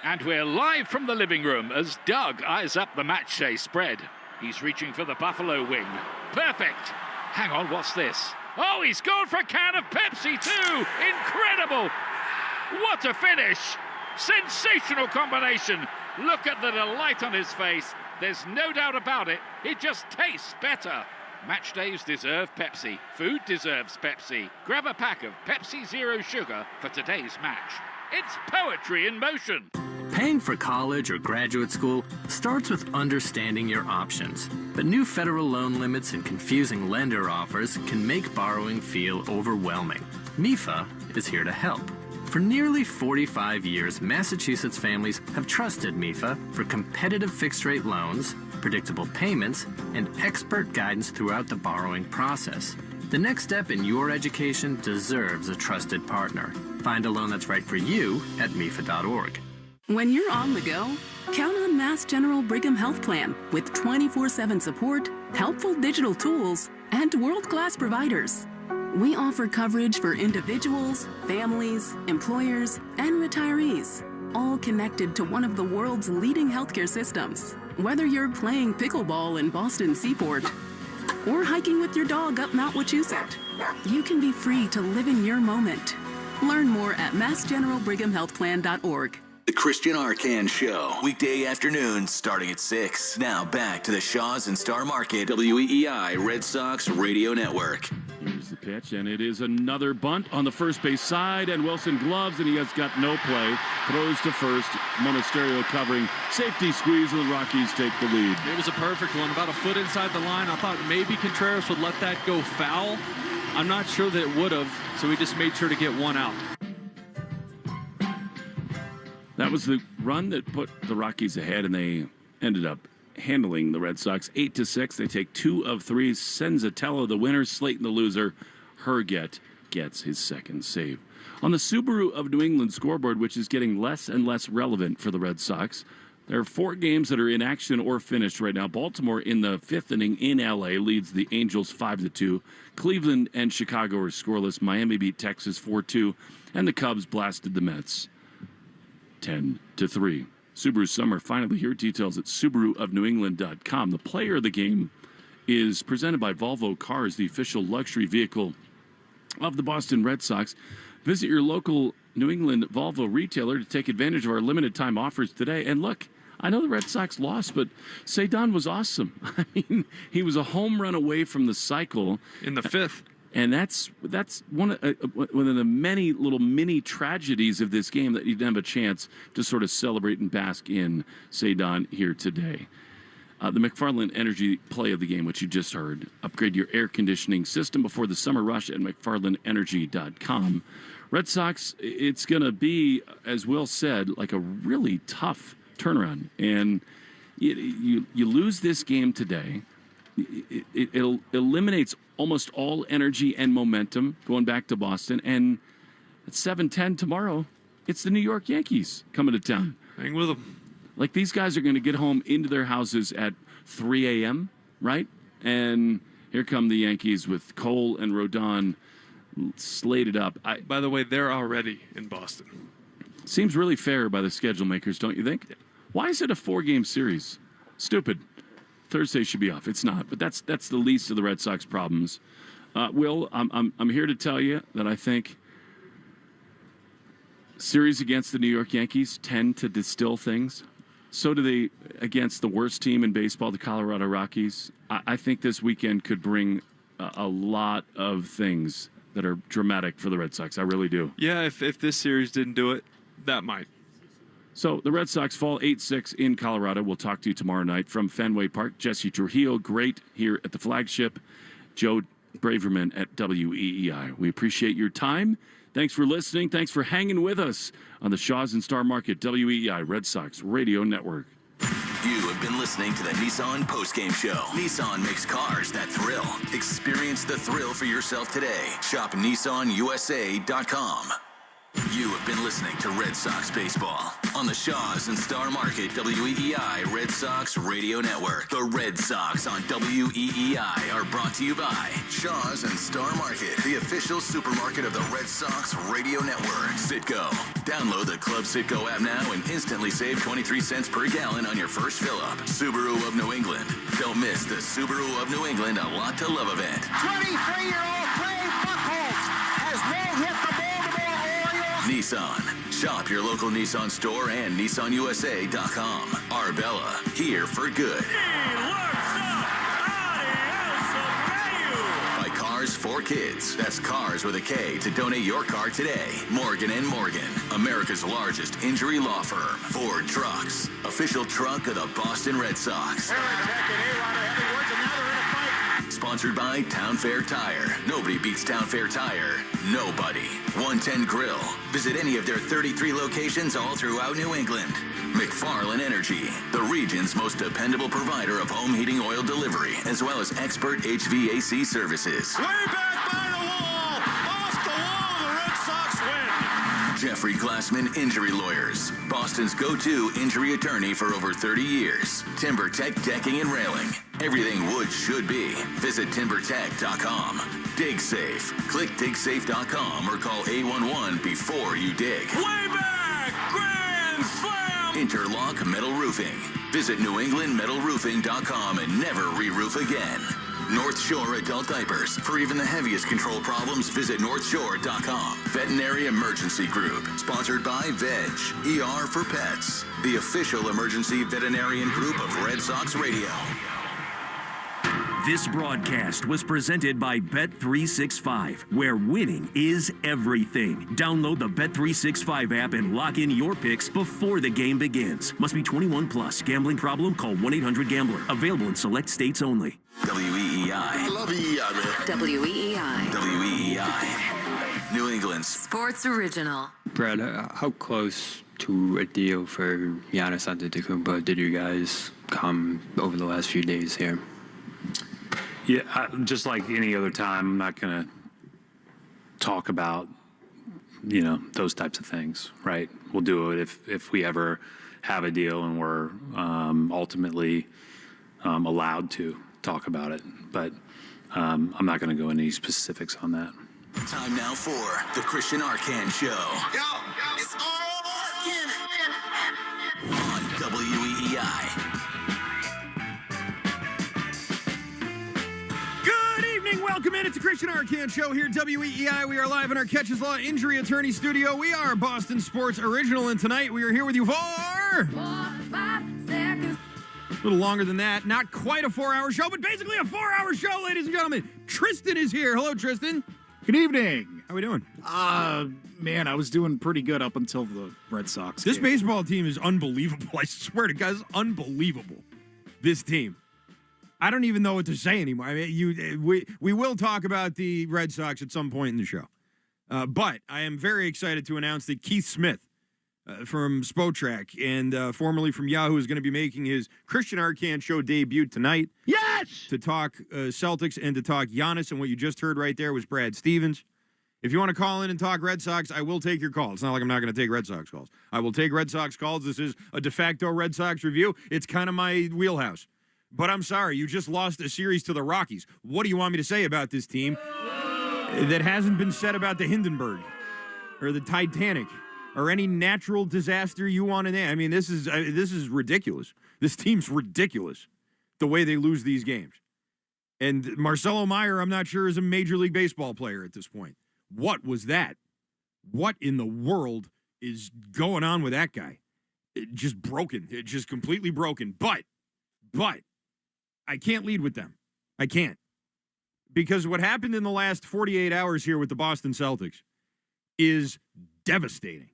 And we're live from the living room as Doug eyes up the match day spread. He's reaching for the Buffalo wing. Perfect. Hang on, what's this? Oh, he's gone for a can of Pepsi too. Incredible. What a finish. Sensational combination. Look at the delight on his face. There's no doubt about it. It just tastes better. Match days deserve Pepsi. Food deserves Pepsi. Grab a pack of Pepsi Zero Sugar for today's match. It's poetry in motion. Paying for college or graduate school starts with understanding your options. But new federal loan limits and confusing lender offers can make borrowing feel overwhelming. MIFA is here to help. For nearly 45 years, Massachusetts families have trusted MIFA for competitive fixed-rate loans, predictable payments, and expert guidance throughout the borrowing process. The next step in your education deserves a trusted partner. Find a loan that's right for you at MIFA.org. When you're on the go, count on Mass General Brigham Health Plan with 24/7 support, helpful digital tools, and world-class providers. We offer coverage for individuals, families, employers, and retirees, all connected to one of the world's leading healthcare systems. Whether you're playing pickleball in Boston Seaport or hiking with your dog up Mount Wachusett, you can be free to live in your moment. Learn more at massgeneralbrighamhealthplan.org. The Christian Arcan Show, weekday afternoons starting at 6. Now back to the Shaws and Star Market, WEEI Red Sox Radio Network. Here's the pitch, and it is another bunt on the first base side, and Wilson gloves, and he has got no play. Throws to first, Monasterio covering. Safety squeeze, and the Rockies take the lead. It was a perfect one, about a foot inside the line. I thought maybe Contreras would let that go foul. I'm not sure that it would have, so he just made sure to get one out. That was the run that put the Rockies ahead, and they ended up handling the Red Sox 8-6. They take 2 of 3. Senzatello, the winner, Slayton, the loser. Herget gets his second save. On the Subaru of New England scoreboard, which is getting less and less relevant for the Red Sox, there are 4 games that are in action or finished right now. Baltimore in the 5th inning in L.A. leads the Angels 5-2. Cleveland and Chicago are scoreless. Miami beat Texas 4-2, and the Cubs blasted the Mets 10-3. Subaru Summer finally here. Details at SubaruofNewEngland.com. The player of the game is presented by Volvo Cars, the official luxury vehicle of the Boston Red Sox. Visit your local New England Volvo retailer to take advantage of our limited time offers today. And look, I know the Red Sox lost, but Cedon was awesome. I mean, he was a home run away from the cycle in the 5th. And that's one of the many little mini tragedies of this game that you didn't have a chance to sort of celebrate and bask in Cedon here today. The McFarland Energy play of the game, which you just heard. Upgrade your air conditioning system before the summer rush at McFarlandEnergy.com. Red Sox, it's going to be, as Will said, like a really tough turnaround. And you lose this game today. It eliminates almost all energy and momentum going back to Boston. And at 7:10 tomorrow, it's the New York Yankees coming to town. Hang with them. Like, these guys are going to get home into their houses at 3 a.m., right? And here come the Yankees with Cole and Rodon slated up. By the way, they're already in Boston. Seems really fair by the schedule makers, don't you think? Yeah. Why is it a 4-game series? Stupid. Thursday should be off. It's not, but that's the least of the Red Sox problems. Will, I'm here to tell you that I think series against the New York Yankees tend to distill things. So do they against the worst team in baseball, the Colorado Rockies. I think this weekend could bring a lot of things that are dramatic for the Red Sox. I really do. Yeah, if this series didn't do it, that might. So the Red Sox fall 8-6 in Colorado. We'll talk to you tomorrow night from Fenway Park. Jesse Trujillo, great here at the flagship. Joe Braverman at WEEI. We appreciate your time. Thanks for listening. Thanks for hanging with us on the Shaw's and Star Market WEEI Red Sox Radio Network. You have been listening to the Nissan Postgame Show. Nissan makes cars that thrill. Experience the thrill for yourself today. Shop NissanUSA.com. You have been listening to Red Sox Baseball on the Shaw's and Star Market WEEI Red Sox Radio Network. The Red Sox on WEEI are brought to you by Shaw's and Star Market, the official supermarket of the Red Sox Radio Network. Citgo. Download the Club Citgo app now and instantly save 23 cents per gallon on your first fill-up. Subaru of New England. Don't miss the Subaru of New England A Lot to Love event. 23-year-old Clay Buchholz has no-hit the Nissan. Shop your local Nissan store and NissanUSA.com. Arbella, here for good. By Cars for Kids. That's Cars with a K to donate your car today. Morgan & Morgan, America's largest injury law firm. Ford Trucks, official truck of the Boston Red Sox. Sponsored by Town Fair Tire. Nobody beats Town Fair Tire. Nobody. 110 Grill. Visit any of their 33 locations all throughout New England. McFarland Energy, the region's most dependable provider of home heating oil delivery, as well as expert HVAC services. Way back by the wall! Off the wall, the Red Sox win! Jeffrey Glassman Injury Lawyers, Boston's go-to injury attorney for over 30 years. Timber Tech Decking and Railing. Everything wood should be. Visit timbertech.com. Dig Safe. Click digsafe.com or call 811 before you dig. Way back! Grand Slam! Interlock Metal Roofing. Visit newenglandmetalroofing.com and never re-roof again. North Shore Adult Diapers. For even the heaviest control problems, visit northshore.com. Veterinary Emergency Group. Sponsored by Veg. ER for Pets. The official emergency veterinarian group of Red Sox Radio. This broadcast was presented by Bet365, where winning is everything. Download the Bet365 app and lock in your picks before the game begins. Must be 21 plus. Gambling problem? Call 1-800-GAMBLER. Available in select states only. WEEI. I love EEI, man. WEEI. WEEI. New England's Sports Original. Brad, how close to a deal for Giannis Antetokounmpo did you guys come over the last few days here? Yeah, just like any other time, I'm not going to talk about, those types of things, right? We'll do it if we ever have a deal and we're ultimately allowed to talk about it. But I'm not going to go into any specifics on that. Time now for the Christian Arcan Show. Yo, it's all Arcan. On WEEI. Welcome in. It's the Christian Arcan Show here, WEEI. We are live in our Catches Law Injury Attorney studio. We are Boston Sports Original, and tonight we are here with you for 5 seconds. A little longer than that. Not quite a 4-hour show, but basically a 4-hour show, ladies and gentlemen. Tristan is here. Hello, Tristan. Good evening. How we doing? Man, I was doing pretty good up until the Red Sox. This baseball team is unbelievable. I swear to God, it's unbelievable. This team. I don't even know what to say anymore. I mean, we will talk about the Red Sox at some point in the show. But I am very excited to announce that Keith Smith from Spotrac and formerly from Yahoo is going to be making his Christian Arcan Show debut tonight. Yes! To talk Celtics and to talk Giannis. And what you just heard right there was Brad Stevens. If you want to call in and talk Red Sox, I will take your call. It's not like I'm not going to take Red Sox calls. I will take Red Sox calls. This is a de facto Red Sox review. It's kind of my wheelhouse. But I'm sorry, you just lost a series to the Rockies. What do you want me to say about this team that hasn't been said about the Hindenburg or the Titanic or any natural disaster you want to name? I mean, this is ridiculous. This team's ridiculous, the way they lose these games. And Marcelo Meyer, I'm not sure, is a Major League Baseball player at this point. What was that? What in the world is going on with that guy? It just broken. It just completely broken. But I can't lead with them. I can't. Because what happened in the last 48 hours here with the Boston Celtics is devastating.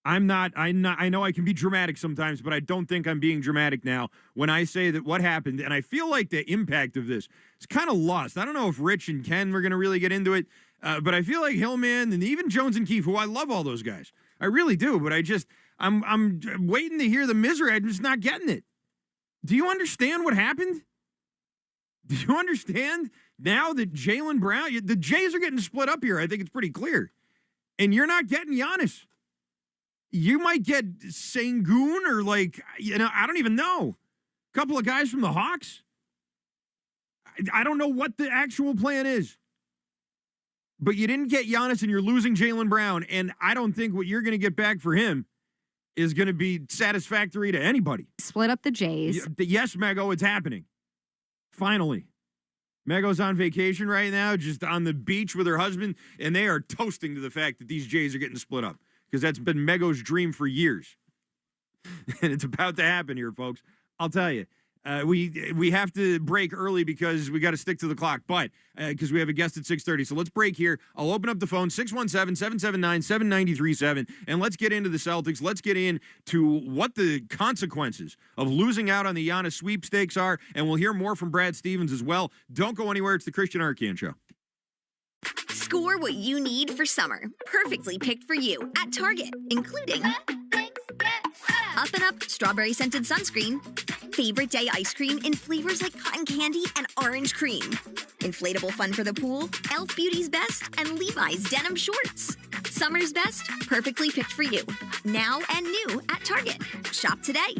I know I can be dramatic sometimes, but I don't think I'm being dramatic now when I say that what happened, and I feel like the impact of this is kind of lost. I don't know if Rich and Ken were going to really get into it, but I feel like Hillman and even Jones and Keefe, who I love all those guys. I really do, but I'm waiting to hear the misery. I'm just not getting it. Do you understand what happened? Do you understand now that Jaylen Brown, the Jays are getting split up here? I think it's pretty clear. And you're not getting Giannis. You might get Sengun or I don't even know. A couple of guys from the Hawks. I don't know what the actual plan is. But you didn't get Giannis and you're losing Jaylen Brown. And I don't think what you're going to get back for him is going to be satisfactory to anybody. Split up the Jays. Yes, Mego, it's happening. Finally. Mego's on vacation right now, just on the beach with her husband, and they are toasting to the fact that these Jays are getting split up because that's been Mego's dream for years. And it's about to happen here, folks. I'll tell you. We have to break early because we got to stick to the clock, but because we have a guest at 6:30. So let's break here. I'll open up the phone, 617-779-7937, and let's get into the Celtics. Let's get into what the consequences of losing out on the Giannis sweepstakes are, and we'll hear more from Brad Stevens as well. Don't go anywhere. It's the Christian Arcand Show. Score what you need for summer. Perfectly picked for you at Target, including Up and Up strawberry scented sunscreen, favorite day ice cream in flavors like cotton candy and orange cream, inflatable fun for the pool, Elf Beauty's Best, and Levi's denim shorts. Summer's best, perfectly picked for you. Now and new at Target. Shop today.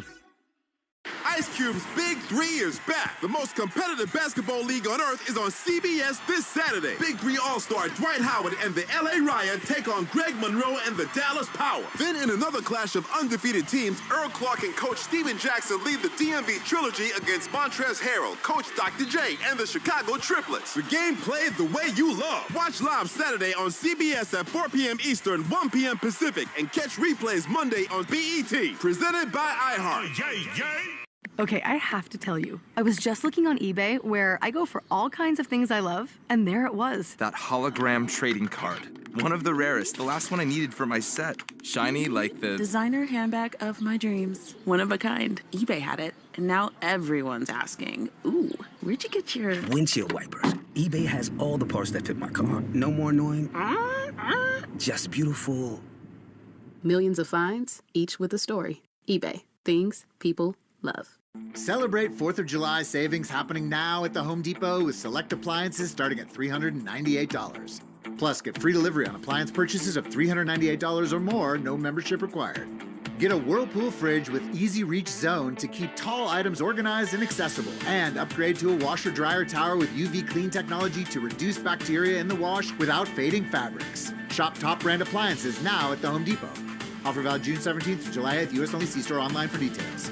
Ice Cube's Big 3 is back. The most competitive basketball league on earth is on CBS this Saturday. Big 3 All-Star Dwight Howard and the LA Riot take on Greg Monroe and the Dallas Power. Then in another clash of undefeated teams, Earl Clark and Coach Steven Jackson lead the DMV Trilogy against Montrezl Harrell, Coach Dr. J, and the Chicago Triplets. The game played the way you love. Watch live Saturday on CBS at 4 p.m. Eastern, 1 p.m. Pacific, and catch replays Monday on BET. Presented by iHeart. Okay, I have to tell you, I was just looking on eBay where I go for all kinds of things I love, and there it was. That hologram trading card. One of the rarest, the last one I needed for my set. Shiny like the designer handbag of my dreams. One of a kind. eBay had it, and now everyone's asking, ooh, where'd you get your windshield wipers? eBay has all the parts that fit my car. No more annoying. Just beautiful. Millions of finds, each with a story. eBay. Things people love. Celebrate 4th of July savings happening now at the Home Depot with select appliances starting at $398. Plus, get free delivery on appliance purchases of $398 or more, no membership required. Get a Whirlpool fridge with Easy Reach Zone to keep tall items organized and accessible. And upgrade to a washer-dryer tower with UV clean technology to reduce bacteria in the wash without fading fabrics. Shop top brand appliances now at the Home Depot. Offer valid June 17th to July 8th, U.S. only. See store online for details.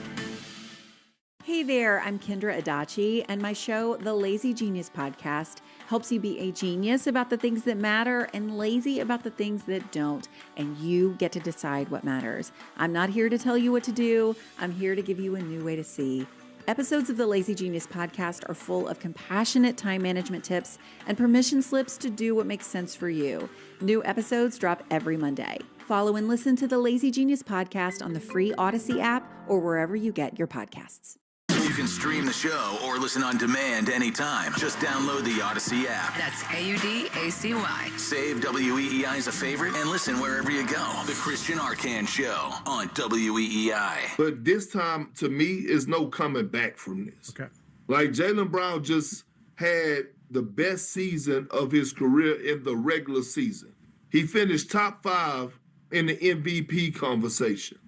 Hey there, I'm Kendra Adachi, and my show, The Lazy Genius Podcast, helps you be a genius about the things that matter and lazy about the things that don't, and you get to decide what matters. I'm not here to tell you what to do. I'm here to give you a new way to see. Episodes of the Lazy Genius Podcast are full of compassionate time management tips and permission slips to do what makes sense for you. New episodes drop every Monday. Follow and listen to the Lazy Genius Podcast on the free Odyssey app or wherever you get your podcasts. You can stream the show or listen on demand anytime. Just download the Odyssey app. That's AUDACY. Save WEEI as a favorite and listen wherever you go. The Christian Arcand Show on WEEI. But this time, to me, is no coming back from this. Okay. Like Jaylen Brown just had the best season of his career in the regular season. He finished top 5 in the MVP conversation.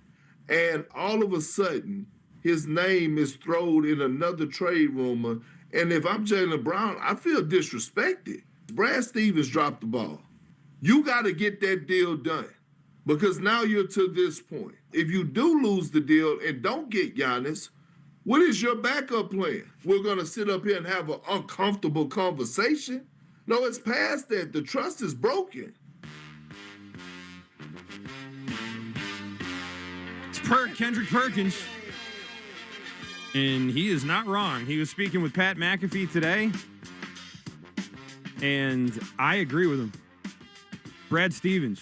And all of a sudden, his name is thrown in another trade rumor. And if I'm Jaylen Brown, I feel disrespected. Brad Stevens dropped the ball. You got to get that deal done because now you're to this point. If you do lose the deal and don't get Giannis, what is your backup plan? We're going to sit up here and have an uncomfortable conversation? No, it's past that. The trust is broken. It's Kendrick Perkins. And he is not wrong. He was speaking with Pat McAfee today, and I agree with him. Brad Stevens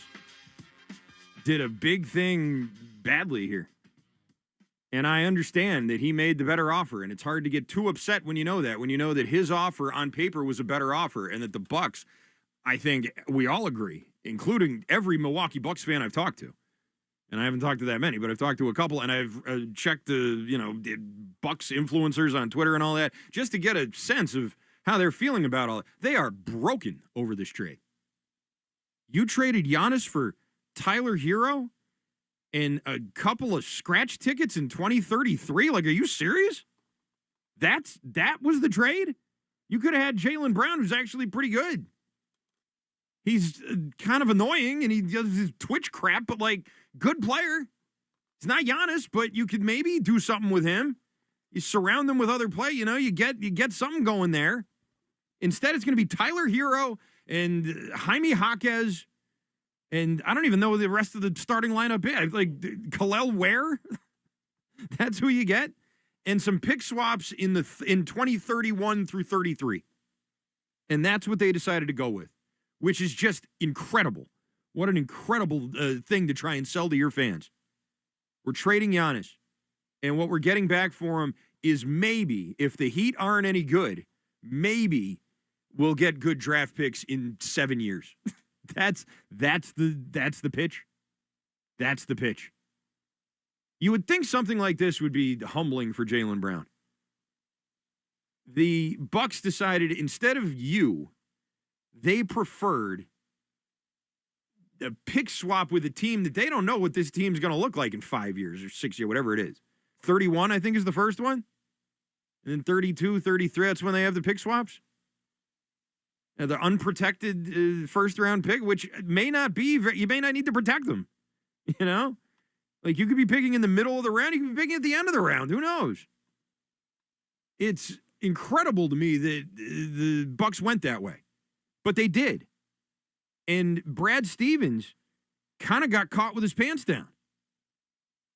did a big thing badly here. And I understand that he made the better offer, and it's hard to get too upset when you know that his offer on paper was a better offer, and that the Bucks, I think we all agree, including every Milwaukee Bucks fan I've talked to. And I haven't talked to that many, but I've talked to a couple, and I've checked the Bucks influencers on Twitter and all that, just to get a sense of how they're feeling about all that. They are broken over this trade. You traded Giannis for Tyler Hero and a couple of scratch tickets in 2033? Like, are you serious? That was the trade? You could have had Jaylen Brown, who's actually pretty good. He's kind of annoying, and he does his Twitch crap, but, like, good player. He's not Giannis, but you could maybe do something with him. You surround him with other play, you get something going there. Instead, it's going to be Tyler Hero and Jaime Jaquez, and I don't even know who the rest of the starting lineup is. Like, Khalil Ware? That's who you get? And some pick swaps in 2031 through 33. And that's what they decided to go with, which is just incredible. What an incredible thing to try and sell to your fans. We're trading Giannis, and what we're getting back for him is maybe, if the Heat aren't any good, maybe we'll get good draft picks in 7 years. That's the pitch. That's the pitch. You would think something like this would be humbling for Jaylen Brown. The Bucks decided instead of you, they preferred a pick swap with a team that they don't know what this team's going to look like in 5 years or 6 years, whatever it is. 31, I think, is the first one. And then 32, 33, that's when they have the pick swaps. And the unprotected first-round pick, which may not be, you may not need to protect them. Like, you could be picking in the middle of the round, you could be picking at the end of the round. Who knows? It's incredible to me that the Bucks went that way. But they did. And Brad Stevens kind of got caught with his pants down.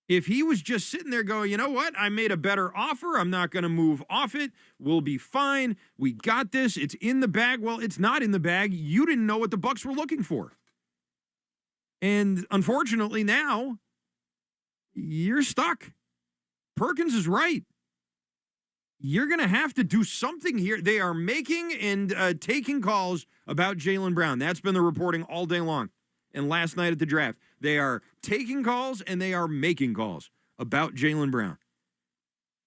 If he was just sitting there going, you know what? I made a better offer. I'm not going to move off it. We'll be fine. We got this. It's in the bag. Well, it's not in the bag. You didn't know what the Bucks were looking for. And unfortunately now, you're stuck. Perkins is right. You're going to have to do something here. They are making and taking calls about Jaylen Brown. That's been the reporting all day long. And last night at the draft, they are taking calls and they are making calls about Jaylen Brown.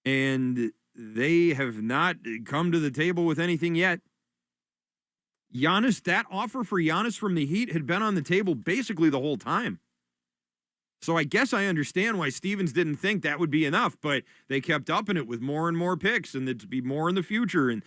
And they have not come to the table with anything yet. Giannis, that offer for Giannis from the Heat had been on the table basically the whole time. So I guess I understand why Stevens didn't think that would be enough, but they kept upping it with more and more picks, and there'd be more in the future. And,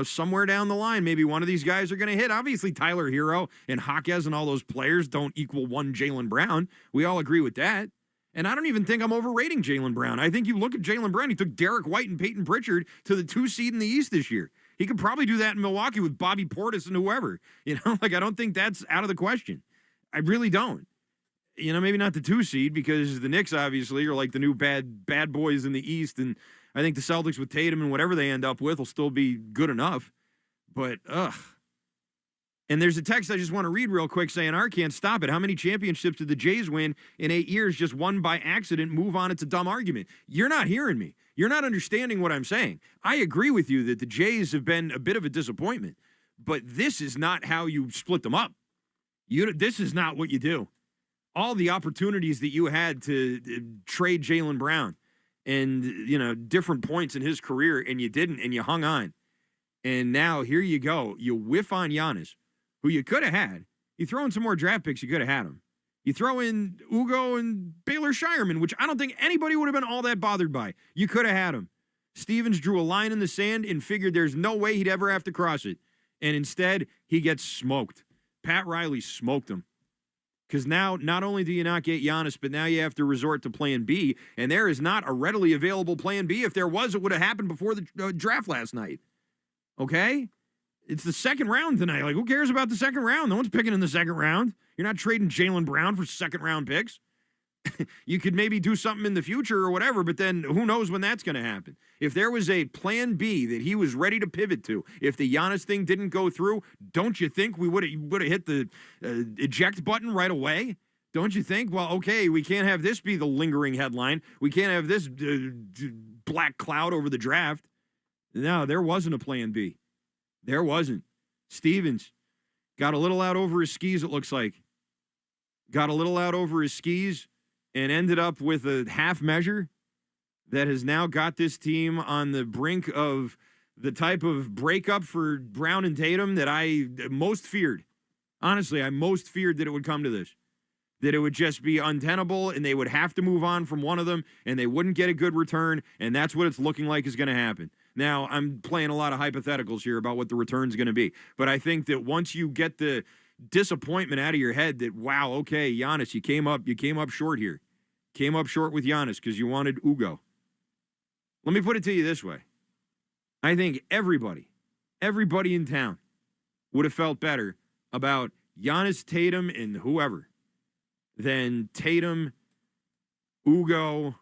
somewhere down the line, maybe one of these guys are going to hit. Obviously, Tyler Hero and Jaquez and all those players don't equal one Jaylen Brown. We all agree with that. And I don't even think I'm overrating Jaylen Brown. I think you look at Jaylen Brown, he took Derek White and Peyton Pritchard to the 2 seed in the East this year. He could probably do that in Milwaukee with Bobby Portis and whoever. I don't think that's out of the question. I really don't. Maybe not the 2 seed because the Knicks obviously are like the new bad boys in the East, and I think the Celtics with Tatum and whatever they end up with will still be good enough. But, And there's a text I just want to read real quick saying, "R can't stop it. How many championships did the Jays win in 8 years? Just one by accident. Move on. It's a dumb argument." You're not hearing me. You're not understanding what I'm saying. I agree with you that the Jays have been a bit of a disappointment, but this is not how you split them up. This is not what you do. All the opportunities that you had to trade Jaylen Brown and, different points in his career, and you didn't, and you hung on. And now here you go. You whiff on Giannis, who you could have had. You throw in some more draft picks, you could have had him. You throw in Ugo and Baylor Shireman, which I don't think anybody would have been all that bothered by. You could have had him. Stevens drew a line in the sand and figured there's no way he'd ever have to cross it. And instead, he gets smoked. Pat Riley smoked him. Because now, not only do you not get Giannis, but now you have to resort to plan B, and there is not a readily available plan B. If there was, it would have happened before the draft last night. Okay? It's the second round tonight. Like, who cares about the second round? No one's picking in the second round. You're not trading Jaylen Brown for second-round picks. You could maybe do something in the future or whatever, but then who knows when that's going to happen. If there was a plan B that he was ready to pivot to, if the Giannis thing didn't go through, don't you think we would have hit the eject button right away? Don't you think? Well, okay, we can't have this be the lingering headline. We can't have this black cloud over the draft. No, there wasn't a plan B. There wasn't. Stevens got a little out over his skis, it looks like. Got a little out over his skis and ended up with a half measure that has now got this team on the brink of the type of breakup for Brown and Tatum that I most feared. Honestly, I most feared that it would come to this. That it would just be untenable and they would have to move on from one of them and they wouldn't get a good return, and that's what it's looking like is going to happen. Now, I'm playing a lot of hypotheticals here about what the return's going to be, but I think that once you get the disappointment out of your head that, wow, okay, Giannis, you came up short here. Came up short with Giannis because you wanted Ugo. Let me put it to you this way. I think everybody in town would have felt better about Giannis, Tatum, and whoever than Tatum, Ugo,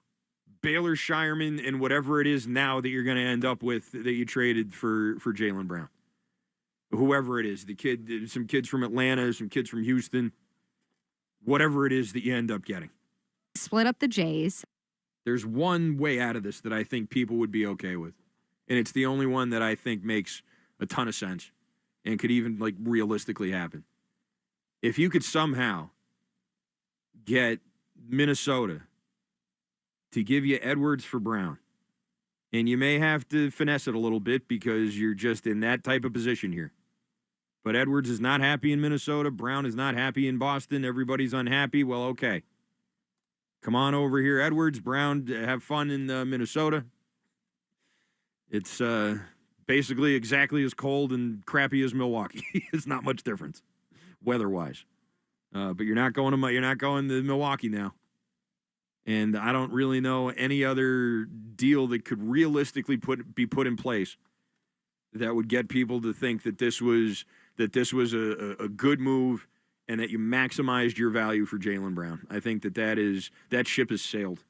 Baylor Shireman, and whatever it is now that you're going to end up with that you traded for Jaylen Brown. Whoever it is, the kid, some kids from Atlanta, some kids from Houston, whatever it is that you end up getting. Split up the Jays. There's one way out of this that I think people would be okay with, and it's the only one that I think makes a ton of sense and could even, like, realistically happen. If you could somehow get Minnesota to give you Edwards for Brown, and you may have to finesse it a little bit because you're just in that type of position here. But Edwards is not happy in Minnesota. Brown is not happy in Boston. Everybody's unhappy. Well, okay. Come on over here, Edwards. Brown, have fun in Minnesota. It's basically exactly as cold and crappy as Milwaukee. It's not much difference, weather-wise. But you're not going to Milwaukee now. And I don't really know any other deal that could realistically be put in place that would get people to think that this was a good move and that you maximized your value for Jaylen Brown. I think that ship has sailed,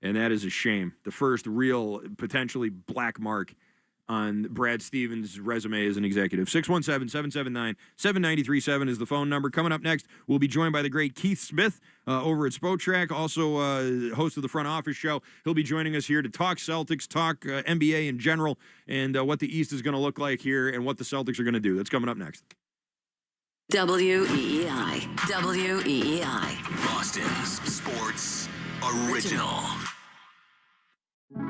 and that is a shame. The first real potentially black mark on Brad Stevens' resume as an executive. 617-779-7937 is the phone number. Coming up next, we'll be joined by the great Keith Smith over at Spotrac, also host of the Front Office Show. He'll be joining us here to talk Celtics, talk NBA in general, and what the East is going to look like here and what the Celtics are going to do. That's coming up next. WEEI. Boston's sports original.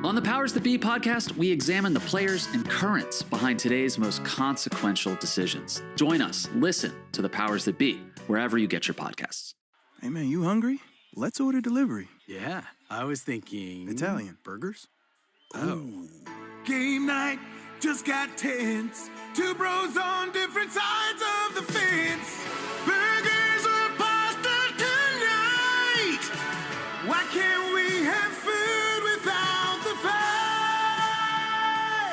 On the Powers That Be podcast, we examine the players and currents behind today's most consequential decisions. Join us. Listen to the Powers That Be, wherever you get your podcasts. Hey, man, you hungry? Let's order delivery. Yeah, I was thinking... Italian. Burgers? Oh. Game night just got tense. Two bros on different sides of the fence. Burgers or pasta tonight? Why can't we have food without the fight?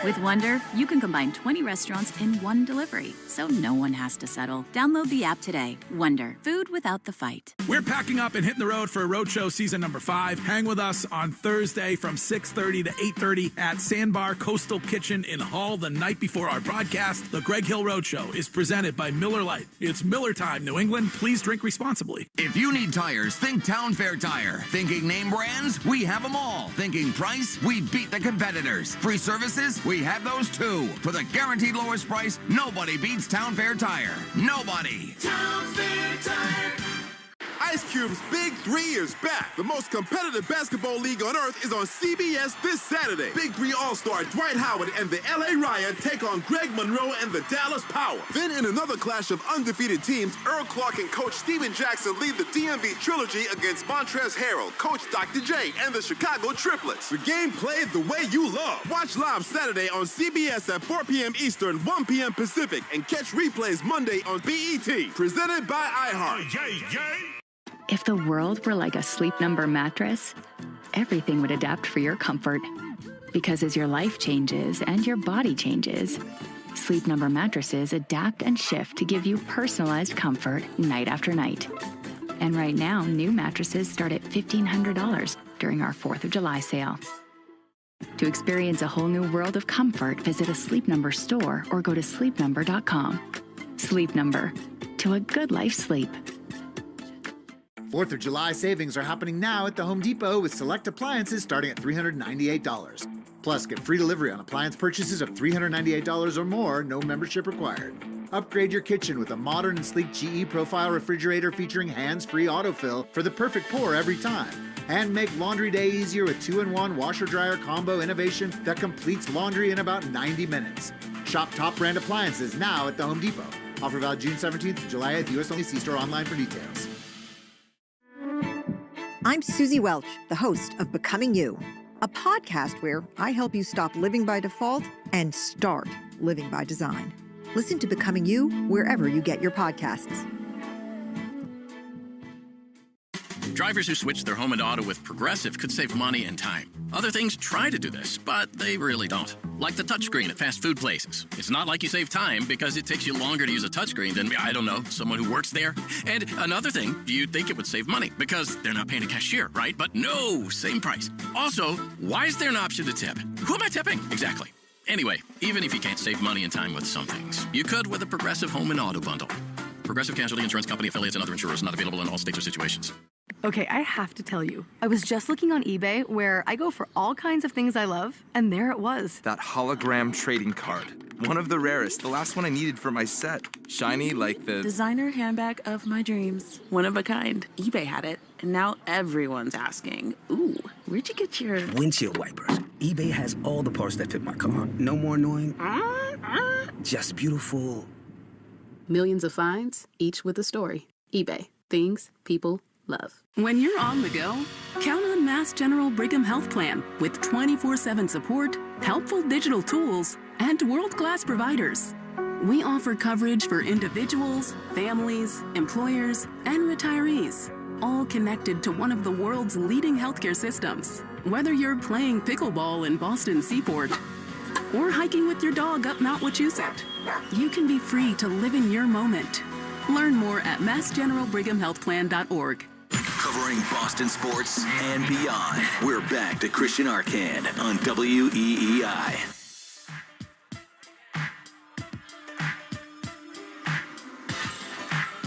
With Wonder, you can combine 20 restaurants in one delivery, so no one has to settle. Download the app today. Wonder, food without the fight. We're packing up and hitting the road for Roadshow season number 5. Hang with us on Thursday from 6:30 to 8:30 at Sandbar Coastal Kitchen in Hull the night before our broadcast. The Greg Hill Roadshow is presented by Miller Lite. It's Miller time, New England. Please drink responsibly. If you need tires, think Town Fair Tire. Thinking name brands? We have them all. Thinking price? We beat the competitors. Free services? We have those too. For the guaranteed lowest price, nobody beats Town Fair Tire. Nobody. Town Fair Tire. Ice Cube's Big 3 is back. The most competitive basketball league on earth is on CBS this Saturday. Big 3 All-Star Dwight Howard and the LA Riot take on Greg Monroe and the Dallas Power. Then in another clash of undefeated teams, Earl Clark and Coach Steven Jackson lead the DMV Trilogy against Montrezl Harrell, Coach Dr. J, and the Chicago Triplets. The game played the way you love. Watch live Saturday on CBS at 4 p.m. Eastern, 1 p.m. Pacific, and catch replays Monday on BET. Presented by iHeart. If the world were like a Sleep Number mattress, everything would adapt for your comfort. Because as your life changes and your body changes, Sleep Number mattresses adapt and shift to give you personalized comfort night after night. And right now, new mattresses start at $1,500 during our 4th of July sale. To experience a whole new world of comfort, visit a Sleep Number store or go to sleepnumber.com. Sleep Number. To a good life sleep. 4th of July savings are happening now at the Home Depot with select appliances starting at $398. Plus, get free delivery on appliance purchases of $398 or more, no membership required. Upgrade your kitchen with a modern and sleek GE Profile refrigerator featuring hands-free autofill for the perfect pour every time. And make laundry day easier with 2-in-1 washer-dryer combo innovation that completes laundry in about 90 minutes. Shop top brand appliances now at the Home Depot. Offer valid June 17th to July 8th. U.S. only. See store online for details. I'm Susie Welch, the host of Becoming You, a podcast where I help you stop living by default and start living by design. Listen to Becoming You wherever you get your podcasts. Drivers who switch their home and auto with Progressive could save money and time. Other things try to do this, but they really don't. Like the touchscreen at fast food places. It's not like you save time because it takes you longer to use a touchscreen than, I don't know, someone who works there. And another thing, you'd think it would save money because they're not paying a cashier, right? But no, same price. Also, why is there an option to tip? Who am I tipping? Exactly. Anyway, even if you can't save money and time with some things, you could with a Progressive home and auto bundle. Progressive Casualty Insurance Company, affiliates, and other insurers not available in all states or situations. Okay, I have to tell you, I was just looking on eBay where I go for all kinds of things I love, and there it was. That hologram trading card. One of the rarest. The last one I needed for my set. Shiny like the... Designer handbag of my dreams. One of a kind. eBay had it, and now everyone's asking, ooh, where'd you get your... Windshield wipers. eBay has all the parts that fit my car. No more annoying... Just beautiful. Millions of finds, each with a story. eBay. Things people love. When you're on the go, count on Mass General Brigham Health Plan with 24/7 support, helpful digital tools, and world-class providers. We offer coverage for individuals, families, employers, and retirees, all connected to one of the world's leading healthcare systems. Whether you're playing pickleball in Boston Seaport or hiking with your dog up Mount Wachusett, you can be free to live in your moment. Learn more at massgeneralbrighamhealthplan.org. Covering Boston sports and beyond. We're back to Christian Arcand on WEEI.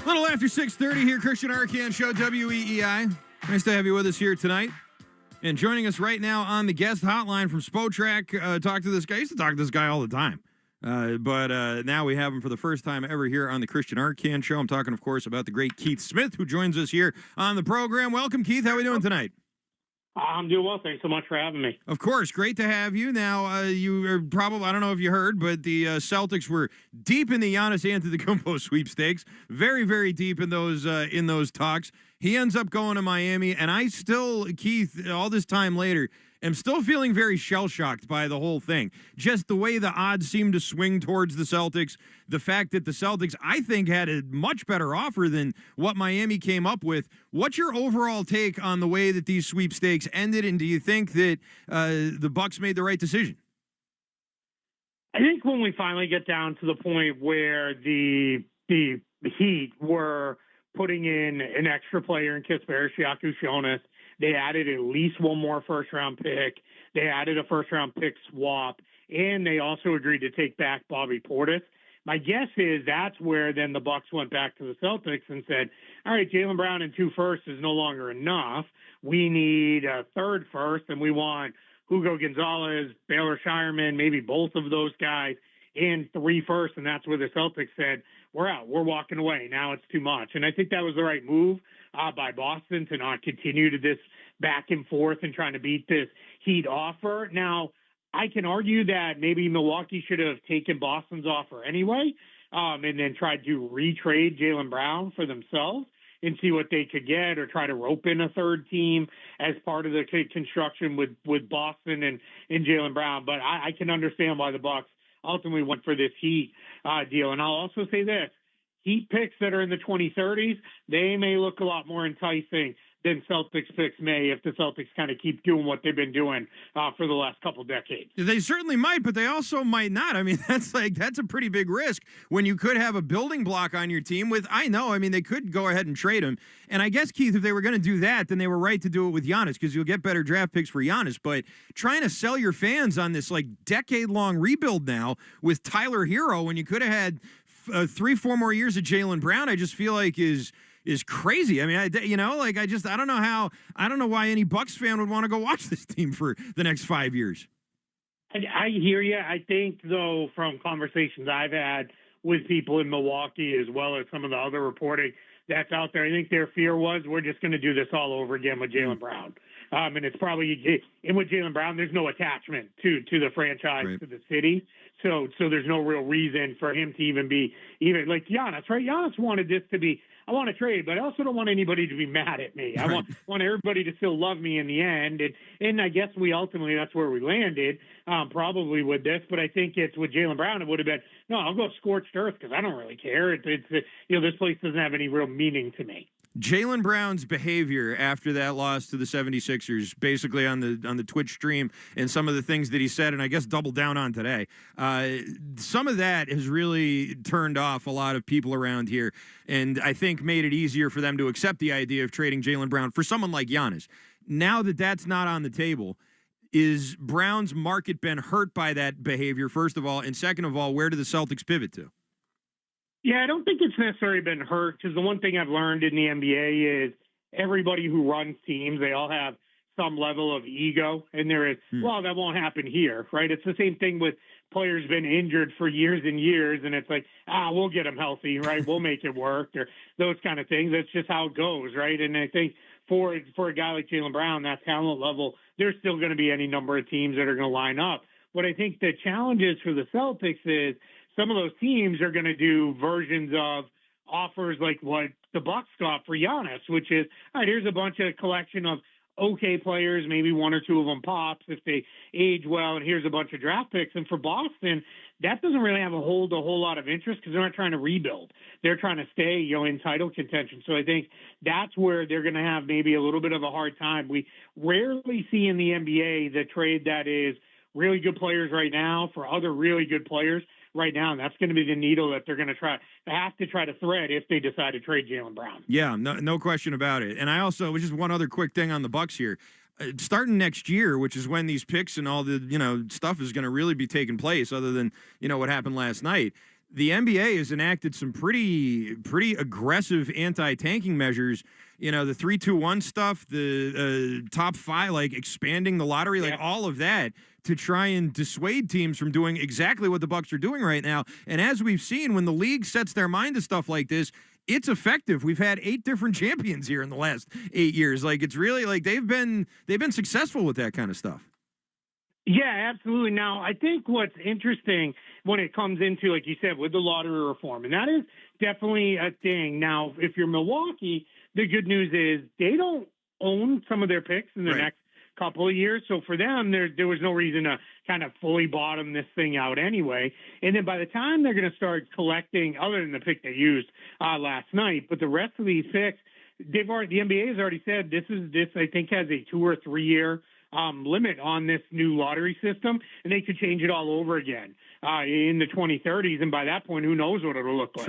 Little after 6:30 here, Christian Arcand Show, WEEI. Nice to have you with us here tonight. And joining us right now on the guest hotline from Spotrac, talk to this guy. I used to talk to this guy all the time. But now we have him for the first time ever here on the Christian Arcand Show. I'm talking, of course, about the great Keith Smith, who joins us here on the program. Welcome, Keith. How are we doing tonight? I'm doing well. Thanks so much for having me. Of course. Great to have you. Now, you are probably, I don't know if you heard, but the Celtics were deep in the Giannis Antetokounmpo sweepstakes. Very, very deep in those talks. He ends up going to Miami, and I still, Keith, all this time later, am still feeling very shell-shocked by the whole thing. Just the way the odds seem to swing towards the Celtics, the fact that the Celtics, I think, had a much better offer than what Miami came up with. What's your overall take on the way that these sweepstakes ended, and do you think that the Bucks made the right decision? I think when we finally get down to the point where the Heat were putting in an extra player in Kisperi Siakis-Jonas, they added at least one more first-round pick. They added a first-round pick swap, and they also agreed to take back Bobby Portis. My guess is that's where then the Bucks went back to the Celtics and said, all right, Jaylen Brown and 2 firsts is no longer enough. We need a 3rd first, and we want Hugo Gonzalez, Baylor Shireman, maybe both of those guys, and 3 firsts. And that's where the Celtics said, we're out. We're walking away. Now it's too much. And I think that was the right move by Boston to not continue to this back and forth and trying to beat this Heat offer. Now, I can argue that maybe Milwaukee should have taken Boston's offer anyway, and then tried to retrade Jaylen Brown for themselves and see what they could get, or try to rope in a 3rd team as part of the construction with Boston and Jaylen Brown. But I can understand why the Bucks ultimately went for this Heat deal. And I'll also say this. Heat picks that are in the 2030s, they may look a lot more enticing than Celtics picks may if the Celtics kind of keep doing what they've been doing for the last couple decades. They certainly might, but they also might not. I mean, that's a pretty big risk when you could have a building block on your team with, they could go ahead and trade him. And I guess, Keith, if they were going to do that, then they were right to do it with Giannis, because you'll get better draft picks for Giannis. But trying to sell your fans on this decade-long rebuild now with Tyler Hero when you could have had 3-4 more years of Jaylen Brown, I just feel like is is crazy. I mean, I don't know why any Bucks fan would want to go watch this team for the next 5 years. I hear you. I think, though, from conversations I've had with people in Milwaukee, as well as some of the other reporting that's out there, I think their fear was we're just going to do this all over again with Jaylen Brown. And it's probably, and with Jaylen Brown, there's no attachment to the franchise, to the city. So there's no real reason for him to even be like Giannis, right? Giannis wanted this to be, I want to trade, but I also don't want anybody to be mad at me. I want everybody to still love me in the end. And I guess that's where we landed, probably with this. But I think it's with Jaylen Brown, it would have been, no, I'll go scorched earth because I don't really care. This place doesn't have any real meaning to me. Jaylen Brown's behavior after that loss to the 76ers, basically on the Twitch stream, and some of the things that he said, and I guess doubled down on today, some of that has really turned off a lot of people around here, and I think made it easier for them to accept the idea of trading Jaylen Brown for someone like Giannis. Now that that's not on the table, is Brown's market been hurt by that behavior, first of all, and second of all, where do the Celtics pivot to? Yeah, I don't think it's necessarily been hurt because the one thing I've learned in the NBA is everybody who runs teams, they all have some level of ego, and there is, well, that won't happen here, right? It's the same thing with players been injured for years and years, and it's like, we'll get them healthy, right? We'll make it work, or those kind of things. That's just how it goes, right? And I think for a guy like Jaylen Brown, that talent level, there's still going to be any number of teams that are going to line up. What I think the challenge is for the Celtics is some of those teams are going to do versions of offers like what the Bucks got for Giannis, which is, all right, here's a bunch of collection of okay players, maybe one or two of them pops if they age well, and here's a bunch of draft picks. And for Boston, that doesn't really have a whole lot of interest because they're not trying to rebuild. They're trying to stay, in title contention. So I think that's where they're going to have maybe a little bit of a hard time. We rarely see in the NBA the trade that is really good players right now for other really good players right now, and that's going to be the needle that they're going to have to try to thread if they decide to trade Jaylen Brown. Yeah, no question about it. And I also, just one other quick thing on the Bucks here. Starting next year, which is when these picks and all the stuff is going to really be taking place, other than what happened last night. The NBA has enacted some pretty aggressive anti-tanking measures. The 3-2-1 stuff, the top 5, like expanding the lottery, like all of that to try and dissuade teams from doing exactly what the Bucks are doing right now. And as we've seen, when the league sets their mind to stuff like this, it's effective. We've had 8 different champions here in the last 8 years. Like, it's really like they've been successful with that kind of stuff. Yeah, absolutely. Now, I think what's interesting when it comes into, like you said, with the lottery reform, and that is definitely a thing. Now, if you're Milwaukee, the good news is they don't own some of their picks in the next couple of years. So for them, there was no reason to kind of fully bottom this thing out anyway. And then by the time they're going to start collecting, other than the pick they used last night, but the rest of these picks, the NBA has already said this I think has a 2 or 3 year limit on this new lottery system, and they could change it all over again in the 2030s. And by that point, who knows what it'll look like.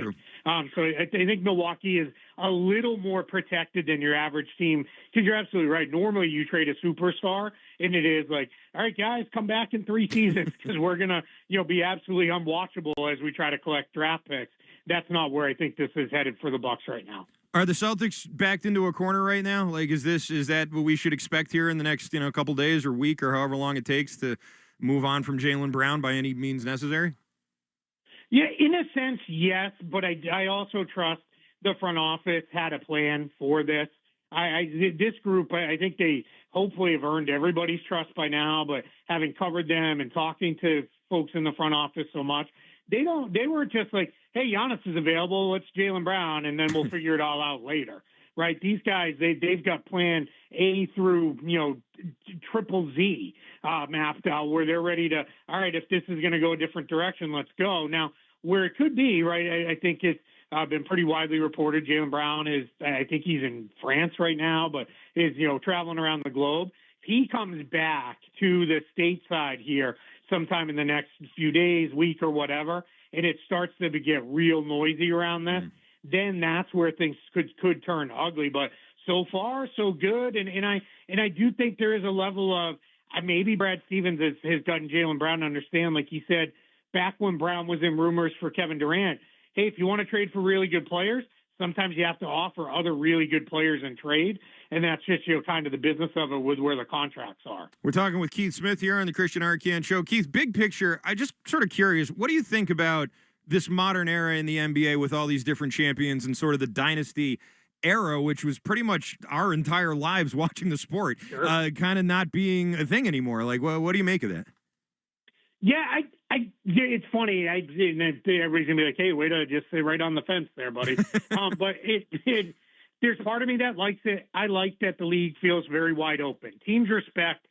So I think Milwaukee is a little more protected than your average team, because you're absolutely right. Normally you trade a superstar, and it is like, all right, guys, come back in 3 seasons because we're going to be absolutely unwatchable as we try to collect draft picks. That's not where I think this is headed for the Bucks right now. Are the Celtics backed into a corner right now? Like, is that what we should expect here in the next couple days or week or however long it takes to move on from Jaylen Brown by any means necessary? Yeah, in a sense, yes, but I also trust the front office had a plan for this. This group, I think they hopefully have earned everybody's trust by now, but having covered them and talking to folks in the front office so much, they weren't just like, hey, Giannis is available, let's Jaylen Brown, and then we'll figure it all out later, right? These guys, they've got plan A through, triple Z mapped out, where they're ready to, all right, if this is going to go a different direction, let's go. Now, where it could be, right, I think it's been pretty widely reported, Jaylen Brown I think he's in France right now, but is, traveling around the globe. If he comes back to the stateside here sometime in the next few days, week or whatever, and it starts to get real noisy around this, then that's where things could turn ugly. But so far, so good. And I do think there is a level of maybe Brad Stevens has gotten Jaylen Brown to understand, like he said back when Brown was in rumors for Kevin Durant, hey, if you want to trade for really good players, sometimes you have to offer other really good players in trade, and that's just, kind of the business of it with where the contracts are. We're talking with Keith Smith here on the Christian Arcand Show. Keith, big picture, I just sort of curious, what do you think about this modern era in the NBA with all these different champions and sort of the dynasty era, which was pretty much our entire lives watching the sport, kind of not being a thing anymore? Like, what do you make of that? Yeah, it's funny. Everybody's gonna be like, "Hey, way to just stay right on the fence there, buddy." But there's part of me that likes it. I like that the league feels very wide open. Teams respect